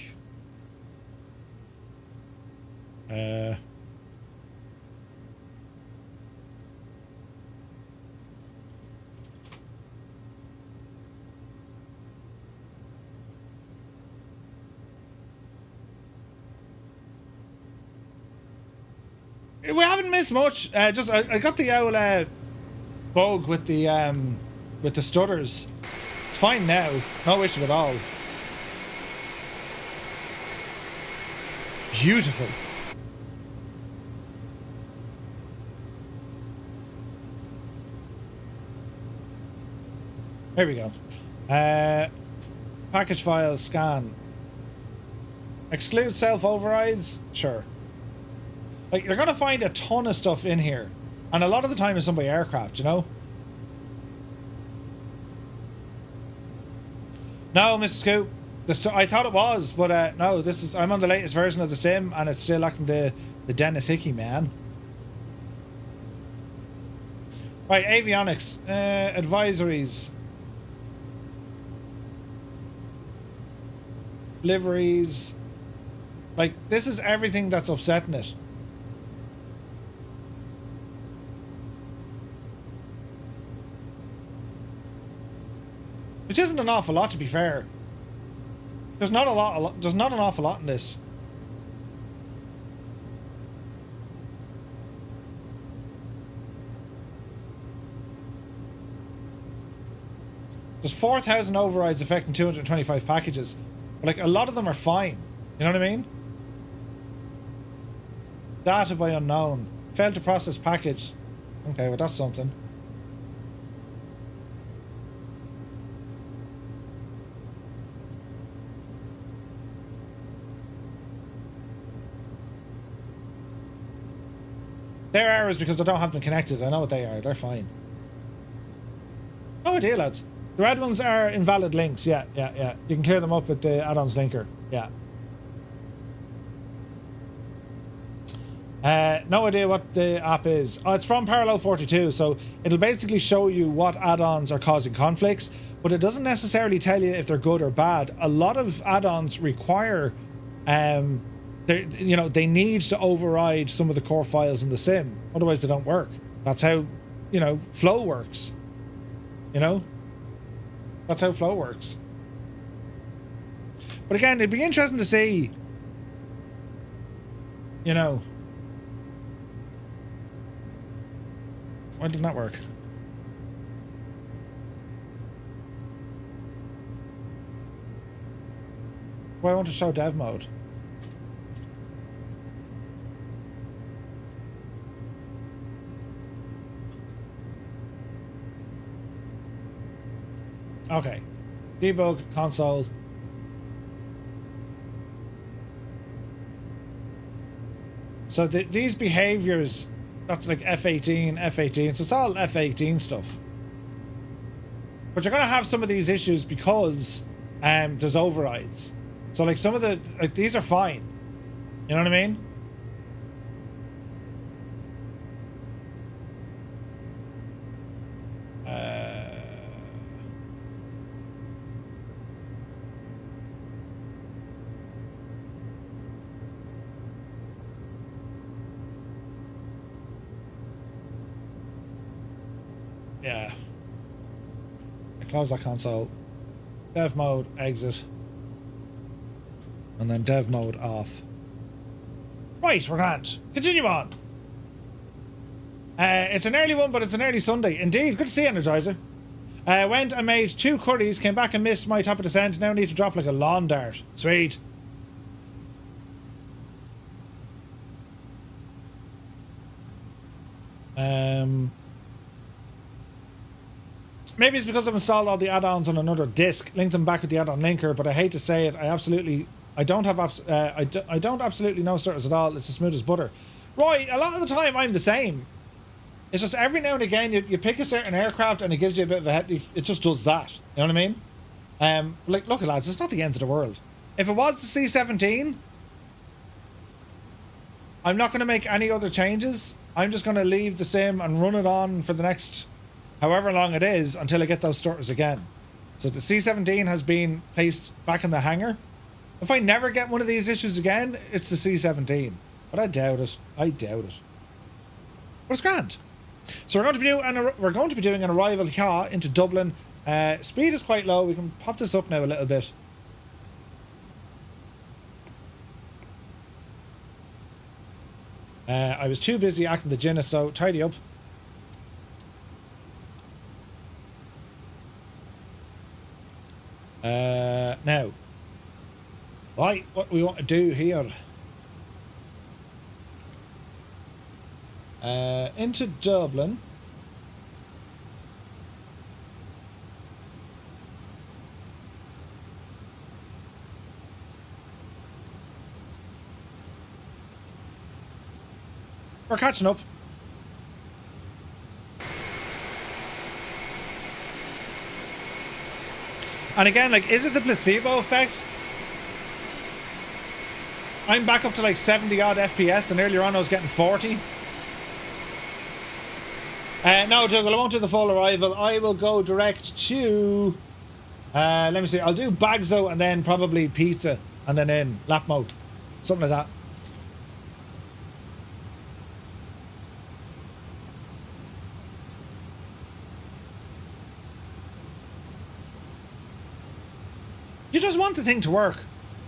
We haven't missed much. I got the old bug with the stutters. It's fine now. No issue at all. Beautiful. There we go. Package file scan. Exclude self overrides? Sure. Like, you're gonna find a ton of stuff in here. And a lot of the time it's done by aircraft, you know? No, Mr. Scoop. I thought it was, but no, I'm on the latest version of the sim and it's still lacking the Dennis Hickey, man. Right, avionics. Advisories. Liveries. Like, this is everything that's upsetting it. Which isn't an awful lot, to be fair. There's not an awful lot in this. There's 4,000 overrides affecting 225 packages. But, like, a lot of them are fine. You know what I mean? Data by unknown. Failed to process package. Okay, well, that's something. They're errors because I don't have them connected. I know what they are. They're fine. No idea, lads. The red ones are invalid links. Yeah. You can clear them up with the add-ons linker. Yeah. No idea what the app is. Oh, it's from Parallel 42, so it'll basically show you what add-ons are causing conflicts, but it doesn't necessarily tell you if they're good or bad. A lot of add-ons require, they need to override some of the core files in the sim, otherwise they don't work. That's how, flow works. That's how flow works. But again, it'd be interesting to see, why didn't that work? Why I want to show dev mode? Okay. Debug console. So these behaviors, that's like F18, F18. So it's all F18 stuff. But you're going to have some of these issues because there's overrides. So like some of these are fine. You know what I mean? Yeah. I close that console. Dev mode, exit. And then dev mode off. Right, we're grand. Continue on. It's an early one, but it's an early Sunday. Indeed, good to see you, Energizer. Went and made 2 curries, came back and missed my top of descent. Now need to drop like a lawn dart. Sweet. Maybe it's because I've installed all the add-ons on another disk, linked them back with the add-on linker, but I hate to say it, I don't absolutely no stutters at all. It's as smooth as butter. Right, a lot of the time I'm the same. It's just every now and again you pick a certain aircraft and it gives you a bit of a head. It just does that. You know what I mean? Like, look, lads, it's not the end of the world. If it was the C-17, I'm not going to make any other changes. I'm just going to leave the sim and run it on for the next however long it is until I get those stutters again. So the C-17 has been placed back in the hangar. If I never get one of these issues again, it's the C-17. But I doubt it. But it's grand. So we're going to be doing an arrival here into Dublin. Speed is quite low. We can pop this up now a little bit. I was too busy acting the Ginnet, so tidy up. Now, right, what we want to do here. Into Dublin. We're catching up. And again, like, is it the placebo effect? I'm back up to like 70 odd FPS and earlier on I was getting 40. No, Dougal, I won't do the full arrival. I will go direct to... let me see. I'll do Bagzo and then probably pizza and then in Lapmo. Something like that. You just want the thing to work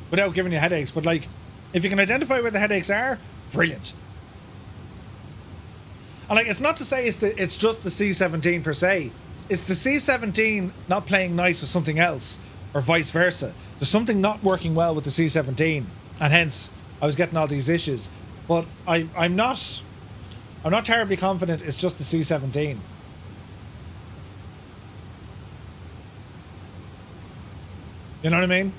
without giving you headaches. But like, if you can identify where the headaches are, brilliant. And like, it's not to say it's just the C-17 per se. It's the C-17 not playing nice with something else, or vice versa. There's something not working well with the C-17, and hence I was getting all these issues. But I'm not terribly confident it's just the C-17. You know what I mean?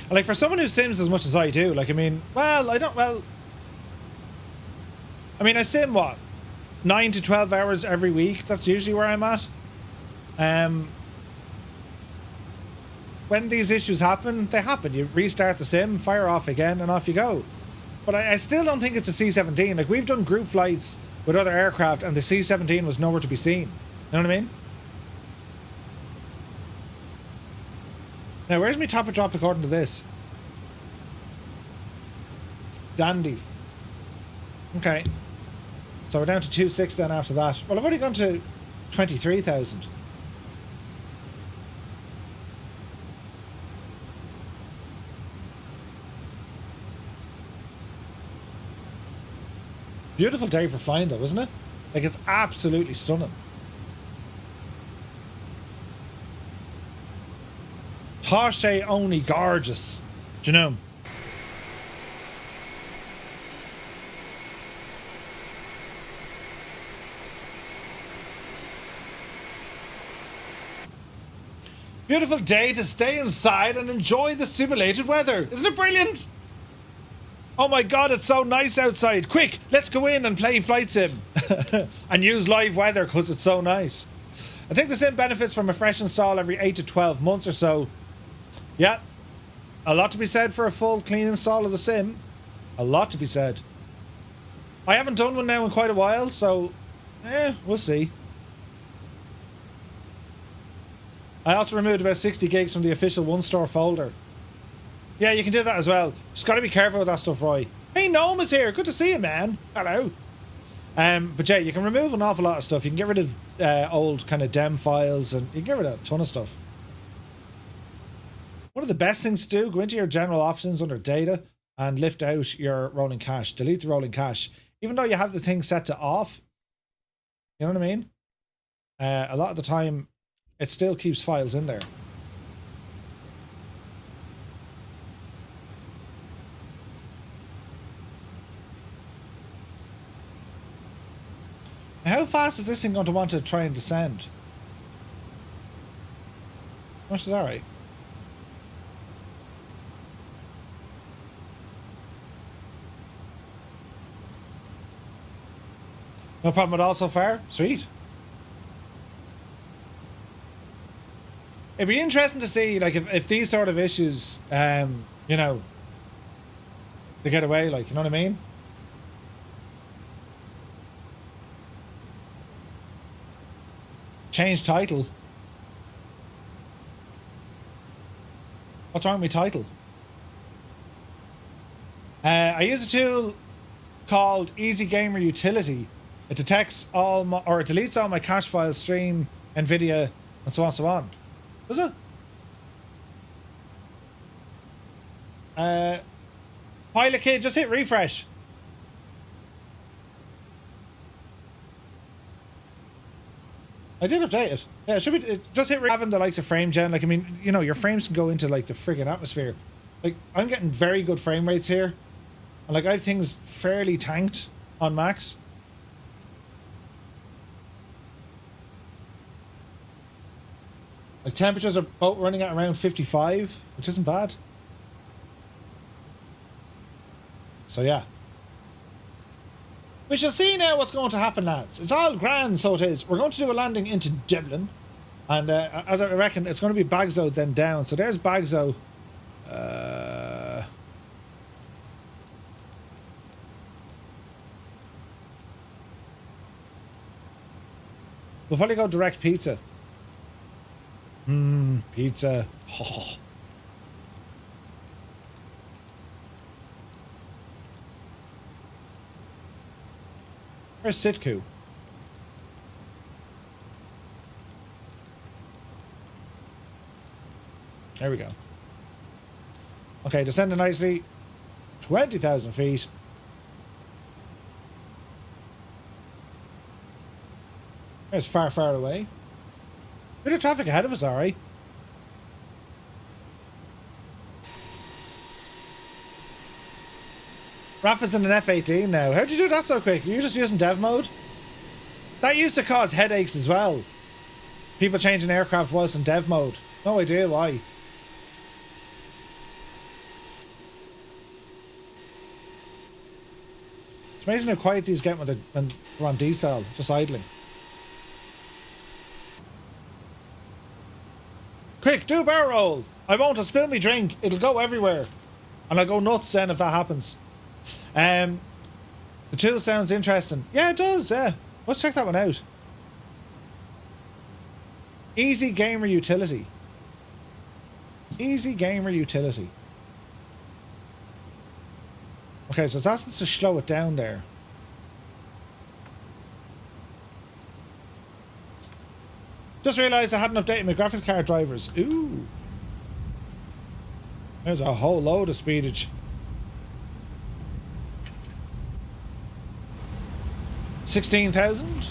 And like, for someone who sims as much as I do, like, I mean, well, I mean, I sim what? 9 to 12 hours every week. That's usually where I'm at. When these issues happen, they happen. You restart the sim, fire off again, and off you go. But I still don't think it's a C-17. Like, we've done group flights with other aircraft, and the C-17 was nowhere to be seen. You know what I mean? Now, where's my top of drop according to this? Dandy. Okay. So we're down to 2.6 then after that. Well, I've already gone to 23,000. Beautiful day for flying though, isn't it? Like, it's absolutely stunning. Torshay only gorgeous. Do you know? Beautiful day to stay inside and enjoy the simulated weather. Isn't it brilliant? Oh my god, it's so nice outside. Quick, let's go in and play flight sim. And use live weather because it's so nice. I think the sim benefits from a fresh install every 8 to 12 months or so. Yeah, a lot to be said for a full clean install of the sim. A lot to be said. I haven't done one now in quite a while, so we'll see. I also removed about 60 gigs from the official one store folder. Yeah, you can do that as well. Just gotta be careful with that stuff, Roy. Hey, Gnome is here. Good to see you, man. Hello. But yeah, you can remove an awful lot of stuff. You can get rid of old kind of dem files, and you can get rid of a ton of stuff. One of the best things to do, go into your general options under data and lift out your rolling cache. Delete the rolling cache. Even though you have the thing set to off, you know what I mean? A lot of the time, it still keeps files in there. How fast is this thing going to want to try and descend? Much is alright. No problem at all so far. Sweet. It'd be interesting to see, like, if these sort of issues, you know, they get away, like, you know what I mean? Change title. What's wrong with my title? I use a tool called Easy Gamer Utility. It detects all my, or it deletes all my cache files, stream, NVIDIA, and so on and so on. Does it? Pilot Kid, just hit refresh. I did update it. Yeah, it should be. Just hit having the likes of frame gen. Like, I mean, you know, your frames can go into like the friggin' atmosphere. Like, I'm getting very good frame rates here, and like I have things fairly tanked on max. Like, temperatures are both running at around 55, which isn't bad. So yeah. We shall see now what's going to happen, lads. It's all grand, so it is. We're going to do a landing into Dublin. And as I reckon, it's going to be Bagzo then down. So there's Bagzo. We'll probably go direct pizza. Pizza. Oh. Where's Sitku? There we go. Okay, descending nicely. 20,000 feet. It's far, far away. Bit of traffic ahead of us, alright. Rafa's in an F-18 now. How'd you do that so quick? Are you just using dev mode? That used to cause headaches as well. People changing aircraft whilst in dev mode. No idea why. amazing how quiet these get when they're on decel, just idling. Quick, do a barrel roll. I won't. I'll spill me drink. It'll go everywhere. And I'll go nuts then if that happens. The tool sounds interesting. Yeah, it does. Yeah. Let's check that one out. Easy gamer utility. Easy gamer utility. Okay, so it's asking us to slow it down there. Just realised I hadn't updated my graphics card drivers. Ooh. There's a whole load of speedage. 16,000.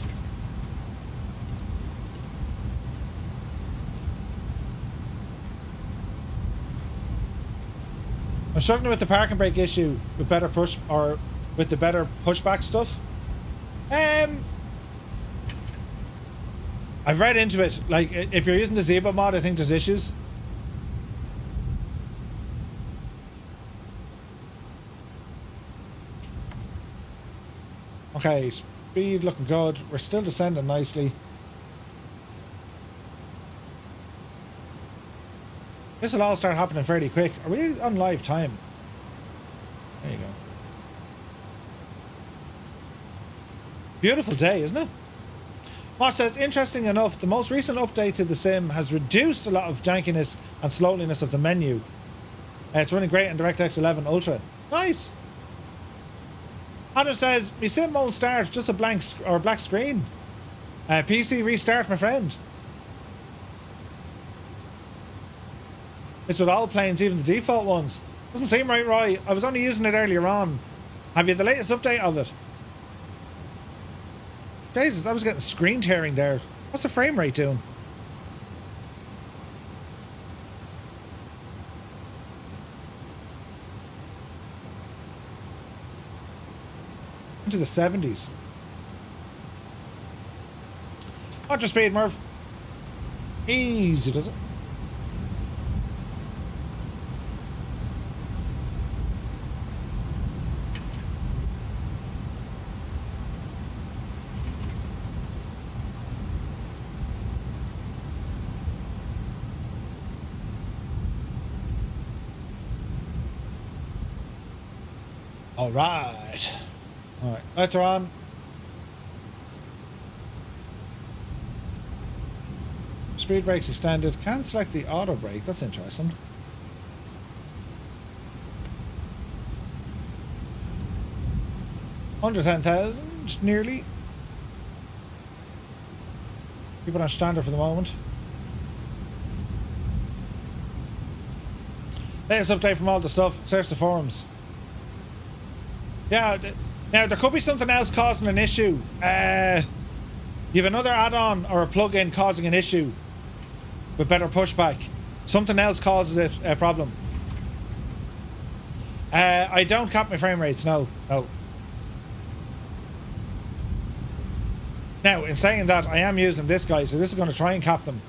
I'm struggling with the parking brake issue with better push or with the better pushback stuff. I've read into it. Like, if you're using the Zebo mod, I think there's issues. Okay, speed looking good. We're still descending nicely. This will all start happening fairly quick. Are we on live time? There you go. Beautiful day, isn't it? Mark says, interesting enough, the most recent update to the sim has reduced a lot of jankiness and slowness of the menu. It's running great on DirectX 11 Ultra. Nice. Adam says, my sim won't start, just a black screen. PC restart, my friend. It's with all planes, even the default ones. Doesn't seem right, Roy. I was only using it earlier on. Have you the latest update of it? Jesus, I was getting screen tearing there. What's the frame rate doing? Into the 70s. Watch your speed, Murph. Easy, does it? All right. All right, lights are on. Speed brakes extended. Can't select the auto brake. That's interesting. Under 10,000, nearly. Keep it on standard for the moment. Latest update from all the stuff. Search the forums. Yeah, now there could be something else causing an issue. You have another add-on or a plug-in causing an issue with better pushback. Something else causes it a problem. I don't cap my frame rates, no. Now, in saying that, I am using this guy, so this is going to try and cap them.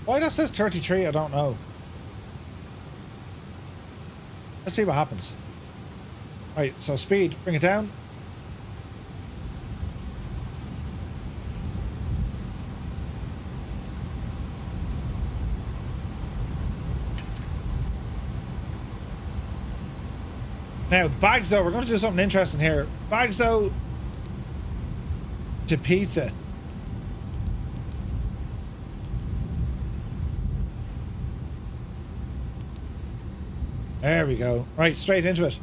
Why that says 33, I don't know. Let's see what happens. Right, so speed, bring it down. Now, Bagzo, we're going to do something interesting here. Bagzo to pizza. There we go. Right, straight into it.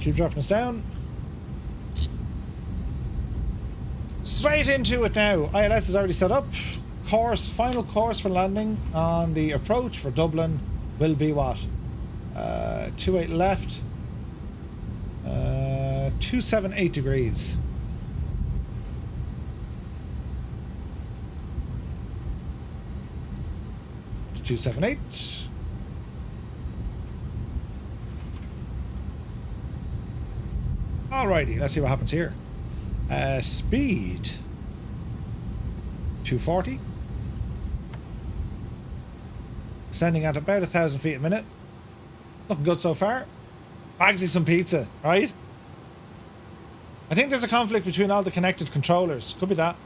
Keep dropping us down. Straight into it now. ILS is already set up. Course, final course for landing on the approach for Dublin will be what? 28 left. 278 degrees. To 278. Alrighty, let's see what happens here. Speed 240. Sending at about 1,000 feet a minute. Looking good so far. Bagsy some pizza, right? I think there's a conflict between all the connected controllers. Could be that.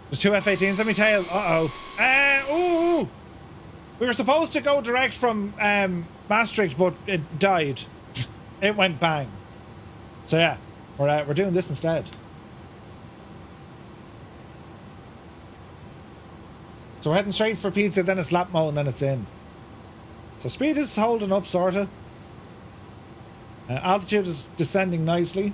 There's two F-18s, let me tell you. Ooh! We were supposed to go direct from Maastricht, but it died. It went bang. So yeah, we're doing this instead. So we're heading straight for pizza, then it's lap mode, and then it's in. So speed is holding up, sorta. Altitude is descending nicely.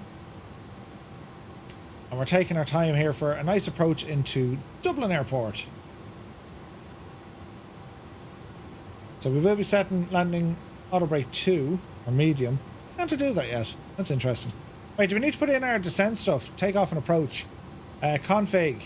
And we're taking our time here for a nice approach into Dublin Airport. So we will be setting landing auto brake 2, or medium. Can't do that yet. That's interesting. Wait, do we need to put in our descent stuff? Take off and approach. Config.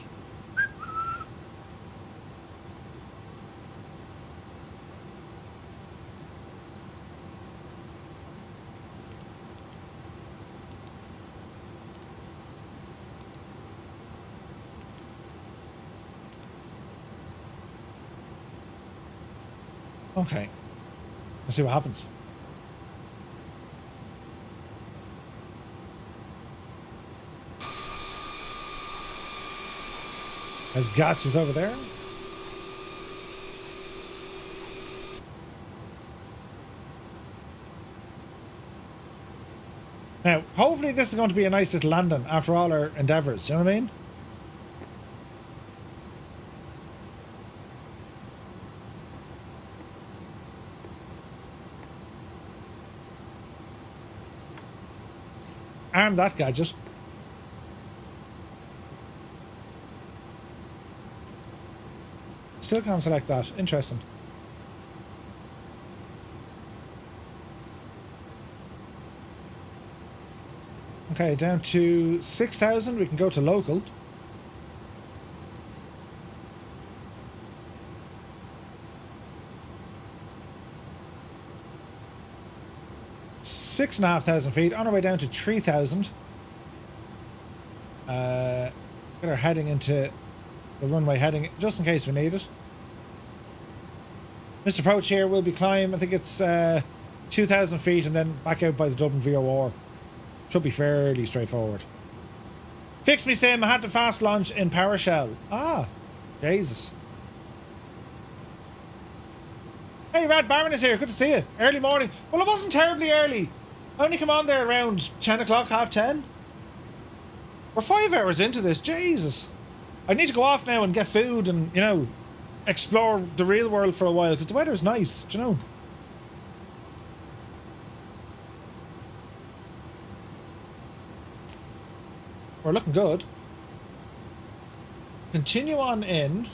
Okay. Let's see what happens. There's gases over there. Now, hopefully this is going to be a nice little landing after all our endeavours, you know what I mean? Arm that gadget. Still can't select that. Interesting. Okay, down to 6,000. We can go to local. Six and a half thousand feet. On our way down to 3,000. Get our heading into the runway heading, just in case we need it. This approach here will be climb, I think it's 2,000 feet and then back out by the Dublin VOR. Should be fairly straightforward. Fix me sim, I had to fast launch in PowerShell. Ah, Jesus. Hey, Rad Barman is here, good to see you. Early morning. Well, it wasn't terribly early. I only come on there around 10 o'clock, half 10. We're 5 hours into this, Jesus. I need to go off now and get food and, you know, explore the real world for a while because the weather's nice, do you know? We're looking good. Continue on in.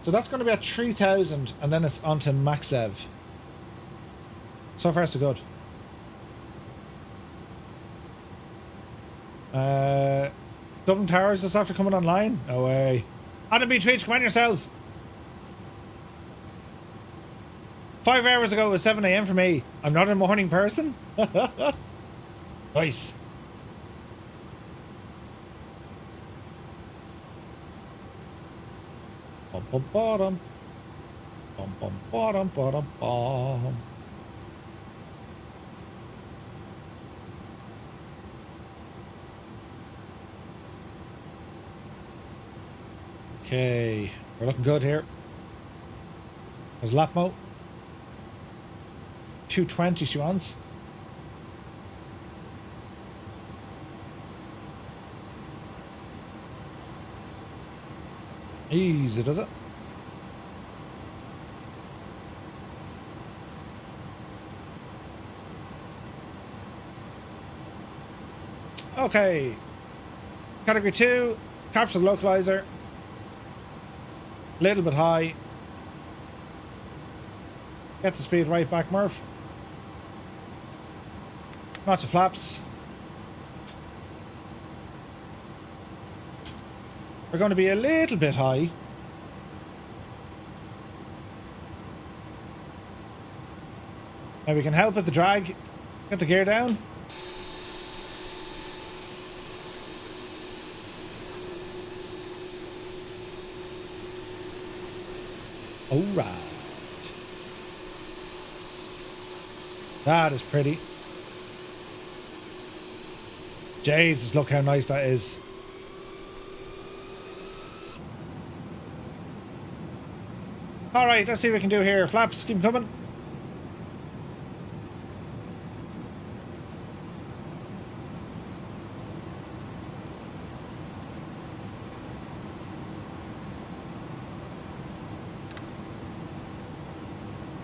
So that's going to be at 3,000 and then it's on to Maxev. So far so good. Dublin Towers is after coming online? No way. Adam B. Twitch, come on yourself. 5 hours ago it was 7 AM for me. I'm not a morning person. Nice. Bum bum bottom. Bum bum bottom bottom bum. Okay, we're looking good here. There's Lapmo. 220 she wants. Easy, does it? Okay. Category 2, capture the localizer. Little bit high. Get the speed right back, Murph. Notch of flaps. We're going to be a little bit high. Now we can help with the drag. Get the gear down. All right. That is pretty. Jesus, look how nice that is. All right, let's see what we can do here. Flaps, keep them coming.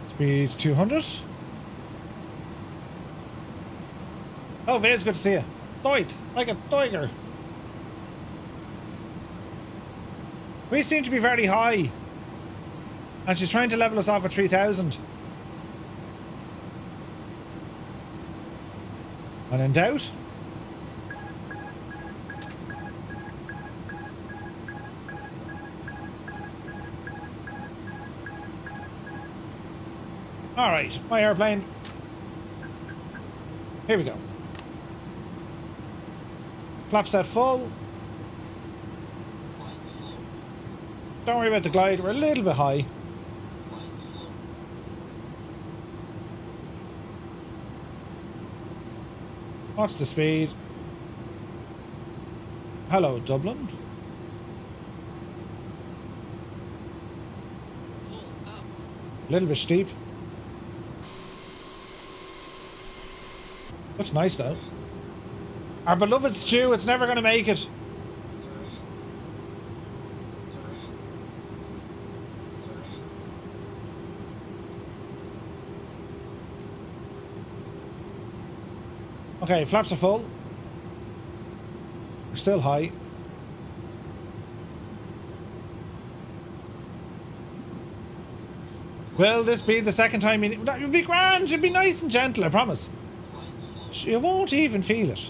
Speed 200. Oh, Viz, good to see you. Died like a tiger. We seem to be very high. And she's trying to level us off at 3,000. And in doubt? Alright, my airplane. Here we go. Flap set full. Don't worry about the glide, we're a little bit high. What's the speed? Hello, Dublin. A little bit steep. Looks nice though. Our beloved Stew, it's never going to make it. Okay, flaps are full. We're still high. Will this be the second time you... It'll be grand, it'll be nice and gentle, I promise. You won't even feel it.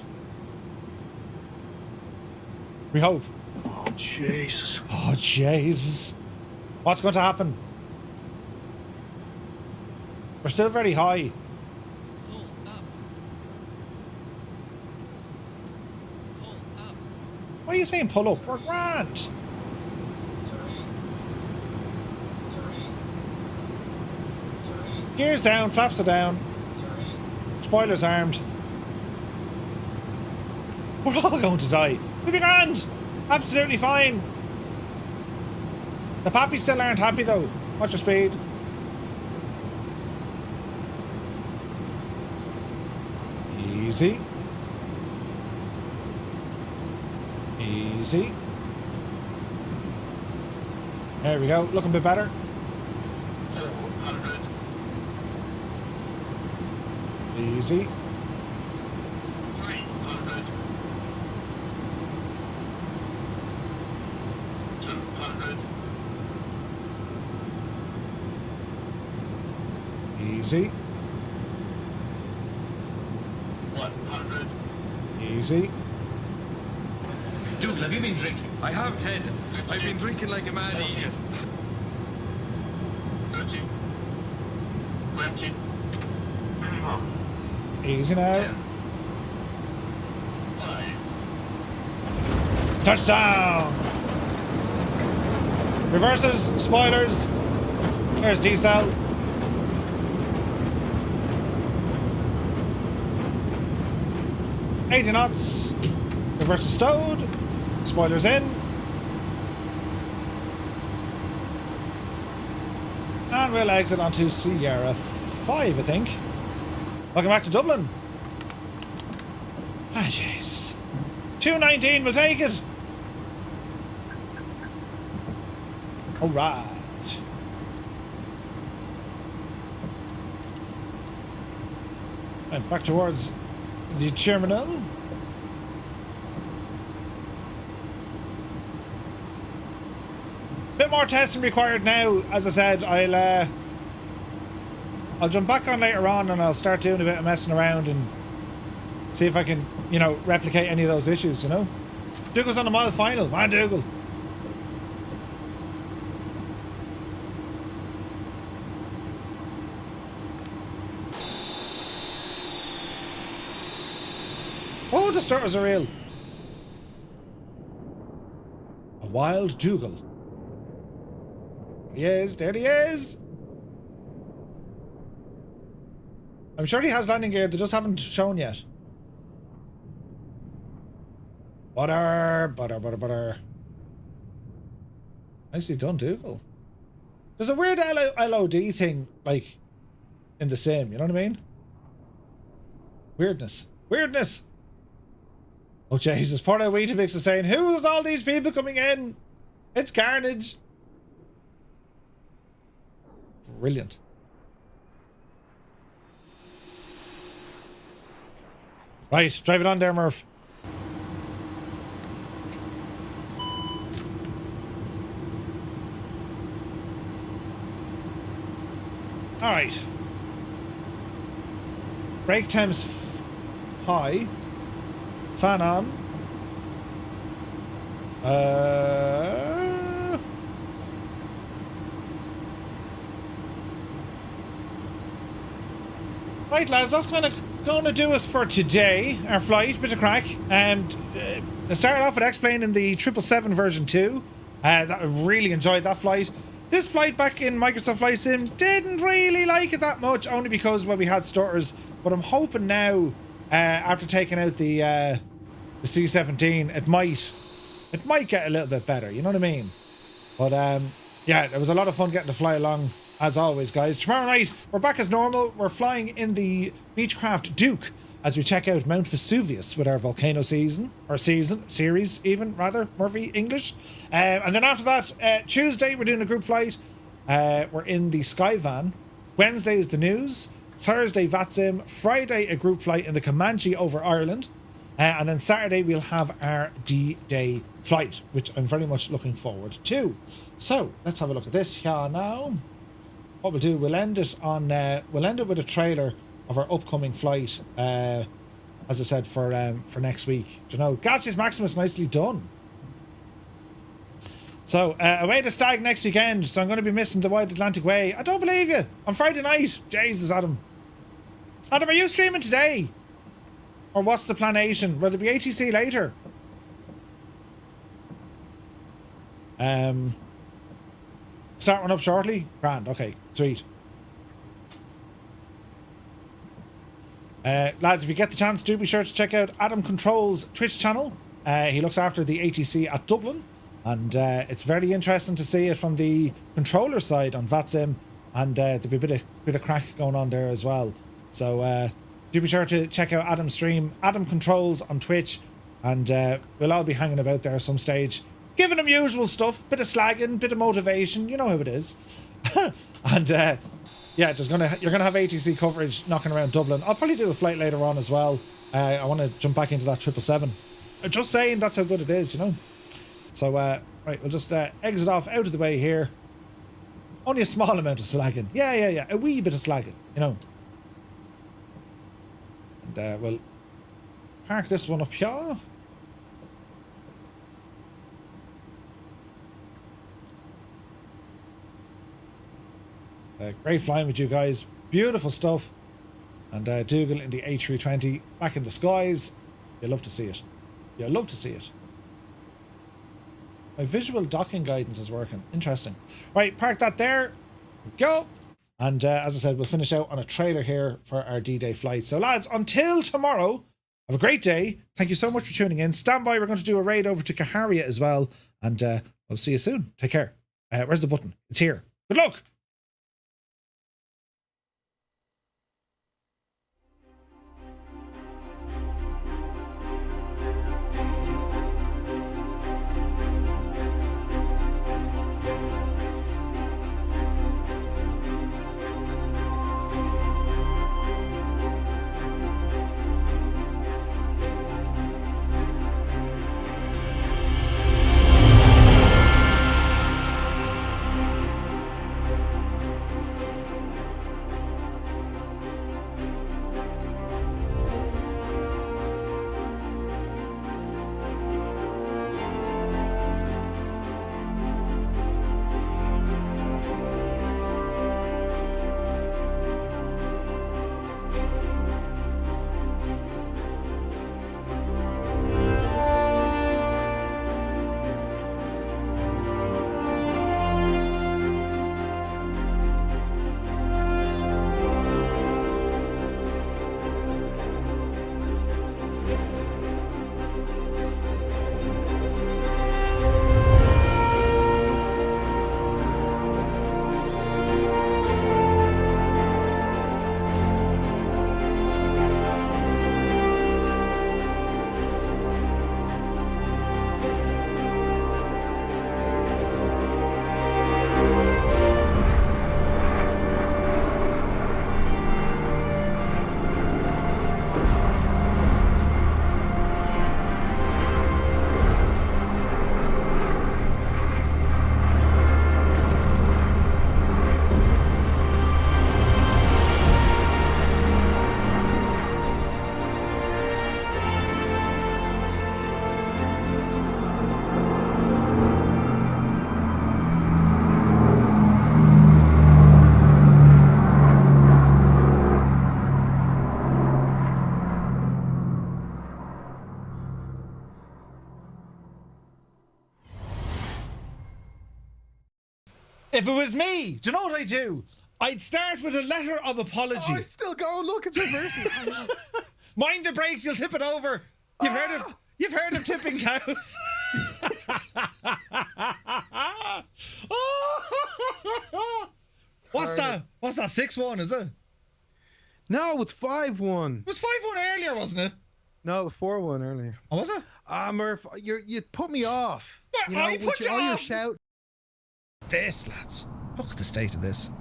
We hope. Oh, Jesus. Oh, Jesus. What's going to happen? We're still very high. Why are you saying pull up? We're grand. Gears down, flaps are down. Spoilers armed. We're all going to die. We'll be grand. Absolutely fine. The pappies still aren't happy though. Watch your speed. Easy. Easy. There we go. Looking a bit better. Easy. Easy. 100. Easy. Dougal, have you been drinking? I have, Ted. I've been drinking like a man eater. 30. 20. Easy now. 5. Touchdown! Reverses, spoilers. There's decel. $80 knots. Reverses stowed. Spoilers in. And we'll exit onto Sierra 5, I think. Welcome back to Dublin. Ah, jeez. 219, we'll take it. All right. And back towards the terminal. Bit more testing required now. As I said, I'll jump back on later on and I'll start doing a bit of messing around and see if I can, you know, replicate any of those issues, you know? Dougal's on the mile final. Man, Dougal. the starters are real. A wild Dougal. There he is. There he is. I'm sure he has landing gear. They just haven't shown yet. Butter, butter, butter, butter. Nicely done, Dougal. There's a weird LOD thing, like, in the sim, you know what I mean? Weirdness. Weirdness! Oh, Jesus. Poor old Weetabix is saying, who's all these people coming in? It's carnage. Brilliant. Right, drive it on there, Murph. All right. Brake time's high. Fan on. Right, lads, that's kind of going to do us for today. Our flight, bit of crack. And I started off with explaining the 777 version 2. I really enjoyed that flight. This flight back in Microsoft Flight Sim didn't really like it that much, only because, well, we had stutters. But I'm hoping now, after taking out the C-17, it might get a little bit better. You know what I mean? But yeah, it was a lot of fun getting to fly along. As always, guys, tomorrow night we're back as normal. We're flying in the Beechcraft Duke as we check out Mount Vesuvius with our volcano series, even rather, Murphy English. And then after that, Tuesday we're doing a group flight. We're in the Skyvan. Wednesday is the news. Thursday VATSIM. Friday a group flight in the Comanche over Ireland. And then Saturday we'll have our D-Day flight, which I'm very much looking forward to. So let's have a look at this here now. What we'll do, we'll end it with a trailer of our upcoming flight, as I said, for next week. Do you know, Gaseous Maximus, nicely done. So away to Stag next weekend, so I'm going to be missing the Wide Atlantic Way. I don't believe you. On Friday night. Jesus, Adam. Adam, are you streaming today? Or what's the planation? Will there be ATC later? Start one up shortly? Grand, okay, sweet. Lads, if you get the chance, do be sure to check out Adam Control's Twitch channel. He looks after the ATC at Dublin, and it's very interesting to see it from the controller side on VATSIM, and there'll be a bit of crack going on there as well. So do be sure to check out Adam's stream, Adam Controls on Twitch, and we'll all be hanging about there some stage, giving him usual stuff, bit of slagging, bit of motivation, you know how it is. And yeah, you're gonna have ATC coverage knocking around Dublin. I'll probably do a flight later on as well. I want to jump back into that 777. Just saying, that's how good it is, you know. So right, we'll just exit off out of the way here. Only a small amount of slagging. Yeah, a wee bit of slagging, you know. And we'll park this one up here. Great flying with you guys. Beautiful stuff. And Dougal in the A320 back in the skies. You'll love to see it. You'll love to see it. My visual docking guidance is working. Interesting. Right, park that there. Go. And as I said, we'll finish out on a trailer here for our D-Day flight. So lads, until tomorrow, have a great day. Thank you so much for tuning in. Stand by. We're going to do a raid over to Kaharia as well. And we'll see you soon. Take care. Where's the button? It's here. Good luck. If it was me, do you know what I'd do? I'd start with a letter of apology. Oh, it's still going. Look, it's reversing. Mind the brakes, you'll tip it over. You've heard of tipping cows. What's that? What's that? 6-1, is it? No, it's 5-1. It was 5-1 earlier, wasn't it? No, it was 4-1 earlier. Oh, was it? Murph, you put me off. I put you all your off. shout. This, lads. Look at the state of this.